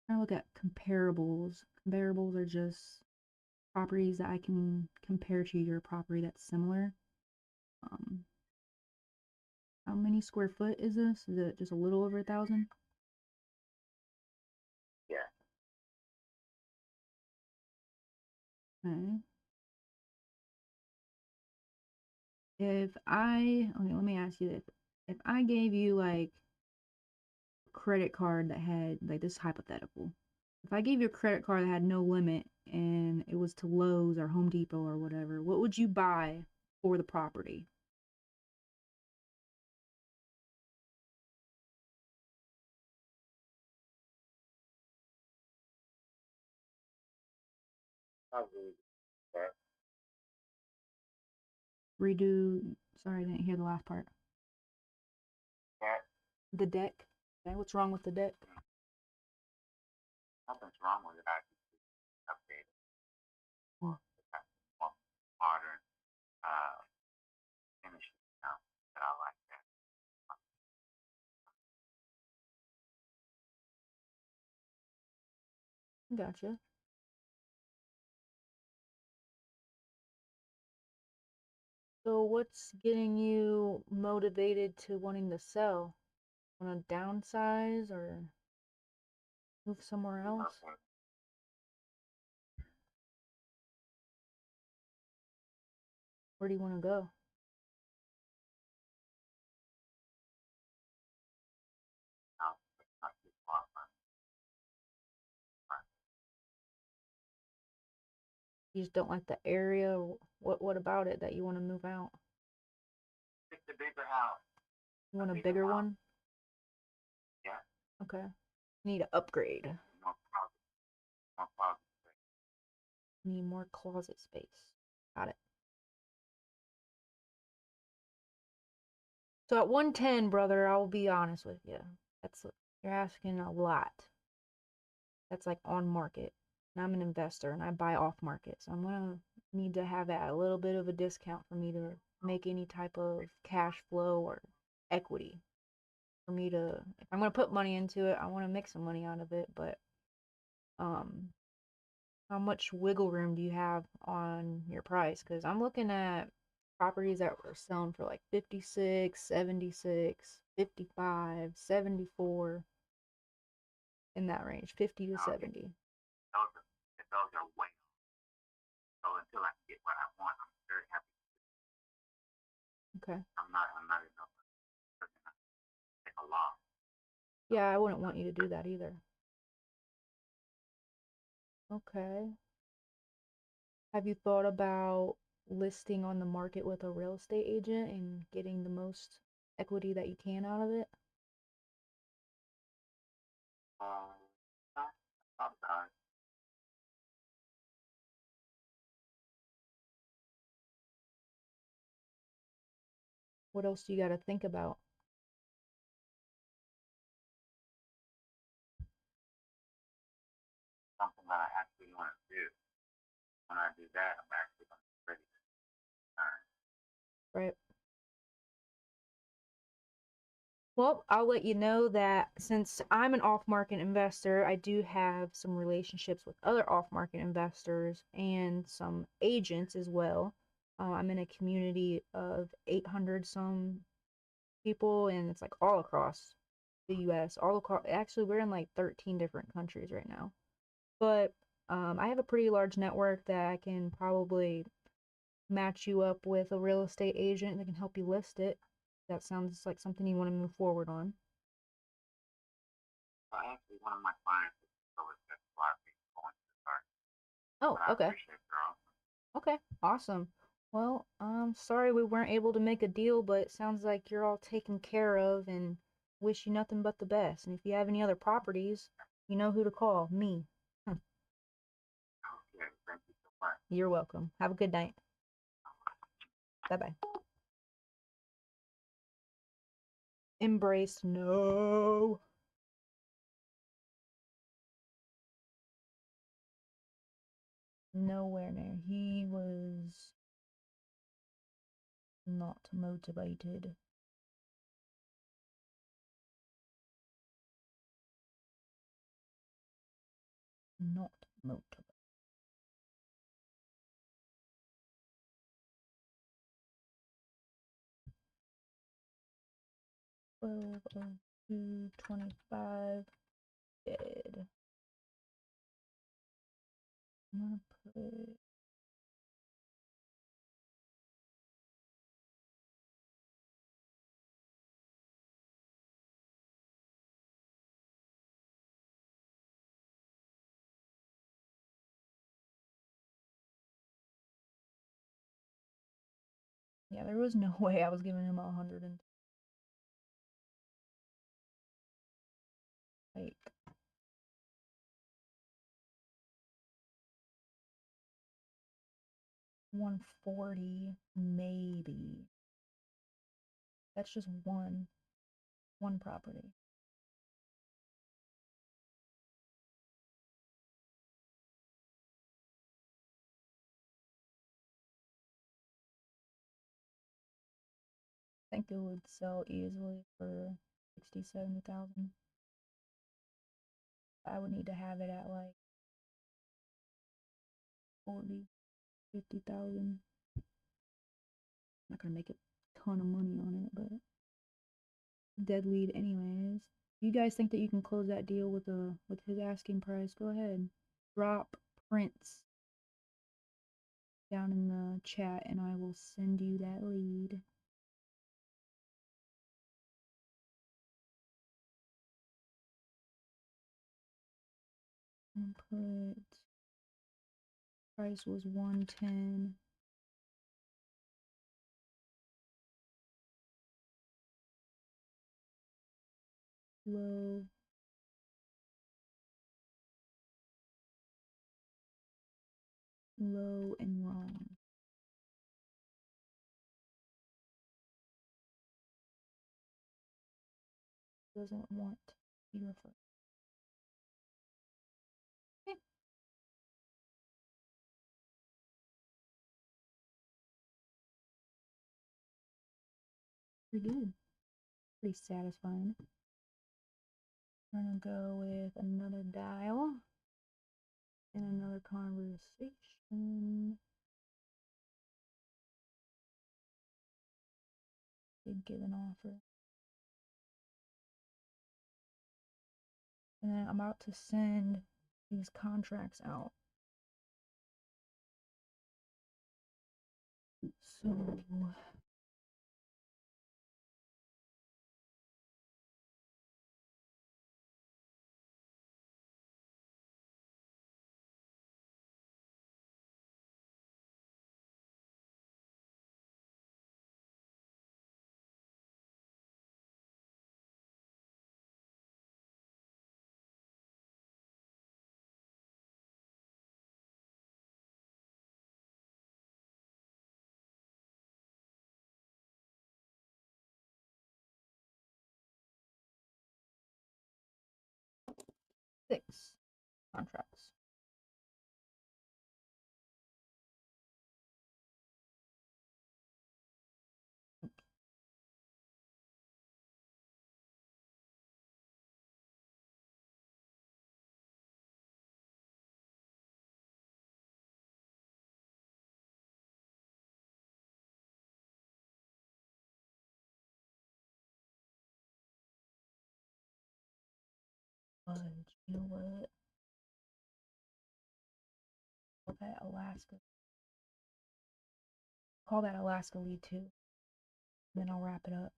I'm trying to look at comparables. Comparables are just properties that I can compare to your property that's similar. How many square foot is this? Is it just a little over 1,000? Yeah. Okay. Okay, let me ask you this. If I gave you like a credit card that had, like, this is hypothetical. If I gave you a credit card that had no limit and it was to Lowe's or Home Depot or whatever, what would you buy for the property? Probably. Redo, sorry, I didn't hear the last part. Yeah. The deck? Okay, what's wrong with the deck? Nothing's wrong with it. I just update it. More modern finishes now that I like that. Gotcha. So what's getting you motivated to wanting to sell? Want to downsize or move somewhere else? Where do you want to go? You just don't like the area? What about it that you want to move out? Pick the bigger house. You want a bigger one? Yeah. Okay. You need an upgrade. More closet. More closet space. Need more closet space. Got it. So at 110, brother, I'll be honest with you. You're asking a lot. That's like on market. And I'm an investor and I buy off market. So I'm gonna need to have a little bit of a discount for me to make any type of cash flow or equity. For me to, if I'm gonna put money into it, I want to make some money out of it, but how much wiggle room do you have on your price? Because I'm looking at properties that were selling for like 56, 76, 55, 74, in that range, 50 to 70. Those are way off. So until I get what I want, I'm very happy. Okay. I'm not enough. Take a loss. Yeah, I wouldn't want you to do that either. Okay. Have you thought about listing on the market with a real estate agent and getting the most equity that you can out of it? I'm sorry. What else do you got to think about? Something that I actually want to do. When I do that, I'm actually going to be ready to turn. Right. Well, I'll let you know that since I'm an off-market investor, I do have some relationships with other off-market investors and some agents as well. I'm in a community of 800 some people, and it's like all across the US, all across, actually we're in like 13 different countries right now. But I have a pretty large network that I can probably match you up with a real estate agent that can help you list it. That sounds like something you want to move forward on. Actually, one of my clients is going to start. Oh, okay. Okay, awesome. Well, sorry we weren't able to make a deal, but it sounds like you're all taken care of and wish you nothing but the best. And if you have any other properties, you know who to call, me. Okay, thank you so much. You're welcome. Have a good night. Bye-bye. Embrace no. Nowhere near. He was not motivated. Not motivated. Twelve oh 2:25 dead. I'm gonna put yeah, there was no way I was giving him 100 and like 140 maybe. That's just one property. I think it would sell easily for 60,000-70,000. I would need to have it at like 40,000-50,000. Not gonna make a ton of money on it, but dead lead anyways. You guys think that you can close that deal with his asking price? Go ahead. Drop Prince down in the chat and I will send you that lead. And put price was 110. Low. Low and wrong. Doesn't want to be referred. Okay. Pretty good. Pretty satisfying. I'm gonna go with another dial and another conversation. Did give an offer. And then I'm about to send these contracts out. So six contracts. You know what? Okay, Alaska. call that Alaska lead too. And then I'll wrap it up.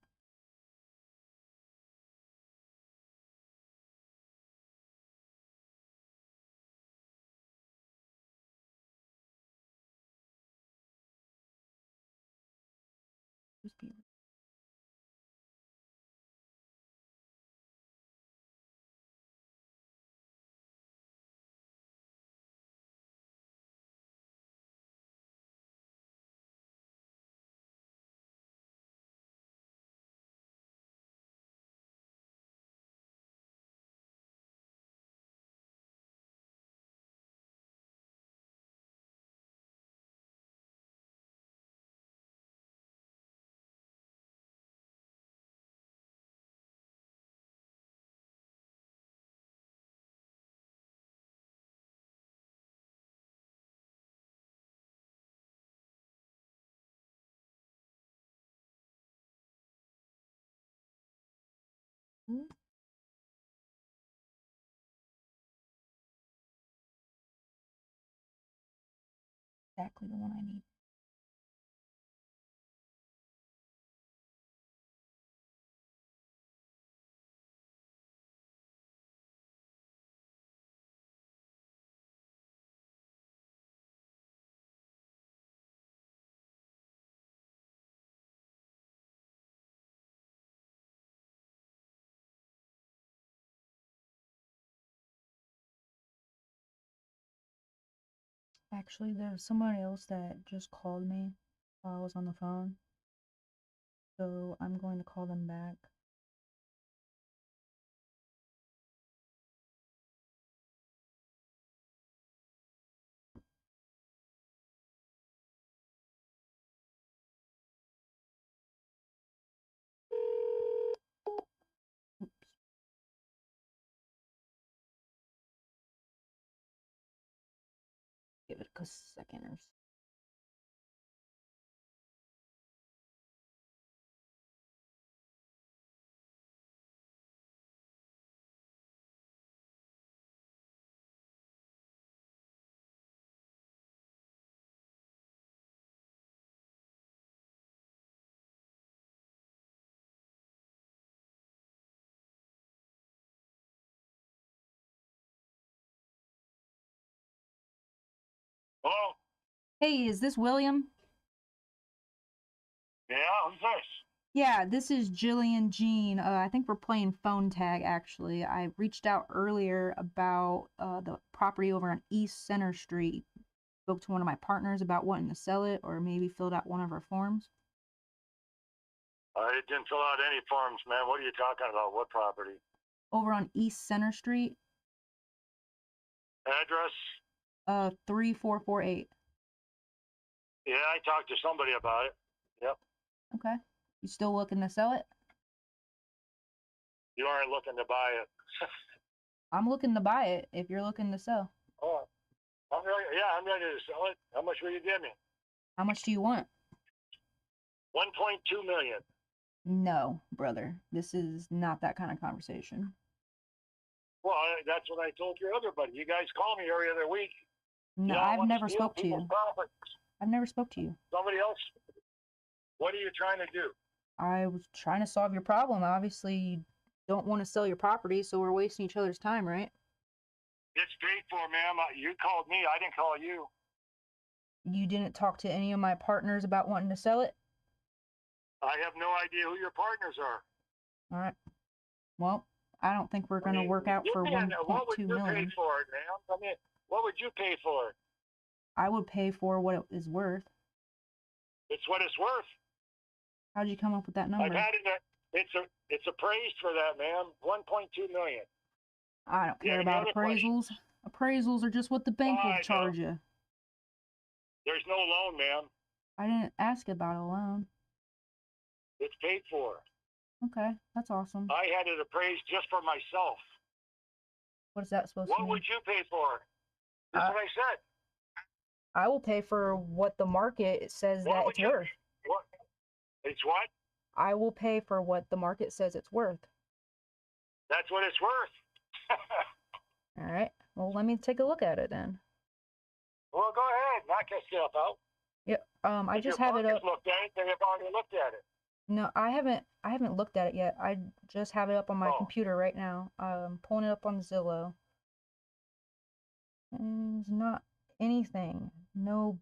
Just be exactly the one I need. Actually, there's someone else that just called me while I was on the phone. So I'm going to call them back. Oops. Give it a second or so. Hello? Hey, is this William? Yeah, who's this? Yeah, this is Jillian Jean. I think we're playing phone tag, actually. I reached out earlier about the property over on East Center Street. Spoke to one of my partners about wanting to sell it, or maybe filled out one of our forms. I didn't fill out any forms, man. What are you talking about? What property? Over on East Center Street. Address? 3448. Yeah, I talked to somebody about it. Yep. Okay. You still looking to sell it? You aren't looking to buy it. I'm looking to buy it if you're looking to sell. Oh, I'm ready to sell it. How much will you give me? How much do you want? 1.2 million. No, brother. This is not that kind of conversation. Well, that's what I told your other buddy. You guys call me every other week. No, I've never spoke to you. Properties. I've never spoke to you. Somebody else? What are you trying to do? I was trying to solve your problem. Obviously, you don't want to sell your property, so we're wasting each other's time, right? It's paid for, ma'am. You called me. I didn't call you. You didn't talk to any of my partners about wanting to sell it? I have no idea who your partners are. All right. Well, I don't think we're going to work out for 1.2 what would you million. pay for it, ma'am? I mean, what would you pay for it? I would pay for what it is worth. It's what it's worth. How'd you come up with that number? I've had it. It's appraised for that, ma'am. 1.2 million. I don't care about appraisals. Appraisals are just what the bank will charge you. There's no loan, ma'am. I didn't ask about a loan. It's paid for. Okay, that's awesome. I had it appraised just for myself. What is that supposed to mean? What would you pay for it? That's what I said. I will pay for what the market says that it's worth. What? It's what? I will pay for what the market says it's worth. That's what it's worth. All right. Well, let me take a look at it then. Well, go ahead. Knock yourself out. Yep. I If your just have it up. looked at it, they have already looked at it. No, I haven't looked at it yet. I just have it up on my computer right now. Pulling it up on Zillow. There's not anything. No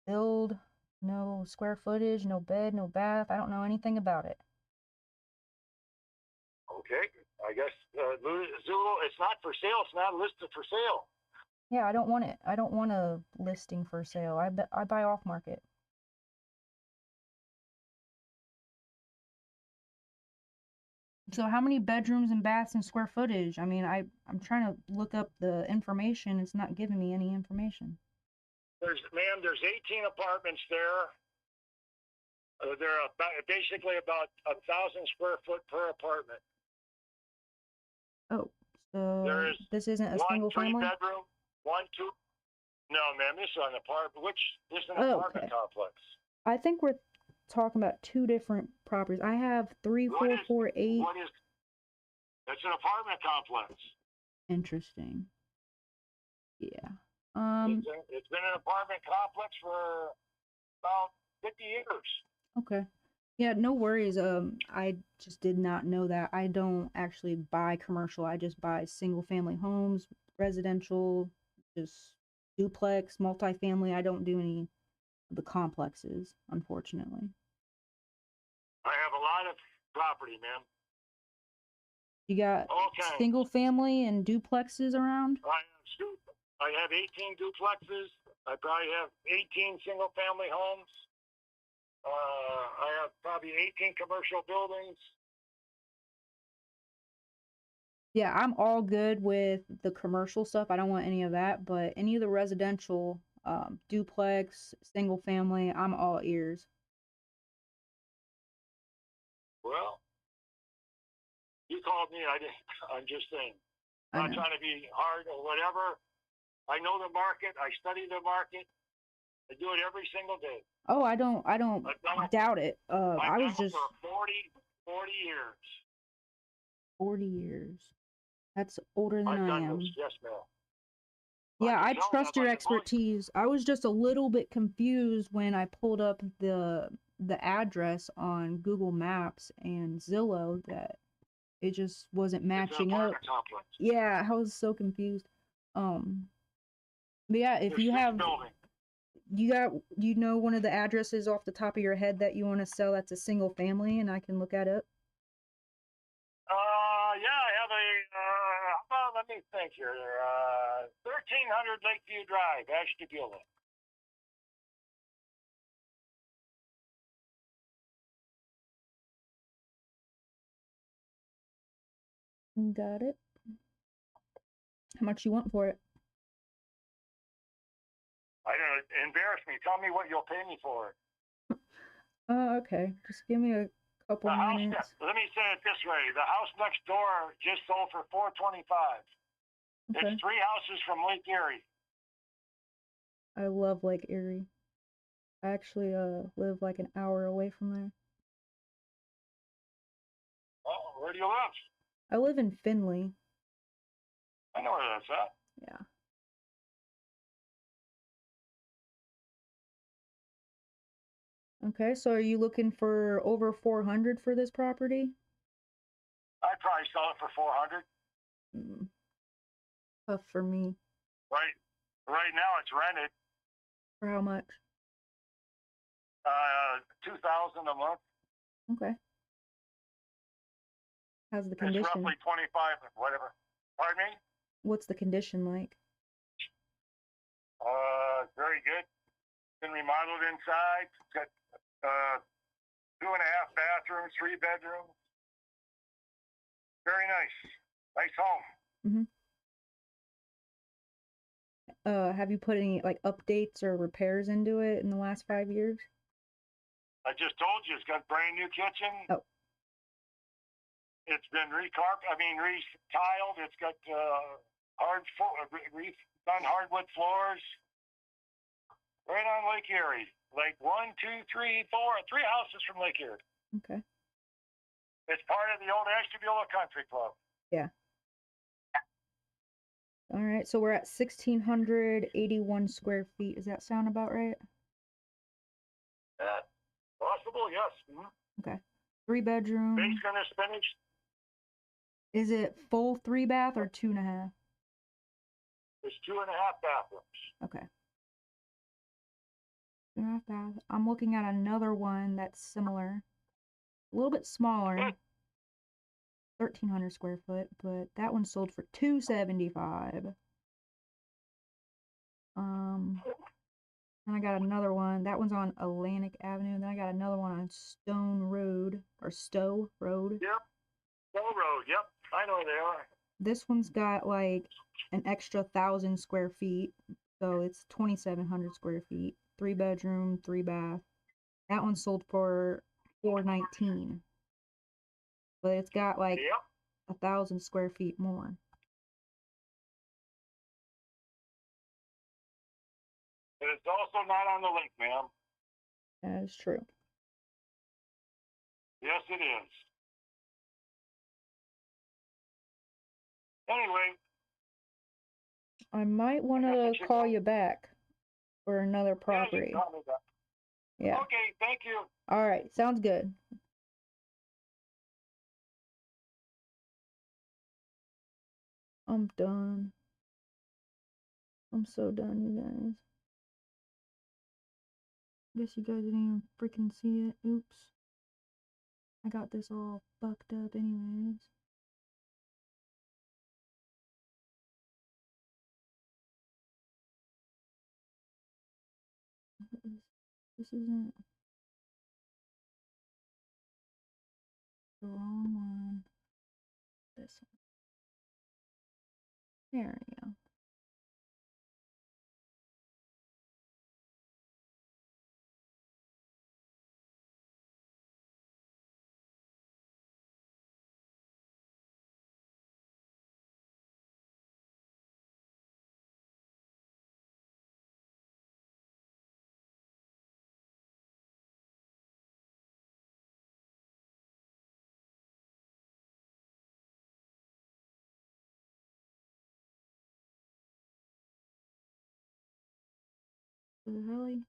build, no square footage, no bed, no bath. I don't know anything about it. Okay, I guess Zillow, it's not for sale. It's not listed for sale. Yeah, I don't want it. I don't want a listing for sale. I buy off market. So how many bedrooms and baths and square footage? I mean, I'm trying to look up the information. It's not giving me any information. There's 18 apartments there. They're basically about 1,000 square foot per apartment. Oh, so this isn't a single family? 1 3-bedroom, 1 2. No, ma'am, this is an apartment. This is an apartment complex. I think we're talking about two different properties. I have 3448. That's an apartment complex. Interesting. Yeah. It's been an apartment complex for about 50 years. Okay. Yeah, no worries. I just did not know that. I don't actually buy commercial. I just buy single family homes, residential, just duplex, multifamily. I don't do any of the complexes, unfortunately. I have a lot of property, ma'am. You got single family and duplexes around? I have 18 duplexes. I probably have 18 single family homes. I have probably 18 commercial buildings. Yeah, I'm all good with the commercial stuff. I don't want any of that, but any of the residential, duplex, single family, I'm all ears. Well, you called me. I'm just saying. I'm not trying to be hard or whatever. I know the market. I study the market. I do it every single day. Oh, I don't doubt it. I was just for 40 years. 40 years. That's older than I am. Yes, ma'am. Yeah, I trust your expertise. I was just a little bit confused when I pulled up the address on Google Maps and Zillow that it just wasn't matching up. Yeah, I was so confused. But yeah, if you have you know one of the addresses off the top of your head that you want to sell that's a single family and I can look at it? Yeah, I have a let me think here. 1300 Lakeview Drive, Ashtabula. Got it. How much you want for it? I don't embarrass me. Tell me what you'll pay me for it. Okay. Just give me a couple minutes. Let me say it this way. The house next door just sold for $425. Okay. It's 3 houses from Lake Erie. I love Lake Erie. I actually live like an hour away from there. Oh, where do you live? I live in Findlay. I know where that's at. Yeah. Okay, so are you looking for over 400 for this property? I'd probably sell it for 400. Tough for me. Right now it's rented. For how much? $2,000 a month. Okay. How's the condition? It's roughly 25, whatever. Pardon me? What's the condition like? Very good. Been remodeled inside. It's got 2.5 bathrooms, 3 bedrooms. Very nice. Nice home. Have you put any like updates or repairs into it in the last 5 years? I just told you it's got a brand new kitchen. Oh. It's been re-tiled. It's got done hardwood floors. Right on Lake Erie. Like 1, 2, 3, 4, 3 houses from Lake Erie. Okay. It's part of the old Ashtabula Country Club. Yeah. All right, so we're at 1,681 square feet. Does that sound about right? Possible, yes. Okay. 3-bedroom. Basement is finished. Is it full 3-bath or 2.5? There's 2.5 bathrooms. Okay. 2.5 bath. I'm looking at another one that's similar. A little bit smaller. 1,300 square foot, but that one sold for $275. And I got another one. That one's on Atlantic Avenue. Then I got another one on Stone Road or Stowe Road. Yep. Stowe Road. Yep. I know they are. This one's got like an extra 1,000 square feet, so it's 2,700 square feet. 3-bedroom, 3-bath. That one sold for $419. But it's got like 1,000 square feet more. And it's also not on the link, ma'am. That is true. Yes, it is. Anyway. I might want to call you back for another property. Yeah, you call me back. Yeah. Okay, thank you. All right, sounds good. I'm done. I'm so done, you guys. Guess you guys didn't even freaking see it. Oops. I got this all fucked up anyways. This isn't the wrong one. This one. There we go. Really?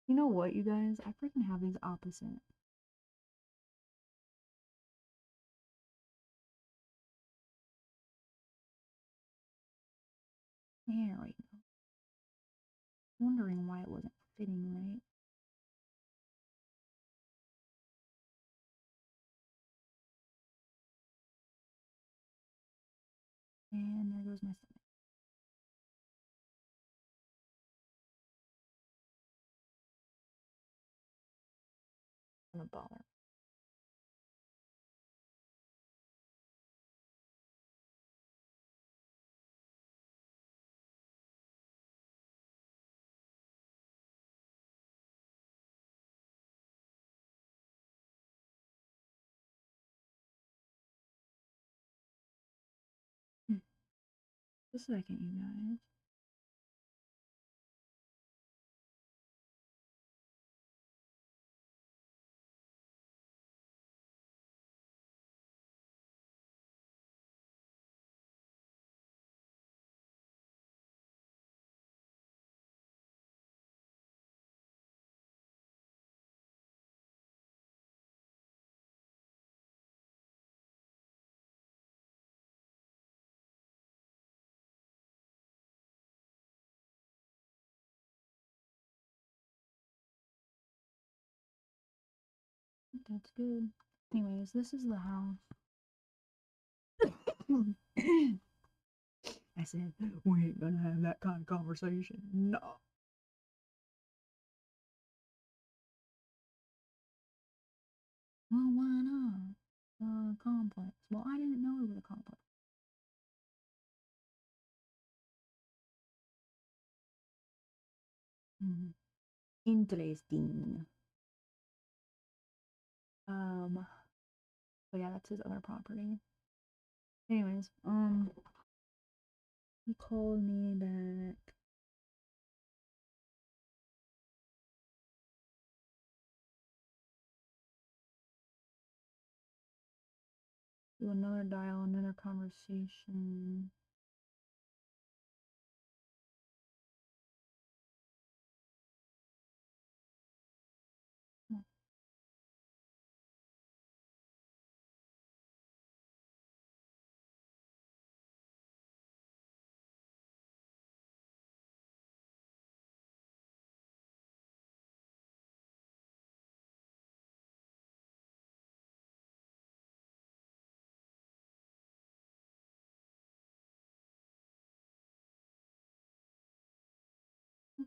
You know what, you guys? I freaking have these opposite. There we go. Wondering why it wasn't fitting right. And there goes my stomach. I'm gonna bother. Just a second, you guys. That's good. Anyways, this is the house. I said, we ain't gonna have that kind of conversation. No. Well, why not? Complex. Well, I didn't know it was a complex. Interesting. But yeah, that's his other property. Anyways, he called me back. Do another dial, another conversation.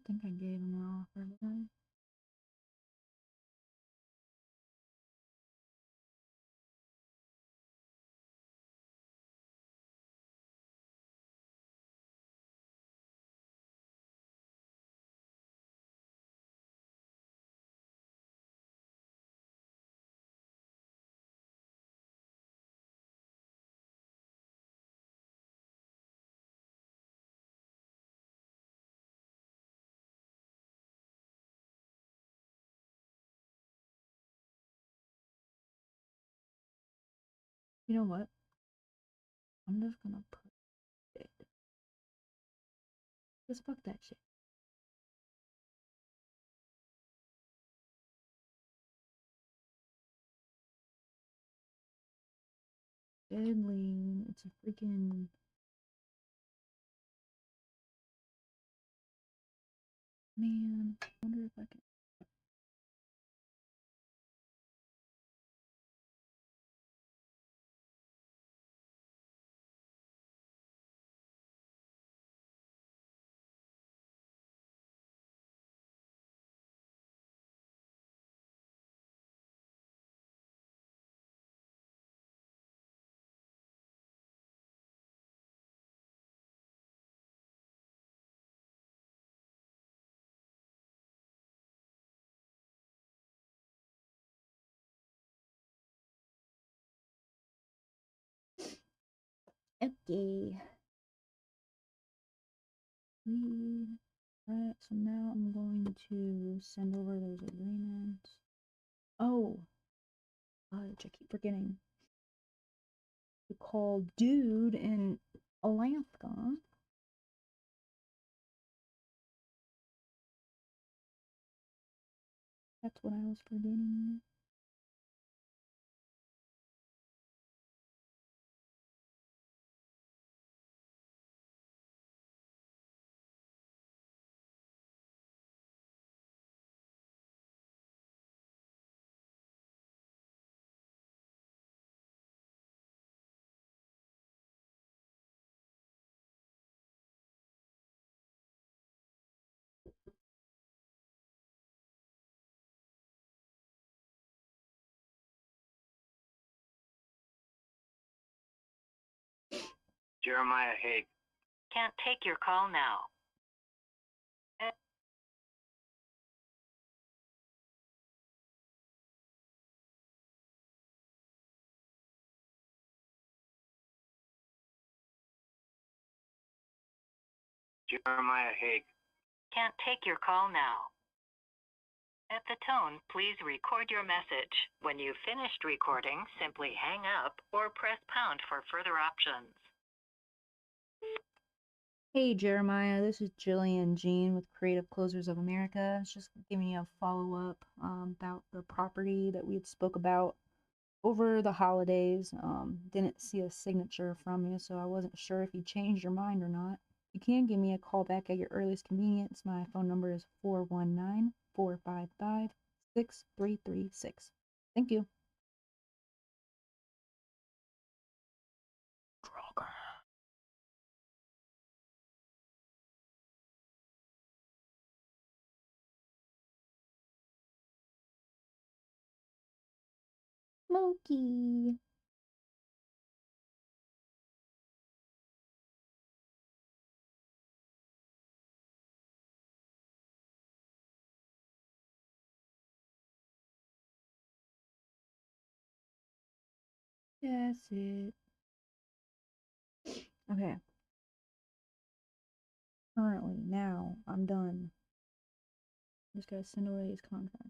think I gave him an offer, did I? You know what? I'm just gonna put it. Just fuck that shit. Deadly. It's a freaking. Man, I wonder if I can. Okay. Alright, so now I'm going to send over those agreements. Oh, I keep forgetting to call dude in Alaska. That's what I was forgetting. Jeremiah Haig. Can't take your call now. Jeremiah Haig. Can't take your call now. At the tone, please record your message. When you've finished recording, simply hang up or press pound for further options. Hey Jeremiah, this is Jillian Jean with Creative Closers of America. It's just giving you a follow-up about the property that we had spoke about over the holidays. Didn't see a signature from you, so I wasn't sure if you changed your mind or not. You can give me a call back at your earliest convenience. My phone number is 419-455-6336. Thank you. Smokey. That's it. Okay. Currently, now, I'm done. Just gotta send away his contract.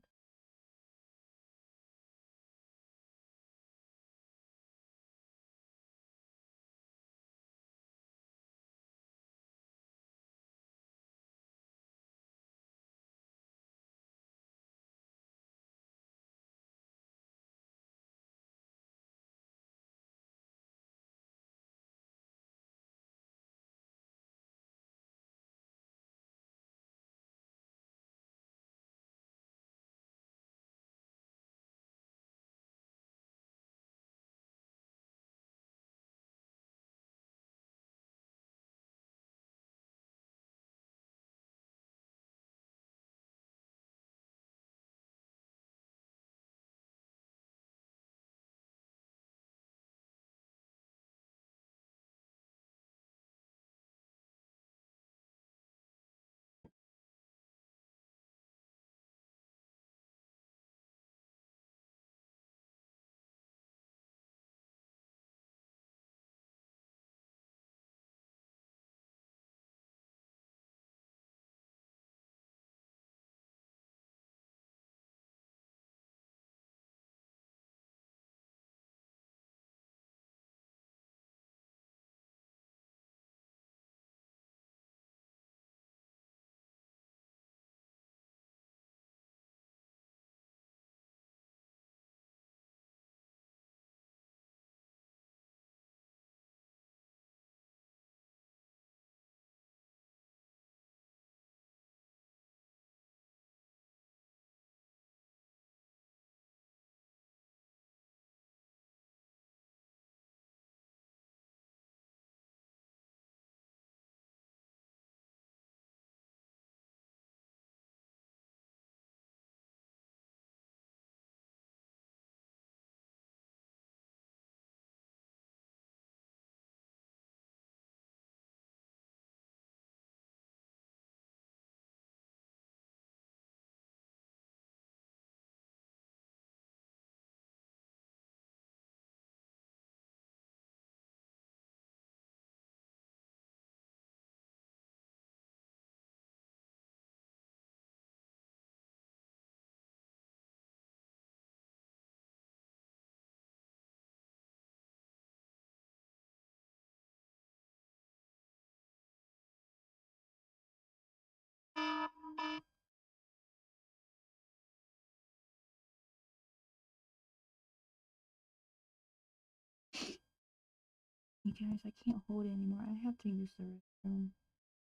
You guys, I can't hold it anymore. I have to use the restroom.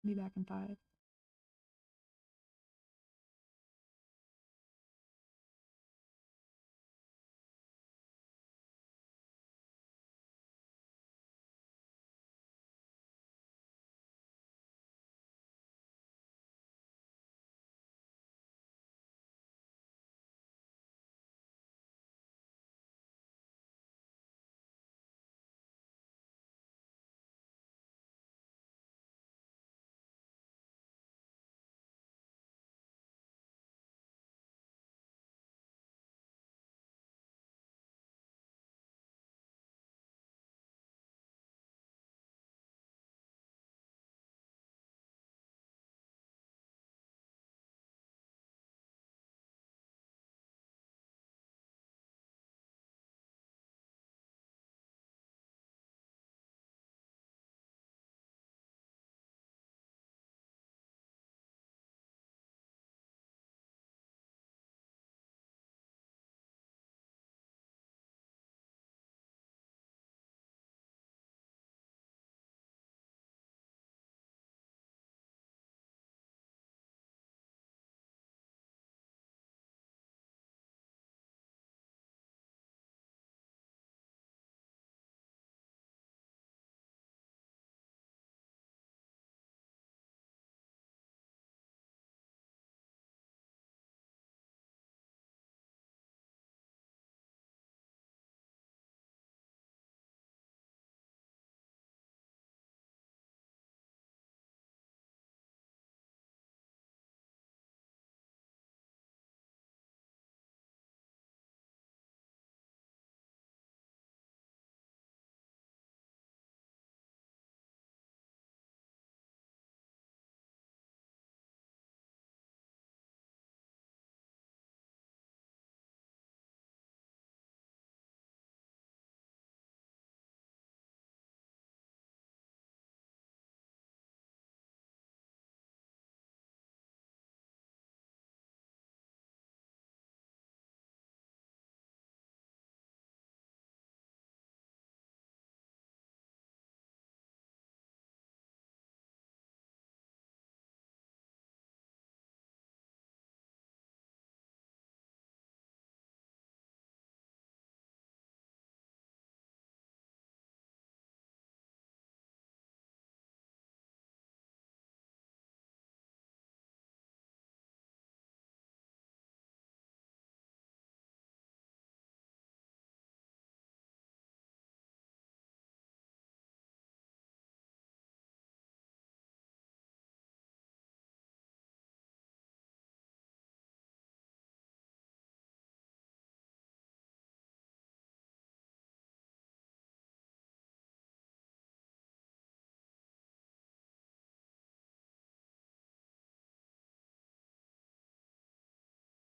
Be back in 5.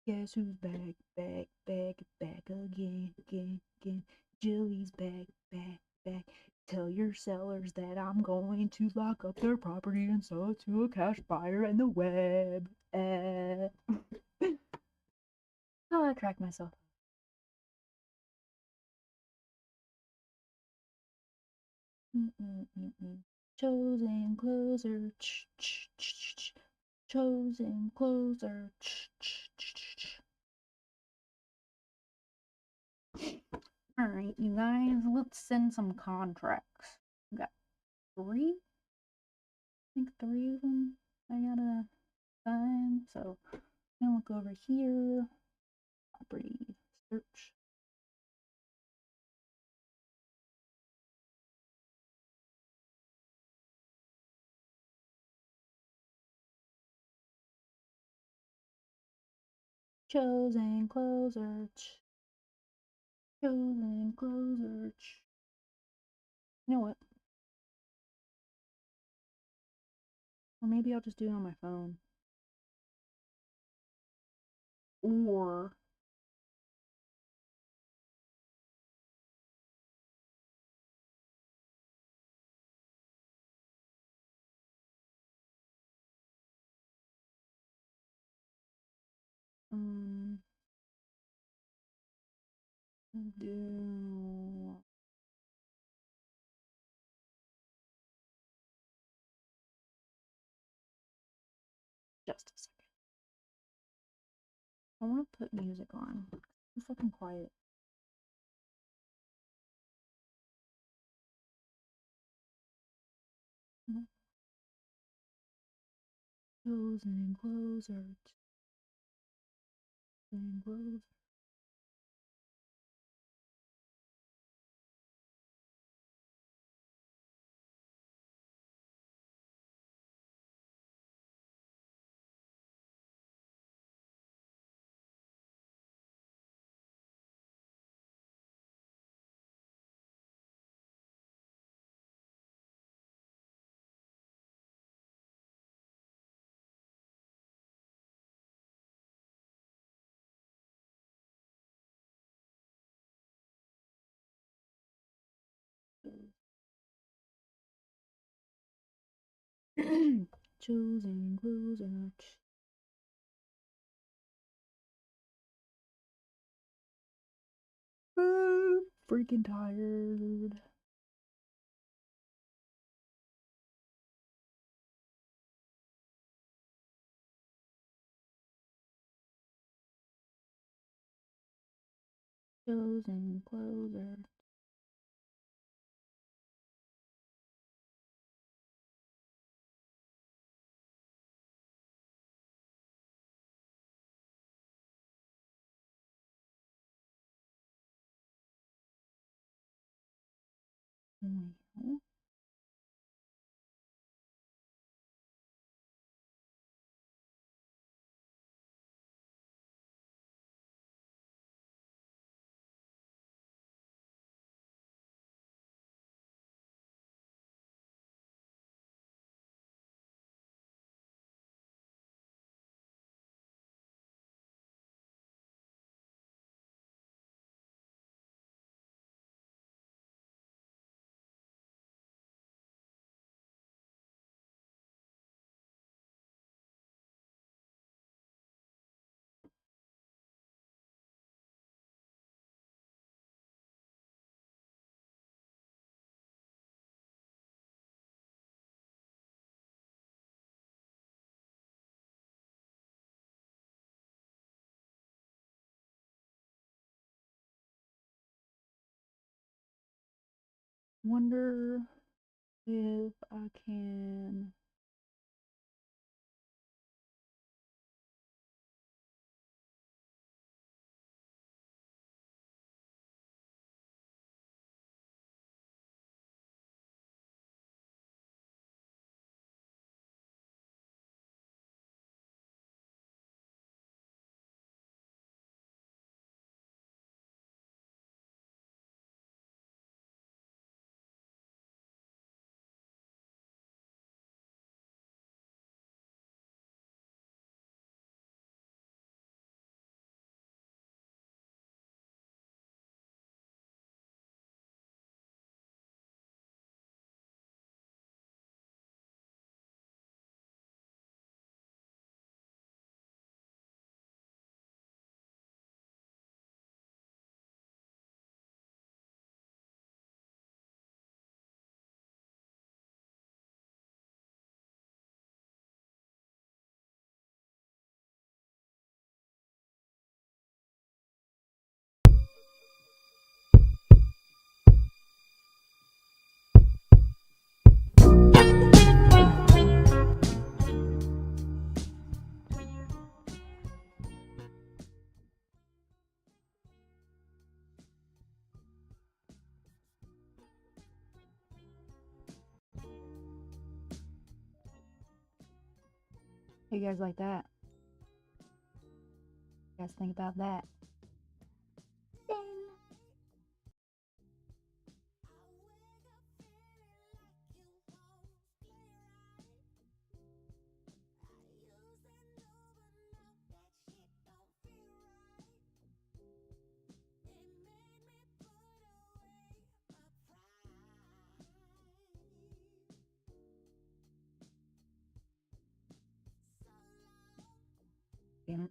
Guess who's back, back, back, back again, again, again. Jilly's back, back, back. Tell your sellers that I'm going to lock up their property and sell it to a cash buyer in the web. Oh, I cracked myself. Chosen closer. Chosen closer. Alright, you guys, let's send some contracts. We got 3? I think 3 of them I gotta sign. So I'm gonna look over here. Property search. Chosen closer. Chosen closer. You know what? Or maybe I'll just do it on my phone. Or do Just a second. I want to put music on. It's fucking quiet. Chosen closers. Chosen closers. Choosing closers. Freaking tired. Chosen closers. Well, wonder if I can. You guys like that? You guys think about that? Damn it.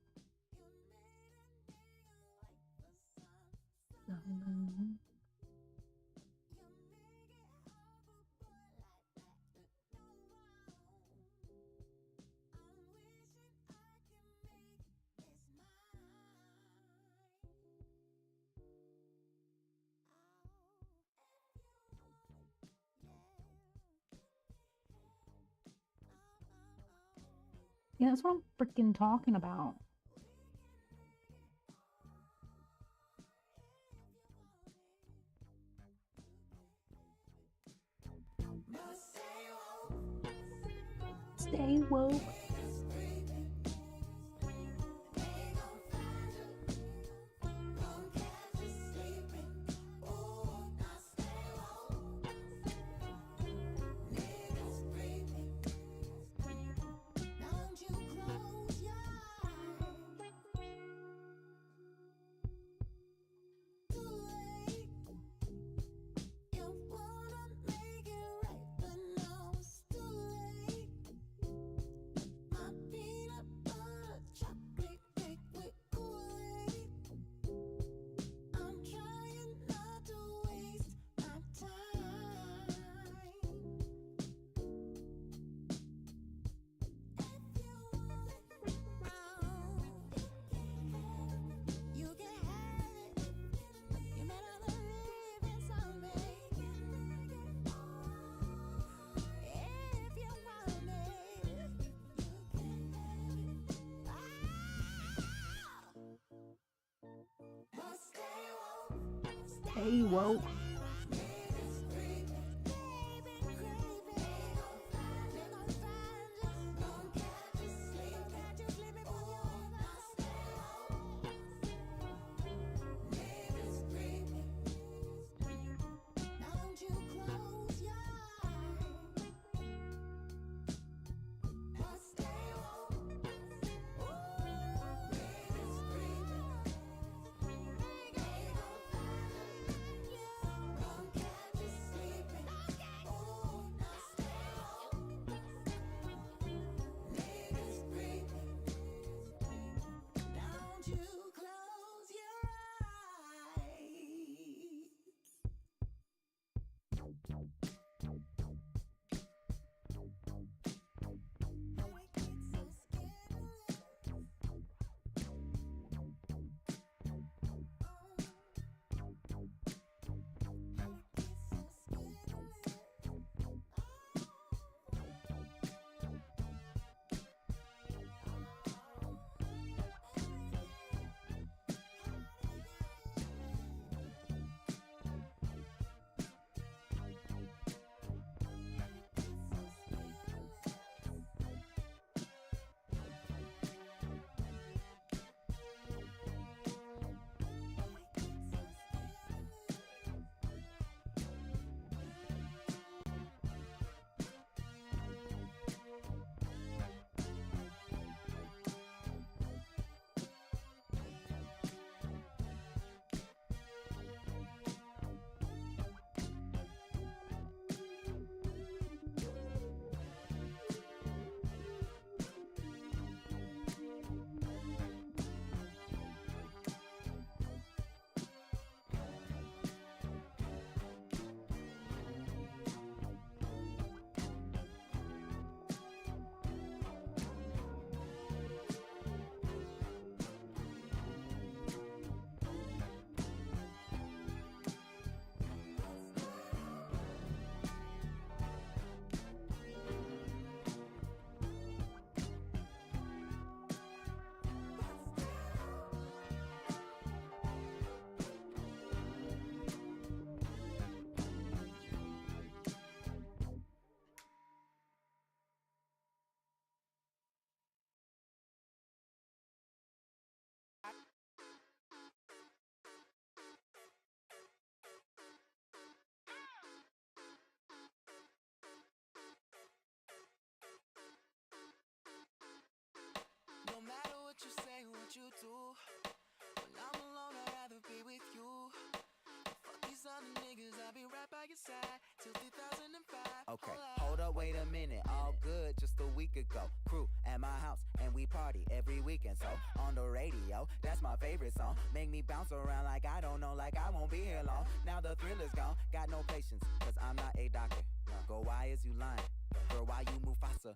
Yeah, that's what I'm freaking talking about. Stay woke. Stay woke. No matter what you say, what you do, when I'm alone, I'd rather be with you. Fuck these other niggas, I'll be right by your side till 2005. Okay, hold up, wait a minute. All good just a week ago. Crew at my house and we party every weekend. So on the radio, that's my favorite song. Make me bounce around like I don't know, like I won't be here long. Now the thrill is gone, got no patience, cause I'm not a doctor. Go, why is you lying? Girl, why you move faster?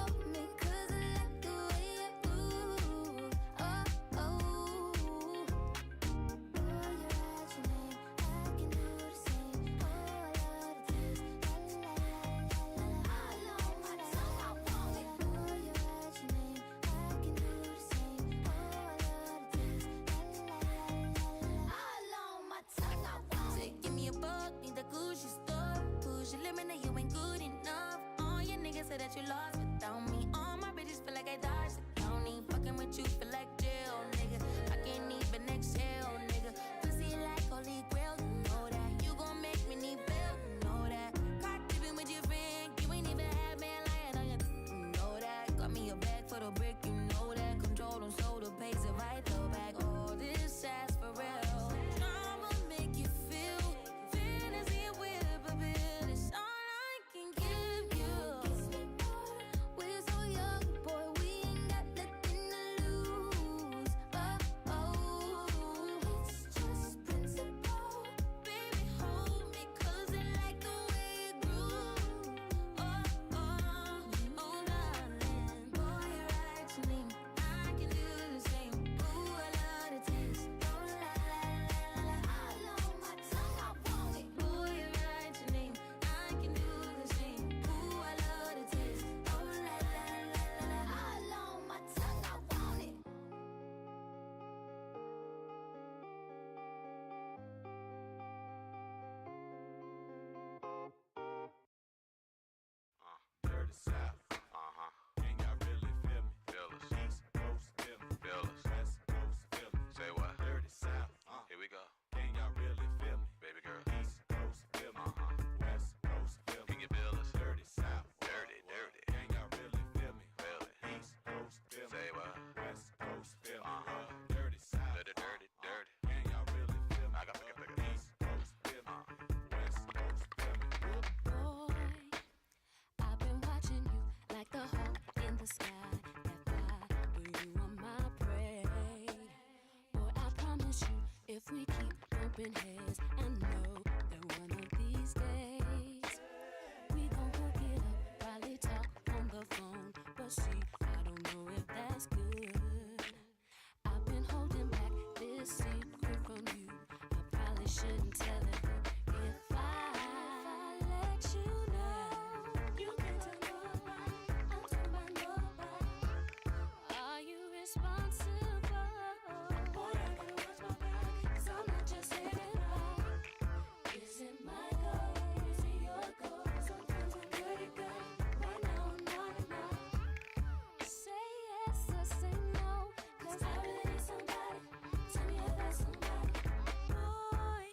say that you lost without me. All my bitches feel like I dodged the county. Fucking with you feel like jail, nigga. I can't even exhale, nigga. Pussy like holy grail, you know that. You gon' make me need bail, you know that. Caught dipping with your friend, you ain't even had man lying on you know that. Got me a bag for the brick, you know that. Control on soda, pays if I throw back all this ass for real. Drama make you feel fantasy with a bill. It's all I can give you. We're so young, boy, we ain't got nothing to lose. Oh, oh, it's just principle. Baby, hold me, 'cause I like the way it grew. Oh, oh, darling. Boy, you write your name, I can do the same. Ooh, I love the taste. Oh, la, la, la, la. All on my tongue, I want it. Boy, you write your name, I can do the same. Ooh, I love the taste. Oh, la, la, la, la, la. All on my tongue, I want it. Dirty South. Can y'all really feel me? Feel us. East Coast feel me. Feel us. West Coast feel me. Say what? Dirty South. Here we go. Can y'all really feel me? Baby girl. East Coast feel me. West Coast feel me. Can you feel us? Dirty South. Dirty, dirty. Can y'all really feel me? Feel it. East Coast feel me. Say what? West Coast feel me. Dirty South. Dirty, dirty, dirty. Can y'all really feel me? I got pick it. East Coast feel me. West Coast feel me. Boy, I've been watching you like the hawk in the sky that fly when you are my prey. Boy, I promise you, if we keep bumping heads, I know that one of these days we gon' hook it up, probably talk on the phone. But see, I don't know if that's good. I've been holding back this secret from you. I probably shouldn't tell it, but if I let you know, you can tell nobody. I'm talking about nobody. Are you responsible? Boy, I gotta watch my back, 'cause I'm not just hitting back. Is it my goal? Is it your goal? Sometimes I'm good at good. Right now I'm not enough. Say yes or say no, 'cause I really need somebody. Tell me if that's somebody. Boy,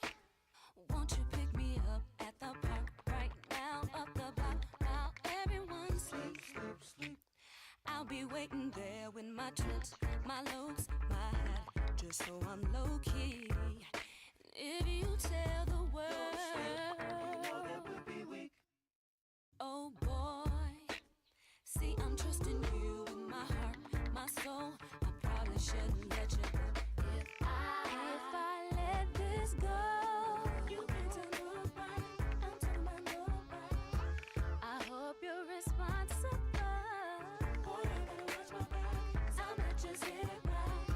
won't you pick me up at the park right now, up the block while everyone sleeps? I'll be waiting there with my trips, my looks, my hat, just so I'm low key. If you tell the world, oh boy, see I'm trusting you with my heart, my soul. I probably shouldn't let you go. If I let this go, you can tell nobody. I'm talking about nobody. I hope you're responsible. Boy, I gotta watch my back, 'cause I'm not just here right.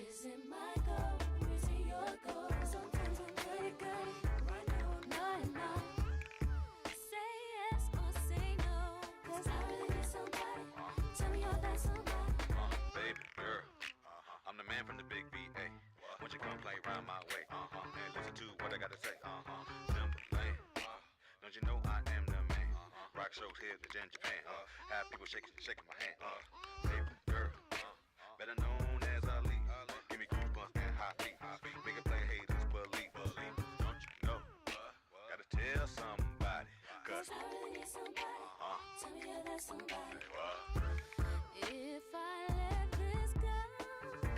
Is it my goal? Is it your goal? Sometimes I'm good at good. Right now I'm not enough. Say yes or say no, 'cause I really need somebody. Tell me you're that somebody. Baby girl. I'm the man from the big VA. Won't you come play round my way? And listen to what I gotta say. Timberland. Don't you know I am the man? Rock shows here in Japan. Have people shaking my hand. Baby girl. Better known as Ali. Give me goosebumps and hot feet. Make it play haters believe. Don't you know? Gotta tell somebody. 'Cause I really need somebody. Tell me you're that somebody. If I let this go,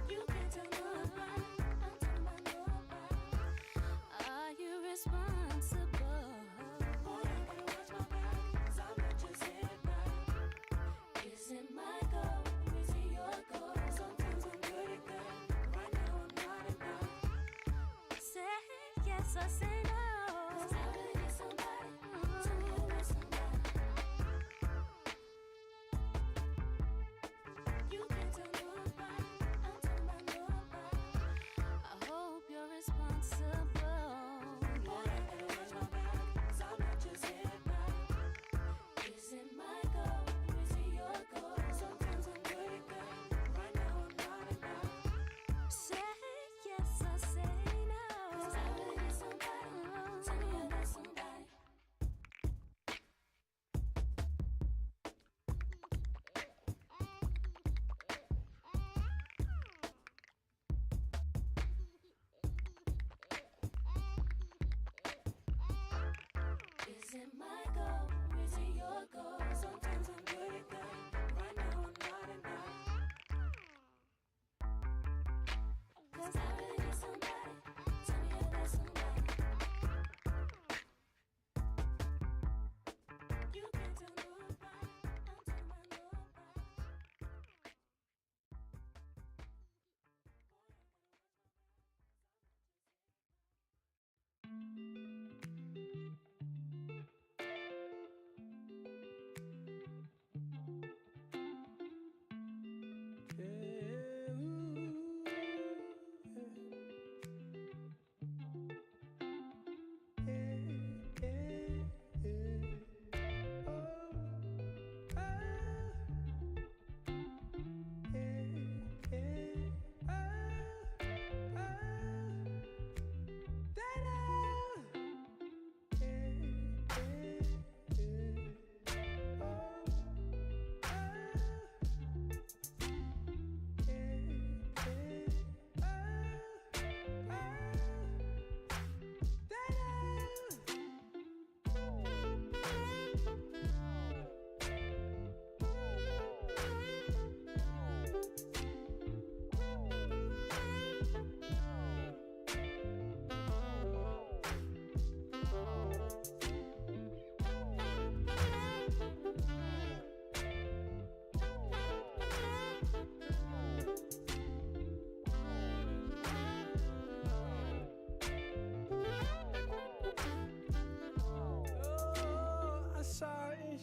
you can tell nobody. I'm talking about nobody. Are you responsible? Boy, I gotta watch my back, 'cause I'm not just here right. Is it my goal? Is it your goal? Sometimes I'm good at good. Right now I'm not enough. Say yes or say no, 'cause I really need somebody. Tell me you're that somebody. You can tell nobody. I'm talking about nobody. I hope you're responsible. Boy, I gotta watch my back, 'cause I'm not just here right. Is it my goal? Is it your goal? Sometimes I'm good at good. Right now I'm not enough. Say yes or say no, 'cause I really need somebody. Raising my goal, raising your goal. Sometimes I'm good at that. Right now I'm not enough. 'Cause I really need somebody. Tell me you're that somebody. You can't tell nobody. I'm talking about nobody.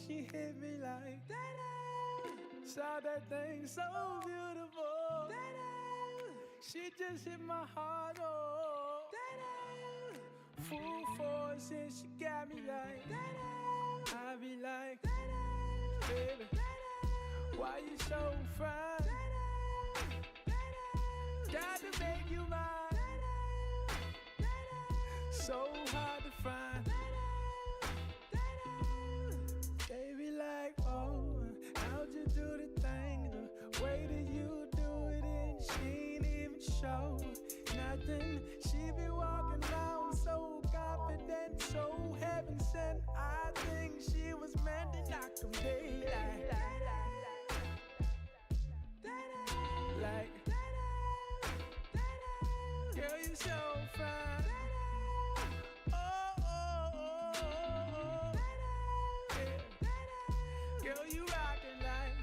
She hit me like that. Saw that thing so beautiful. She just hit my heart. Oh, full force and she got me like I be like, baby, why you so fine? Got to make you mine. So hard to find. Baby, like, oh, how'd you do the thing? The way that you do it, and she ain't even show nothing. She be walking around so confident, so heaven sent. I think she was meant to knock 'em daylight. Like, girl, you so fine. Girl, you rockin' like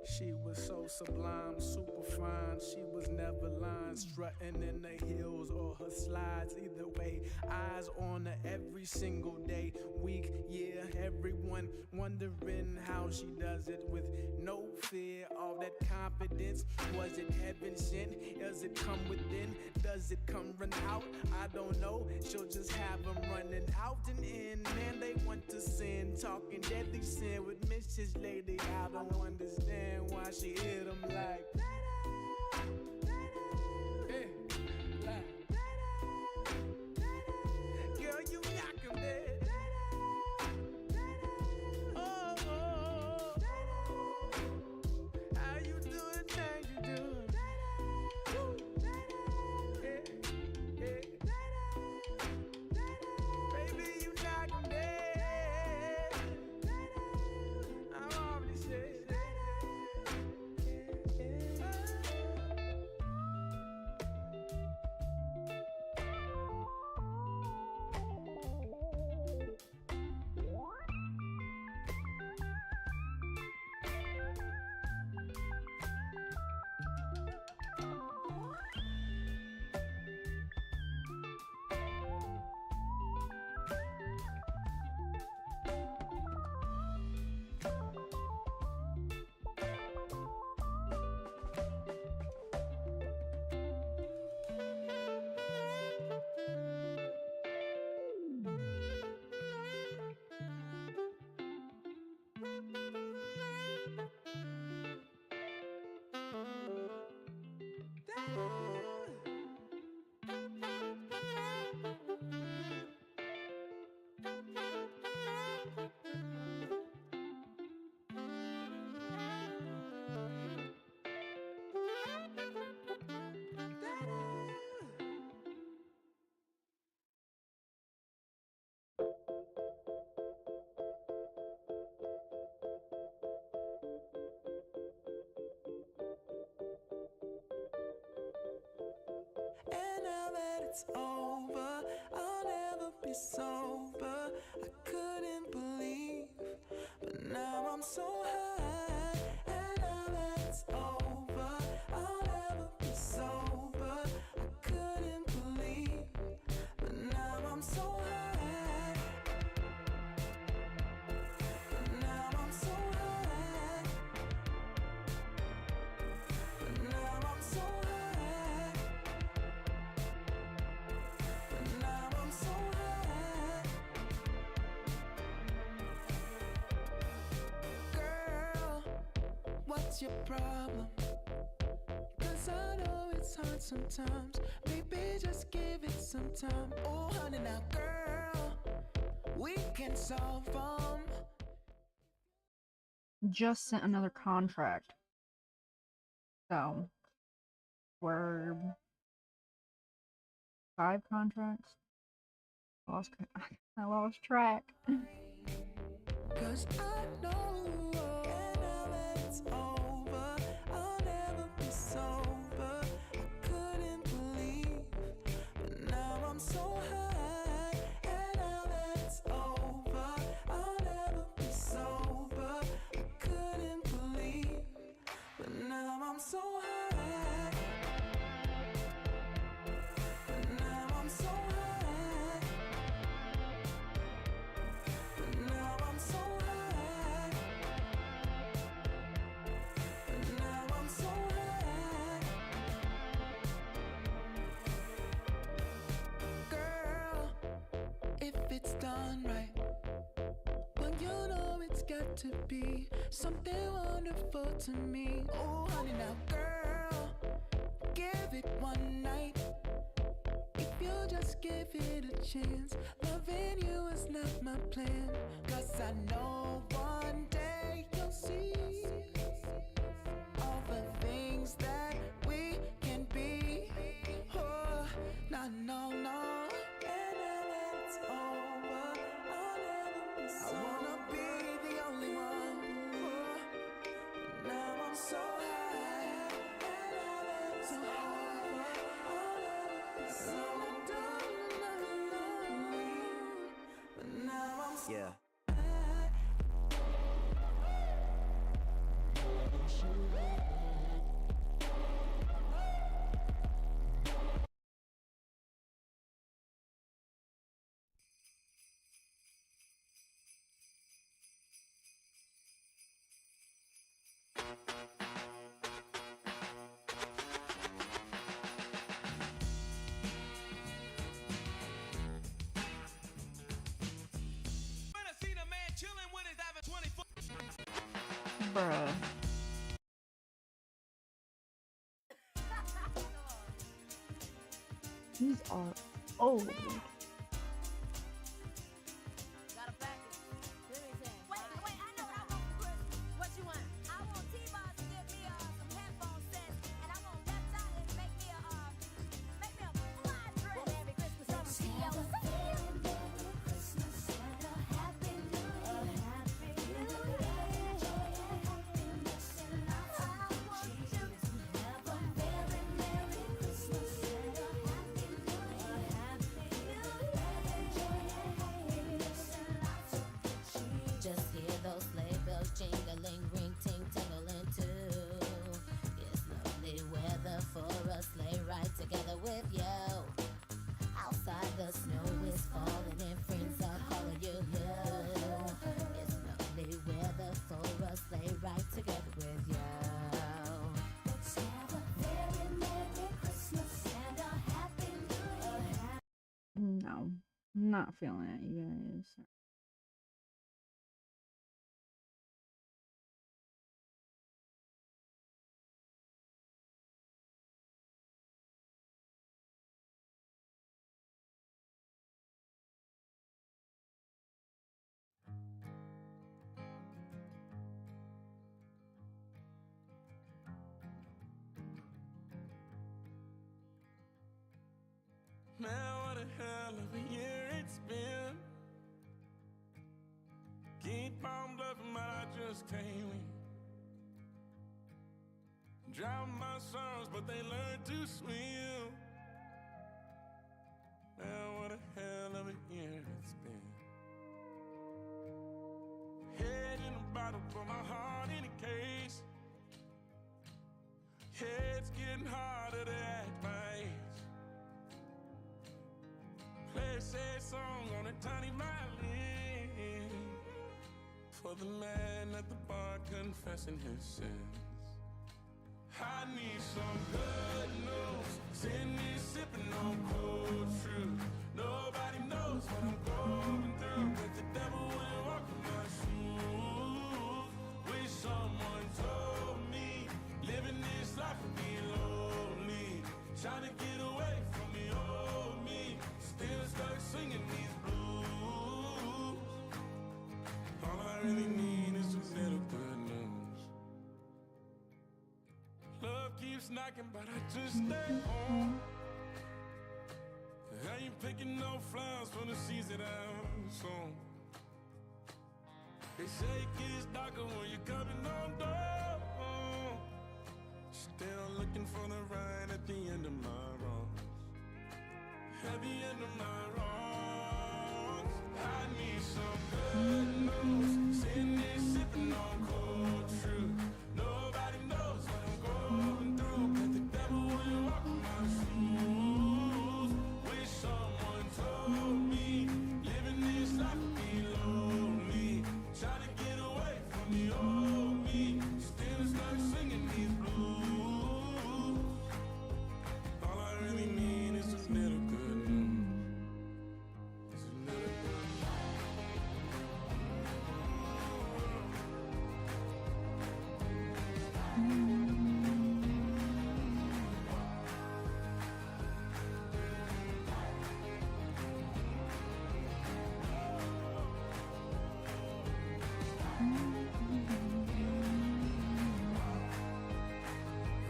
she was so sublime, super fine. She was never lying, strutting in the heels or her slides. Either way, eyes on her every single day, week, year. Everyone wondering how she does it with no fear. All that confidence, was it heaven sent? Does it come within? Does it come run out? I don't know. She'll just have them running out and in. Man, they want to sin, talking deadly sin with Mrs. Lady. I don't understand why she hit them like hey, like girl, you knock 'em dead. Oh, how you do the things you do? Hey, hey. Baby, you knock 'em dead. I'm already said. it's over, I'll never be sober. I couldn't believe, but now I'm so high. And now that it's over, I'll never be sober. I couldn't believe, but now I'm so high. But now I'm so high. But now I'm so high. But now I'm so high. Girl, what's your problem? 'Cause I know it's hard sometimes. Baby, just give it some time. Oh, honey, now, girl, we can solve them. Just sent another contract. So, we're 5 contracts. I lost track. 'Cause I know, and now that it's over, I'll never be sober. I couldn't believe, but now I'm so high. And now that it's over, I'll never be sober. I couldn't believe, but now I'm so high. But now I'm so high. But now I'm so high. But now I'm so high. Girl, if it's done right, well, you know it's got to be something wonderful to me. Oh, honey, now, girl, give it one night. If you just give it a chance, loving you is not my plan. 'Cause I know one day you'll see all the things that we can be. Oh, no, no, no. And now that it's over, I'll never be sober. I wanna be the only one. Oh, now I'm so high. And now that it's over, I'll never be sober. But now I'm so Yeah. Bruh. These are old. Just hear those sleigh bells jingling, ring, ting, tingling too. It's lovely weather for a sleigh ride together with you. Outside the snow is falling and friends are calling you. It's lovely weather for a sleigh ride together with you. Let's have a very Merry Christmas and a Happy New Year. No, I'm not feeling it, you guys. Man, what a hell of a year it's been. Keep on bluffing, but I just can't win. Drown my sorrows, but they learn to swim. it's getting harder to act my age. Play a sad song on a tiny violin for the man at the bar confessing his sins. I need some good news. Sitting here sipping on cold truth. Nobody knows what I'm going through, but the devil will walk in my shoes. Wish someone told me living this life would be lonely. Trying to get away from the old me. Still stuck singing these blues. All I really need is a little good news. Love keeps knocking, but I just stay home. I ain't picking no flowers for the seeds that I've sown. They say it gets darker when you're coming on door. Still looking for the right at the end of my wrongs. At the end of my wrongs, I need some good news. Sitting there sipping on cold truth. Nobody knows what I'm going through, but the devil will walk in my shoes. Wish someone told me living this life would be lonely. Trying to get away from the old me. Still stuck singing these blues. All I really need is a little good news. Just a little good news.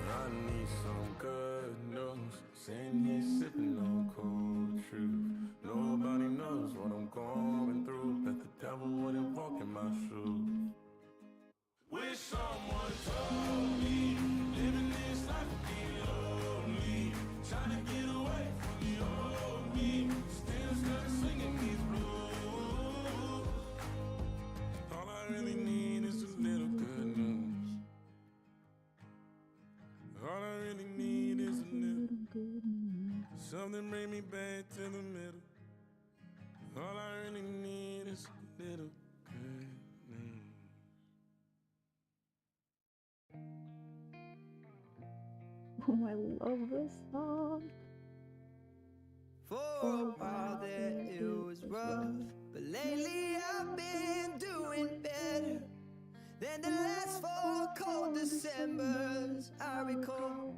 I need some good news. Sitting here sipping on cold truth. Nobody knows what I'm going through, but the devil wouldn't walk in my shoes. Wish someone told me living this life would be lonely. Trying to get away from the old me. Still stuck singing these blues. All I really need is a little good news. All I really need is a little good news. Something bring me back to the middle. All I really need is a little good news. Oh, I love this song. For a while there it was rough, but lately I've been doing better than the last 4 cold Decembers I recall.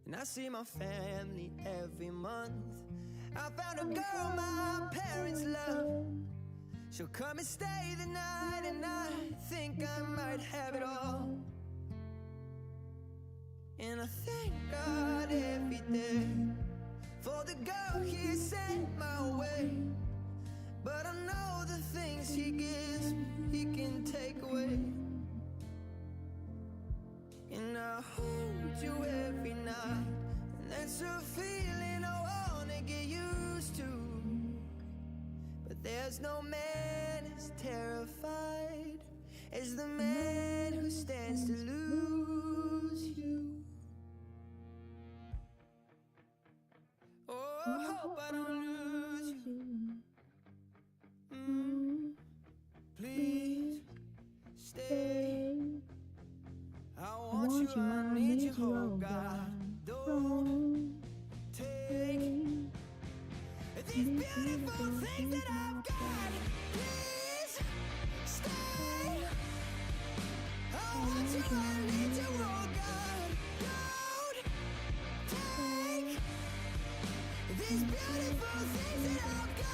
And I see my family every month. I found a girl my parents love. She'll come and stay the night, and I think I might have it all. And I thank God every day for the girl He sent my way. But I know the things He gives me, He can take away. And I hold you every night, and that's a feeling I wanna get used to. But there's no man as terrified as the man who stands to lose you. Oh, I hope I don't lose you. Please stay. I want you, I need you, oh God. Don't take these beautiful things that I've got. Please stay. I want you, I need you, oh God. Don't take these beautiful things that I've got.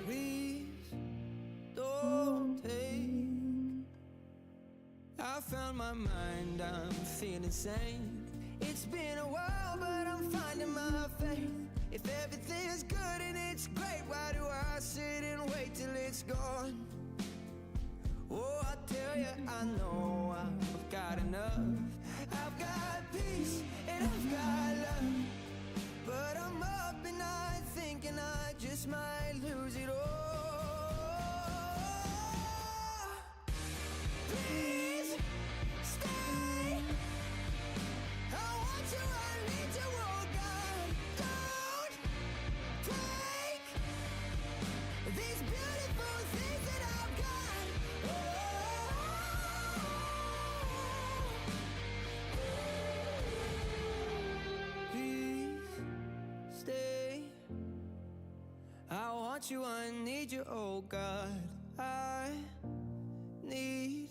Please don't take. I found my mind, I'm feeling sane. It's been a while, but I'm finding my faith. If everything's good and it's great, why do I sit and wait till it's gone? Oh, I tell you, I know I've got enough. I've got peace and I've got love. But I'm up and I thinking I just might lose it all. want you, I need you, oh God. I need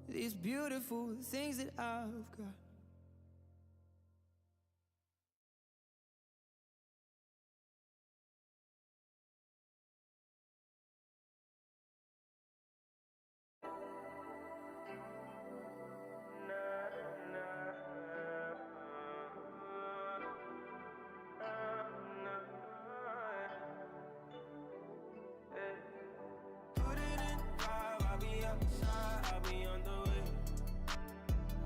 these beautiful things that I've got. Put it in five, I'll be outside, I'll be on the way.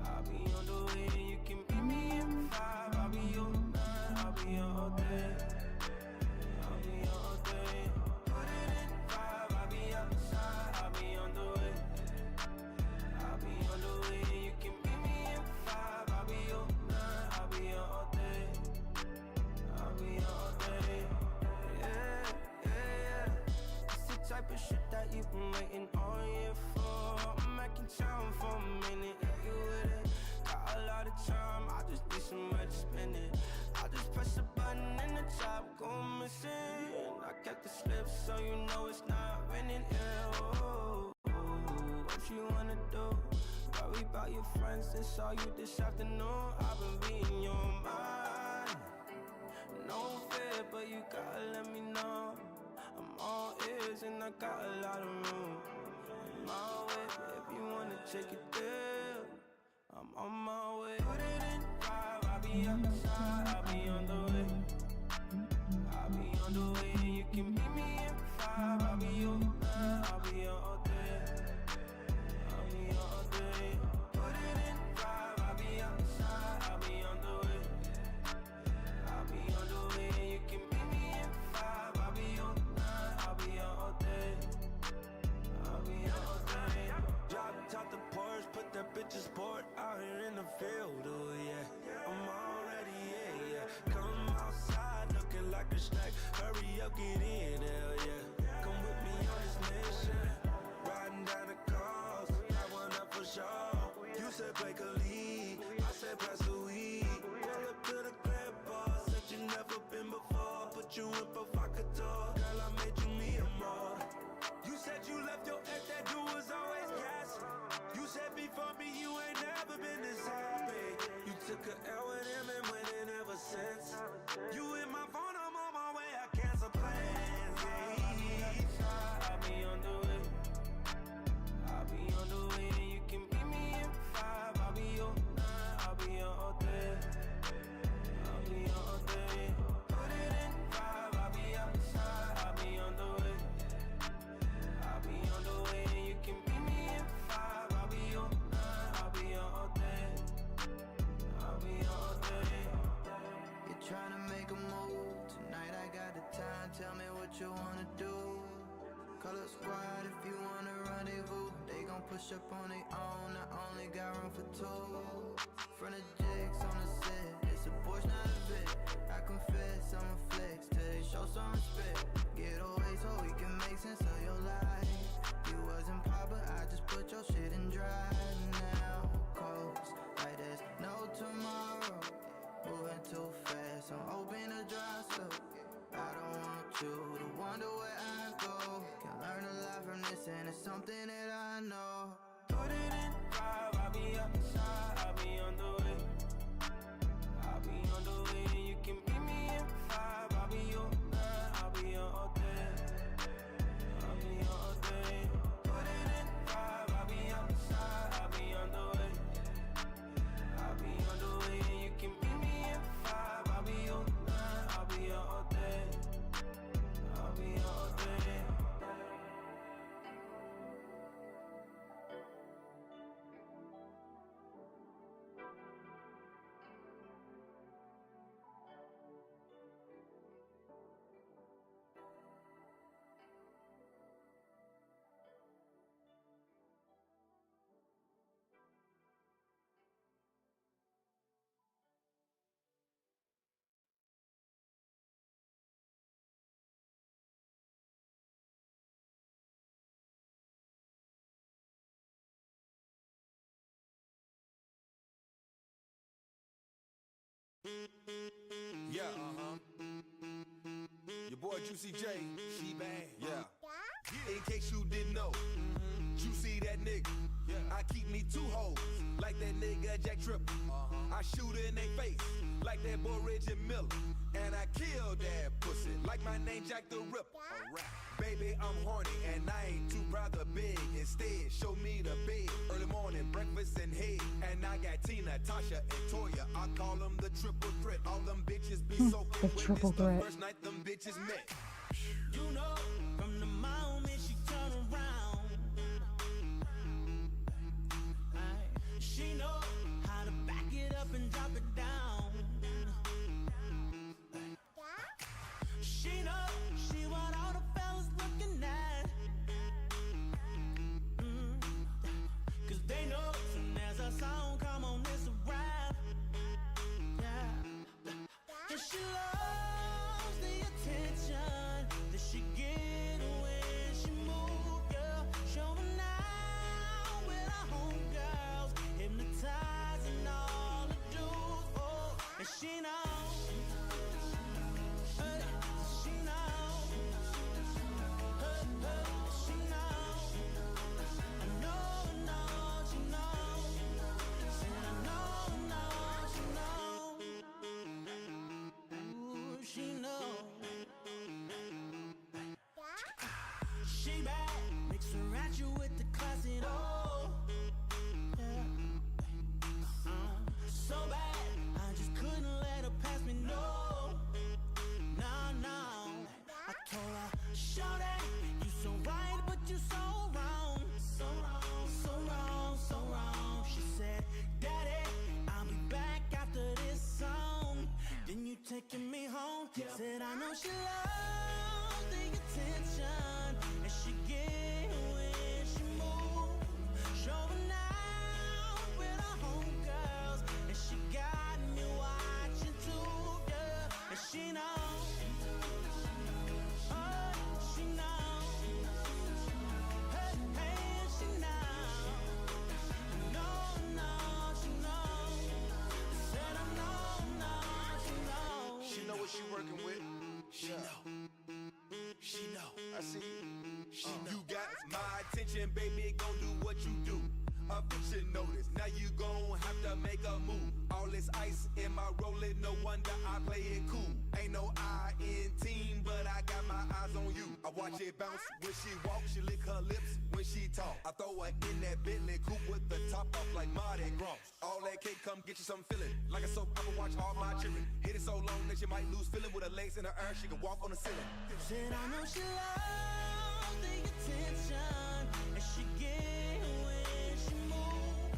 I'll be on the way, you can meet me in five. I'll be your night, I'll be your all day. I'll be your all day. Put it in five, I'll be outside, I'll be on the way. I'll be on the way, you can meet me in five. I'll be your night, I'll be your all day. I'll be your all day. Yeah, yeah, yeah. It's the type of shit that you've been waiting all year for. I'm making time for a minute, yeah, you with it. Got a lot of time, I just need somewhere to spend it. I'll just press a button and the top go missing. I kept the slip so you know it's not winning, yeah, oh, what you wanna do? Worry about your friends, they saw you this afternoon. I've been reading your mind. No fear, but you gotta let me know. I'm all ears and I got a lot of room. On my way, if you wanna take it there, I'm on my way. Put it in five, I'll be outside, I'll be on the way. I'll be on the way, you can meet me in five. I'll be your night, I'll be your all day. I'll be your all day. Put it in five, I'll be outside, I'll be on the way. I'll be on the way, you can meet me in five. I'll be your night, I'll be your all day. I'll be your all day. Dropped out the Porsche, put that bitch's sport out here in the field, oh yeah. I'm already, yeah, yeah. Come outside looking like a snack. Hurry up, get in, hell yeah. Come with me on this mission. Riding down the coast, got one up for sure. You said break a lead, I said pass the weed. Pull up to the crib, boss, said you never been before. Put you in provocateur, girl, I made you me a more. You said you left your ex, that dude was always gas. You said before me, you ain't never been this happy. You took a L with him and went in ever since. You in my phone, I'm on my way, I cancel plans, yeah. I'll be on the way. I'll be on the way, you can meet me in five. I'll be your night, I'll be your all day. I'll be your all day. Put it in five, I'll be outside, I'll be on the way. I'll be on the way, you can meet me in five. I'll be your night, I'll be your all day. I'll be your all day. You're trying to make a move tonight, I got the time. Tell me what you wanna do. Call up squad if you wanna rendezvous. They gon' push up on their own, I only got room for two. Front of jigs on the set, it's a Porsche, not a Vic. I confess, I'm a flex till they show some respect. Get away so we can make sense of your life. You wasn't pop, but I just put your shit in drive now. Coast like there's no tomorrow. Moving too fast, I'm hoping to dry so. I don't want you to wonder where I go. Can learn a lot from this and it's something that I know. Put it in five, I'll be outside, I'll be on the way. I'll be on the way, you can meet me in five. I'll be your night, I'll be your all day. I'll be your all day. Put it in five, I'll be outside, I'll be on the way. I'll be on the way, you can meet me in five. I'll be your night, I'll be your all day. I'll be your all day. Yeah, your boy Juicy J, she bad. Yeah. In case you didn't know, Juicy that nigga. I keep me 2 hoes, like that nigga Jack Triple. I shoot in they face, like that boy Reggie Miller. And I kill that pussy, like my name Jack the Ripper. Baby, I'm horny, and I ain't too proud to beg. Instead, show me the bed, early morning, breakfast and head. And I got Tina, Tasha, and Toya. I call them the triple threat. All them bitches be so cool. When it's the first night them bitches met. You know, from the moment she turn around, she know how to back it up and drop it down. She know she want all the fellas looking at. Cause they know soon as a song come on, it's a rap. Yeah. And she loves the attention that she get when she move, yeah. Showing out with her homegirls, hypnotizing all the dudes, oh. And she knows. She bad, mix her at you with the classic, oh. Yeah. So bad, I just couldn't let her pass me, no. No. I told her, shorty, you so right, but you so wrong. So wrong, so wrong, so wrong. She said, Daddy, I'll be back after this song. Then you taking me home. Said, I know she loves the attention, and she get when she move. Showing out with her homegirls, and she got me watching too, yeah. And she knows, oh, she knows, hey, she knows, no, she knows. Said I know, she knows. She know what she working with. She know. I see you. You got my attention, baby. Gon' do what you do. Eviction notice. Now you gon' have to make a move. All this ice in my rolling, no wonder I play it cool. Ain't no I in team, but I got my eyes on you. I watch it bounce when she walk, she lick her lips when she talk. I throw her in that Bentley coupe with the top off like Mardi Gras. All that cake come get you some feeling. Like a soap opera, watch all my children. Hit it so long that you might lose feeling. With her legs in the air, she can walk on the ceiling. Said I know she loves the attention, and she get when she move.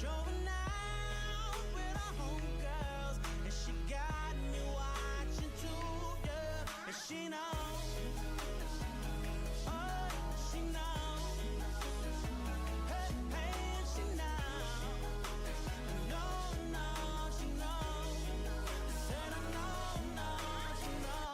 Showing out with her homegirls, and she got me watching too, yeah. And she knows, oh, she knows, hey, she knows, no, she knows. Said I know, she knows.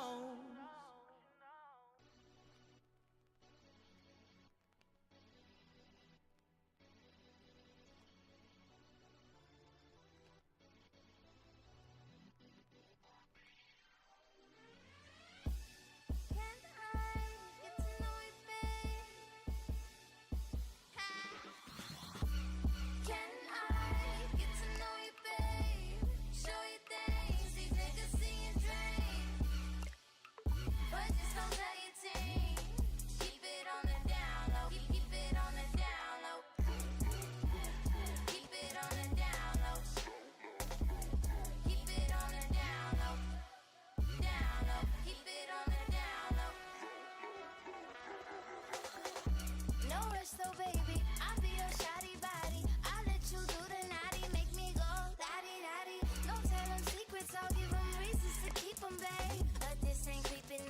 So baby, I'll be your shoddy body. I'll let you do the naughty, make me go la-di-da-di. Don't tell them secrets, I'll give them reasons to keep them, babe. But this ain't creeping,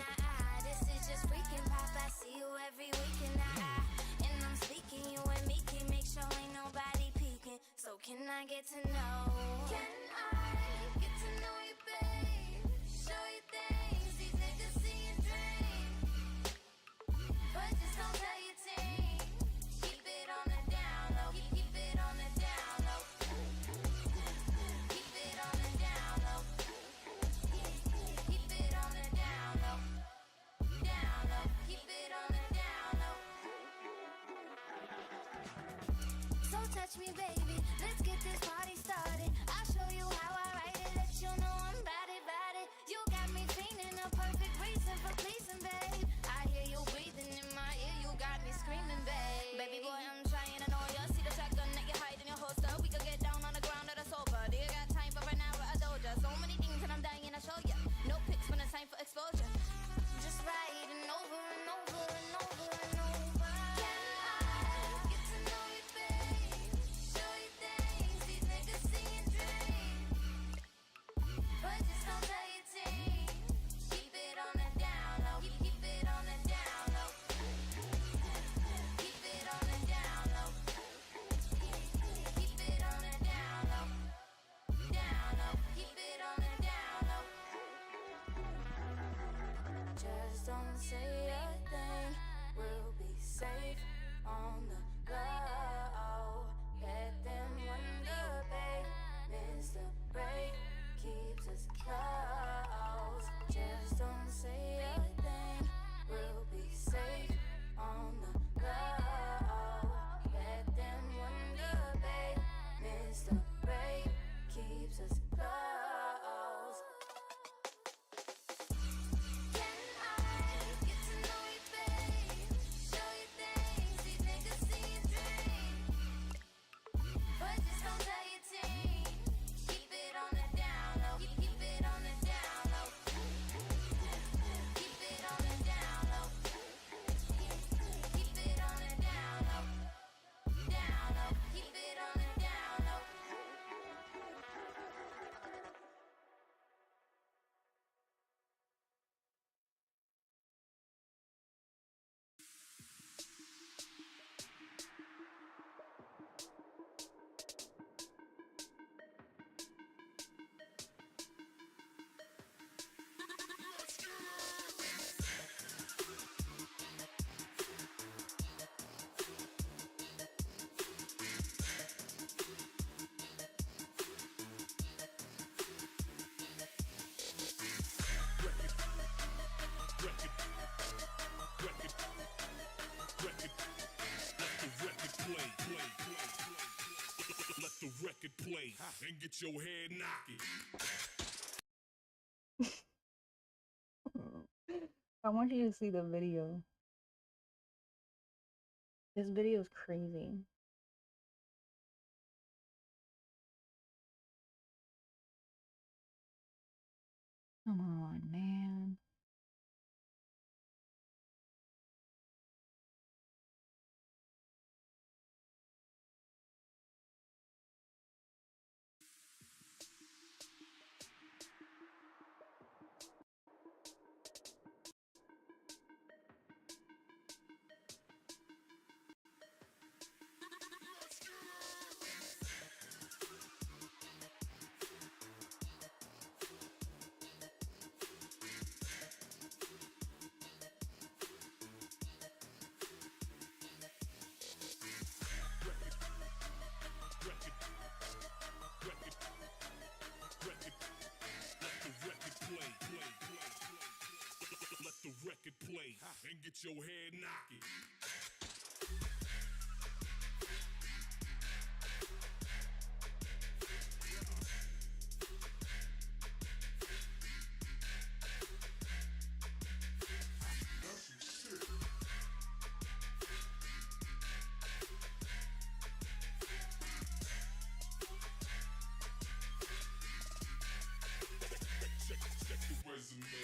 this is just freaking pop. I see you every weekend, and I'm speaking. You and me can make sure ain't nobody peeking. So can I get to know? Can I get to know you, babe? Show you things these niggas see and dream. But just don't tell your team. Keep it on the down low. Keep it on the down low. Keep it on the down low. Keep it on the down low. me, baby. Let's get this party started. I'll show you how I write it. Let you know I'm bad it. You got me feeling a perfect reason for pleasing, babe. I hear you breathing in my ear. You got me screaming, babe. Baby boy, I'm trying to know ya. See the shotgun that you hide in your holster. We could get down on the ground at a sofa. Do you got time for an hour? I told ya. So many things and I'm dying to show ya. No pics when it's time for exposure. Just writing over and over and over and over. Can I get to know you, babe? Show you things these niggas see and dream. But just don't tell your team. Keep it on the down low. Keep it on the down low. Keep it on the down low. Keep it on the down low. Down low. Keep it on the down low. Just don't say a thing. We'll be safe on the low. Let them wonder, babe. Mr. Break keeps us close. Just don't say a thing. We'll be safe on the low. Let them wonder, babe. Mr. Break keeps us close. Can I get to know you, babe? Show you things these niggas see and dream. But just don't tell your team. Keep it on the down low. Keep it on the down low. Keep it on the down low. Keep it on the down low. Down low. Keep it on the down low. Let the record play and get your head knocking. I want you to see the video. This video is crazy. Come on, man. Let the record play and get your head knocking. Check the resume.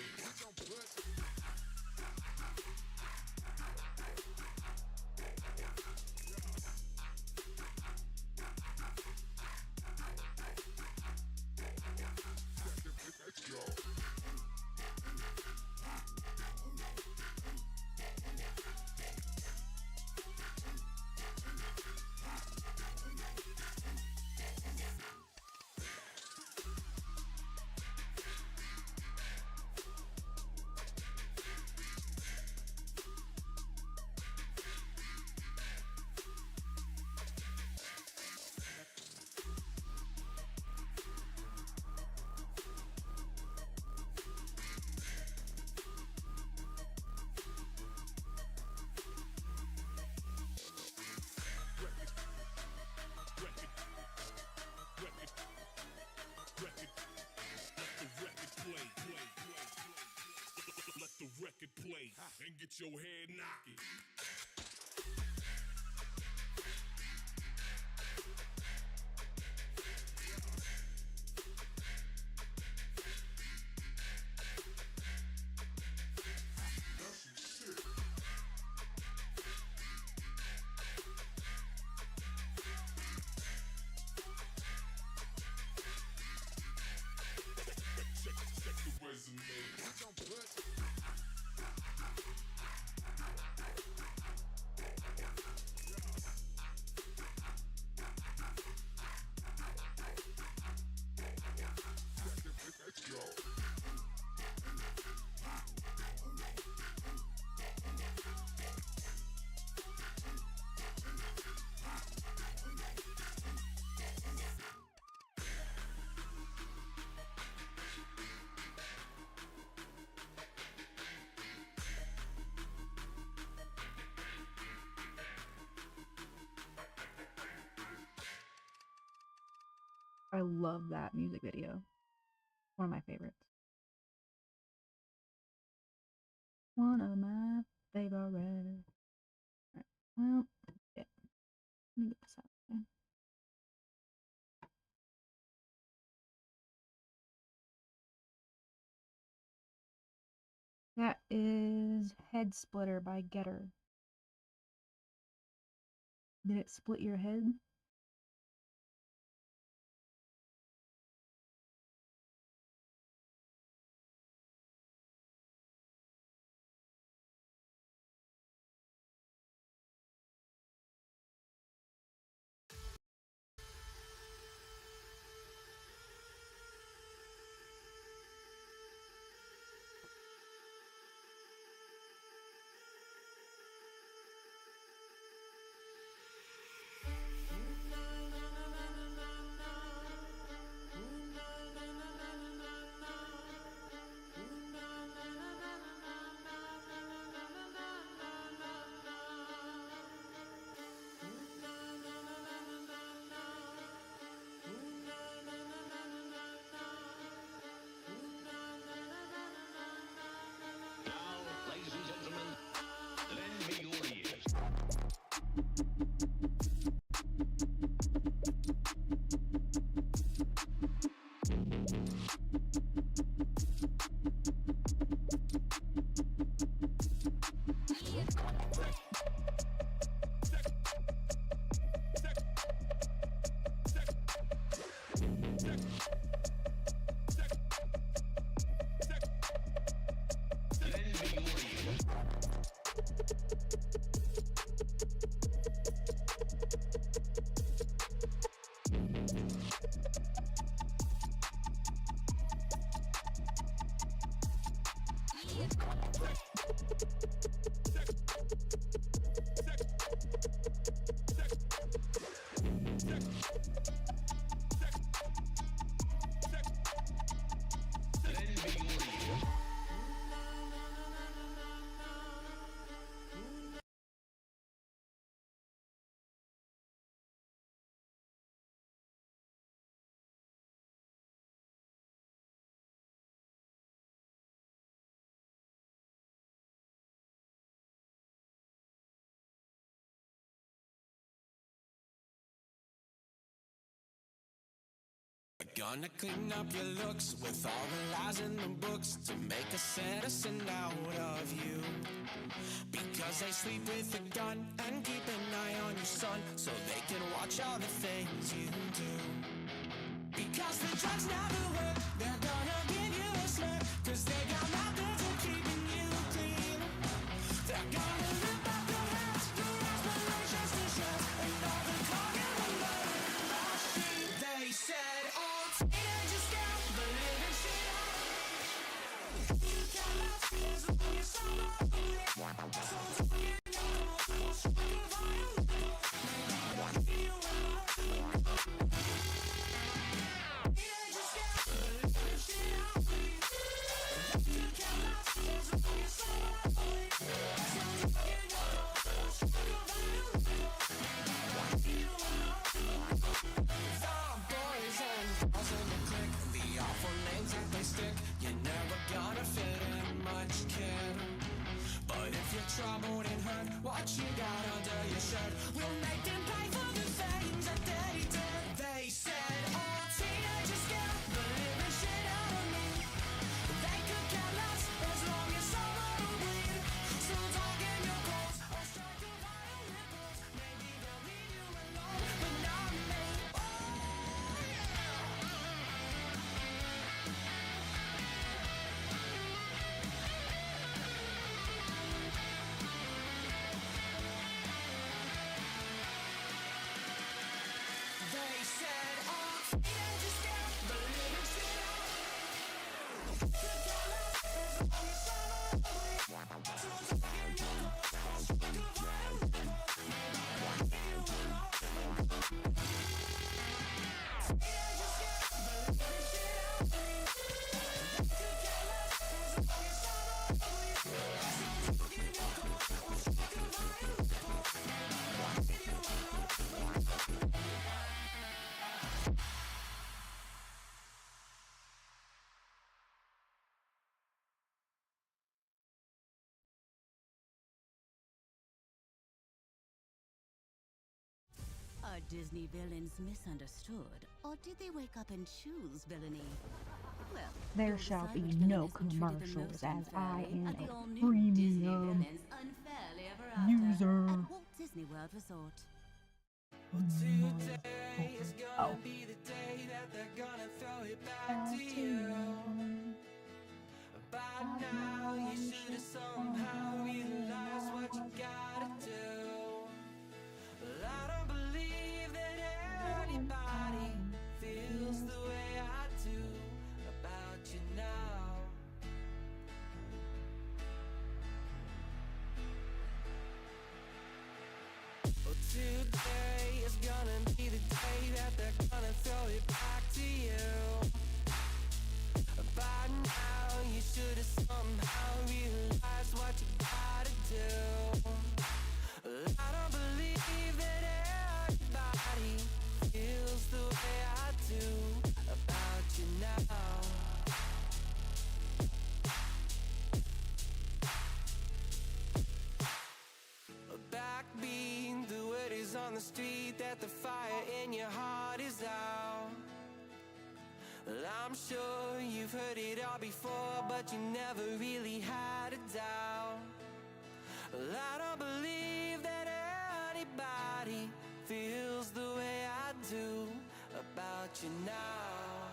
get your head knocking. Check the resume. I love that music video. One of my favorites. One of my favorites. Right. Well, yeah. Let me get this out. Okay. That is Head Splitter by Getter. Did it split your head? Gonna clean up your looks with all the lies in the books to make a citizen out of you. Because they sleep with a gun and keep an eye on your son so they can watch all the things you do. Because the drugs never work, they're gonna give you a slur, cause they got methods of keeping you clean. They're gonna rip up your hands, your aspirations to shreds, and all the cog in the murder machine. They said, oh, teenagers scout, but living shit out. You cannot see as long as someone so do you know, so violent. Maybe you will teenagers scout, but living shit out. You cannot see as long as someone so do you know, so violent. Maybe you will boys and girls in the clique, the awful names that they stick. You're never gonna fit in much, kid. But if you Disney villains misunderstood? Or did they wake up and choose villainy? Well, there shall be no commercials as I am a premium user. At Walt Disney World Resort. Today is gonna be the day that they're gonna throw it back to you. By now you should have somehow realized what you gotta do. Well, I don't believe that anybody feels the way I do about you now. Well, today is gonna be the day that they're gonna throw it back to you. By now you should have somehow realized what you gotta do. I don't believe that anybody feels the way I do about you now. Backbeat, the word is on the street that the fire in your heart is out. Well, I'm sure you've heard it all before, but you never really had a doubt. Well, I don't believe that anybody feels the way I do about you now.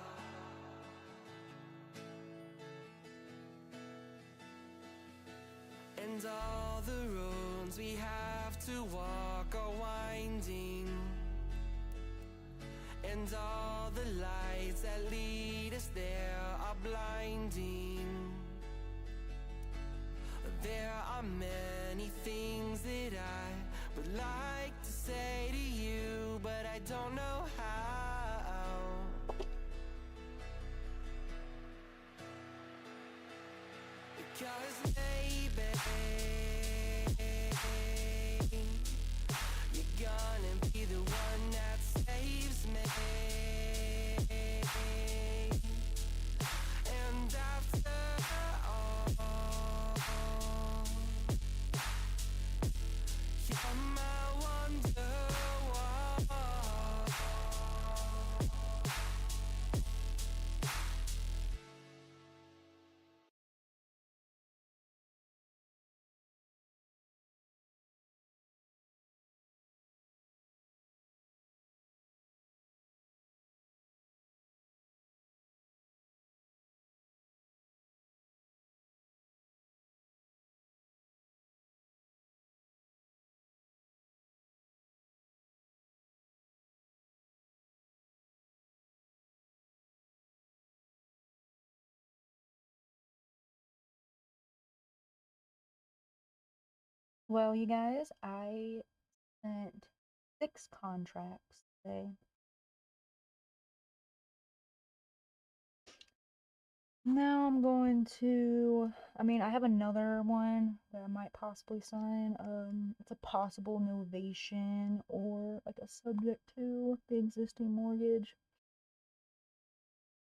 And all the roads we have to walk are winding, and all the lights that lead us there are blinding. There are many things that I would like to say to you, but I don't know how. Because maybe you're gonna be the one that saves me. And after all, you're my wonderwall. Well, you guys, I sent 6 contracts today. Now I'm going to, I have another one that I might possibly sign. It's a possible novation or like a subject to the existing mortgage.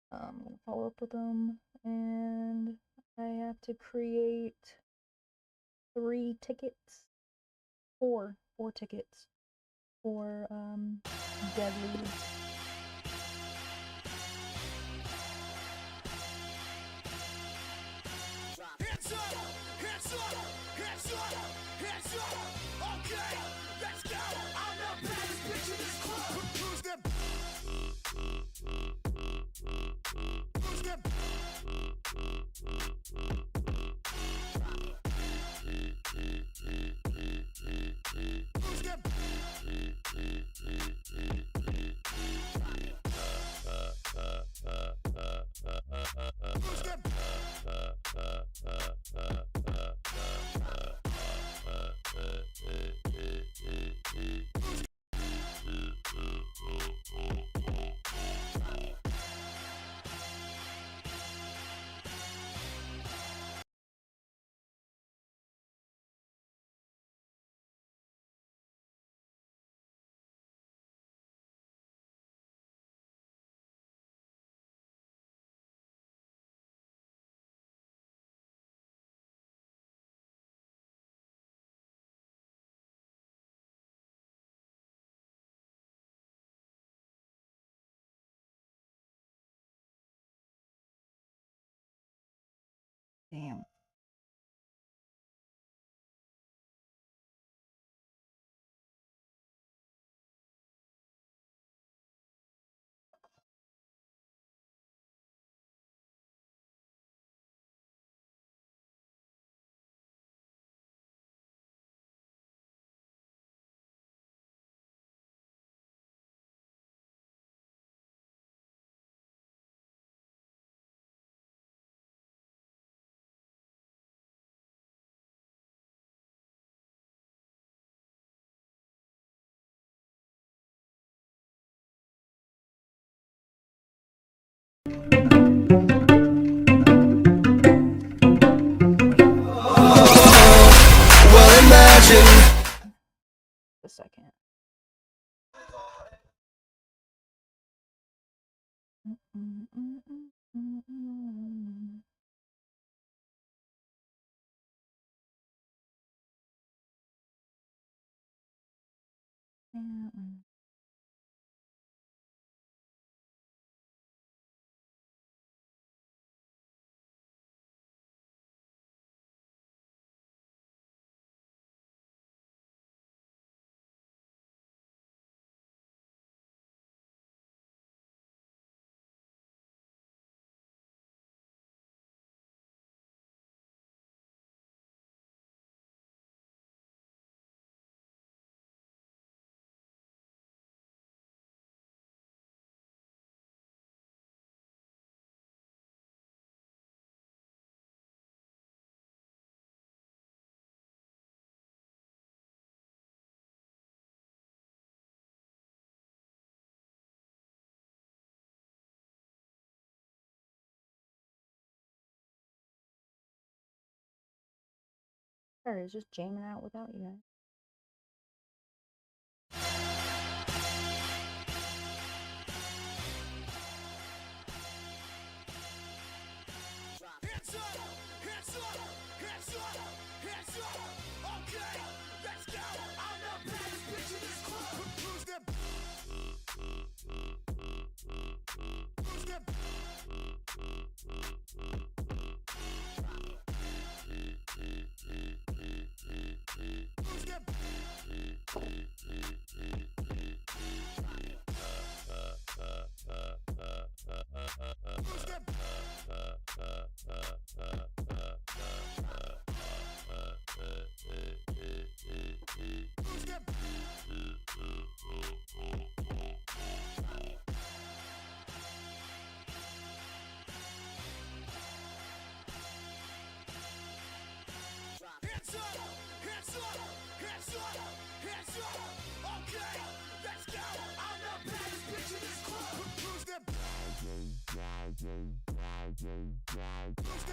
I'm gonna follow up with them, and I have to create 3 tickets, 4 tickets for dead leads. Hands up, hands up, hands up, hands up. Okay, let's go. I'm the baddest bitch in this club. Who's them? Who's them? Who's them? Who's them? Damn. Well, imagine A second. Or it's just jamming out without you guys. hands up, hands up, hands up, hands up. Okay, let's go. I'm the baddest bitch in this club. Who's the? Who's the? Who's the? Hands up, hands up, hands up, hands up. Okay, let's go. I'm the baddest bitch in this club. Who's the? Who's the? Who's the? Who's the? Who's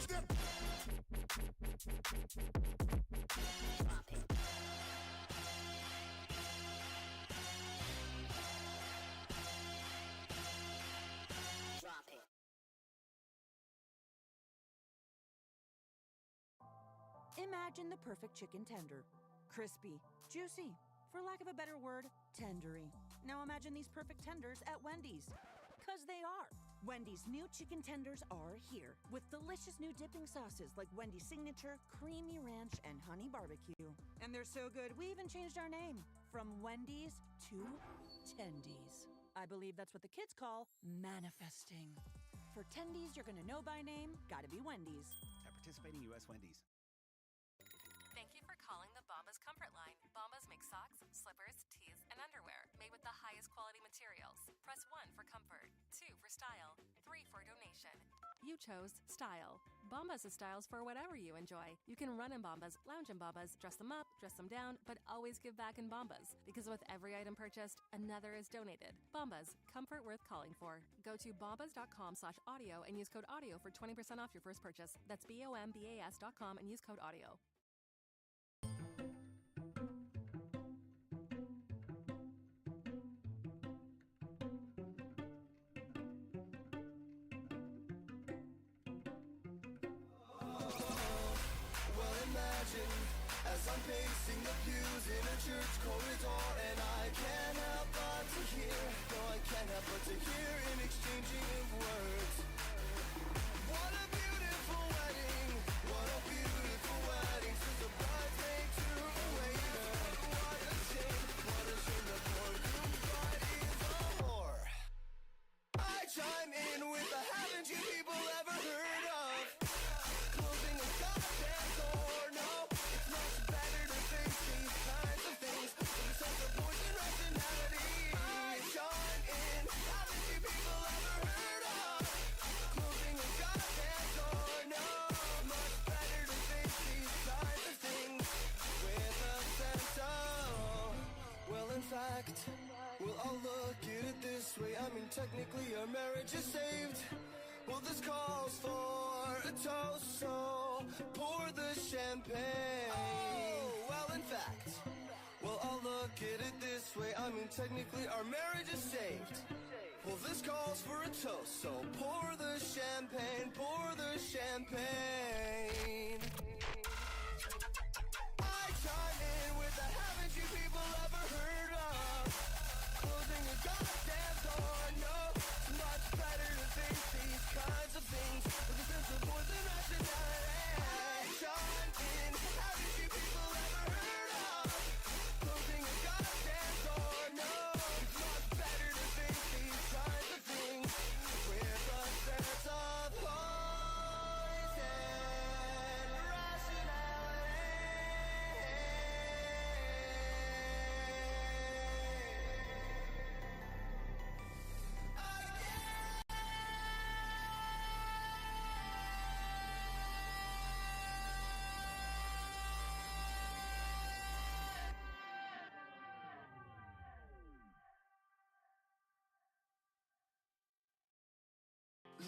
the? Imagine the perfect chicken tender. Crispy, juicy, for lack of a better word, tendery. Now imagine these perfect tenders at Wendy's. 'Cause they are. Wendy's new chicken tenders are here with delicious new dipping sauces like Wendy's Signature, Creamy Ranch, and Honey Barbecue. And they're so good, we even changed our name from Wendy's to Tendies. I believe that's what the kids call manifesting. For Tendies you're gonna know by name, gotta be Wendy's. At participating U.S. Wendy's. Thank you for calling the Bombas Comfort Line. Bombas make socks, slippers, tees, and underwear made with the highest quality materials. Press 1 for comfort, 2 for style, 3 for donation. You chose style. Bombas has styles for whatever you enjoy. You can run in Bombas, lounge in Bombas, dress them up, dress them down, but always give back in Bombas. Because with every item purchased, another is donated. Bombas, comfort worth calling for. Go to bombas.com/audio and use code AUDIO for 20% off your first purchase. That's BOMBAS.com and use code AUDIO. imagine as I'm pacing the pews in a church corridor, and I can't help but to hear, no, I can't help but to hear in exchanging of words. What a beautiful wedding, what a beautiful wedding, says the bridesmaid to a waiter. What a shame the poor groom-bride is a whore. I chime in with a haven't you people ever heard of closing a goddamn door? No, it's much better to face these kinds of things with a sense of poison rationality. I chime in, haven't you people ever heard of closing a goddamn door? No, much better to face these kinds of things with a sense of, well, in fact, well, I'll look at it this way. I mean, technically our marriage is saved. Well, this calls for a toast, so pour the champagne. Oh, well, in fact, well, I'll look at it this way. I mean, technically our marriage is saved. Well, this calls for a toast, so pour the champagne, pour the champagne. I chime in with the haven't you people ever heard of closing a goddamn door? No, it's much better to face these kinds of things with a sense of poison rationality. I chime in, haven't you people ever heard of closing a goddamn door? No, it's much better to face these kinds of things with a sense of poison rationality.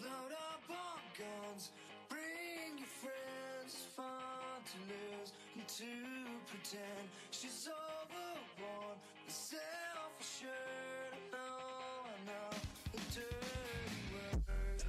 Load up on guns, bring your friends. It's fun to lose and to pretend she's overborn, the self-assured. I know, the dirty word.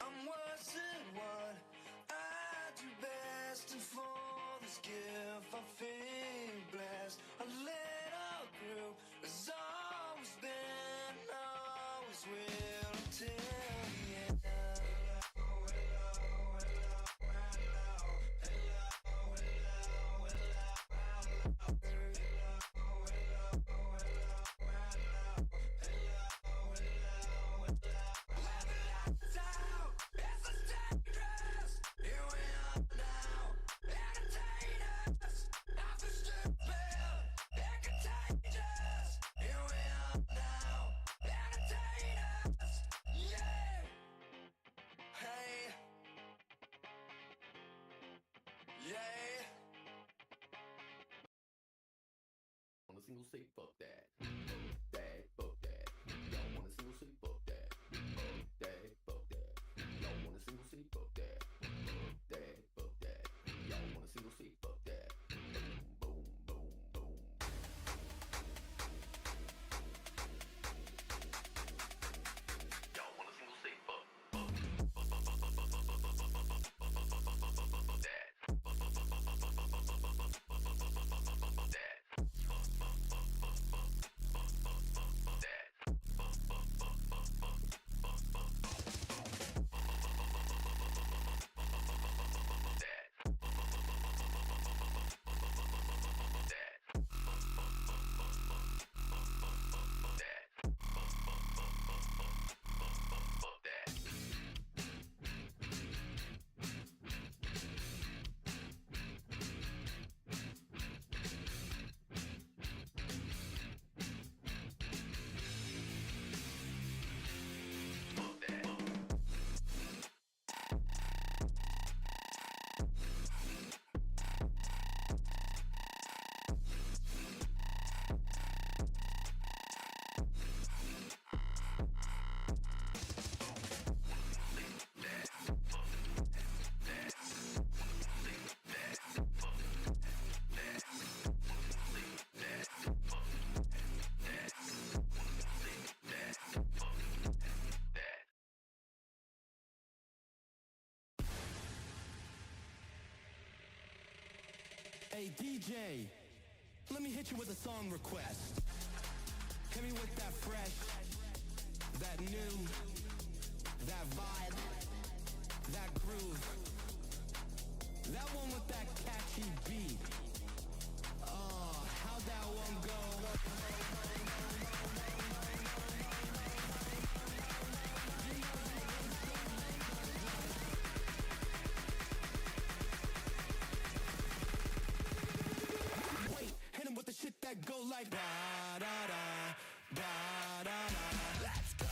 I'm worse than what I do best, and for this gift I feel blessed. A little group has always been, always will until the end. On a single say fuck that. Fuck that, fuck that. Y'all want a single say fuck that. Fuck that, fuck that. Y'all want a single say fuck that. Fuck that, fuck that. Y'all want a single say fuck that. Boom, boom, boom, boom. Y'all want a single say fuck. That. Hey DJ, let me hit you with a song request. Hit me with that fresh, that new, that vibe, that groove, that one with that catchy beat. Oh, how'd that one go? Hit him with the shit that go like da da da da da da. Let's go.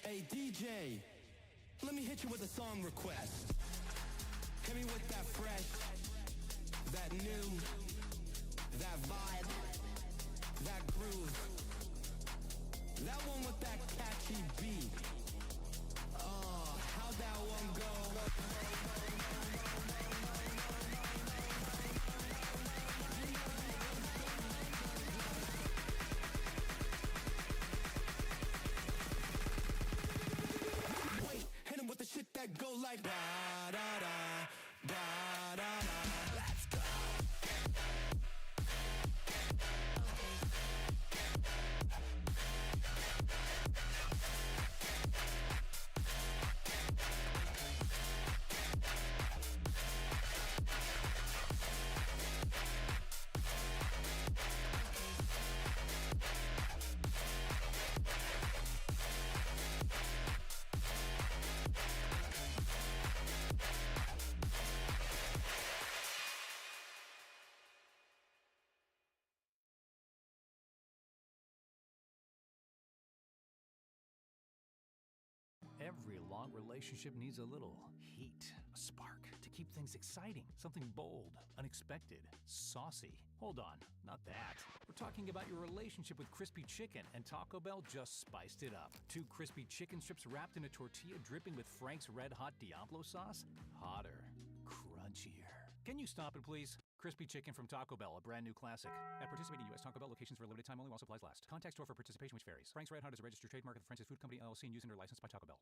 Hey DJ, let me hit you with a song request. Hit me with that fresh, that new, that vibe, that groove, that one with that catchy beat. Oh, how'd that one go? With the shit that go like da da da da da da. Let's go. Every long relationship needs a little heat, a spark, to keep things exciting. Something bold, unexpected, saucy. Hold on, not that. We're talking about your relationship with crispy chicken, and Taco Bell just spiced it up. 2 crispy chicken strips wrapped in a tortilla dripping with Frank's Red Hot Diablo sauce. Hotter, crunchier. Can you stop it, please? Crispy chicken from Taco Bell, a brand new classic. At participating U.S. Taco Bell locations for a limited time only while supplies last. Contact store for participation, which varies. Frank's Red Hot is a registered trademark of the French's Food Company, LLC, and used under license by Taco Bell.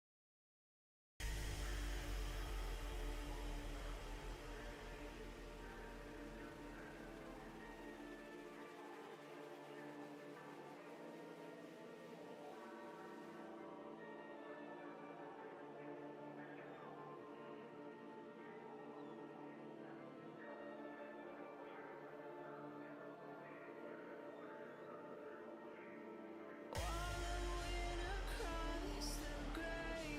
Across the grave.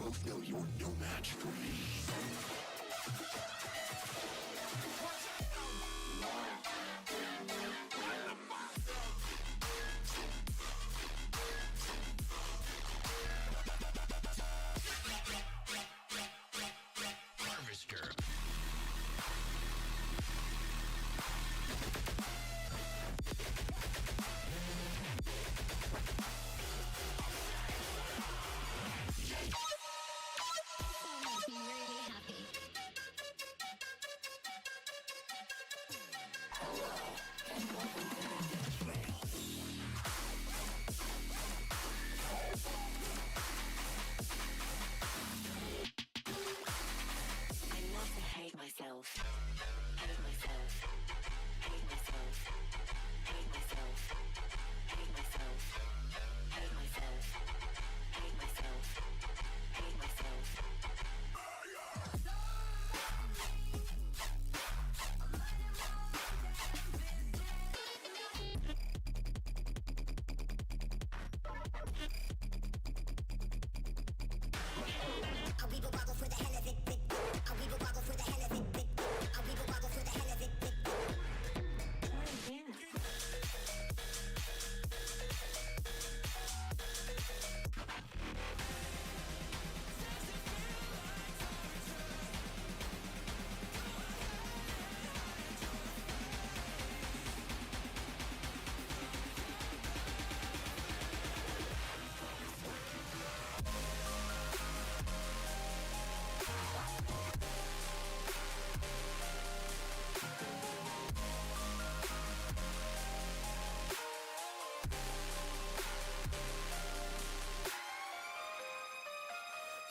both know you're no match for me.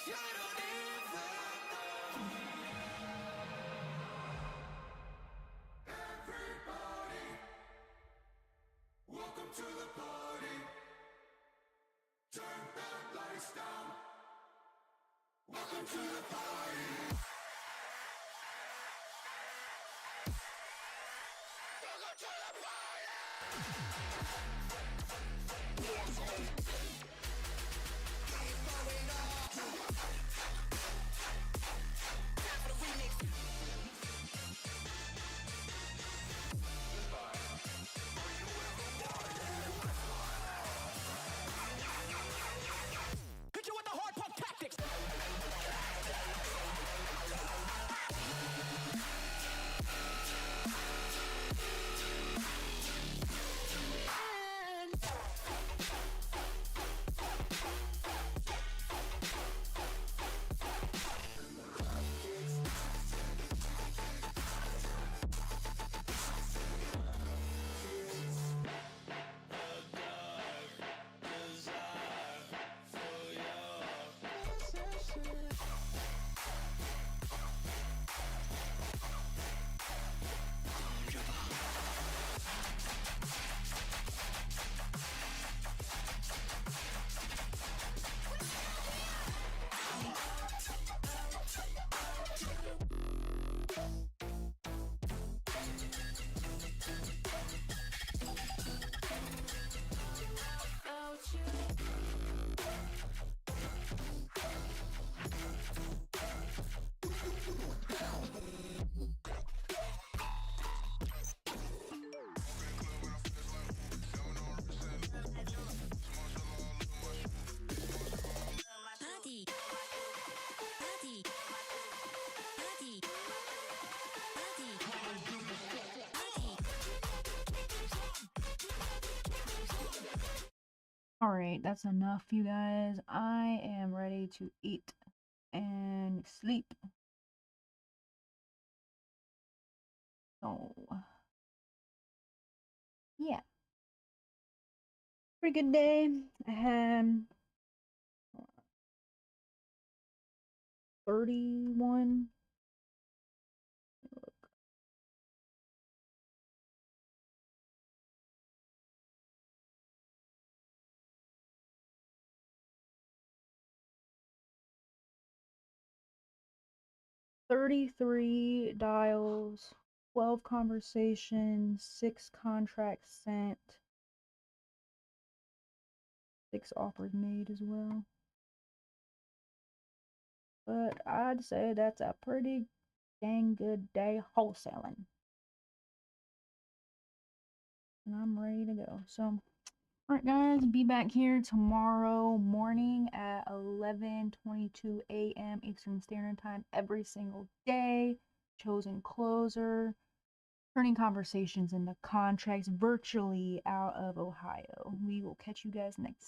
Welcome to the party. Turn the lights down. Welcome to the party. Welcome to the party. Keep going on. Time for the remix. Hit you with the hard pump tactics. Party. Party. Party. All right, that's enough, you guys. I am ready to eat and sleep. So, yeah. Pretty good day. I had 31. 33 dials, 12 conversations, 6 contracts sent, 6 offers made as well. But I'd say that's a pretty dang good day wholesaling. And I'm ready to go. So, alright guys, be back here tomorrow morning at 11:22 a.m. Eastern Standard Time every single day. Chosen closer. Turning conversations into contracts virtually out of Ohio. We will catch you guys next